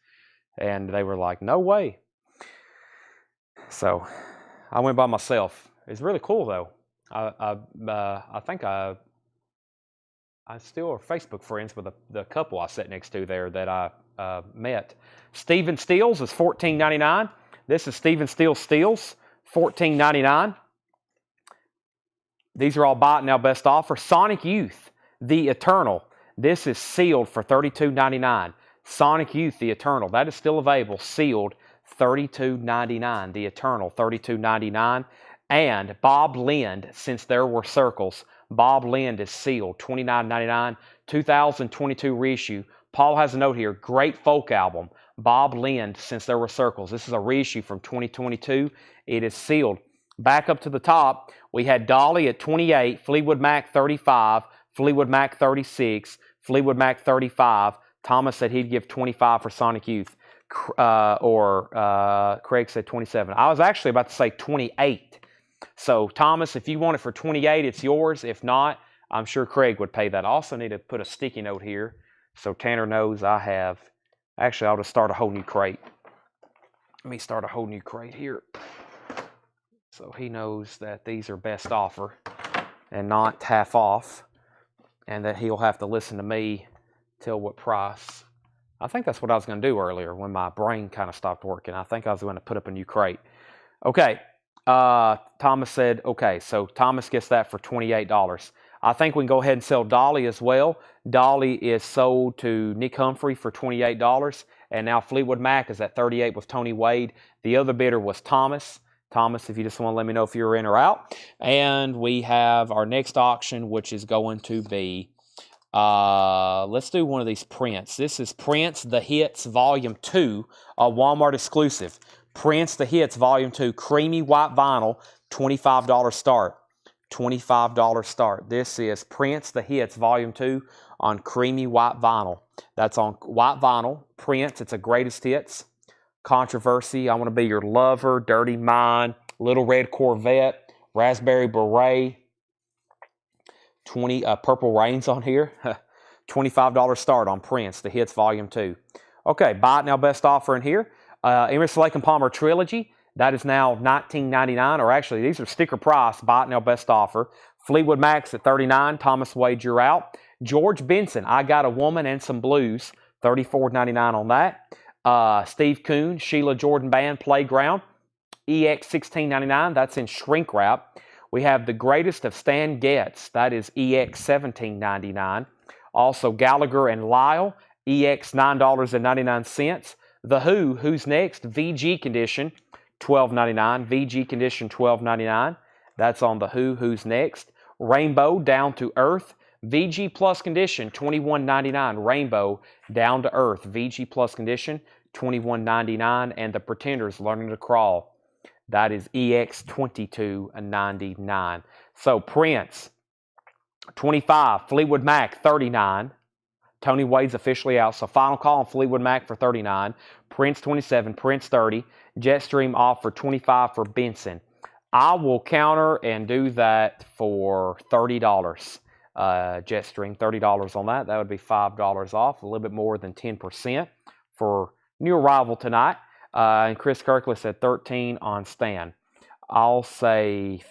And they were like, no way. So I went by myself. It's really cool, though. I think I still are Facebook friends with the couple I sat next to there that I met. Stephen Stills is $14.99. This is Stephen Stills Steels, $14.99. These are all buy it now best offer. Sonic Youth, The Eternal. This is sealed for $32.99. Sonic Youth, the Eternal, that is still available, sealed, $32.99. The Eternal, $32.99. And Bob Lind, Since There Were Circles, Bob Lind is sealed, $29.99. 2022 reissue. Paul has a note here, great folk album. Bob Lind, Since There Were Circles. This is a reissue from 2022. It is sealed. Back up to the top, we had Dolly at 28, Fleetwood Mac 35, Fleetwood Mac 36, Fleetwood Mac 35. Thomas said he'd give 25 for Sonic Youth. Craig said 27. I was actually about to say 28. So, Thomas, if you want it for 28, it's yours. If not, I'm sure Craig would pay that. I also need to put a sticky note here so Tanner knows I have. Actually, I'll just start a whole new crate. Let me start a whole new crate here. So he knows that these are best offer and not half off, and that he'll have to listen to me tell what price. I think that's what I was going to do earlier when my brain kind of stopped working. I think I was going to put up a new crate. Okay. Thomas said, okay, so Thomas gets that for $28. I think we can go ahead and sell Dolly as well. Dolly is sold to Nick Humphrey for $28, and now Fleetwood Mac is at $38 with Tony Wade. The other bidder was Thomas. Thomas, if you just want to let me know if you're in or out. And we have our next auction, which is going to be, let's do one of these prints. This is Prince The Hits Volume 2, a Walmart exclusive. Prince The Hits Volume 2, creamy white vinyl, $25 start. $25 start. This is Prince The Hits Volume 2 on creamy white vinyl. That's on white vinyl. Prince, it's a greatest hits. Controversy, I Want to Be Your Lover, Dirty Mind, Little Red Corvette, Raspberry Beret, Purple Rain's on here. $25 start on Prince, The Hits Volume 2. Okay, buy it now, best offer in here. Emerson, Lake and Palmer Trilogy, that is now $19.99, or actually these are sticker price, buy it now, best offer. Fleetwood Mac's at $39, Thomas Wade, you're out. George Benson, I Got a Woman and Some Blues, $34.99 on that. Steve Kuhn, Sheila Jordan Band, Playground, EX $16.99. That's in shrink wrap. We have The Greatest of Stan Getz. That is EX $17.99. Also Gallagher and Lyle, EX $9.99. The Who, Who's Next, VG Condition, $12.99. VG Condition, $12.99. That's on The Who, Who's Next. Rainbow, Down to Earth, VG Plus Condition, $21.99. Rainbow, Down to Earth, VG Plus Condition, $21.99. And The Pretenders, Learning to Crawl. That is EX $22.99. So Prince, $25. Fleetwood Mac, $39. Tony Wade's officially out. So final call on Fleetwood Mac for $39. Prince, $27. Prince, $30. Jetstream off for $25 for Benson. I will counter and do that for $30. Jetstream, $30 on that. That would be $5 off, a little bit more than 10% for new arrival tonight. And Chris Kirkley said 13 on Stan. I'll say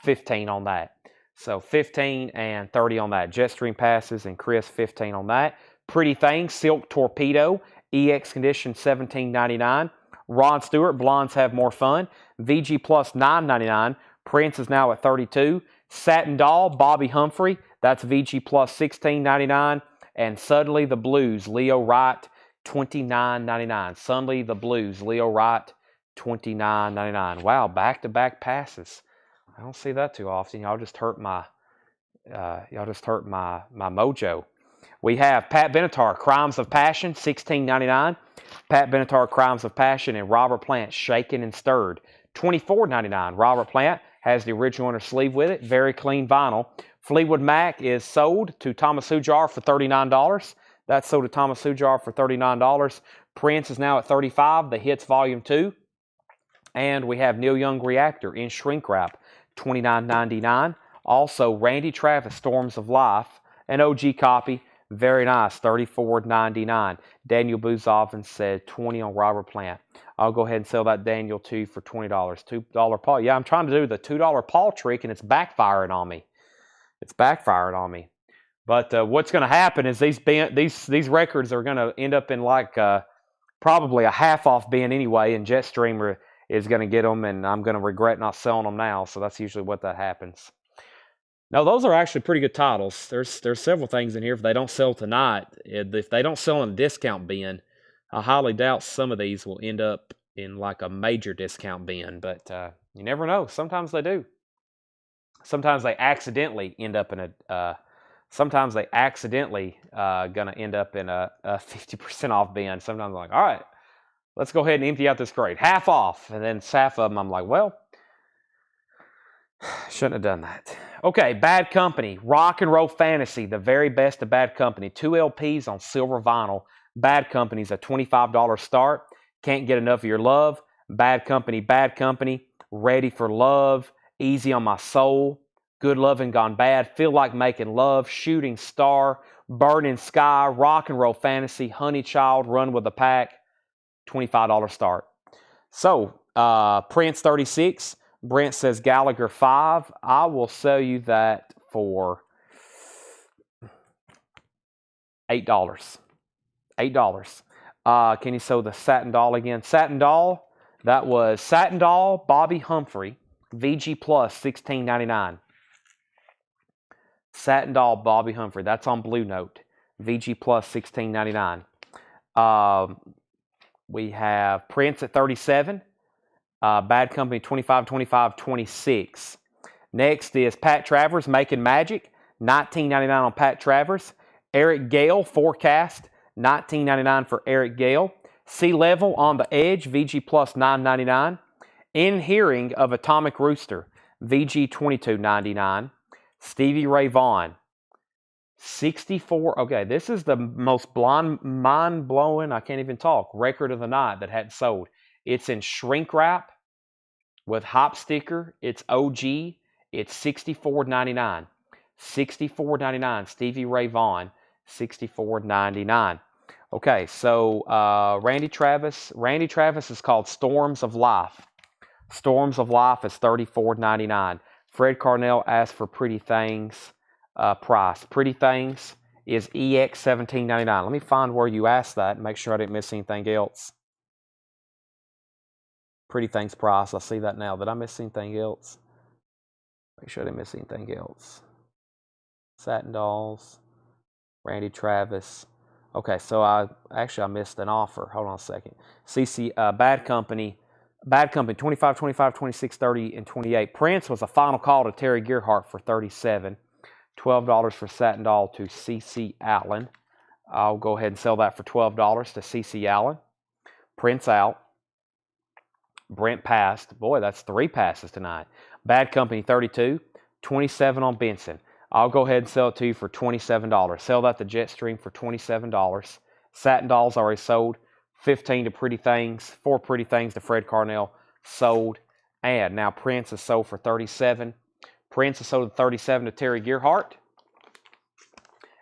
15 on that. So 15 and 30 on that. Jetstream passes and Chris 15 on that. Pretty Thing, Silk Torpedo, EX Condition, $17.99. Ron Stewart, Blondes Have More Fun, VG Plus, $9.99. Prince is now at $32. Satin Doll, Bobby Humphrey, that's VG Plus, $16.99. And Suddenly the Blues, Leo Wright, $29.99. Suddenly the Blues, Leo Wright, $29.99. Wow, back-to-back passes. I don't see that too often. Y'all just hurt my mojo. We have Pat Benatar, Crimes of Passion, $16.99. Pat Benatar, Crimes of Passion, and Robert Plant, Shaken and Stirred, $24.99. Robert Plant has the original inner sleeve with it. Very clean vinyl. Fleetwood Mac is sold to Thomas Hujar for $39. That's sold to Thomas Hujar for $39. Prince is now at $35. The Hits Volume 2. And we have Neil Young Reactor in shrink wrap, $29.99. Also, Randy Travis, Storms of Life, an OG copy. Very nice, $34.99. Daniel Buzovin said 20 on Robert Plant. I'll go ahead and sell that Daniel to you for $20. $2 Paul. Yeah, I'm trying to do the $2 Paul trick, and it's backfiring on me. But what's going to happen is these records are going to end up in like probably a half-off bin anyway, and Jetstream is going to get them, and I'm going to regret not selling them now. So that's usually what that happens. No, those are actually pretty good titles. There's several things in here. If they don't sell tonight, if they don't sell in a discount bin, I highly doubt some of these will end up in like a major discount bin. But you never know. Sometimes they do. Sometimes they accidentally end up in a. Sometimes they accidentally gonna end up in a 50% off bin. Sometimes I'm like, all right, let's go ahead and empty out this crate, half off, and then half of them I'm like, well, shouldn't have done that. Okay, Bad Company, Rock and Roll Fantasy, the very best of Bad Company. 2 LPs on silver vinyl. Bad Company's a $25 start. Can't get enough of your love. Bad Company, Ready for Love, Easy on My Soul, Good Lovin' Gone Bad, Feel Like Making Love, Shooting Star, Burning Sky, Rock and Roll Fantasy, Honey Child, Run with the Pack, $25 start. So, Prince 36. Brent says Gallagher 5. I will sell you that for $8. $8. Can you sell the Satin Doll again? Satin Doll, that was Satin Doll, Bobby Humphrey, VG Plus, $16.99. Satin Doll, Bobby Humphrey. That's on Blue Note. VG Plus, $16.99. We have Prince at 37. Bad Company 25, 25, 26. Next is Pat Travers, Making Magic, $19.99 on Pat Travers. Eric Gale, Forecast, $19.99 for Eric Gale. Sea Level, On the Edge, VG Plus, $9.99. In Hearing of Atomic Rooster, VG $22.99. Stevie Ray Vaughan, 64. Okay, this is the most mind-blowing, I can't even talk, record of the night that hadn't sold. It's in shrink wrap with hop sticker. It's OG. It's $64.99. $64.99. Stevie Ray Vaughan, $64.99. Okay, so Randy Travis. Randy Travis is called Storms of Life. Storms of Life is $34.99. Fred Carnell asked for Pretty Things price. Pretty Things is EX $17.99. Let me find where you asked that and make sure I didn't miss anything else. Pretty Things price. I see that now. Did I miss anything else? Make sure I didn't miss anything else. Satin Dolls. Randy Travis. Okay, so I missed an offer. Hold on a second. Bad Company. Bad Company, 25, 25, 26, 30, and 28. Prince was a final call to Terry Gearhart for 37. $12 for Satin Doll to CC Allen. I'll go ahead and sell that for $12 to CC Allen. Prince out. Brent passed. Boy, that's 3 passes tonight. Bad Company, 32. 27 on Benson. I'll go ahead and sell it to you for $27. Sell that to Jetstream for $27. Satin Dolls already sold. 15 to Pretty Things. 4 Pretty Things to Fred Carnell. Sold. And now Prince is sold for 37. Prince is sold at 37 to Terry Gearhart.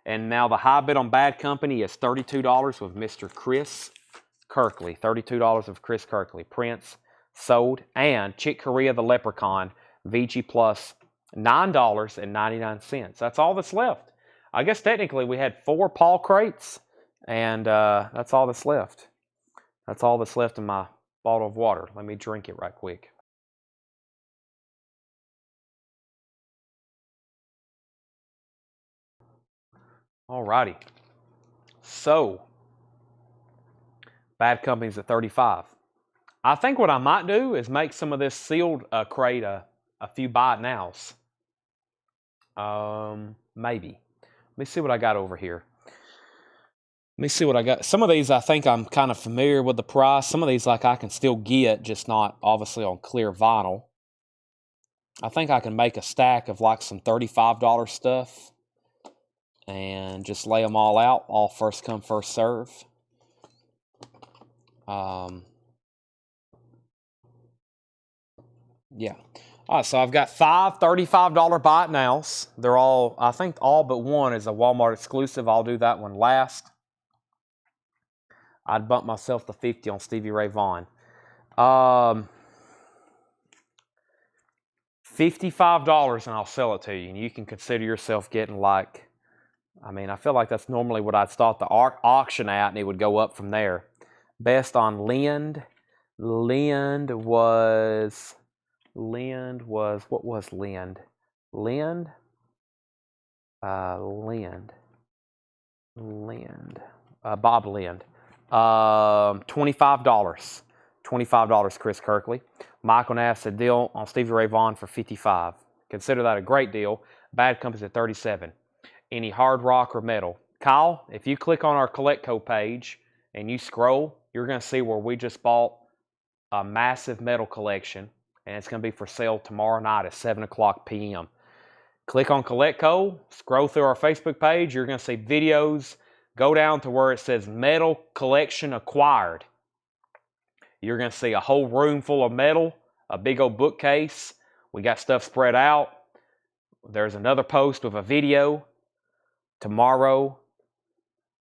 And now the high bid on Bad Company is $32 with Mr. Chris Kirkley. $32 with Chris Kirkley. Prince sold. And Chick Corea the Leprechaun, VG Plus, $9.99. That's all that's left. I guess technically we had 4 Paul crates, and that's all that's left. That's all that's left in my bottle of water. Let me drink it right quick. Alrighty. So, Bad Company's at 35. I think what I might do is make some of this sealed crate a few buy it nows. Maybe. Let me see what I got over here. Let me see what I got. Some of these I think I'm kind of familiar with the price. Some of these like I can still get, just not obviously on clear vinyl. I think I can make a stack of like some $35 stuff and just lay them all out, all first come, first serve. Yeah. All right, so I've got 5 $35 buy it nows. They're all, I think all but one is a Walmart exclusive. I'll do that one last. I'd bump myself to 50 on Stevie Ray Vaughan. $55 and I'll sell it to you. And you can consider yourself getting like, I mean, I feel like that's normally what I'd start the auction at, and it would go up from there. Best on Lind. Lind was, what was Lind? Lind Lind. Bob Lind. $25. $25, Chris Kirkley. Michael Nass said deal on Stevie Ray Vaughan for $55. Consider that a great deal. Bad Company's at $37. Any hard rock or metal. Kyle, if you click on our CollectCo page and you scroll, you're going to see where we just bought a massive metal collection, and it's going to be for sale tomorrow night at 7 o'clock p.m. Click on CollectCo, scroll through our Facebook page, you're going to see videos, go down to where it says Metal Collection Acquired. You're going to see a whole room full of metal, a big old bookcase. We got stuff spread out. There's another post with a video. Tomorrow,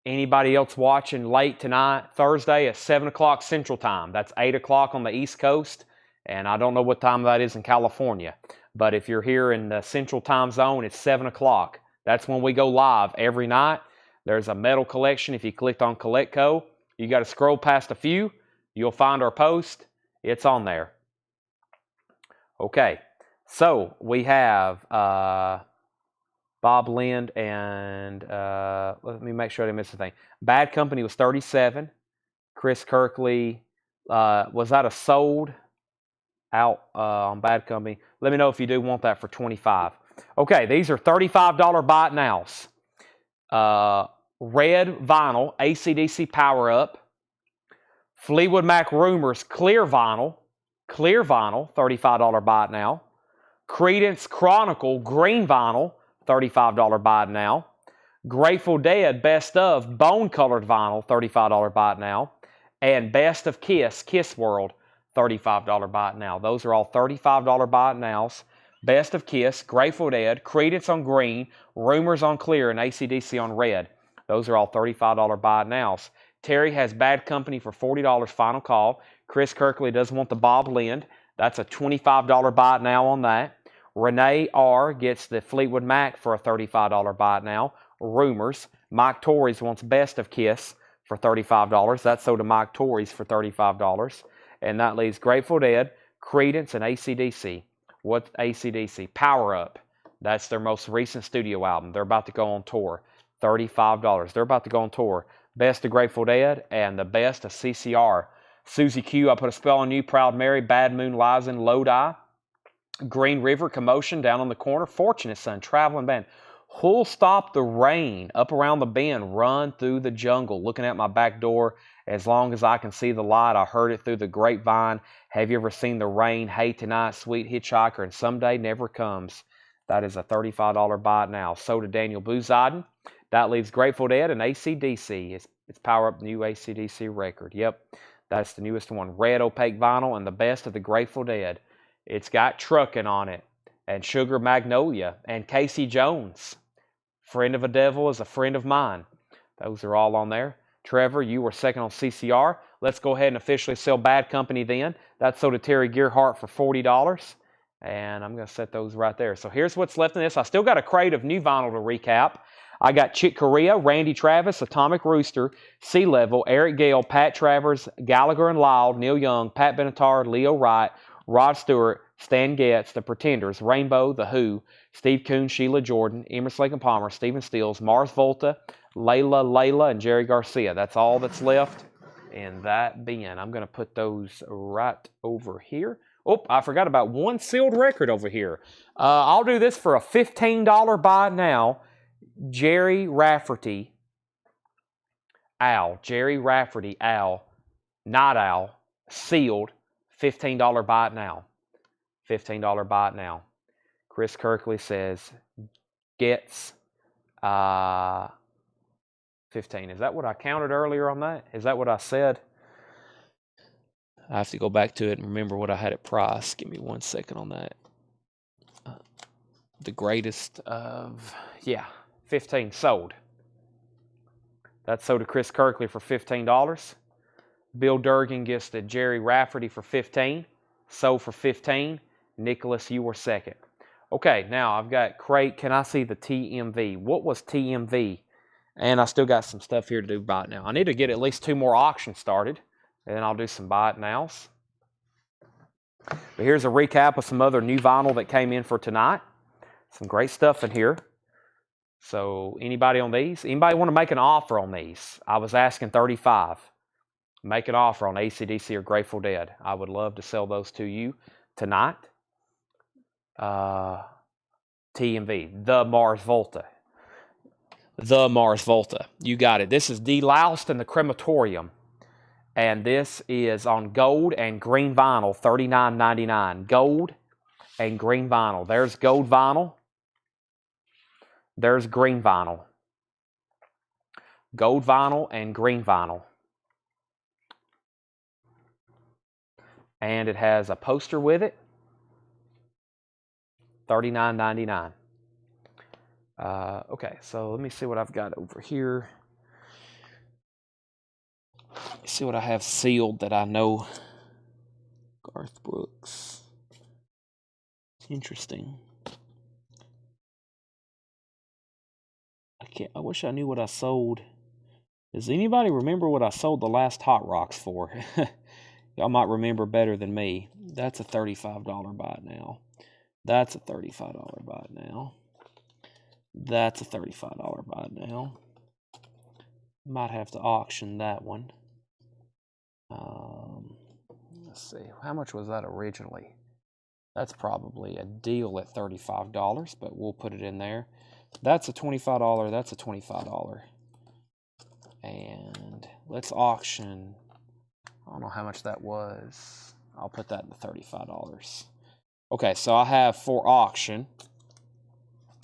anybody else watching late tonight, Thursday at 7 o'clock Central Time. That's 8 o'clock on the East Coast, and I don't know what time that is in California. But if you're here in the Central Time Zone, it's 7 o'clock. That's when we go live every night. There's a metal collection. If you clicked on CollectCo, you got to scroll past a few. You'll find our post. It's on there. Okay, so we have Bob Lind and let me make sure I didn't miss a thing. Bad Company was 37. Chris Kirkley, was that a sold out on Bad Company? Let me know if you do want that for 25. Okay, these are $35 buy it nows. Red vinyl, AC/DC Power Up. Fleetwood Mac Rumors Clear Vinyl, $35 buy it now. Creedence Chronicle Green Vinyl, $35 buy it now. Grateful Dead Best of Bone Colored Vinyl, $35 buy it now. And Best of Kiss World, $35 buy it now. Those are all $35 buy it nows. Best of Kiss, Grateful Dead, Creedence on green, Rumors on clear, and AC/DC on red. Those are all $35 buy it nows. Terry has Bad Company for $40 final call. Chris Kirkley does want the Bob Lind. That's a $25 buy it now on that. Renee R. gets the Fleetwood Mac for a $35 buy it now. Rumors. Mike Torres wants Best of Kiss for $35. That's sold to Mike Torres for $35. And that leaves Grateful Dead, Creedence, and AC/DC. What's AC/DC? Power Up. That's their most recent studio album. They're about to go on tour. $35. They're about to go on tour. Best of Grateful Dead and the Best of CCR. Susie Q, I Put a Spell on You, Proud Mary, Bad Moon, Lizen, Lodi. Green River, Commotion, Down on the Corner, Fortunate Son, Traveling Band. Who'll Stop the Rain, Up Around the Bend, Run Through the Jungle, Looking at My Back Door, As Long as I Can See the Light, I Heard It Through the Grapevine, Have You Ever Seen the Rain, Hey Tonight, Sweet Hitchhiker, and Someday Never Comes. That is a $35 buy it now. So to Daniel Booziden. That leaves Grateful Dead and AC/DC. It's Power Up, new AC/DC record. Yep, that's the newest one. Red opaque vinyl and the Best of the Grateful Dead. It's got Truckin' on it, and Sugar Magnolia, and Casey Jones. Friend of a Devil is a Friend of Mine. Those are all on there. Trevor, you were second on CCR. Let's go ahead and officially sell Bad Company then. That's sold to Terry Gearhart for $40. And I'm going to set those right there. So here's what's left in this. I still got a crate of new vinyl to recap. I got Chick Corea, Randy Travis, Atomic Rooster, Sea Level, Eric Gale, Pat Travers, Gallagher and Lyle, Neil Young, Pat Benatar, Leo Wright, Rod Stewart, Stan Getz, The Pretenders, Rainbow, The Who, Steve Coon, Sheila Jordan, Emerson, Lake and Palmer, Stephen Stills, Mars Volta, Layla, and Jerry Garcia. That's all that's left in that bin. I'm going to put those right over here. Oh, I forgot about one sealed record over here. I'll do this for a $15 buy now. Jerry Rafferty, Al, Night Owl, sealed, $15 buy it now. $15 buy it now. Chris Kirkley says, gets 15. Is that what I counted earlier on that? Is that what I said? I have to go back to it and remember what I had at price. Give me 1 second on that. The greatest of, 15 sold. That's sold to Chris Kirkley for $15. Bill Durgan gets to Jerry Rafferty for $15. Sold for $15. Nicholas, you were second. Okay, now I've got crate. Can I see the TMV? What was TMV? And I still got some stuff here to do buy it now. I need to get at least 2 more auctions started, and then I'll do some buy it nows. But here's a recap of some other new vinyl that came in for tonight. Some great stuff in here. So anybody on these? Anybody want to make an offer on these? I was asking 35. Make an offer on AC/DC or Grateful Dead. I would love to sell those to you tonight. TMV, the Mars Volta. The Mars Volta. You got it. This is deloused in the crematorium. And this is on gold and green vinyl, $39.99. Gold and green vinyl. There's gold vinyl. There's green vinyl. Gold vinyl and green vinyl. And it has a poster with it. $39.99. Okay, so let me see what I've got over here. See what I have sealed that I know. Garth Brooks. Interesting. I wish I knew what I sold. Does anybody remember what I sold the last Hot Rocks for? Y'all might remember better than me. That's a $35 buy now. That's a $35 buy now. That's a $35 buy now. Might have to auction that one. Let's see. How much was that originally? That's probably a deal at $35, but we'll put it in there. That's a $25. That's a $25. And let's auction. I don't know how much that was. I'll put that in the $35. Okay, so I have for auction.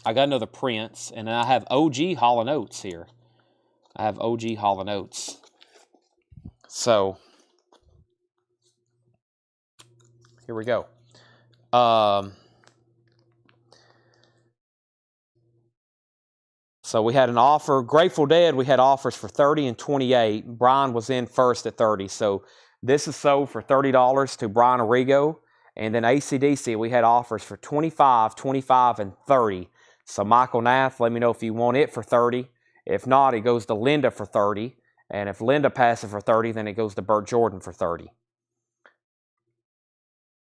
I got another Prince, and I have OG Hall & Oates here. I have OG Hall & Oates. So, here we go. So we had an offer. Grateful Dead, we had offers for $30 and $28. Brian was in first at $30. So this is sold for $30 to Brian Arrigo. And then AC/DC, we had offers for $25, $25, and $30. So Michael Nath, let me know if you want it for $30. If not, it goes to Linda for $30. And if Linda passes for $30, then it goes to Bert Jordan for $30.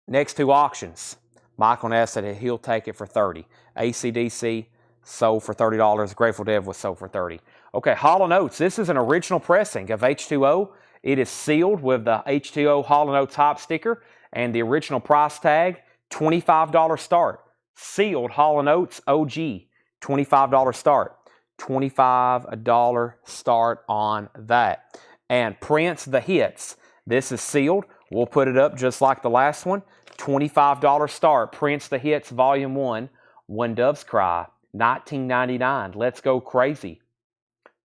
Next two auctions. Michael Nath said he'll take it for $30. AC/DC sold for $30. Grateful Dead was sold for $30. Okay, Hall & Oates. This is an original pressing of H2O. It is sealed with the H2O Hall & Oates top sticker and the original price tag, $25 start. Sealed Hall & Oates OG, $25 start. $25 start on that. And Prince The Hits. This is sealed. We'll put it up just like the last one. $25 start. Prince The Hits Volume 1, When Doves Cry. $19.99. Let's Go Crazy.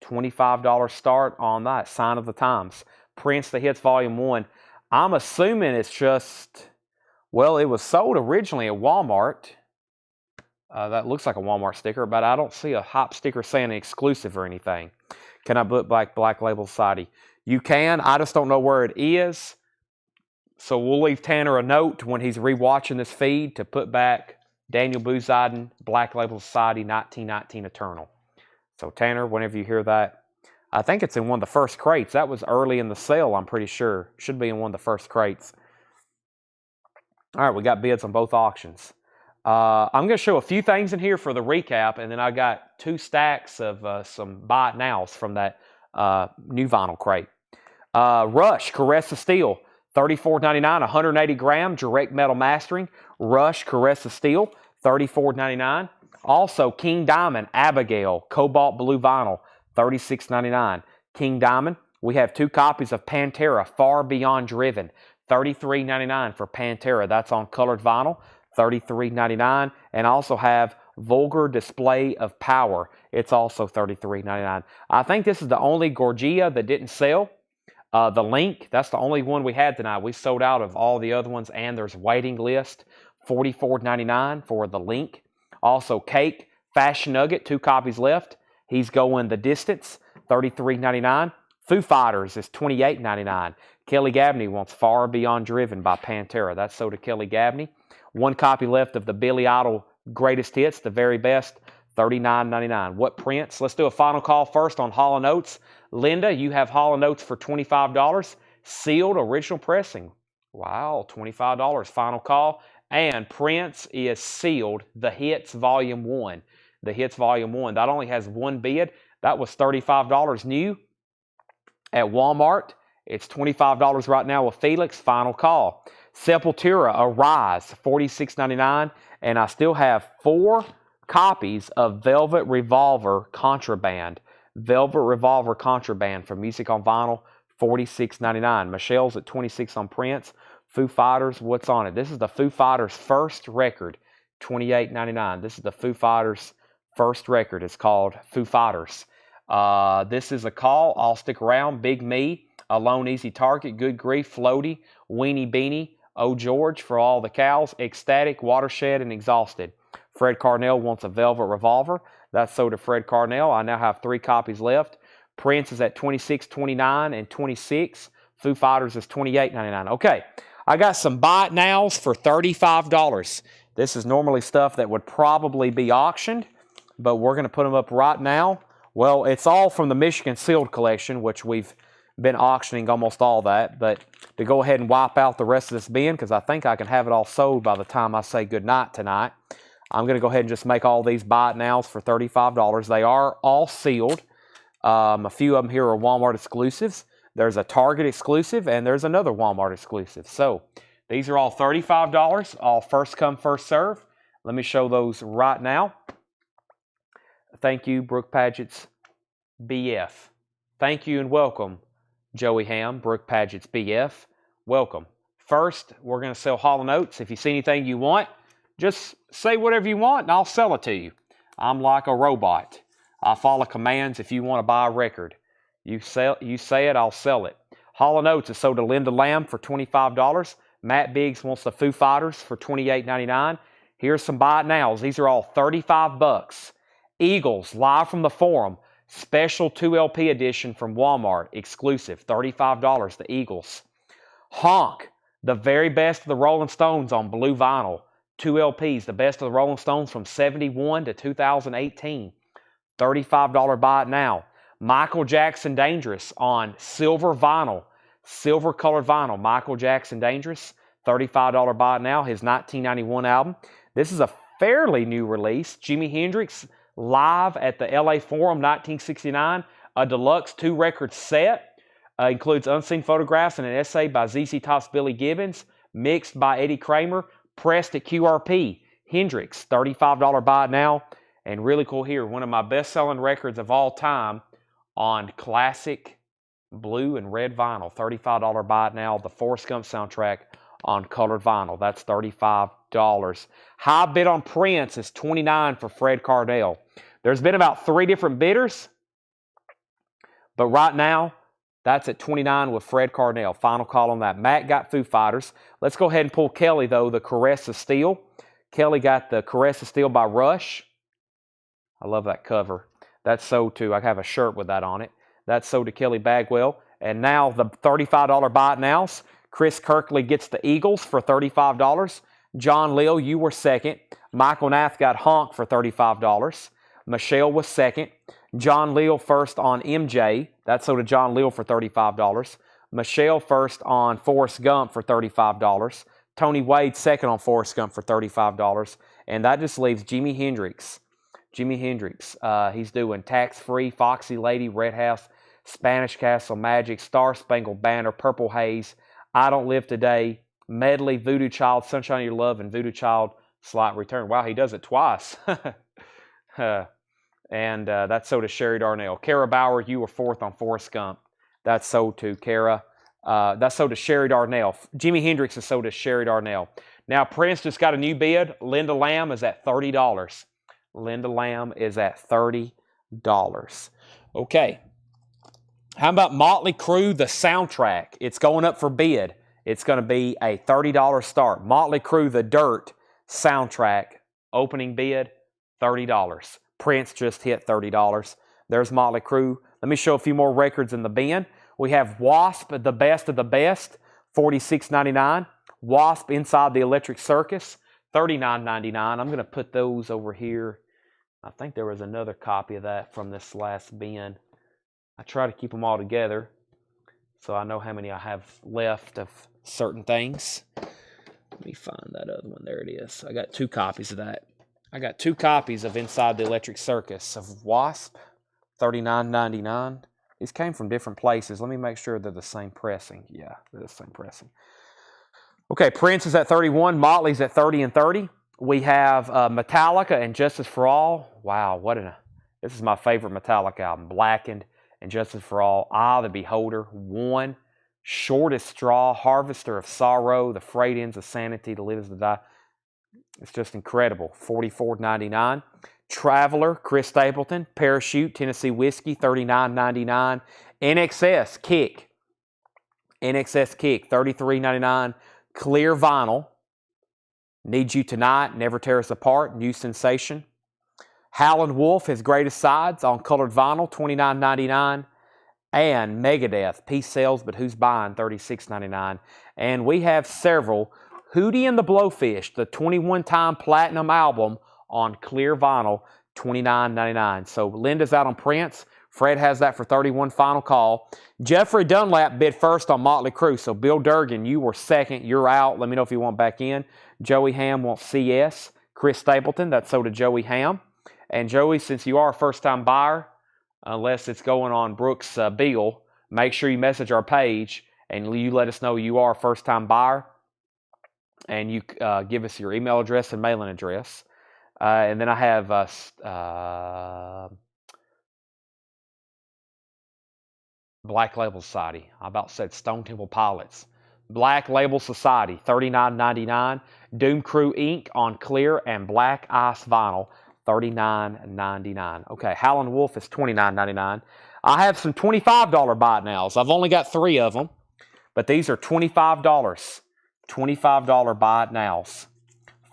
$25 start on that. Sign of the Times. Prince The Hits Volume 1. I'm assuming it's just, well, it was sold originally at Walmart. That looks like a Walmart sticker, but I don't see a Hop sticker saying exclusive or anything. Can I put Black Label Society? You can. I just don't know where it is. So we'll leave Tanner a note when he's rewatching this feed to put back Daniel Booziden, Black Label Society, 1919 Eternal. So Tanner, whenever you hear that, I think it's in one of the first crates. That was early in the sale, I'm pretty sure. Should be in one of the first crates. All right, we got bids on both auctions. I'm going to show a few things in here for the recap, and then I got 2 stacks of some buy it nows from that new vinyl crate. Rush, Caress of Steel, $34.99, 180 gram, direct metal mastering. Rush, Caress of Steel, $34.99. Also, King Diamond, Abigail, Cobalt Blue Vinyl, $36.99. King Diamond, we have 2 copies of Pantera, Far Beyond Driven, $33.99 for Pantera. That's on colored vinyl, $33.99. And I also have Vulgar Display of Power. It's also $33.99. I think this is the only Gorgia that didn't sell. The Link, that's the only one we had tonight. We sold out of all the other ones, and there's waiting list, $44.99 for the Link. Also, Cake, Fashion Nugget, 2 copies left. He's going the distance, $33.99. Foo Fighters is $28.99. Kelly Gabney wants Far Beyond Driven by Pantera. That's sold to Kelly Gabney. 1 copy left of the Billy Idol Greatest Hits, the very best, $39.99. What Prince? Let's do a final call first on Hall & Oates. Linda, you have Hall & Oates for $25. Sealed original pressing. Wow, $25. Final call. And Prince is sealed, The Hits Volume 1. the Hits Volume 1. That only has one bid. That was $35 new at Walmart. It's $25 right now with Felix. Final call. Sepultura, Arise, $46.99. And I still have 4 copies of Velvet Revolver Contraband. Velvet Revolver Contraband from Music on Vinyl, $46.99. Michelle's at $26 on Prince. Foo Fighters, what's on it? This is the Foo Fighters' first record, $28.99. This is the Foo Fighters' first record. It's called Foo Fighters. This is a call. I'll stick around. Big Me, Alone Easy Target, Good Grief, Floaty, Weenie Beanie, Oh George for all the cows, Ecstatic, Watershed, and Exhausted. Fred Carnell wants a Velvet Revolver. That's sold to Fred Carnell. I now have 3 copies left. Prince is at $26, $29, and $26. Foo Fighters is $28.99. Okay, I got some buy it nows for $35. This is normally stuff that would probably be auctioned, but we're going to put them up right now. Well, it's all from the Michigan Sealed Collection, which we've been auctioning almost all that. But to go ahead and wipe out the rest of this bin, because I think I can have it all sold by the time I say goodnight tonight, I'm going to go ahead and just make all these buy it nows for $35. They are all sealed. A few of them here are Walmart exclusives. There's a Target exclusive, and there's another Walmart exclusive. So these are all $35, all first come, first serve. Let me show those right now. Thank you, Brooke Paget's BF. Thank you and welcome, Joey Ham, Brooke Paget's BF. Welcome. First, we're going to sell Hall & Oates. If you see anything you want, just say whatever you want and I'll sell it to you. I'm like a robot. I follow commands. If you want to buy a record, you say it, I'll sell it. Hall & Oates is sold to Linda Lamb for $25. Matt Biggs wants the Foo Fighters for $28.99. Here's some buy it nows. These are all $35. Eagles, live from the forum, special 2LP edition from Walmart, exclusive, $35, the Eagles. Honk, the very best of the Rolling Stones on blue vinyl, 2 LPs, the best of the Rolling Stones from 71 to 2018, $35 buy it now. Michael Jackson Dangerous on silver vinyl, silver colored vinyl, Michael Jackson Dangerous, $35 buy it now, his 1991 album. This is a fairly new release. Jimi Hendrix live at the LA Forum 1969, a deluxe 2-record set. Includes unseen photographs and an essay by ZZ Top's Billy Gibbons, mixed by Eddie Kramer, pressed at QRP. Hendrix, $35 buy it now. And really cool here, one of my best-selling records of all time on classic blue and red vinyl, $35 buy it now. The Forrest Gump soundtrack on colored vinyl, that's $35. High bid on Prince is $29 for Fred Carnell. There's been about 3 different bidders, but right now, that's at $29 with Fred Carnell. Final call on that. Matt got Foo Fighters. Let's go ahead and pull Kelly, though, the Caress of Steel. Kelly got the Caress of Steel by Rush. I love that cover. That's sold to, I have a shirt with that on it. That's sold to Kelly Bagwell. And now the $35 buy it nows. Chris Kirkley gets the Eagles for $35. John Lill, you were second. Michael Nath got Honk for $35. Michelle was second. John Lill first on MJ. That's sold to John Lill for $35. Michelle first on Forrest Gump for $35. Tony Wade second on Forrest Gump for $35. And that just leaves Jimi Hendrix. Jimi Hendrix. He's doing Tax Free, Foxy Lady, Red House, Spanish Castle, Magic, Star Spangled Banner, Purple Haze, I Don't Live Today, Medley, Voodoo Child, Sunshine of Your Love, and Voodoo Child, Slight Return. Wow, he does it twice. And that's sold to Sherry Darnell. Kara Bauer, you were fourth on Forrest Gump. That's sold to Kara. That's sold to Sherry Darnell. Jimi Hendrix is sold to Sherry Darnell. Now, Prince just got a new bid. Linda Lamb is at $30. Linda Lamb is at $30. Okay. How about Motley Crue, the soundtrack? It's going up for bid. It's going to be a $30 start. Motley Crue, the Dirt soundtrack, opening bid, $30. Prince just hit $30. There's Motley Crue. Let me show a few more records in the bin. We have Wasp, the best of the best, $46.99. Wasp, Inside the Electric Circus, $39.99. I'm going to put those over here. I think there was another copy of that from this last bin. I try to keep them all together so I know how many I have left of certain things. Let me find that other one. There it is. I got 2 copies of that. I got 2 copies of Inside the Electric Circus of Wasp, $39.99. These came from different places. Let me make sure they're the same pressing. Yeah, they're the same pressing. Okay, Prince is at 31. Motley's at 30 and 30. We have Metallica and Justice for All. Wow, this is my favorite Metallica album. Blackened and Justice for All. Ah, the Beholder. 1. Shortest Straw. Harvester of Sorrow. The Frayed Ends of Sanity. To Live is to Die. It's just incredible. $44.99. Traveler, Chris Stapleton. Parachute, Tennessee Whiskey. $39.99. NXS Kick. $33.99. Clear Vinyl. Need You Tonight. Never Tear Us Apart. New Sensation. Howlin' Wolf, His Greatest Sides on colored vinyl. $29.99. And Megadeth, Peace Sells, But Who's Buying? $36.99. And we have several. Hootie and the Blowfish, the 21-time platinum album on clear vinyl, $29.99. So Linda's out on Prince. Fred has that for $31. Final call. Jeffrey Dunlap bid first on Motley Crue. So Bill Durgan, you were second. You're out. Let me know if you want back in. Joey Ham wants CS. Chris Stapleton, that's so did Joey Ham. And Joey, since you are a first-time buyer, unless it's going on Brooks' bill, make sure you message our page and you let us know you are a first-time buyer. And you give us your email address and mailing address. And then I have Black Label Society. I about said Stone Temple Pilots. Black Label Society, $39.99. Doom Crew Inc. on clear and black ice vinyl, $39.99. Okay, Howlin' Wolf is $29.99. I have some $25 buy it nows. I've only got 3 of them, but these are $25. $25 buy it nows.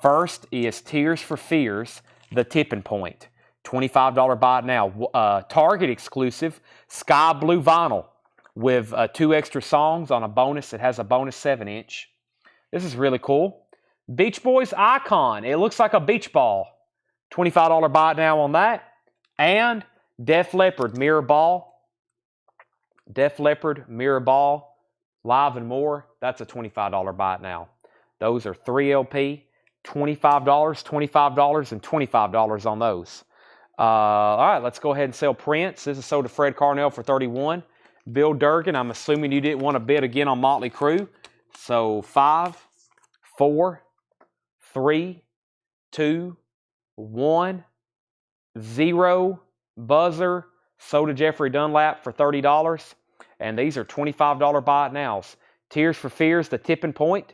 First is Tears for Fears, The Tipping Point. $25 buy it now. Target exclusive, Sky Blue Vinyl with 2 extra songs on a bonus. It has a bonus 7-inch. This is really cool. Beach Boys Icon. It looks like a beach ball. $25 buy it now on that. And Def Leppard Mirror Ball. Def Leppard Mirror Ball. Live and More. That's a $25 buy it now. Those are 3 LP. $25, $25, and $25 on those. All right, let's go ahead and sell Prince. This is sold to Fred Carnell for $31. Bill Durgan, I'm assuming you didn't want to bid again on Motley Crue. So 5, 4, 3, 2, 1, 0. Buzzer. Sold to Jeffrey Dunlap for $30. And these are $25 buy it nows. Tears for Fears, The Tipping Point,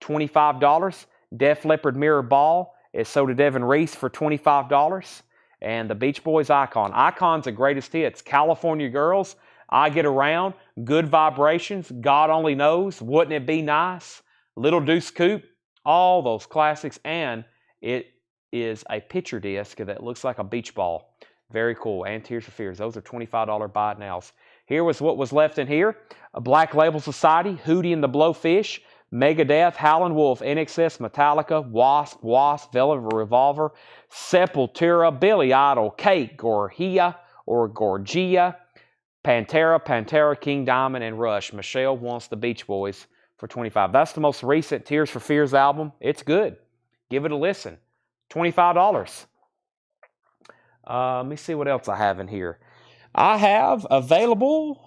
$25. Def Leppard Mirror Ball is sold to Devin Reese for $25. And the Beach Boys Icon. Icon's the greatest hits. California Girls, I Get Around, Good Vibrations, God Only Knows, Wouldn't It Be Nice, Little Deuce Coupe, all those classics. And it is a picture disc that looks like a beach ball. Very cool. And Tears for Fears. Those are $25 buy it nows. Here was what was left in here. A Black Label Society, Hootie and the Blowfish, Megadeth, Howlin' Wolf, NXS, Metallica, Wasp, Velvet Revolver, Sepultura, Billy Idol, Cake, Gorgia, Pantera, King Diamond, and Rush. Michelle wants the Beach Boys for $25. That's the most recent Tears for Fears album. It's good. Give it a listen. $25. Let me see what else I have in here. I have available...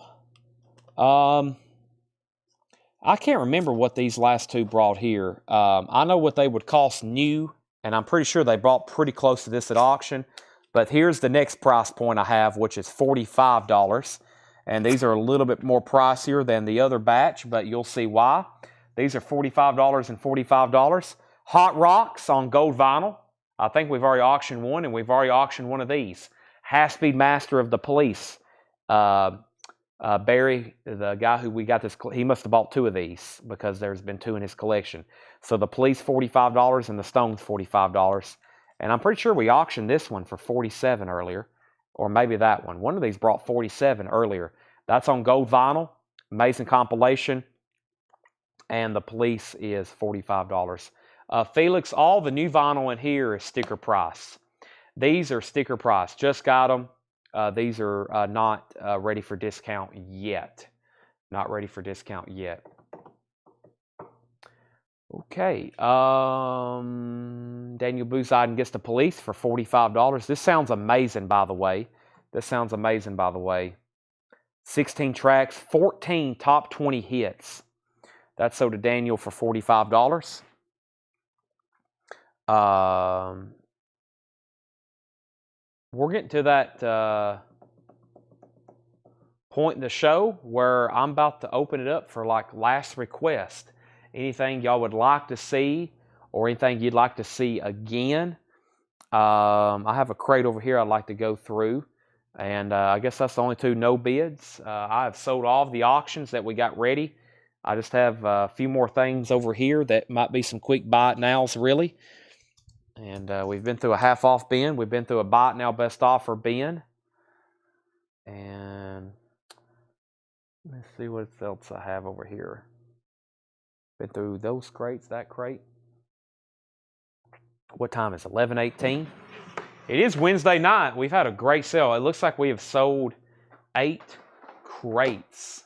I can't remember what these last 2 brought here. I know what they would cost new, and I'm pretty sure they brought pretty close to this at auction. But here's the next price point I have, which is $45. And these are a little bit more pricier than the other batch, but you'll see why. These are $45 and $45. Hot Rocks on gold vinyl. I think we've already auctioned one, and we've already auctioned one of these. Has-Be Master of the Police. Barry, the guy who we got this, he must have bought 2 of these because there's been 2 in his collection. So the Police, $45, and the Stones, $45. And I'm pretty sure we auctioned this one for $47 earlier, or maybe that one. One of these brought $47 earlier. That's on gold vinyl, amazing compilation, and the Police is $45. Felix, all the new vinyl in here is sticker price. These are sticker price. Just got them. These are not ready for discount yet. Not ready for discount yet. Okay. Daniel Booziden gets the Police for $45. This sounds amazing, by the way. 16 tracks, 14 top 20 hits. That's sold to Daniel for $45. We're getting to that point in the show where I'm about to open it up for like last request. Anything y'all would like to see or anything you'd like to see again. I have a crate over here I'd like to go through. And I guess that's the only two no bids. I have sold all of the auctions that we got ready. I just have a few more things over here that might be some quick buy it nows, really. And we've been through a half off bin. We've been through a buy it now best offer bin. And let's see what else I have over here. Been through those crates, that crate. What time is it? 11:18. It is Wednesday night. We've had a great sale. It looks like we have sold 8 crates.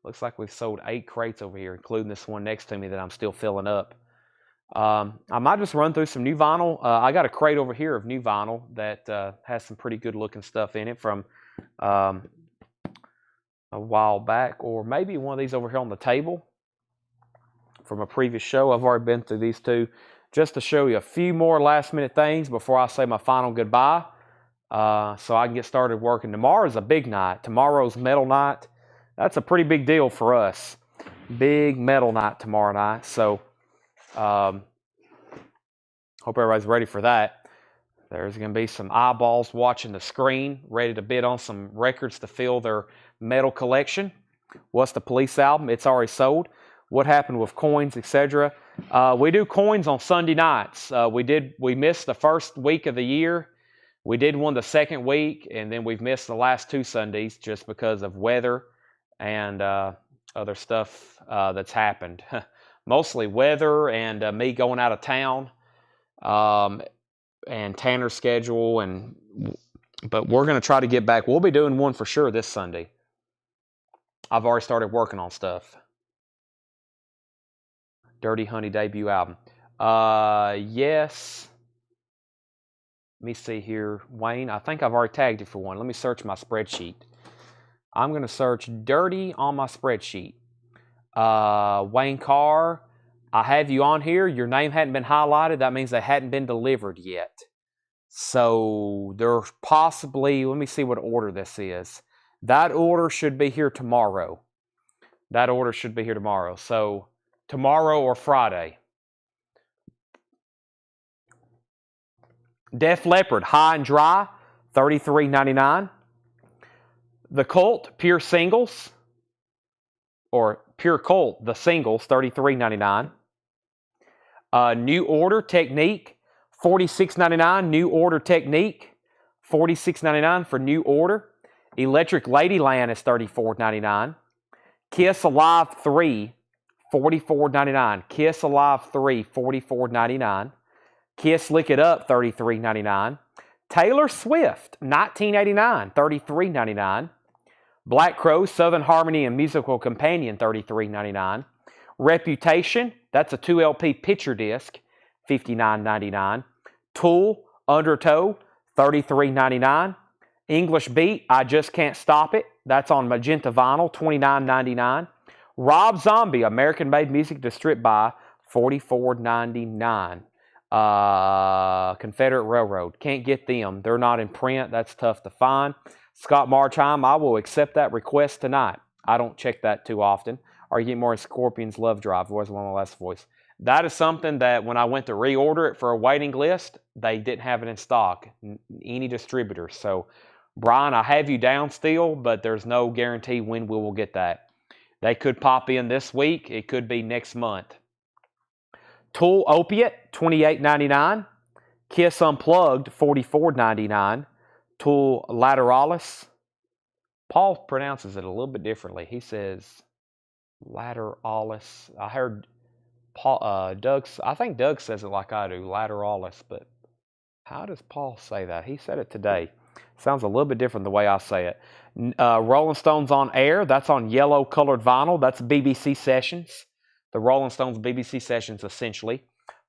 Looks like we've sold 8 crates over here, including this one next to me that I'm still filling up. I might just run through some new vinyl. I got a crate over here of new vinyl that has some pretty good looking stuff in it from a while back, or maybe one of these over here on the table from a previous show. I've already been through these two just to show you a few more last minute things before I say my final goodbye, so I can get started working. Tomorrow's a big night. Tomorrow's metal night. That's a pretty big deal for us. Big metal night tomorrow night. So hope everybody's ready for that. There's going to be some eyeballs watching the screen, ready to bid on some records to fill their metal collection. What's the Police album? It's already sold. What happened with coins, etc. We do coins on Sunday nights. We missed the first week of the year. We did one the second week, and then we've missed the last 2 Sundays just because of weather and other stuff that's happened. Mostly weather and me going out of town, and Tanner's schedule. But we're going to try to get back. We'll be doing one for sure this Sunday. I've already started working on stuff. Dirty Honey debut album. Yes. Let me see here. Wayne, I think I've already tagged you for one. Let me search my spreadsheet. I'm going to search Dirty on my spreadsheet. Wayne Carr, I have you on here. Your name hadn't been highlighted. That means they hadn't been delivered yet. So there's possibly, let me see what order this is. That order should be here tomorrow. So tomorrow or Friday. Def Leppard, High and Dry, $33.99. The Cult, Pure Singles, or Pure Cult, the singles, $33.99. New Order Technique, $46.99. New Order Technique, $46.99 for New Order. Electric Ladyland is $34.99. Kiss Alive 3, $44.99. Kiss Alive 3, $44.99. Kiss Lick It Up, $33.99. Taylor Swift, $19.89, $33.99. Black Crow, Southern Harmony and Musical Companion, $33.99. Reputation, that's a 2 LP picture disc, $59.99. Tool, Undertow, $33.99. English Beat, I Just Can't Stop It, that's on Magenta Vinyl, $29.99. Rob Zombie, American Made Music to Strip By, $44.99. Confederate Railroad, can't get them. They're not in print. That's tough to find. Scott Marchheim, I will accept that request tonight. I don't check that too often. Are you getting more Scorpions Love Drive? Was one of my last voice. That is something that when I went to reorder it for a waiting list, they didn't have it in stock. Any distributor. So, Brian, I have you down still, but there's no guarantee when we will get that. They could pop in this week. It could be next month. Tool Opiate, $28.99. Kiss Unplugged, $44.99. Tool Lateralis. Paul pronounces it a little bit differently. He says Lateralis. I heard Paul, I think Doug says it like I do, Lateralis, but how does Paul say that? He said it today. Sounds a little bit different the way I say it. Rolling Stones on Air, that's on yellow colored vinyl. That's BBC Sessions, the Rolling Stones BBC Sessions, essentially,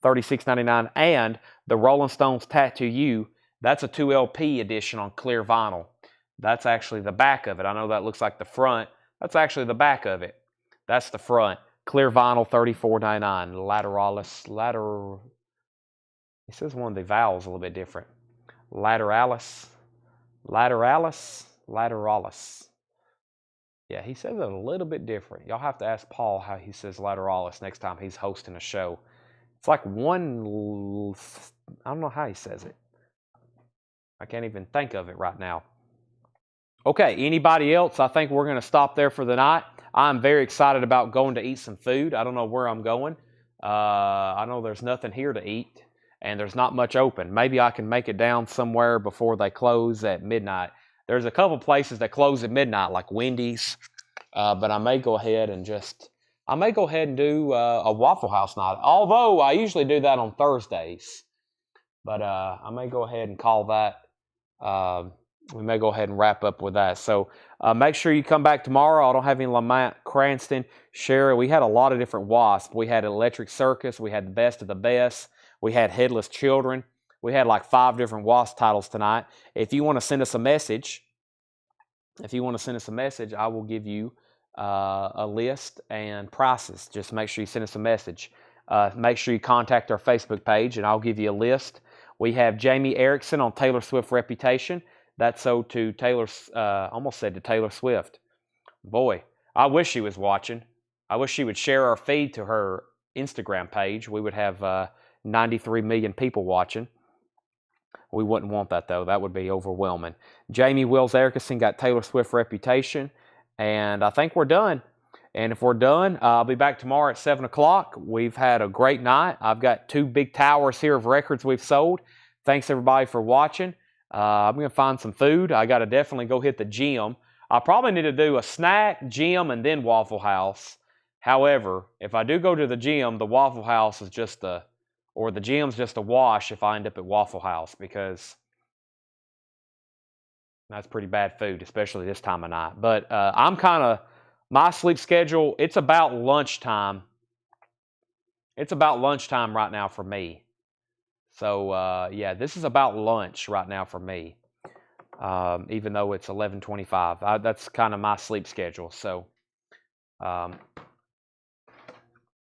$36.99, and the Rolling Stones Tattoo You. That's a 2LP edition on clear vinyl. That's actually the back of it. I know that looks like the front. That's actually the back of it. That's the front. Clear vinyl, $34.99. Lateralis. He says one of the vowels a little bit different. Lateralis. Yeah, he says it a little bit different. Y'all have to ask Paul how he says lateralis next time he's hosting a show. It's like one, I don't know how he says it. I can't even think of it right now. Okay, anybody else? I think we're going to stop there for the night. I'm very excited about going to eat some food. I don't know where I'm going. I know there's nothing here to eat, and there's not much open. Maybe I can make it down somewhere before they close at midnight. There's a couple places that close at midnight, like Wendy's, but I may go ahead and do a Waffle House night. Although I usually do that on Thursdays, but I may go ahead and call that. We may go ahead and wrap up with that. So make sure you come back tomorrow. I don't have any Lamont Cranston, Sherry. We had a lot of different wasps. We had Electric Circus. We had the best of the best. We had Headless Children. We had like 5 different wasp titles tonight. If you want to send us a message, I will give you a list and prices. Just make sure you send us a message. Make sure you contact our Facebook page, and I'll give you a list. We have Jamie Erickson on Taylor Swift Reputation. That's owed to Taylor Swift. Boy, I wish she was watching. I wish she would share our feed to her Instagram page. We would have 93 million people watching. We wouldn't want that, though. That would be overwhelming. Jamie Wills Erickson got Taylor Swift Reputation. And I think we're done. And if we're done, I'll be back tomorrow at 7 o'clock. We've had a great night. I've got 2 big towers here of records we've sold. Thanks, everybody, for watching. I'm going to find some food. I got to definitely go hit the gym. I probably need to do a snack, gym, and then Waffle House. However, if I do go to the gym, the Waffle House is the gym's just a wash if I end up at Waffle House, because that's pretty bad food, especially this time of night. But my sleep schedule, it's about lunchtime. It's about lunchtime right now for me. So, yeah, this is about lunch right now for me, even though it's 11:25. That's kind of my sleep schedule. So, all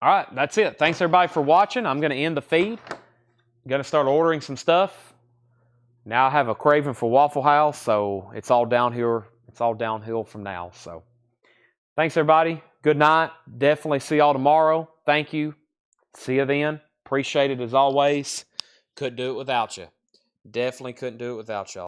right, that's it. Thanks, everybody, for watching. I'm going to end the feed. I'm going to start ordering some stuff. Now I have a craving for Waffle House, so it's all downhill. It's all downhill from now. So, thanks, everybody. Good night. Definitely see y'all tomorrow. Thank you. See you then. Appreciate it as always. Couldn't do it without you. Definitely couldn't do it without y'all.